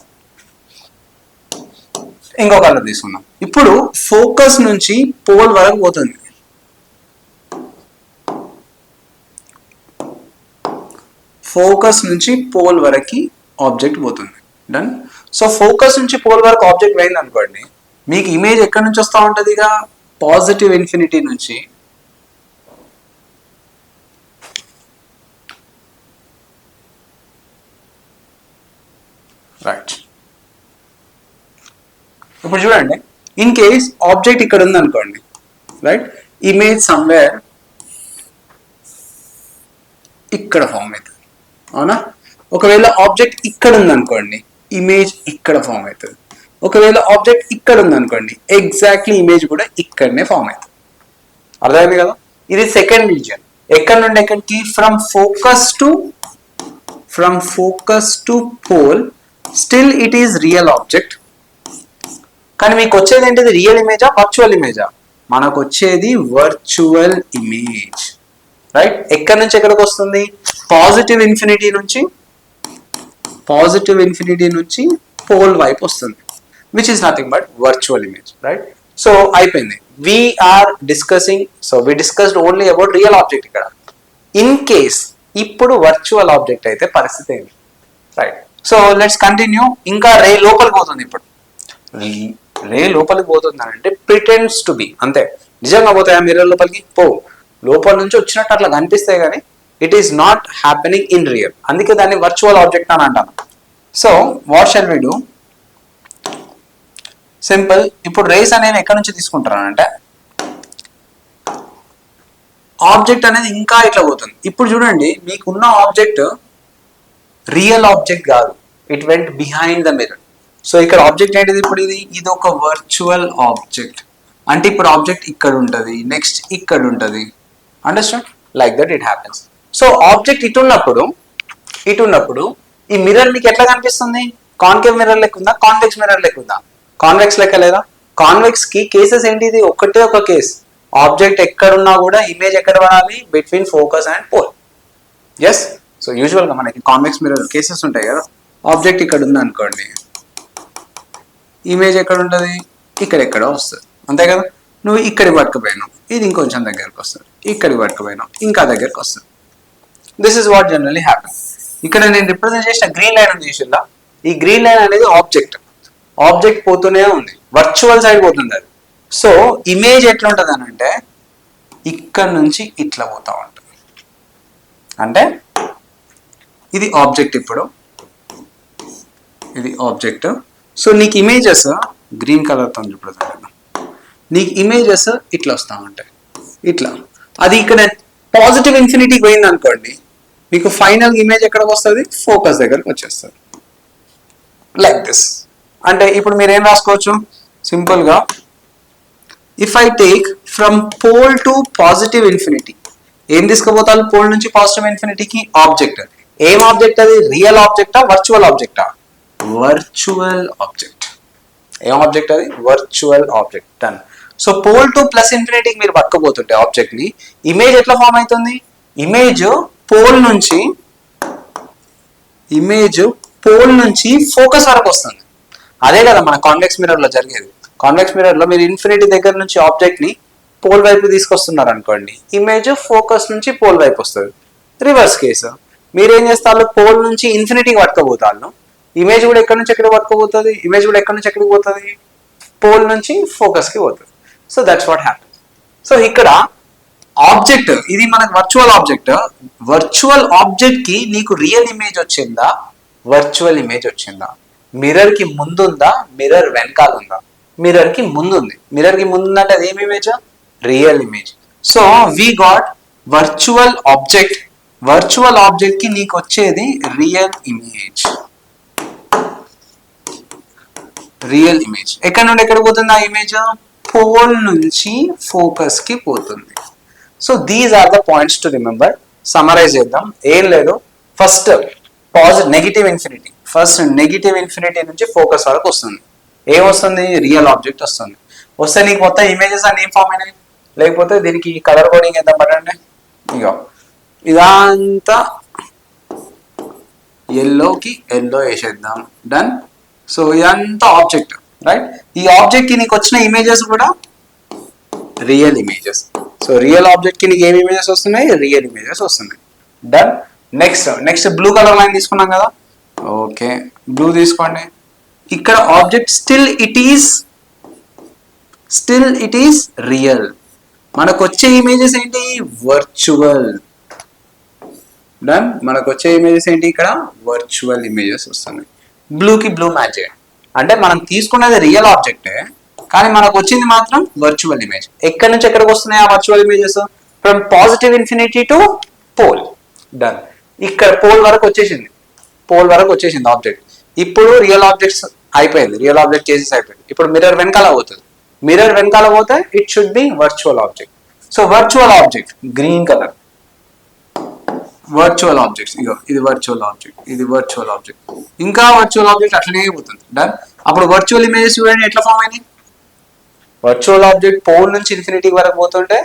ఇంకో కలర్ తీసుకున్నాం. ఇప్పుడు ఫోకస్ నుంచి పోల్ వరకు పోతుంది. ఫోకస్ నుంచి పోల్ వరకు ఆబ్జెక్ట్ పోతుంది. డన్. సో ఫోకస్ నుంచి పోల్ వరకు ఆబ్జెక్ట్ పోయింది అనుకోండి, మీకు ఇమేజ్ ఎక్కడి నుంచి వస్తూ ఉంటుంది? ఇక పాజిటివ్ ఇన్ఫినిటీ నుంచి రైట్. ఇప్పుడు చూడండి, ఇన్ కేస్ ఆబ్జెక్ట్ ఇక్కడ ఉంది అనుకోండి, రైట్, ఇమేజ్ సమ్వేర్ ఇక్కడ ఫామ్ అవుతుంది, అవునా. ఒకవేళ ఆబ్జెక్ట్ ఇక్కడ ఉంది అనుకోండి, ఇమేజ్ ఇక్కడ ఫామ్ అవుతుంది. ఒకవేళ ఆబ్జెక్ట్ ఇక్కడ ఉంది అనుకోండి, ఎగ్జాక్ట్లీ ఇమేజ్ కూడా ఇక్కడనే ఫామ్ అవుతుంది. అర్థమైంది కదా. ఇది సెకండ్ రీజియన్. ఎక్కడ నుండి ఎక్కడికి? From focus to pole. Still it is real object. కానీ మీకు వచ్చేది ఏంటిది? రియల్ ఇమేజా వర్చువల్ ఇమేజా? మనకు వచ్చేది వర్చువల్ ఇమేజ్, రైట్. ఎక్కడి నుంచి ఎక్కడికి వస్తుంది? పాజిటివ్ ఇన్ఫినిటీ నుంచి పోల్ వైపు వస్తుంది, which is nothing but virtual image, right? So అయిపోయింది. we discussed only about real object ఇక్కడ. in case ఇప్పుడు వర్చువల్ ఆబ్జెక్ట్ అయితే పరిస్థితి ఏంటి, రైట్. So let's continue. ఇంకా రే లోపలికి పోతుంది. ఇప్పుడు రే లోపలికి పోతుంది అని అంటే ప్రిటెండ్స్ టు బి, అంతే. నిజంగా పోతాయా మిర్రర్ లోపలికి? లోపల నుంచి వచ్చినట్టు అట్లా కనిపిస్తాయి, కానీ it is not happening in real. అందుకే దాన్ని వర్చువల్ ఆబ్జెక్ట్ అని అంటాను. So what shall we do? Simple. ఇప్పుడు రేస్ అనేవి ఎక్కడి నుంచి తీసుకుంటారంటే, ఆబ్జెక్ట్ అనేది ఇంకా ఇట్లా పోతుంది. ఇప్పుడు చూడండి, మీకున్న ఆబ్జెక్ట్ రియల్ ఆబ్జెక్ట్ కాదు, it went behind the mirror. So ఇక్కడ ఆబ్జెక్ట్ ఏంటిది? ఇప్పుడు ఇది ఒక వర్చువల్ ఆబ్జెక్ట్. అంటే ఇప్పుడు ఆబ్జెక్ట్ ఇక్కడ ఉంటుంది, నెక్స్ట్ ఇక్కడ ఉంటుంది. Understand? Like that it happens. So object ఇటు ఉన్నప్పుడు ఈ మిర్రర్ మీకు ఎట్లా కనిపిస్తుంది? కాన్కేవ్ మిర్రర్ లెక్క ఉందా? కాన్వెక్స్ మిర్రర్ లెక్క ఉందా? కాన్వెక్స్ లెక్క లేదా? కాన్వెక్స్ కి కేసెస్ ఏంటి? ఇది ఒకటే ఒక కేస్. ఆబ్జెక్ట్ ఎక్కడున్నా కూడా ఇమేజ్ ఎక్కడ పడాలి? Between focus and pole. Yes. So usual గా మనకి కాన్వెక్స్ మిర్రర్ కేసెస్ ఉంటాయి కదా. ఆబ్జెక్ట్ ఇక్కడ ఉంది అనుకోండి, ఇమేజ్ ఎక్కడ ఉంటుంది? ఇక్కడెక్కడో వస్తుంది, అంతే కదా. నువ్వు ఇక్కడికి పట్టుకుపోయినావు, ఇది ఇంకొంచెం దగ్గరకు వస్తుంది. ఇక్కడికి పట్టుకుపోయినావు, ఇంకా దగ్గరకు వస్తుంది. This is what generally happen. ఇక్కడ నేను రిప్రజెంట్ చేసిన గ్రీన్ లైన్ ఉంది చూసిందా? ఈ గ్రీన్ లైన్ అనేది ఆబ్జెక్ట్ పోతూనే ఉంది, వర్చువల్ సైడ్ పోతుంది అది. సో ఇమేజ్ ఎట్లా ఉంటుంది అని అంటే, ఇక్కడ నుంచి ఇట్లా పోతా ఉంటుంది. అంటే ఇది ఆబ్జెక్ట్. ఇప్పుడు ఇది ఆబ్జెక్ట్. సో నీకు ఇమేజెస్ గ్రీన్ కలర్తో చూపెడతాను. నీకు ఇమేజెస్ ఇట్లా వస్తూ ఉంటాయి, ఇట్లా. అది ఇక్కడ పాజిటివ్ ఇన్ఫినిటీకి పోయింది అనుకోండి, మీకు ఫైనల్ ఇమేజ్ ఎక్కడికి వస్తుంది? ఫోకస్ దగ్గరకు వచ్చేస్తుంది, లైక్ దిస్. అంటే ఇప్పుడు మీరు ఏం రాసుకోవచ్చు సింపుల్గా, if I take from pole to positive infinity, ఏం తీసుకుపోతారు పోల్ నుంచి పాజిటివ్ ఇన్ఫినిటీకి? ఆబ్జెక్ట్. ఏం ఆబ్జెక్ట్ అది? రియల్ ఆబ్జెక్టా వర్చువల్ ఆబ్జెక్టా? Virtual object. ఏం ఆబ్జెక్ట్ అది? Virtual object. Done. So pole to plus ఇన్ఫినిటీకి మీరు పట్టుకోబోతుంటే ఆబ్జెక్ట్ ని, ఇమేజ్ ఎట్లా ఫామ్ అవుతుంది? ఇమేజ్ పోల్ నుంచి ఫోకస్ వరకు వస్తుంది. అదే కదా మన కాన్వెక్స్ మిర్రర్ లో జరిగేది. కాన్వెక్స్ మిర్రర్ లో మీరు ఇన్ఫినిటీ దగ్గర నుంచి ఆబ్జెక్ట్ ని పోల్ వైపు తీసుకొస్తున్నారు అనుకోండి, ఇమేజ్ ఫోకస్ నుంచి పోల్ వైపు వస్తుంది. రివర్స్ కేసు, మీరేం చేస్తారు? పోల్ నుంచి ఇన్ఫినిటీకి పట్టుకోబోతాను, ఇమేజ్ కూడా ఎక్కడి నుంచి ఎక్కడికి పట్టుకోబోతుంది? ఇమేజ్ కూడా ఎక్కడి నుంచి ఎక్కడికి పోతుంది? పోల్ నుంచి ఫోకస్ కి పోతుంది. So that's what happen. So ఇక్కడ ఆబ్జెక్ట్ ఇది మనకు వర్చువల్ ఆబ్జెక్ట్. వర్చువల్ ఆబ్జెక్ట్ కి నీకు రియల్ ఇమేజ్ వచ్చిందా, వర్చువల్ ఇమేజ్ వచ్చిందా? మిర్రర్ కి ముందుందా, మిర్రర్ వెనకాల ఉందా? మిర్రర్ కి ముందు ఉంది. మిర్రర్ కి ముందు అంటే అది ఏం image? Real image. So we got virtual object. Virtual object కి నీకు వచ్చేది రియల్ ఇమేజ్. రియల్ ఇమేజ్ ఎక్కడ నుండి ఎక్కడ పోతుంది ఆ ఇమేజ్? పోల్ నుంచి ఫోకస్ కి పోతుంది. So these are the points to remember. Summarize చేద్దాం. ఏం లేదు, first negative infinity. First negative infinity నుంచి ఫోకస్ వరకు వస్తుంది. ఏం వస్తుంది? రియల్ ఆబ్జెక్ట్ వస్తుంది. వస్తే నీకు మొత్తం ఇమేజెస్ అన్ని ఏం ఫామ్ అయినాయి? లేకపోతే దీనికి కలర్ కోడింగ్ ఎంత పడండి, ఇగో ఇదంతా ఎల్లోకి ఎల్లో వేసేద్దాం. డన్. సో ఇదంతా ఆబ్జెక్ట్, రైట్? ఈ ఆబ్జెక్ట్ కి నీకు వచ్చిన ఇమేజెస్ కూడా real images. So real object కి నీకు ఏమి ఇమేజెస్ వస్తున్నాయి? రియల్ ఇమేజెస్ వస్తున్నాయి. Done. Next blue colour line తీసుకున్నాం కదా, ఓకే బ్లూ తీసుకోండి. ఇక్కడ object still it is real. మనకు వచ్చే ఇమేజెస్ ఏంటి? వర్చువల్. డన్. మనకు వచ్చే ఇమేజెస్ ఏంటి? ఇక్కడ వర్చువల్ ఇమేజెస్ వస్తున్నాయి. బ్లూకి బ్లూ మ్యాచ్ చేయండి. అంటే మనం తీసుకున్నది రియల్ ఆబ్జెక్టే, కానీ మనకు వచ్చింది మాత్రం వర్చువల్ ఇమేజ్. ఎక్కడి నుంచి ఎక్కడికి వస్తున్నాయి ఆ virtual images? From positive infinity to pole. Done. ఇక్కడ పోల్ వరకు వచ్చేసింది ఆబ్జెక్ట్. ఇప్పుడు రియల్ ఆబ్జెక్ట్స్ అయిపోయింది, రియల్ ఆబ్జెక్ట్ చేసేసి అయిపోయింది. ఇప్పుడు మిర్రర్ వెనకాల పోతుంది. మిర్రర్ వెనకాల పోతే it should be virtual object. So virtual object green colour, virtual objects. ఇగో ఇది వర్చువల్ ఆబ్జెక్ట్, ఇది వర్చువల్ ఆబ్జెక్ట్, ఇంకా వర్చువల్ ఆబ్జెక్ట్ అట్లనే పోతుంది. డన్. అప్పుడు వర్చువల్ ఇమేజెస్ చూడండి ఎట్లా ఫామ్ అయినాయి. వర్చువల్ ఆబ్జెక్ట్ పోల్ నుంచి ఇన్ఫినిటీ వరకు పోతుంటే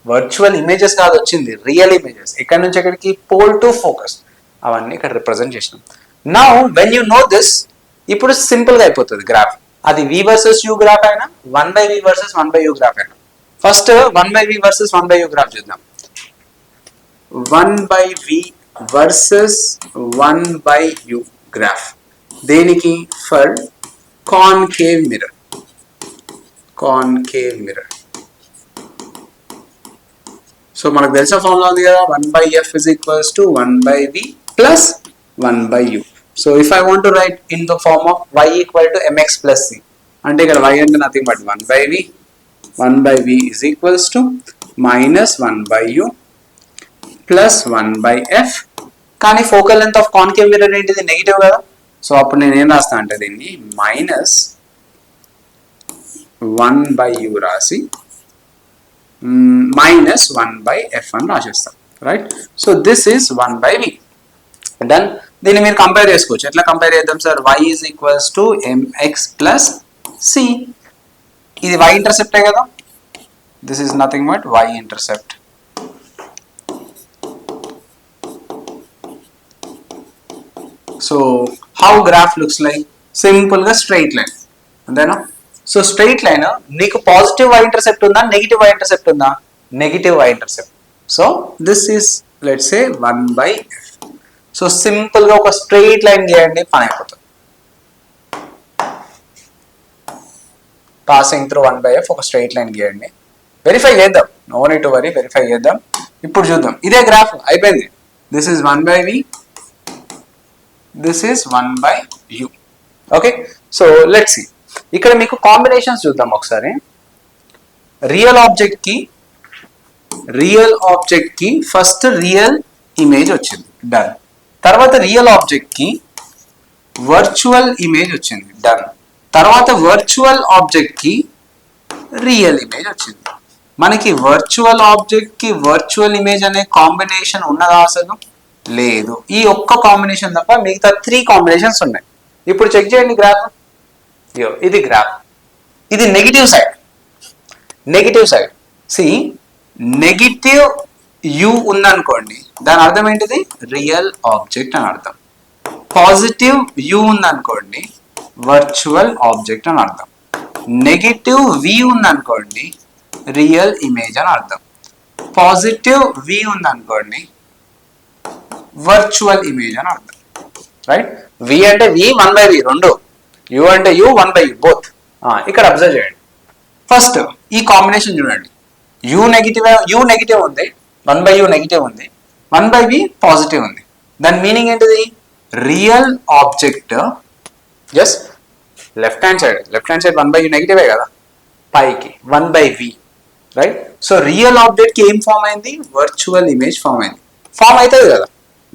వర్చువల్ ఇమేజెస్ కాదు వచ్చింది, రియల్ ఇమేజెస్. ఎక్కడి నుంచి ఎక్కడికి? Pole to focus. అవన్నీ ఇక్కడ రిప్రజెంట్ చేసినాం. Now when you know this, ఇప్పుడు సింపుల్ గా అయిపోతుంది గ్రాఫ్. అది v వర్సెస్ u గ్రాఫ్ అయినా, 1/v వర్సెస్ 1/u గ్రాఫ్ అయినా. First 1/v versus 1/u graph చూద్దాం. 1/v versus 1/u graph. దేనికి? For concave mirror. సో మనకు తెలిసిన ఫార్ములా ఉంది కదా, 1/f is equals to 1/v plus 1/u. So if I want to write in the form of y equal to mx plus c, అంటే ఇక్కడ y అంటే nothing but 1/v is equals to minus 1/u plus 1/f. కానీ focal length of concave mirror ఏంటిది? Negative కదా. So అప్పుడు నేను ఏం రాస్తా అంటే దీన్ని మైనస్ 1/u రాసి minus 1/f అని రాసేస్తాం, right? So this is 1/v. Done. దీన్ని మీరు కంపేర్ చేసుకోవచ్చు. ఎట్లా కంపేర్ చేద్దాం sir? y is equals to mx plus c. ఇది y ఇంటర్సెప్టే కదా, this is nothing but y intercept. So how graph looks like? Simple గా స్ట్రైట్ లైన్, అంతేనా? సో స్ట్రైట్ లైన్ నీకు పాజిటివ్ y ఇంటర్సెప్ట్ ఉందా, నెగిటివ్ y ఇంటర్సెప్ట్ ఉందా? Negative y intercept. So this is let's say 1/f. So simple గా ఒక straight line గీయండి, పని అయిపోతుంది. పాసింగ్ త్రూ 1/f ఒక స్ట్రైట్ లైన్ గీయండి. వెరిఫై చేద్దాం, no need to worry, verify చేద్దాం. ఇప్పుడు చూద్దాం, ఇదే గ్రాఫ్ అయిపోయింది. This is 1/v, this is 1/u. Okay, so let's see. ఇక్కడ మీకు కాంబినేషన్స్ చూద్దాం ఒకసారి. రియల్ ఆబ్జెక్ట్ కి ఫస్ట్ రియల్ ఇమేజ్ వచ్చింది, డన్. తర్వాత రియల్ ఆబ్జెక్ట్ కి వర్చువల్ ఇమేజ్ వచ్చింది, డన్. తర్వాత వర్చువల్ ఆబ్జెక్ట్ కి రియల్ ఇమేజ్ వచ్చింది. మనకి వర్చువల్ ఆబ్జెక్ట్ కి వర్చువల్ ఇమేజ్ అనే కాంబినేషన్ ఉన్నదా అసలు? లేదు. ఈ ఒక్క కాంబినేషన్ తప్ప మిగతా 3 కాంబినేషన్స్ ఉన్నాయి. ఇప్పుడు చెక్ చేయండి గ్రాఫ్. ఇది గ్రాఫ్, ఇది negative side. See negative u ఉందనుకోండి, దాని అర్థం ఏంటిది? రియల్ ఆబ్జెక్ట్ అని అర్థం. పాజిటివ్ యు ఉందనుకోండి, వర్చువల్ ఆబ్జెక్ట్ అని అర్థం. నెగిటివ్ వి ఉందనుకోండి, రియల్ ఇమేజ్ అని అర్థం. పాజిటివ్ వి ఉందనుకోండి, వర్చువల్ ఇమేజ్ అని అర్థం. రైట్? వి అంటే వి 1/v రెండు, యు అంటే యు 1/u బోత్. ఇక్కడ అబ్జర్వ్ చేయండి. ఫస్ట్ ఈ కాంబినేషన్ చూడండి. యు నెగిటివ్ ఉంది, 1/u నెగిటివ్ ఉంది, 1/v పాజిటివ్ ఉంది. దాని మీనింగ్ ఏంటిది? Real object just left hand side 1/u నెగిటివే కదా, పైకి 1/v. Right? So real object కి ఏం ఫామ్ అయింది? వర్చువల్ ఇమేజ్ ఫామ్ అయింది. ఫామ్ అవుతుంది కదా,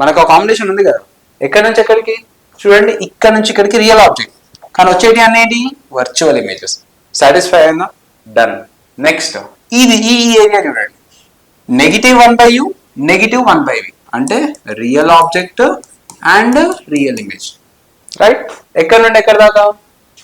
మనకు ఆ కాంబినేషన్ ఉంది కదా. ఎక్కడి నుంచి ఎక్కడికి చూడండి, ఇక్కడ నుంచి ఇక్కడికి రియల్ ఆబ్జెక్ట్, కానీ వచ్చేటి అనేది వర్చువల్ ఇమేజెస్. సాటిస్ఫై అయిందా? డన్. నెక్స్ట్ ఇది ఈ ఏరియా చూడండి, నెగిటివ్ 1/u, నెగిటివ్ 1/v అంటే real object and real image. Right? ఎక్కడ నుండి ఎక్కడ దాకా?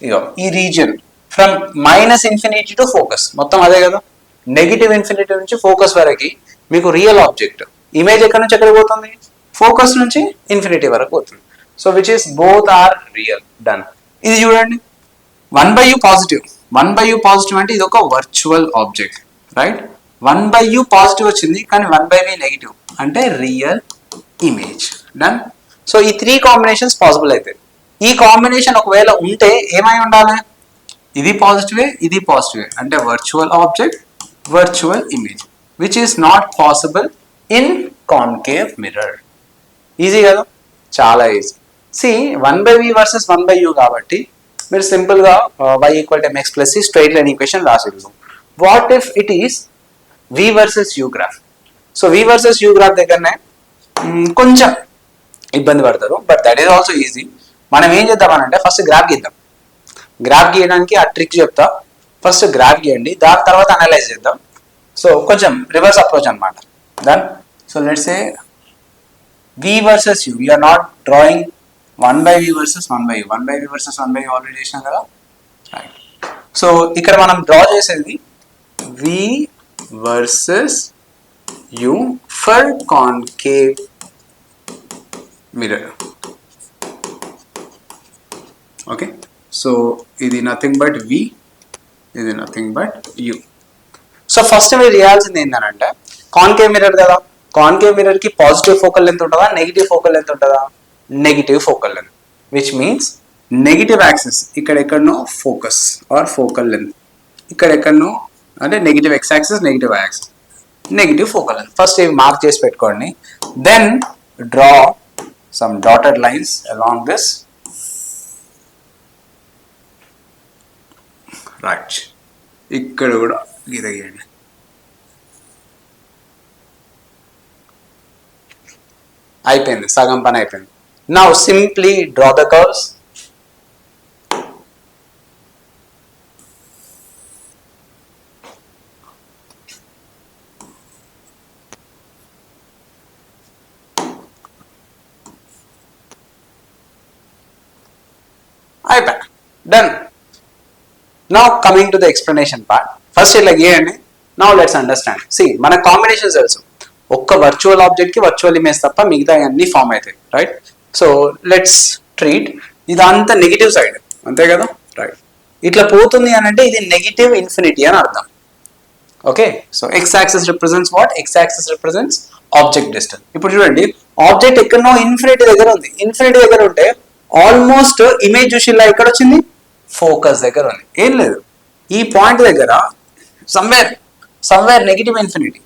ఇగో ఈ రీజియన్ ఫ్రమ్ -∞ టు ఫోకస్, మొత్తం అదే కదా. -∞ నుంచి ఫోకస్ వరకు మీకు రియల్ ఆబ్జెక్ట్. ఇమేజ్ ఎక్కడ నుంచి ఎక్కడికి పోతుంది? ఫోకస్ నుంచి ఇన్ఫినిటీ వరకు పోతుంది. So which is both are real. Done. ఇది చూడండి, 1/u పాజిటివ్ అంటే ఇది ఒక virtual object. Right? 1/u positive వచ్చింది, కానీ 1/v నెగిటివ్ అంటే రియల్ ఇమేజ్. డన్. సో ఈ 3 కాంబినేషన్స్ పాసిబుల్ అయితే, ఈ కాంబినేషన్ ఒకవేళ ఉంటే ఏమై ఉండాలి? ఇది పాజిటివే, ఇది పాజిటివే అంటే virtual object, virtual image, which is not possible in concave mirror. Easy కదా, చాలా easy. C 1/v versus 1/u కాబట్టి మీరు సింపుల్ గా y = mx + c straight line equation రాసేద్దాం. What if it is v versus u graph? So v versus u graph దగ్గరనే కొంచెం ఇబ్బంది పడతారు, but that is also easy. మనం ఏం చేద్దామనంటే ఫస్ట్ గ్రాఫ్ గీద్దాం. గ్రాఫ్ గీయడానికి ఆ ట్రిక్ చెప్తా. ఫస్ట్ గ్రాఫ్ గీయండి, దాని తర్వాత అనలైజ్ చేద్దాం. సో కొంచెం రివర్స్ అప్రోచ్ అనమాట. Then so let's say v versus u, we're not drawing 1/v versus 1/u. 1/v versus 1/u already చేసినాం కదా. రైట్? సో ఇక్కడ మనం డ్రా చేసేది v versus u for concave mirror. Okay, so ఇది నథింగ్ బట్ v, ఇది nothing but u. So first మీరు చేయాల్సింది ఏంటంటే, కాన్కేవ్ మిర్రర్ కదా, కాన్కేవ్ మిర్రర్ కి పాజిటివ్ ఫోకల్ లెంత్ ఉంటుందా, నెగిటివ్ ఫోకల్ లెంత్ ఉంటుందా? Negative focal length, which means negative axis ఇక్కడ ఎక్కడనో ఫోకస్ ఆర్ ఫోకల్ లెంత్, ఇక్కడ ఎక్కడనో అంటే negative x axis, negative y axis, negative focal length. First ఇవి మార్క్ చేసి పెట్టుకోండి. Then draw some dotted lines along this. Right, ఇక్కడ కూడా గీత గీయండి. అయిపోయింది, సగం పని అయిపోయింది. Now simply draw the curves. అయిపోయి done. Now coming to the explanation part. First ఇట్లా గీయండి. Now let's understand. సి మన కాంబినేషన్స్ తెలుసు, ఒక్క వర్చువల్ ఆబ్జెక్ట్ కి వర్చువల్ ఇమేజ్ తప్ప మిగతా అన్ని ఫామ్ అవుతాయి. రైట్? సో లెట్స్ ట్రీట్ ఇదంతా నెగిటివ్ సైడ్, అంతే కదా. రైట్, ఇట్లా పోతుంది అని అంటే ఇది నెగిటివ్ ఇన్ఫినిటీ అని అర్థం. Okay, so X axis represents what? X axis represents object distance. ఇప్పుడు చూడండి, ఆబ్జెక్ట్ ఎక్కడనో ఇన్ఫినిటీ దగ్గర ఉంది. ఇన్ఫినిటీ దగ్గర ఉంటే ఆల్మోస్ట్ ఇమేజ్ చూసి ఇలా ఎక్కడ వచ్చింది? ఫోకస్ దగ్గర ఉంది. ఏం లేదు, ఈ పాయింట్ దగ్గర సమ్వేర్ నెగిటివ్ ఇన్ఫినిటీ.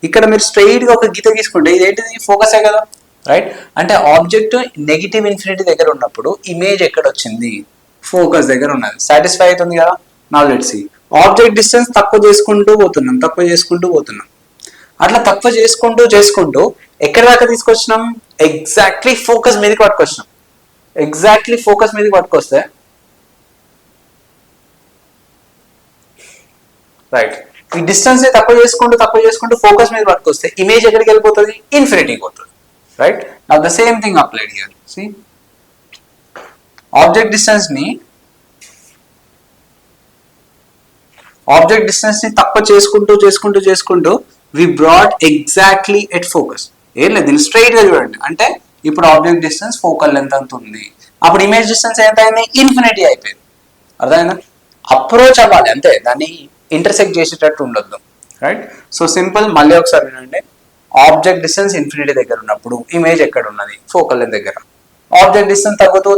ఇక్కడ మీరు స్ట్రైట్ గా ఒక గీత గీసుకుంటే ఇది ఏంటిది? ఫోకసే కదా. రైట్, అంటే ఆబ్జెక్ట్ నెగిటివ్ ఇన్ఫినిటీ దగ్గర ఉన్నప్పుడు ఇమేజ్ ఎక్కడ వచ్చింది? ఫోకస్ దగ్గర ఉన్నది, సాటిస్ఫై అవుతుంది కదా. Now let's see, object distance తక్కువ చేసుకుంటూ పోతున్నాం. అట్లా తక్కువ చేసుకుంటూ ఎక్కడి దాకా తీసుకొచ్చినాం, ఎగ్జాక్ట్లీ ఫోకస్ మీదకి పట్టుకొచ్చినాం. పట్టుకొస్తే రైట్, ఈ డిస్టెన్స్ తక్కువ చేసుకుంటూ ఫోకస్ మీద పట్టుకొస్తే ఇమేజ్ ఎక్కడికి వెళ్ళిపోతుంది, ఇన్ఫినిటీకి పోతుంది. Right, now the same thing applied here. See, object distance ని తక్కువ చేసుకుంటూ we brought exactly at focus. ఏం లేదు, దీన్ని స్ట్రైట్ గా చూడండి. అంటే ఇప్పుడు ఆబ్జెక్ట్ డిస్టెన్స్ ఫోకల్ లెంత్ అంత ఉంది, అప్పుడు ఇమేజ్ డిస్టెన్స్ ఎంత అయింది, ఇన్ఫినిటీ అయిపోయింది. అర్థమైందా? అప్రోచ్ అవ్వాలి అంతే, దాన్ని ఇంటర్సెక్ట్ చేసేటట్టు ఉండొద్దు. Right, so simple. మళ్ళీ ఒకసారి వినండి, ఆబ్జెక్ట్ డిస్టెన్స్ ఇన్ఫినిటీ దగ్గర ఉన్నప్పుడు ఇమేజ్ ఎక్కడ ఉన్నది, ఫోకల్ లెంత్ దగ్గర. ఆబ్జెక్ట్ డిస్టెన్స్ తగ్గుతూ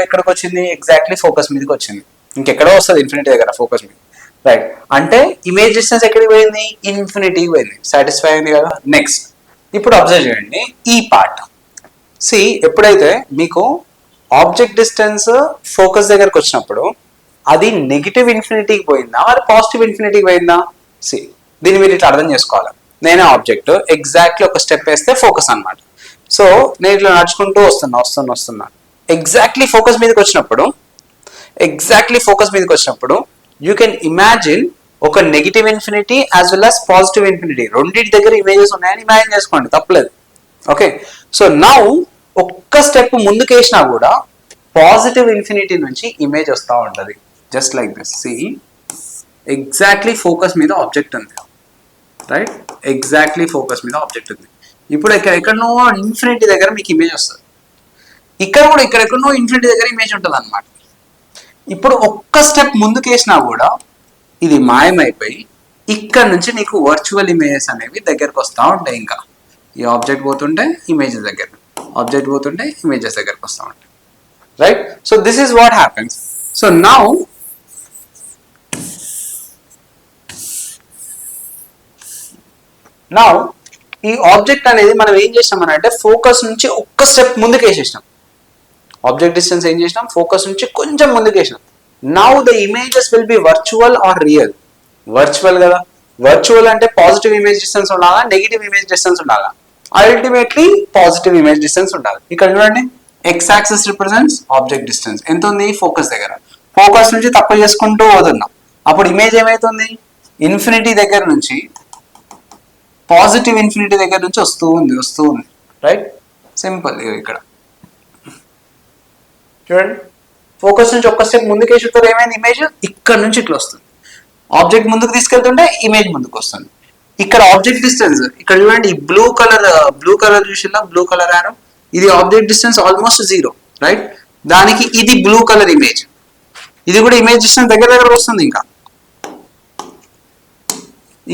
ఎక్కడికి వచ్చింది, ఎగ్జాక్ట్లీ ఫోకస్ మీదకి వచ్చింది. ఇంకెక్కడో వస్తుంది ఇన్ఫినిటీ దగ్గర, ఫోకస్ మీద. రైట్, అంటే ఇమేజ్ డిస్టెన్స్ ఎక్కడికి పోయింది, ఇన్ఫినిటీకి పోయింది. సాటిస్ఫై అయింది కదా. నెక్స్ట్, ఇప్పుడు అబ్జర్వ్ చేయండి ఈ పార్ట్. సి, ఎప్పుడైతే మీకు ఆబ్జెక్ట్ డిస్టెన్స్ ఫోకస్ దగ్గరకు వచ్చినప్పుడు అది నెగిటివ్ ఇన్ఫినిటీకి పోయిందా, మరి పాజిటివ్ ఇన్ఫినిటీకి పోయిందా? సి, దీన్ని మీరు ఇట్లా అర్థం చేసుకోవాలి. నేనే ఆబ్జెక్ట్, ఎగ్జాక్ట్లీ ఒక స్టెప్ వేస్తే ఫోకస్ అనమాట. సో నేను ఇట్లా నడుచుకుంటూ వస్తున్నా. ఎగ్జాక్ట్లీ ఫోకస్ మీదకి వచ్చినప్పుడు యూ కెన్ ఇమాజిన్ ఒక negative infinity as well as positive infinity, రెండింటి దగ్గర ఇమేజెస్ ఉన్నాయని ఇమాజిన్ చేసుకోండి, తప్పలేదు. ఓకే, సో నౌ ఒక్క స్టెప్ ముందుకు వేసినా కూడా పాజిటివ్ ఇన్ఫినిటీ నుంచి ఇమేజ్ వస్తూ ఉంటుంది. Just like this. See, exactly focus మీద ఆబ్జెక్ట్ ఉంది. రైట్, ఎగ్జాక్ట్లీ ఫోకస్ మీద ఆబ్జెక్ట్ ఉంది. ఇప్పుడు ఎక్కడెక్కడనో ఇన్ఫినిటీ దగ్గర మీకు ఇమేజ్ వస్తుంది, ఇక్కడ కూడా ఎక్కడెక్కడనో ఇన్ఫినిటీ దగ్గర ఇమేజ్ ఉంటుంది అనమాట. ఇప్పుడు ఒక్క స్టెప్ ముందుకు వేసినా కూడా ఇది మాయమైపోయి ఇక్కడ నుంచి నీకు వర్చువల్ ఇమేజెస్ అనేవి దగ్గరకు వస్తూ ఉంటాయి. ఇంకా ఈ ఆబ్జెక్ట్ పోతుంటే ఇమేజెస్ దగ్గరకు వస్తూ ఉంటాయి. Right, so this is what happens. So now ఈ ఆబ్జెక్ట్ అనేది మనం ఏం చేసినాం అంటే ఫోకస్ నుంచి ఒక్క స్టెప్ ముందుకు వేసేసినాం. ఆబ్జెక్ట్ డిస్టెన్స్ ఏం చేసినాం, ఫోకస్ నుంచి కొంచెం ముందుకు వేసినాం. Now the images will be virtual or real. Virtual కదా, వర్చువల్ అంటే పాజిటివ్ ఇమేజ్ డిస్టెన్స్ ఉండాలా, నెగిటివ్ ఇమేజ్ డిస్టెన్స్ ఉండాలా? అల్టిమేట్లీ పాజిటివ్ ఇమేజ్ డిస్టెన్స్ ఉండాలి. ఇక్కడ చూడండి, X axis represents object distance. ఎంత ఉంది, ఫోకస్ దగ్గర. ఫోకస్ నుంచి తక్కువ చేసుకుంటూ పోతున్నాం, అప్పుడు ఇమేజ్ ఏమైతుంది, ఇన్ఫినిటీ దగ్గర నుంచి పాజిటివ్ ఇన్ఫినిటీ దగ్గర నుంచి వస్తూ ఉంది. Right, simple. ఇక్కడ చూడండి, ఫోకస్ నుంచి ఒక్క స్టెప్ ముందుకు వేసుకుంటారు, ఏమైంది, ఇమేజ్ ఇక్కడ నుంచి ఇట్లా వస్తుంది. ఆబ్జెక్ట్ ముందుకు తీసుకెళ్తుంటే ఇమేజ్ ముందుకు వస్తుంది. ఇక్కడ ఆబ్జెక్ట్ డిస్టెన్స్ ఇక్కడ చూడండి, ఈ బ్లూ కలర్ చూసినా, బ్లూ కలర్ యారో, ఇది ఆబ్జెక్ట్ డిస్టెన్స్ ఆల్మోస్ట్ 0. రైట్, దానికి ఇది బ్లూ కలర్ ఇమేజ్, ఇది కూడా ఇమేజ్ డిస్టెన్స్ దగ్గర వస్తుంది.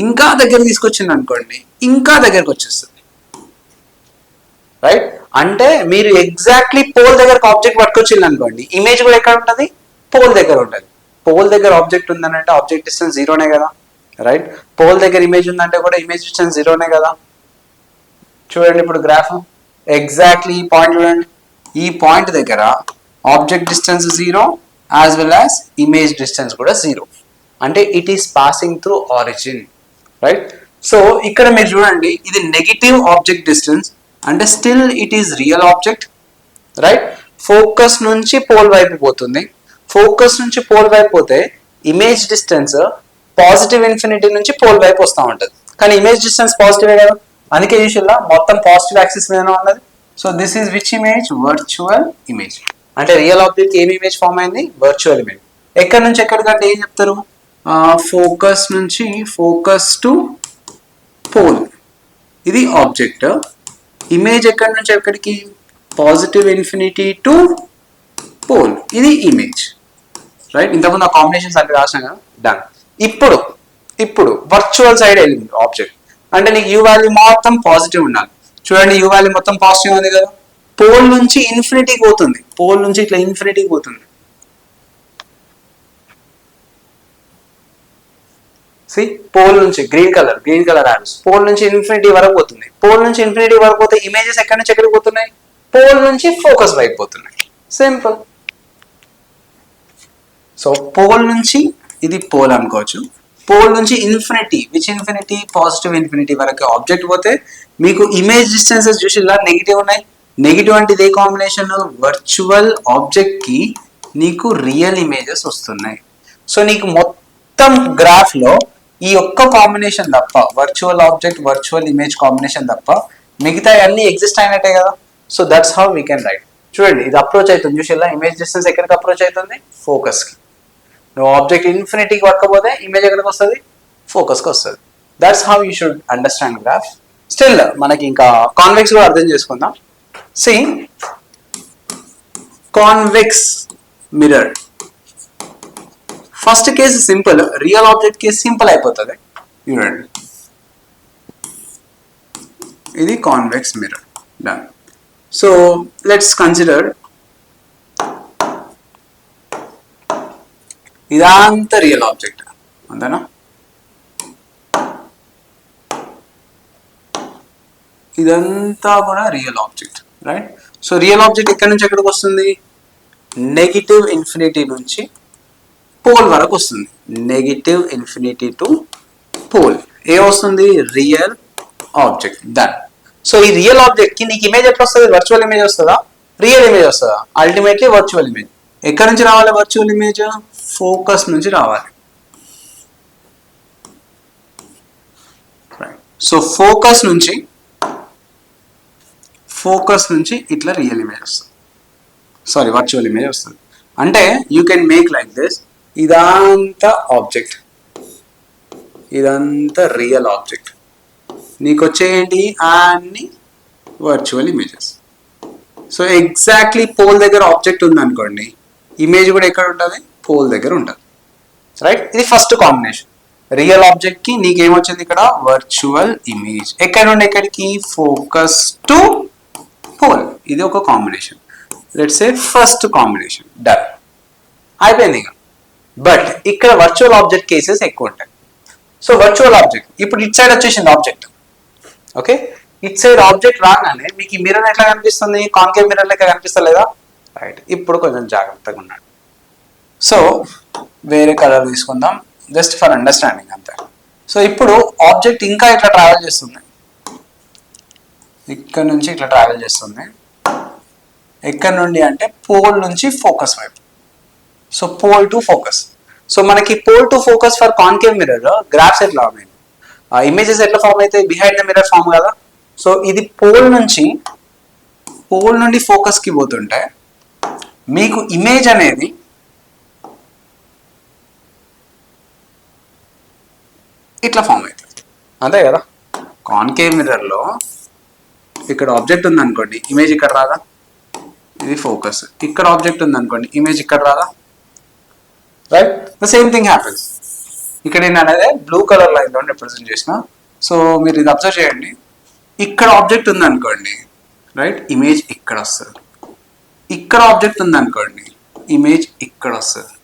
ఇంకా దగ్గర తీసుకొచ్చింది అనుకోండి, ఇంకా దగ్గరకు వచ్చేస్తుంది. రైట్, అంటే మీరు ఎగ్జాక్ట్లీ పోల్ దగ్గరకు ఆబ్జెక్ట్ పట్టుకొచ్చింది అనుకోండి, ఇమేజ్ కూడా ఎక్కడ ఉంటుంది, పోల్ దగ్గర ఉంటుంది. పోల్ దగ్గర ఆబ్జెక్ట్ ఉందని అంటే ఆబ్జెక్ట్ డిస్టెన్స్ 0నే కదా. రైట్, పోల్ దగ్గర ఇమేజ్ ఉందంటే కూడా ఇమేజ్ డిస్టెన్స్ 0నే కదా. చూడండి ఇప్పుడు గ్రాఫ్, ఎగ్జాక్ట్లీ ఈ పాయింట్ చూడండి, ఈ పాయింట్ దగ్గర object distance 0 as well as image distance కూడా 0. అంటే it is passing through origin. Right, so ఇక్కడ మీరు చూడండి, ఇది నెగిటివ్ ఆబ్జెక్ట్ డిస్టెన్స్ అంటే still it is real object. Right, focus నుంచి పోల్ వైపు పోతుంది. ఫోకస్ నుంచి పోల్ వైపు పోతే ఇమేజ్ డిస్టెన్స్ పాజిటివ్ ఇన్ఫినిటీ నుంచి పోల్ వైపు వస్తూ ఉంటుంది. కానీ ఇమేజ్ డిస్టెన్స్ పాజిటివే కదా, అందుకే యూజువల్గా మొత్తం పాజిటివ్ యాక్సిస్ మీద ఉన్నది. So this is which image, virtual image. అంటే రియల్ ఆబ్జెక్ట్ ఏమి ఇమేజ్ ఫామ్ అయింది, వర్చువల్ ఇమేజ్. ఎక్కడి నుంచి ఎక్కడికంటే ఏం చెప్తారు, ఫోకస్ నుంచి ఫోకస్ టు పోల్, ఇది ఆబ్జెక్ట్. ఇమేజ్ ఎక్కడి నుంచి ఎక్కడికి, పాజిటివ్ ఇన్ఫినిటీ టు పోల్, ఇది ఇమేజ్. రైట్, ఇంతకుముందు ఆ కాంబినేషన్స్ అన్ని రాసాం కదా, డన్. ఇప్పుడు వర్చువల్ సైడ్ వెళ్ళింది ఆబ్జెక్ట్, అంటే నీకు యూ వాల్యూ మొత్తం పాజిటివ్ ఉండాలి. చూడండి, యూ వాల్యూ మొత్తం పాజిటివ్ ఉంది కదా, పోల్ నుంచి ఇన్ఫినిటీకి పోతుంది, పోల్ నుంచి ఇట్లా ఇన్ఫినిటీకి పోతుంది. పోల్ నుంచి గ్రీన్ కలర్ ఆరోస్, పోల్ నుంచి ఇన్ఫినిటీ వరకు పోతుంది. పోల్ నుంచి ఇన్ఫినిటీ వరకు పోతే ఇమేజెస్ ఎక్కడి నుంచి ఎక్కడికి పోతున్నాయి, పోల్ నుంచి ఫోకస్ వైపు పోతున్నాయి. సింపుల్. సో పోల్ నుంచి ఇది పోల్ అనుకోవచ్చు. పోల్ నుంచి infinity, which infinity, positive infinity వరకు ఆబ్జెక్ట్ పోతే మీకు ఇమేజ్ డిస్టెన్సెస్ చూసి ఇలా నెగిటివ్ ఉన్నాయి. నెగిటివ్ అంటే ఇదే కాంబినేషన్, వర్చువల్ ఆబ్జెక్ట్ కి నీకు రియల్ ఇమేజెస్ వస్తున్నాయి. సో నీకు మొత్తం గ్రాఫ్ లో ఈ ఒక్క కాంబినేషన్ తప్ప, virtual object virtual image combination తప్ప మిగతా అన్ని ఎగ్జిస్ట్ అయినట్టే కదా. So that's how we can write. చూడండి ఇది అప్రోచ్ అవుతుంది చూసి ఇలా ఇమేజ్ డిస్టెన్స్ ఎక్కడికి అప్రోచ్ అవుతుంది, ఫోకస్ కి. నువ్వు ఆబ్జెక్ట్ ఇన్ఫినిటీకి పట్టుకపోతే ఇమేజ్ ఎక్కడికి వస్తుంది, ఫోకస్కి వస్తుంది. That's how you should understand graph. Still మనకి ఇంకా కాన్వెక్స్ కూడా అర్థం చేసుకుందాం. See convex mirror, first case simple, real object case simple అయిపోతుంది. చూడండి ఇది convex mirror, done. So let's consider ఇదంతా రియల్ ఆబ్జెక్ట్ అంతేనా. ఇదంతా కూడా real object, right. So real object ఎక్కడి నుంచి ఎక్కడికి వస్తుంది, నెగిటివ్ ఇన్ఫినిటీ నుంచి పోల్ వరకు వస్తుంది. నెగిటివ్ ఇన్ఫినిటీ టు పోల్ ఏ వస్తుంది, రియల్ ఆబ్జెక్ట్, డన్. సో ఈ రియల్ ఆబ్జెక్ట్ కి నీకు ఇమేజ్ ఎట్లా వస్తుంది, వర్చువల్ ఇమేజ్ వస్తుందా, రియల్ ఇమేజ్ వస్తుందా, అల్టిమేట్లీ వర్చువల్ ఇమేజ్. ఎక్కడి నుంచి రావాలి వర్చువల్ ఇమేజ్, ఫోకస్ నుంచి రావాలి. సో ఫోకస్ నుంచి ఇట్లా రియల్ ఇమేజ్ వస్తుంది, సారీ వర్చువల్ ఇమేజ్ వస్తుంది. అంటే you can make like this, ఇదంతా ఆబ్జెక్ట్, ఇదంతా రియల్ ఆబ్జెక్ట్, నీకు వచ్చేయండి అన్ని virtual images. So exactly pole దగ్గర ఆబ్జెక్ట్ ఉంది అనుకోండి, ఇమేజ్ కూడా ఎక్కడ ఉంటుంది, పోల్ దగ్గర ఉంటుంది, రైట్. ఇది ఫస్ట్ కాంబినేషన్. రియల్ ఆబ్జెక్ట్ కి నీకేమొచ్చింది ఇక్కడ, వర్చువల్ ఇమేజ్. ఎక్కడ నుండి ఎక్కడికి, ఫోకస్ టు పోల్. ఇది ఒక combination. Let's say first combination, done, అయిపోయింది ఇక. బట్ ఇక్కడ వర్చువల్ ఆబ్జెక్ట్ కేసెస్ ఎక్కువ ఉంటాయి. సో వర్చువల్ ఆబ్జెక్ట్ ఇప్పుడు ఇట్ సైడ్ వచ్చేసింది ఆబ్జెక్ట్, ఓకే. ఇట్ సైడ్ ఆబ్జెక్ట్ రాగానే మీకు ఈ మిర్రర్ ఎట్లా కనిపిస్తుంది, కాన్కేవ్ మిర్రర్ లెక్క కనిపిస్తలేదా, రైట్. ఇప్పుడు కొంచెం జాగ్రత్తగా ఉన్నాడు. సో వేరే కలర్ తీసుకుందాం జస్ట్ ఫర్ అండర్స్టాండింగ్ అంతే. సో ఇప్పుడు ఆబ్జెక్ట్ ఇంకా ఇట్లా ట్రావెల్ చేస్తుంది, ఇక్కడ నుంచి ఇట్లా ట్రావెల్ చేస్తుంది. ఎక్కడ నుండి అంటే పోల్ నుంచి ఫోకస్ వైపు. So pole to focus. So మనకి pole to focus for concave mirror graphs ఎట్లా ఉన్నాయి, ఇమేజెస్ ఎట్లా ఫామ్ అవుతాయి, బిహైండ్ ద మిర్రర్ ఫామ్ కదా. సో ఇది పోల్ నుండి ఫోకస్ కి పోతుంటే మీకు ఇమేజ్ అనేది ఇట్లా ఫామ్ అవుతుంది, అంతే కదా. కాన్కేవ్ మిర్రర్ లో ఇక్కడ ఆబ్జెక్ట్ ఉంది అనుకోండి, ఇమేజ్ ఇక్కడ రాదా, ఇది ఫోకస్. ఇక్కడ ఆబ్జెక్ట్ ఉంది అనుకోండి, ఇమేజ్ ఇక్కడ రాదా, right. The same thing happens. ఇక్కడ నేను అనేది బ్లూ కలర్ లైన్ లో రిప్రజెంట్ చేసిన. సో మీరు ఇది అబ్జర్వ్ చేయండి, ఇక్కడ ఆబ్జెక్ట్ ఉంది అనుకోండి, రైట్, ఇమేజ్ ఇక్కడ వస్తుంది. ఇక్కడ ఆబ్జెక్ట్ ఉంది అనుకోండి, ఇమేజ్ ఇక్కడ వస్తుంది.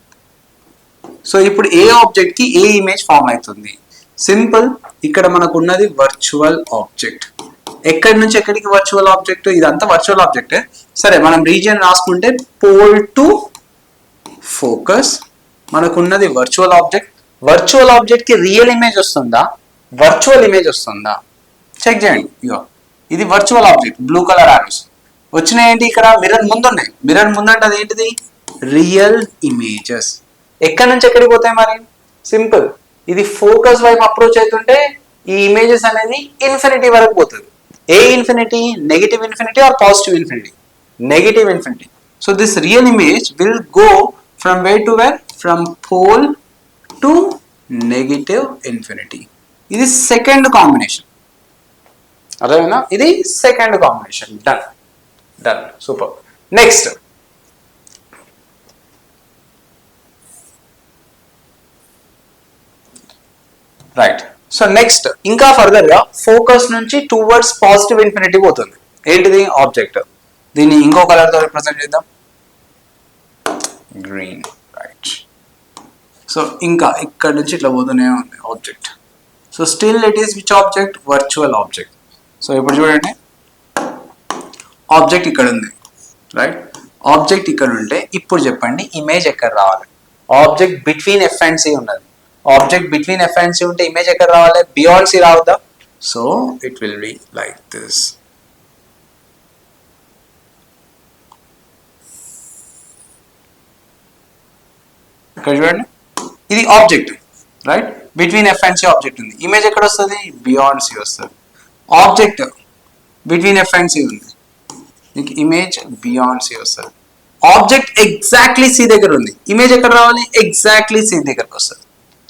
సో ఇప్పుడు ఏ ఆబ్జెక్ట్ కి ఏ ఇమేజ్ ఫామ్ అవుతుంది, సింపుల్. ఇక్కడ మనకు ఉన్నది వర్చువల్ ఆబ్జెక్ట్. ఎక్కడి నుంచి ఎక్కడికి వర్చువల్ ఆబ్జెక్ట్, ఇదంతా వర్చువల్ ఆబ్జెక్ట్. సరే మనం రీజియన్ రాసుకుంటే పోల్ టు ఫోకస్ మనకున్నది వర్చువల్ ఆబ్జెక్ట్. వర్చువల్ ఆబ్జెక్ట్ కి రియల్ ఇమేజ్ వస్తుందా, వర్చువల్ ఇమేజ్ వస్తుందా, చెక్ చేయండి. ఇగో ఇది virtual object, blue colour arrows వచ్చినాయేంటి, ఇక్కడ మిర్రర్ ముందు ఉన్నాయి. మిర్రర్ ముందంటే అది ఏంటిది, రియల్ ఇమేజెస్. ఎక్కడి నుంచి ఎక్కడికి పోతాయి మరి, సింపుల్. ఇది ఫోకస్ వైపు అప్రోచ్ అవుతుంటే ఈ ఇమేజెస్ అనేది ఇన్ఫినిటీ వరకు పోతుంది. ఏ infinity, negative infinity or positive infinity, negative infinity. So this real image will go from where to where, from pole to negative infinity. ఇది సెకండ్ కాంబినేషన్, అర్థమైనా, ఇది second combination, done done, super. Next right. So next ఇంకా further గా focus నుంచి towards positive infinity పోతుంది. ఏంటిది, object. దీన్ని ఇంకో కలర్ తో రిప్రజెంట్ చేద్దాం, గ్రీన్, రైట్. సో ఇంకా ఇక్కడ నుంచి ఇట్లా పోతూనే ఉంది object. So still it is which object, virtual object. So ఇప్పుడు చూడండి, ఆబ్జెక్ట్ ఇక్కడ ఉంది, రైట్. ఆబ్జెక్ట్ ఇక్కడ ఉంటే ఇప్పుడు చెప్పండి ఇమేజ్ ఎక్కడ రావాలి, object between F and C ఉన్నది. Object between F and C ఉంటే ఇమేజ్ ఎక్కడ రావాలి? బియాండ్ సి రావద్దా? So it will be like this. ఇక్కడ చూడండి, ఇది object right, between F and C object ఉంది. ఇమేజ్ ఎక్కడ వస్తుంది? బియాండ్ సి వస్తుంది. Object between F and C ఉంది, మీకు ఇమేజ్ బియాండ్ సి వస్తుంది. ఆబ్జెక్ట్ ఎగ్జాక్ట్లీ సి దగ్గర ఉంది, ఇమేజ్ ఎక్కడ రావాలి? ఎగ్జాక్ట్లీ సి దగ్గరకు వస్తుంది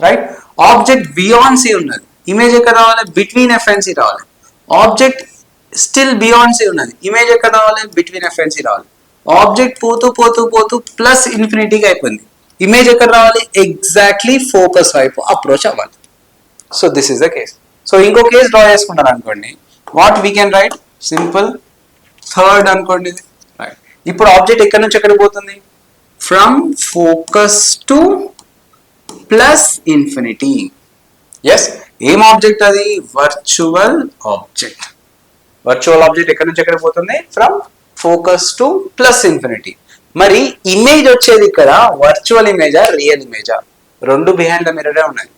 రైట్. ఆబ్జెక్ట్ బియాండ్ సి ఉన్నది, ఇమేజ్ ఎక్కడ రావాలి? బిట్వీన్ ఎఫ్ అండ్ సి రావాలి. ఆబ్జెక్ట్ స్టిల్ బియాండ్ సి ఉన్నది, ఇమేజ్ ఎక్కడ రావాలి? బిట్వీన్ ఎఫ్ అండ్ సి రావాలి. ఆబ్జెక్ట్ పోతూ పోతూ పోతూ ప్లస్ ఇన్ఫినిటీకి అయిపోయింది, ఇమేజ్ ఎక్కడ రావాలి? ఎగ్జాక్ట్లీ ఫోకస్ వైపు అప్రోచ్ అవ్వాలి. So this is the case. So ఇంకో కేస్ డ్రా చేసుకుంటారు అనుకోండి, what we can write? Simple third అనుకోండి ఇది రైట్. ఇప్పుడు ఆబ్జెక్ట్ ఎక్కడి నుంచి ఎక్కడికి పోతుంది? From focus to plus infinity. Yes, ఏం ఆబ్జెక్ట్ అది? Virtual object. వర్చువల్ ఆబ్జెక్ట్ ఎక్కడి నుంచి ఎక్కడికి పోతుంది? From focus to plus infinity. మరి ఇమేజ్ వచ్చేది ఇక్కడ వర్చువల్ ఇమేజా రియల్ ఇమేజా? రెండు బిహైండ్ ద మిర్రరే ఉన్నాయి.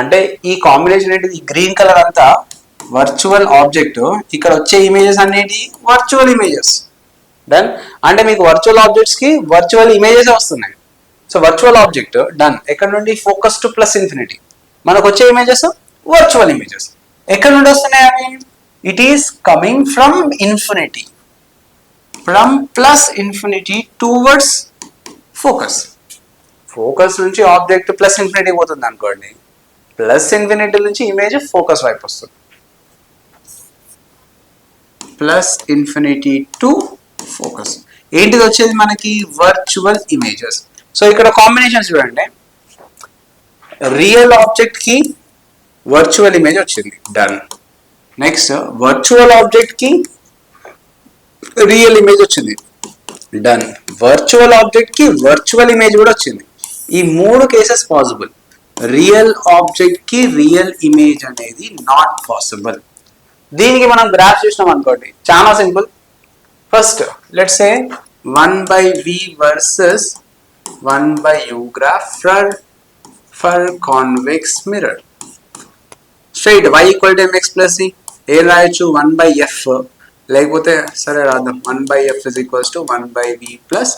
అంటే ఈ కాంబినేషన్ ఏంటిది? గ్రీన్ కలర్ అంతా వర్చువల్ ఆబ్జెక్ట్, ఇక్కడ వచ్చే ఇమేజెస్ అనేటి వర్చువల్ ఇమేజెస్. డన్. అంటే మీకు వర్చువల్ ఆబ్జెక్ట్స్ కి వర్చువల్ ఇమేజెస్ వస్తున్నాయి. So virtual object done. ఎక్కడ నుండి? Focus to plus infinity. మనకు వచ్చే ఇమేజెస్ వర్చువల్ ఇమేజెస్. ఎక్కడ నుండి వస్తున్నాయి అవి? It is coming from infinity, from plus infinity towards focus. Focus నుంచి ఆబ్జెక్ట్ ప్లస్ ఇన్ఫినిటీ పోతుంది అనుకోండి, ప్లస్ ఇన్ఫినిటీ నుంచి ఇమేజ్ ఫోకస్ వైపు వస్తుంది. ప్లస్ ఇన్ఫినిటీ టు ఫోకస్ ఏంటిది వచ్చేది మనకి? Virtual images. సో ఇక్కడ కాంబినేషన్స్ చూడండి, రియల్ ఆబ్జెక్ట్ కి వర్చువల్ ఇమేజ్ వచ్చింది, డన్. నెక్స్ట్ వర్చువల్ ఆబ్జెక్ట్ కి రియల్ ఇమేజ్ వచ్చింది, డన్. వర్చువల్ ఆబ్జెక్ట్ కి వర్చువల్ ఇమేజ్ కూడా వచ్చింది. ఈ మూడు కేసెస్ పాసిబుల్. రియల్ ఆబ్జెక్ట్ కి రియల్ ఇమేజ్ అనేది నాట్ పాసిబుల్. దీనికి మనం గ్రాఫ్ చూసినాం అనుకోండి, చాలా simple. First let's say 1/v versus 1/u graph for convex mirror. Straight y equal to mx plus c. ఏం రాయొచ్చు? 1/f, లేకపోతే సరే రాద్దాం 1/f is equals to 1/v plus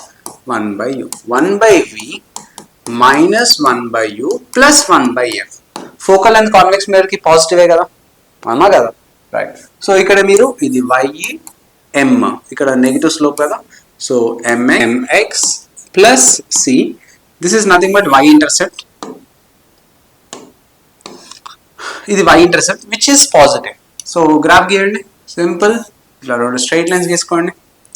1/u. 1/v minus 1/u plus 1/f. Focal length convex mirror కి పాజిటివే కదా, అన్నా కదా right. So ఇక్కడ మీరు ఇది y m, ఇక్కడ నెగిటివ్ స్లోప్ కదా, so mx plus c. This is nothing but y intercept. ఇది y intercept which is positive. So graph గీయండి సింపుల్, ఇట్లా రెండు స్ట్రైట్ లైన్స్ గీసుకోండి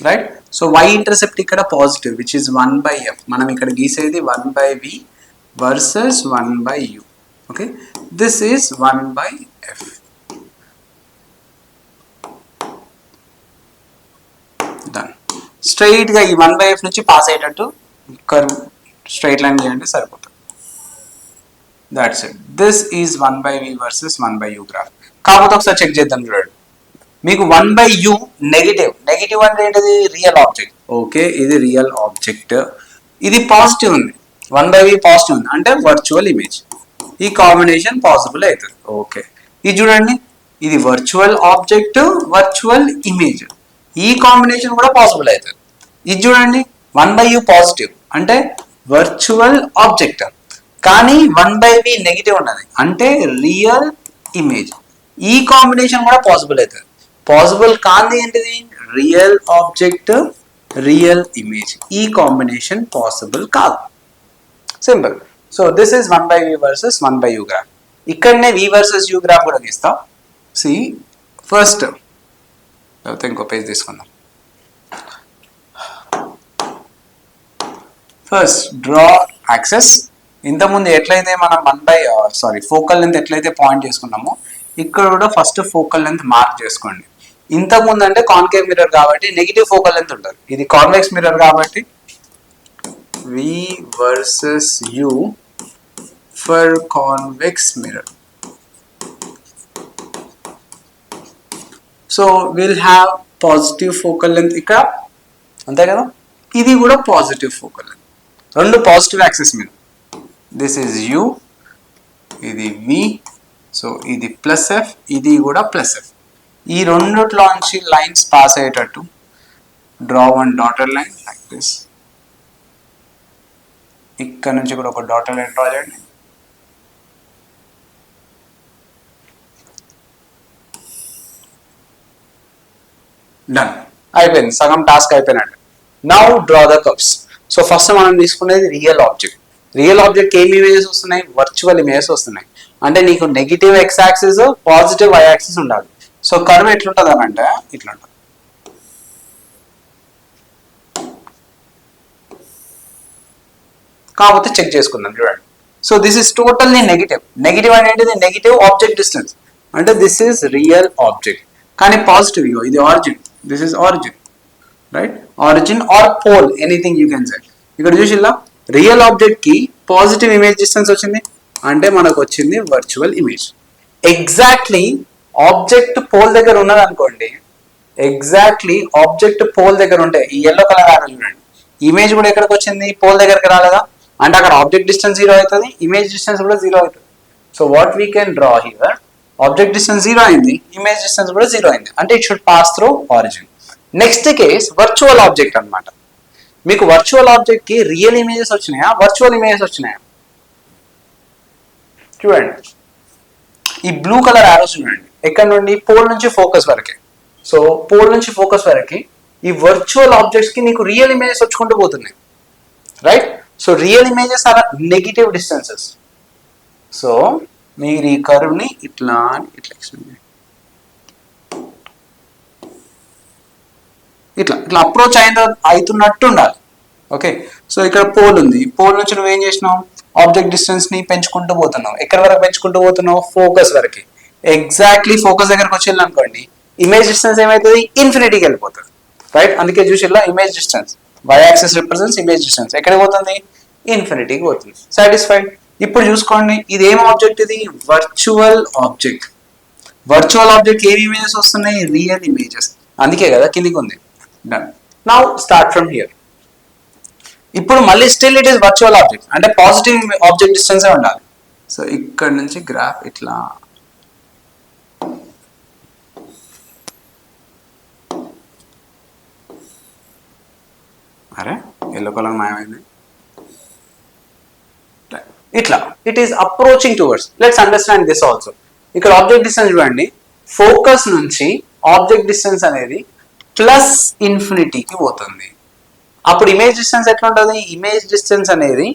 రైట్. సో y ఇంటర్సెప్ట్ ఇక్కడ పాజిటివ్ విచ్ ఇస్ 1/f. మనం ఇక్కడ గీసేది 1/v versus 1/u. Okay, this is 1/f. Done. Straight గా ఈ 1/f నుంచి పాస్ అయ్యేటట్టు కర్వ్ స్ట్రైట్ లైన్ గీయండి సరిపోతుంది. That's it. This is 1/v versus 1/u graph. కాకపోతే ఒకసారి చెక్ చేద్దాం చూడండి, మీకు 1/u నెగిటివ్. నెగిటివ్ అంటే ఏంటిది? Real object. ఓకే, ఇది రియల్ ఆబ్జెక్ట్, ఇది పాజిటివ్ ఉంది, 1/v పాజిటివ్ ఉంది అంటే వర్చువల్ ఇమేజ్. ఈ కాంబినేషన్ పాసిబుల్ అవుతుంది. ఓకే, ఇది చూడండి, ఇది వర్చువల్ ఆబ్జెక్ట్ వర్చువల్ ఇమేజ్, ఈ కాంబినేషన్ కూడా పాసిబుల్ అవుతుంది. ఇది చూడండి 1/u పాజిటివ్ అంటే వర్చువల్ ఆబ్జెక్ట్, కానీ 1/v నెగిటివ్ ఉన్నది అంటే రియల్ ఇమేజ్. ఈ కాంబినేషన్ కూడా పాసిబుల్ అవుతుంది. పాసిబుల్ కాంది ఏంటిది? Real object real image. ఈ కాంబినేషన్ పాసిబుల్ కాదు. Simple. So this is 1/v versus 1/u graph. ఇక్కడనే v వర్సెస్ u గ్రాఫ్ కూడా గీస్తాం. సి ఫస్ట్ లేకపోతే ఇంకో పేజ్ తీసుకుందాం. First draw access. ఇంతకుముందు ఎట్లయితే మనం ఫోకల్ లెంత్ ఎట్లయితే పాయింట్ చేసుకున్నామో ఇక్కడ కూడా ఫస్ట్ ఫోకల్ లెంత్ మార్క్ చేసుకోండి. ఇంతకుముందు అంటే కాన్కేవ్ మిర్రర్ కాబట్టి నెగిటివ్ ఫోకల్ లెంత్ ఉంటుంది, ఇది కాన్వెక్స్ మిర్రర్ కాబట్టి v versus u for convex mirror. So will have positive focal length ఇక్కడ, అంతే కదా. ఇది కూడా పాజిటివ్ ఫోకల్ లెంత్. రెండు పాజిటివ్ యాక్సిస్ మీద. దిస్ ఈజ్ యూ, ఇది వి, సో ఇది ప్లస్ ఎఫ్, ఇది కూడా ప్లస్ ఎఫ్. ఈ రెండిట్లోంచి లైన్స్ పాస్ అయ్యేటట్టు draw one dotted line like this. ఇక్కడ నుంచి కూడా ఒక డాటెడ్ లైన్ డ్రా చేయండి. డన్, అయిపోయింది, సగం టాస్క్ అయిపోయినట్టు. Now draw the curves. So first మనం తీసుకునేది రియల్ ఆబ్జెక్ట్. రియల్ ఆబ్జెక్ట్ ఏమి ఇమేజెస్ వస్తున్నాయి? వర్చువల్ ఇమేజెస్ వస్తున్నాయి. అంటే నీకు negative X axis, positive Y axis ఉండాలి. సో కర్వ్ ఎట్లుంటుంది అని అంటే ఇట్లా ఉంటుంది. కాకపోతే చెక్ చేసుకుందాం చూడండి. So this is totally negative. Negative అనేది నెగిటివ్ ఆబ్జెక్ట్ డిస్టెన్స్, అంటే దిస్ ఈస్ రియల్ ఆబ్జెక్ట్. కానీ పాజిటివ్ ఇగో ఇది origin, this is origin, right? Origin are pole, anything you can say. ఇక్కడ చూసిల్లా రియల్ ఆబ్జెక్ట్ కి పాజిటివ్ ఇమేజ్ డిస్టెన్స్ వచ్చింది, అంటే మనకు వచ్చింది virtual image. Exactly object pole దగ్గర ఉన్నది అనుకోండి, ఎగ్జాక్ట్లీ ఆబ్జెక్ట్ పోల్ దగ్గర ఉంటే ఈ ఎల్లో కలర్ ఆరో చూడండి, ఇమేజ్ కూడా ఎక్కడికి వచ్చింది? పోల్ దగ్గరికి రాలేదా? అంటే అక్కడ ఆబ్జెక్ట్ డిస్టెన్స్ 0 అవుతుంది, ఇమేజ్ డిస్టెన్స్ కూడా 0 అవుతుంది. So what we can draw here, object distance 0 అయింది, ఇమేజ్ డిస్టెన్స్ కూడా 0 అయింది, అంటే it should pass through origin. Next case virtual object అన్నమాట. మీకు వర్చువల్ ఆబ్జెక్ట్ కి రియల్ ఇమేజెస్ వచ్చినాయా, వర్చువల్ ఇమేజెస్ వచ్చినాయా? చూడండి ఈ బ్లూ కలర్ ఆరోస్ చూడండి, ఎక్కడ నుండి? పోల్ నుంచి ఫోకస్ వరకే. సో పోల్ నుంచి ఫోకస్ వరకి ఈ వర్చువల్ ఆబ్జెక్ట్స్ కి నీకు రియల్ ఇమేజెస్ వచ్చుకుంటూ పోతున్నాయి, right? So real images are negative distances. సో మీరు ఈ కర్వ్ ని ఇట్లా ఇట్లా ఎక్స్ప్లెయిన్ చేయండి, ఇట్లా ఇట్లా అప్రోచ్ అవుతున్నట్టు ఉండాలి. ఓకే, సో ఇక్కడ పోల్ ఉంది, పోల్ నుంచి నువ్వేం చేసినావు? ఆబ్జెక్ట్ డిస్టెన్స్ ని పెంచుకుంటూ పోతున్నావు. ఎక్కడ వరకు పెంచుకుంటూ పోతున్నావు? ఫోకస్ వరకు. ఎగ్జాక్ట్లీ ఫోకస్ దగ్గరకు వచ్చి అనుకోండి, ఇమేజ్ డిస్టెన్స్ ఏమవుతుంది? ఇన్ఫినిటీకి వెళ్ళిపోతుంది, రైట్? అందుకే చూసిల్లా image distance, Y axis represents image distance, ఎక్కడికి పోతుంది? ఇన్ఫినిటీకి పోతుంది. సాటిస్ఫైడ్? ఇప్పుడు చూసుకోండి, ఇది ఏం ఆబ్జెక్ట్? ఇది వర్చువల్ ఆబ్జెక్ట్. వర్చువల్ ఆబ్జెక్ట్ ఏమి ఇమేజెస్ వస్తున్నాయి? Real images. అందుకే కదా కిందికి ఉంది. Done. Now start from here. ఇప్పుడు మళ్ళీ still it is virtual object, అంటే పాజిటివ్ ఆబ్జెక్ట్ డిస్టెన్స్ ఉండాలి. సో ఇక్కడ నుంచి గ్రాఫ్ ఇట్లా అరే ఎల్లో కలర్ మాయమైంది, ఇట్లా it is approaching towards. Let's understand this also. ఇక్కడ ఆబ్జెక్ట్ డిస్టెన్స్ చూడండి, ఫోకస్ నుంచి ఆబ్జెక్ట్ డిస్టెన్స్ అనేది ప్లస్ ఇన్ఫినిటీకి పోతుంది. అప్పుడు ఇమేజ్ డిస్టెన్స్ ఎట్లా ఉంటుంది? ఇమేజ్ డిస్టెన్స్ అనేది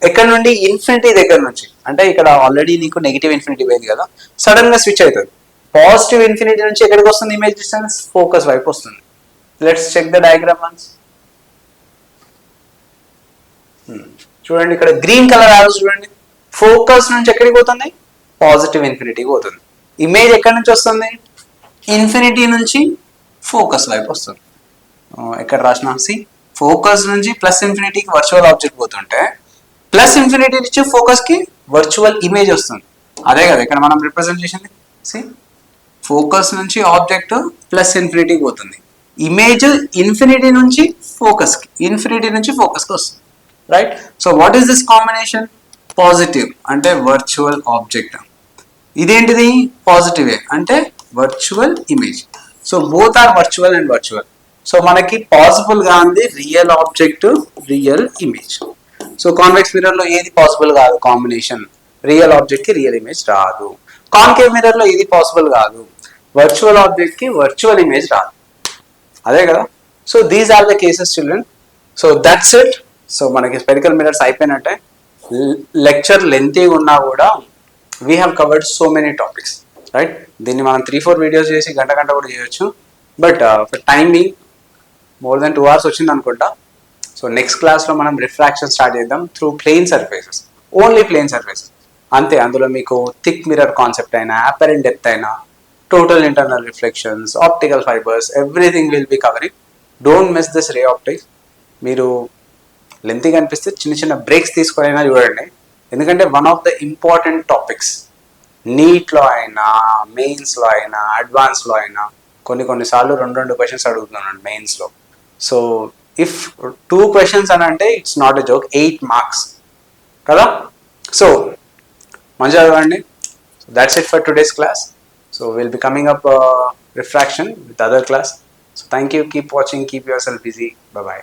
ఎక్కడ నుండి? ఇన్ఫినిటీ దగ్గర నుంచి. అంటే ఇక్కడ ఆల్రెడీ నీకు నెగిటివ్ ఇన్ఫినిటీ పోయింది కదా, సడన్ గా స్విచ్ అవుతుంది. పాజిటివ్ ఇన్ఫినిటీ నుంచి ఎక్కడికి వస్తుంది ఇమేజ్ డిస్టెన్స్? ఫోకస్ వైపు వస్తుంది. Let's check the diagram once. చూడండి ఇక్కడ గ్రీన్ కలర్ ఆరోస్ చూడండి, ఫోకస్ నుంచి ఎక్కడికి పోతుంది? పాజిటివ్ ఇన్ఫినిటీకి పోతుంది. ఇమేజ్ ఎక్కడి నుంచి వస్తుంది? ఇన్ఫినిటీ నుంచి ఫోకస్ వైపు వస్తుంది. ఎక్కడ రాసిన? సి, ఫోకస్ నుంచి ప్లస్ ఇన్ఫినిటీకి వర్చువల్ ఆబ్జెక్ట్ పోతుంటే ప్లస్ ఇన్ఫినిటీ నుంచి ఫోకస్ కి వర్చువల్ ఇమేజ్ వస్తుంది. అదే కదా ఇక్కడ మనం రిప్రజెంట్ చేసింది. సి, ఫోకస్ నుంచి ఆబ్జెక్ట్ ప్లస్ ఇన్ఫినిటీకి పోతుంది, ఇమేజ్ ఇన్ఫినిటీ నుంచి ఫోకస్ కి, ఇన్ఫినిటీ నుంచి ఫోకస్ కి వస్తుంది, right? So what is this combination? Positive అంటే వర్చువల్ ఆబ్జెక్ట్, ఇదేంటిది? పాజిటివ్ అంటే virtual image. So both are virtual and virtual. సో మనకి పాసిబుల్ గా ఉంది real object, real image. So convex mirror లో ఏది పాసిబుల్ కాదు కాంబినేషన్? రియల్ ఆబ్జెక్ట్ కి రియల్ ఇమేజ్ రాదు. కాన్కేవ్ మిర్రర్ లో ఏది పాసిబుల్ కాదు? వర్చువల్ ఆబ్జెక్ట్ కి వర్చువల్ ఇమేజ్ రాదు. అదే కదా. So these are the cases children. So that's it. So మనకి స్పెరికల్ మిర్రర్స్ అయిపోయినట్టే. లెక్చర్ లెంతీగా ఉన్నా కూడా we have covered so many topics, right? దీన్ని మనం 3-4 వీడియోస్ చేసి గంట కూడా చేయొచ్చు. But timing more than 2 hours వచ్చింది అనుకుంటా. సో నెక్స్ట్ క్లాస్లో మనం రిఫ్రాక్షన్ స్టార్ట్ చేద్దాం through plane surfaces, only plane surfaces అంతే. అందులో మీకు థిక్ మిర్రర్ కాన్సెప్ట్ అయినా, అపరెంట్ డెప్త్ అయినా, total internal reflections, optical fibres, everything will be covering. Don't miss this ray optics. మీరు లెంతీగా అనిపిస్తే చిన్న చిన్న బ్రేక్స్ తీసుకొనైనా చూడండి, ఎందుకంటే one of the important topics. నీట్లో అయినా, మెయిన్స్లో అయినా, అడ్వాన్స్లో అయినా కొన్నిసార్లు 2 క్వశ్చన్స్ అడుగుతున్నాను మెయిన్స్లో. సో ఇఫ్ 2 questions అని అంటే it's not a joke, 8 marks కదా. సో మంచిగా చదవండి. That's it for today's class. So will be coming up refraction with other class. So thank you, keep watching, keep yourself busy, bye bye.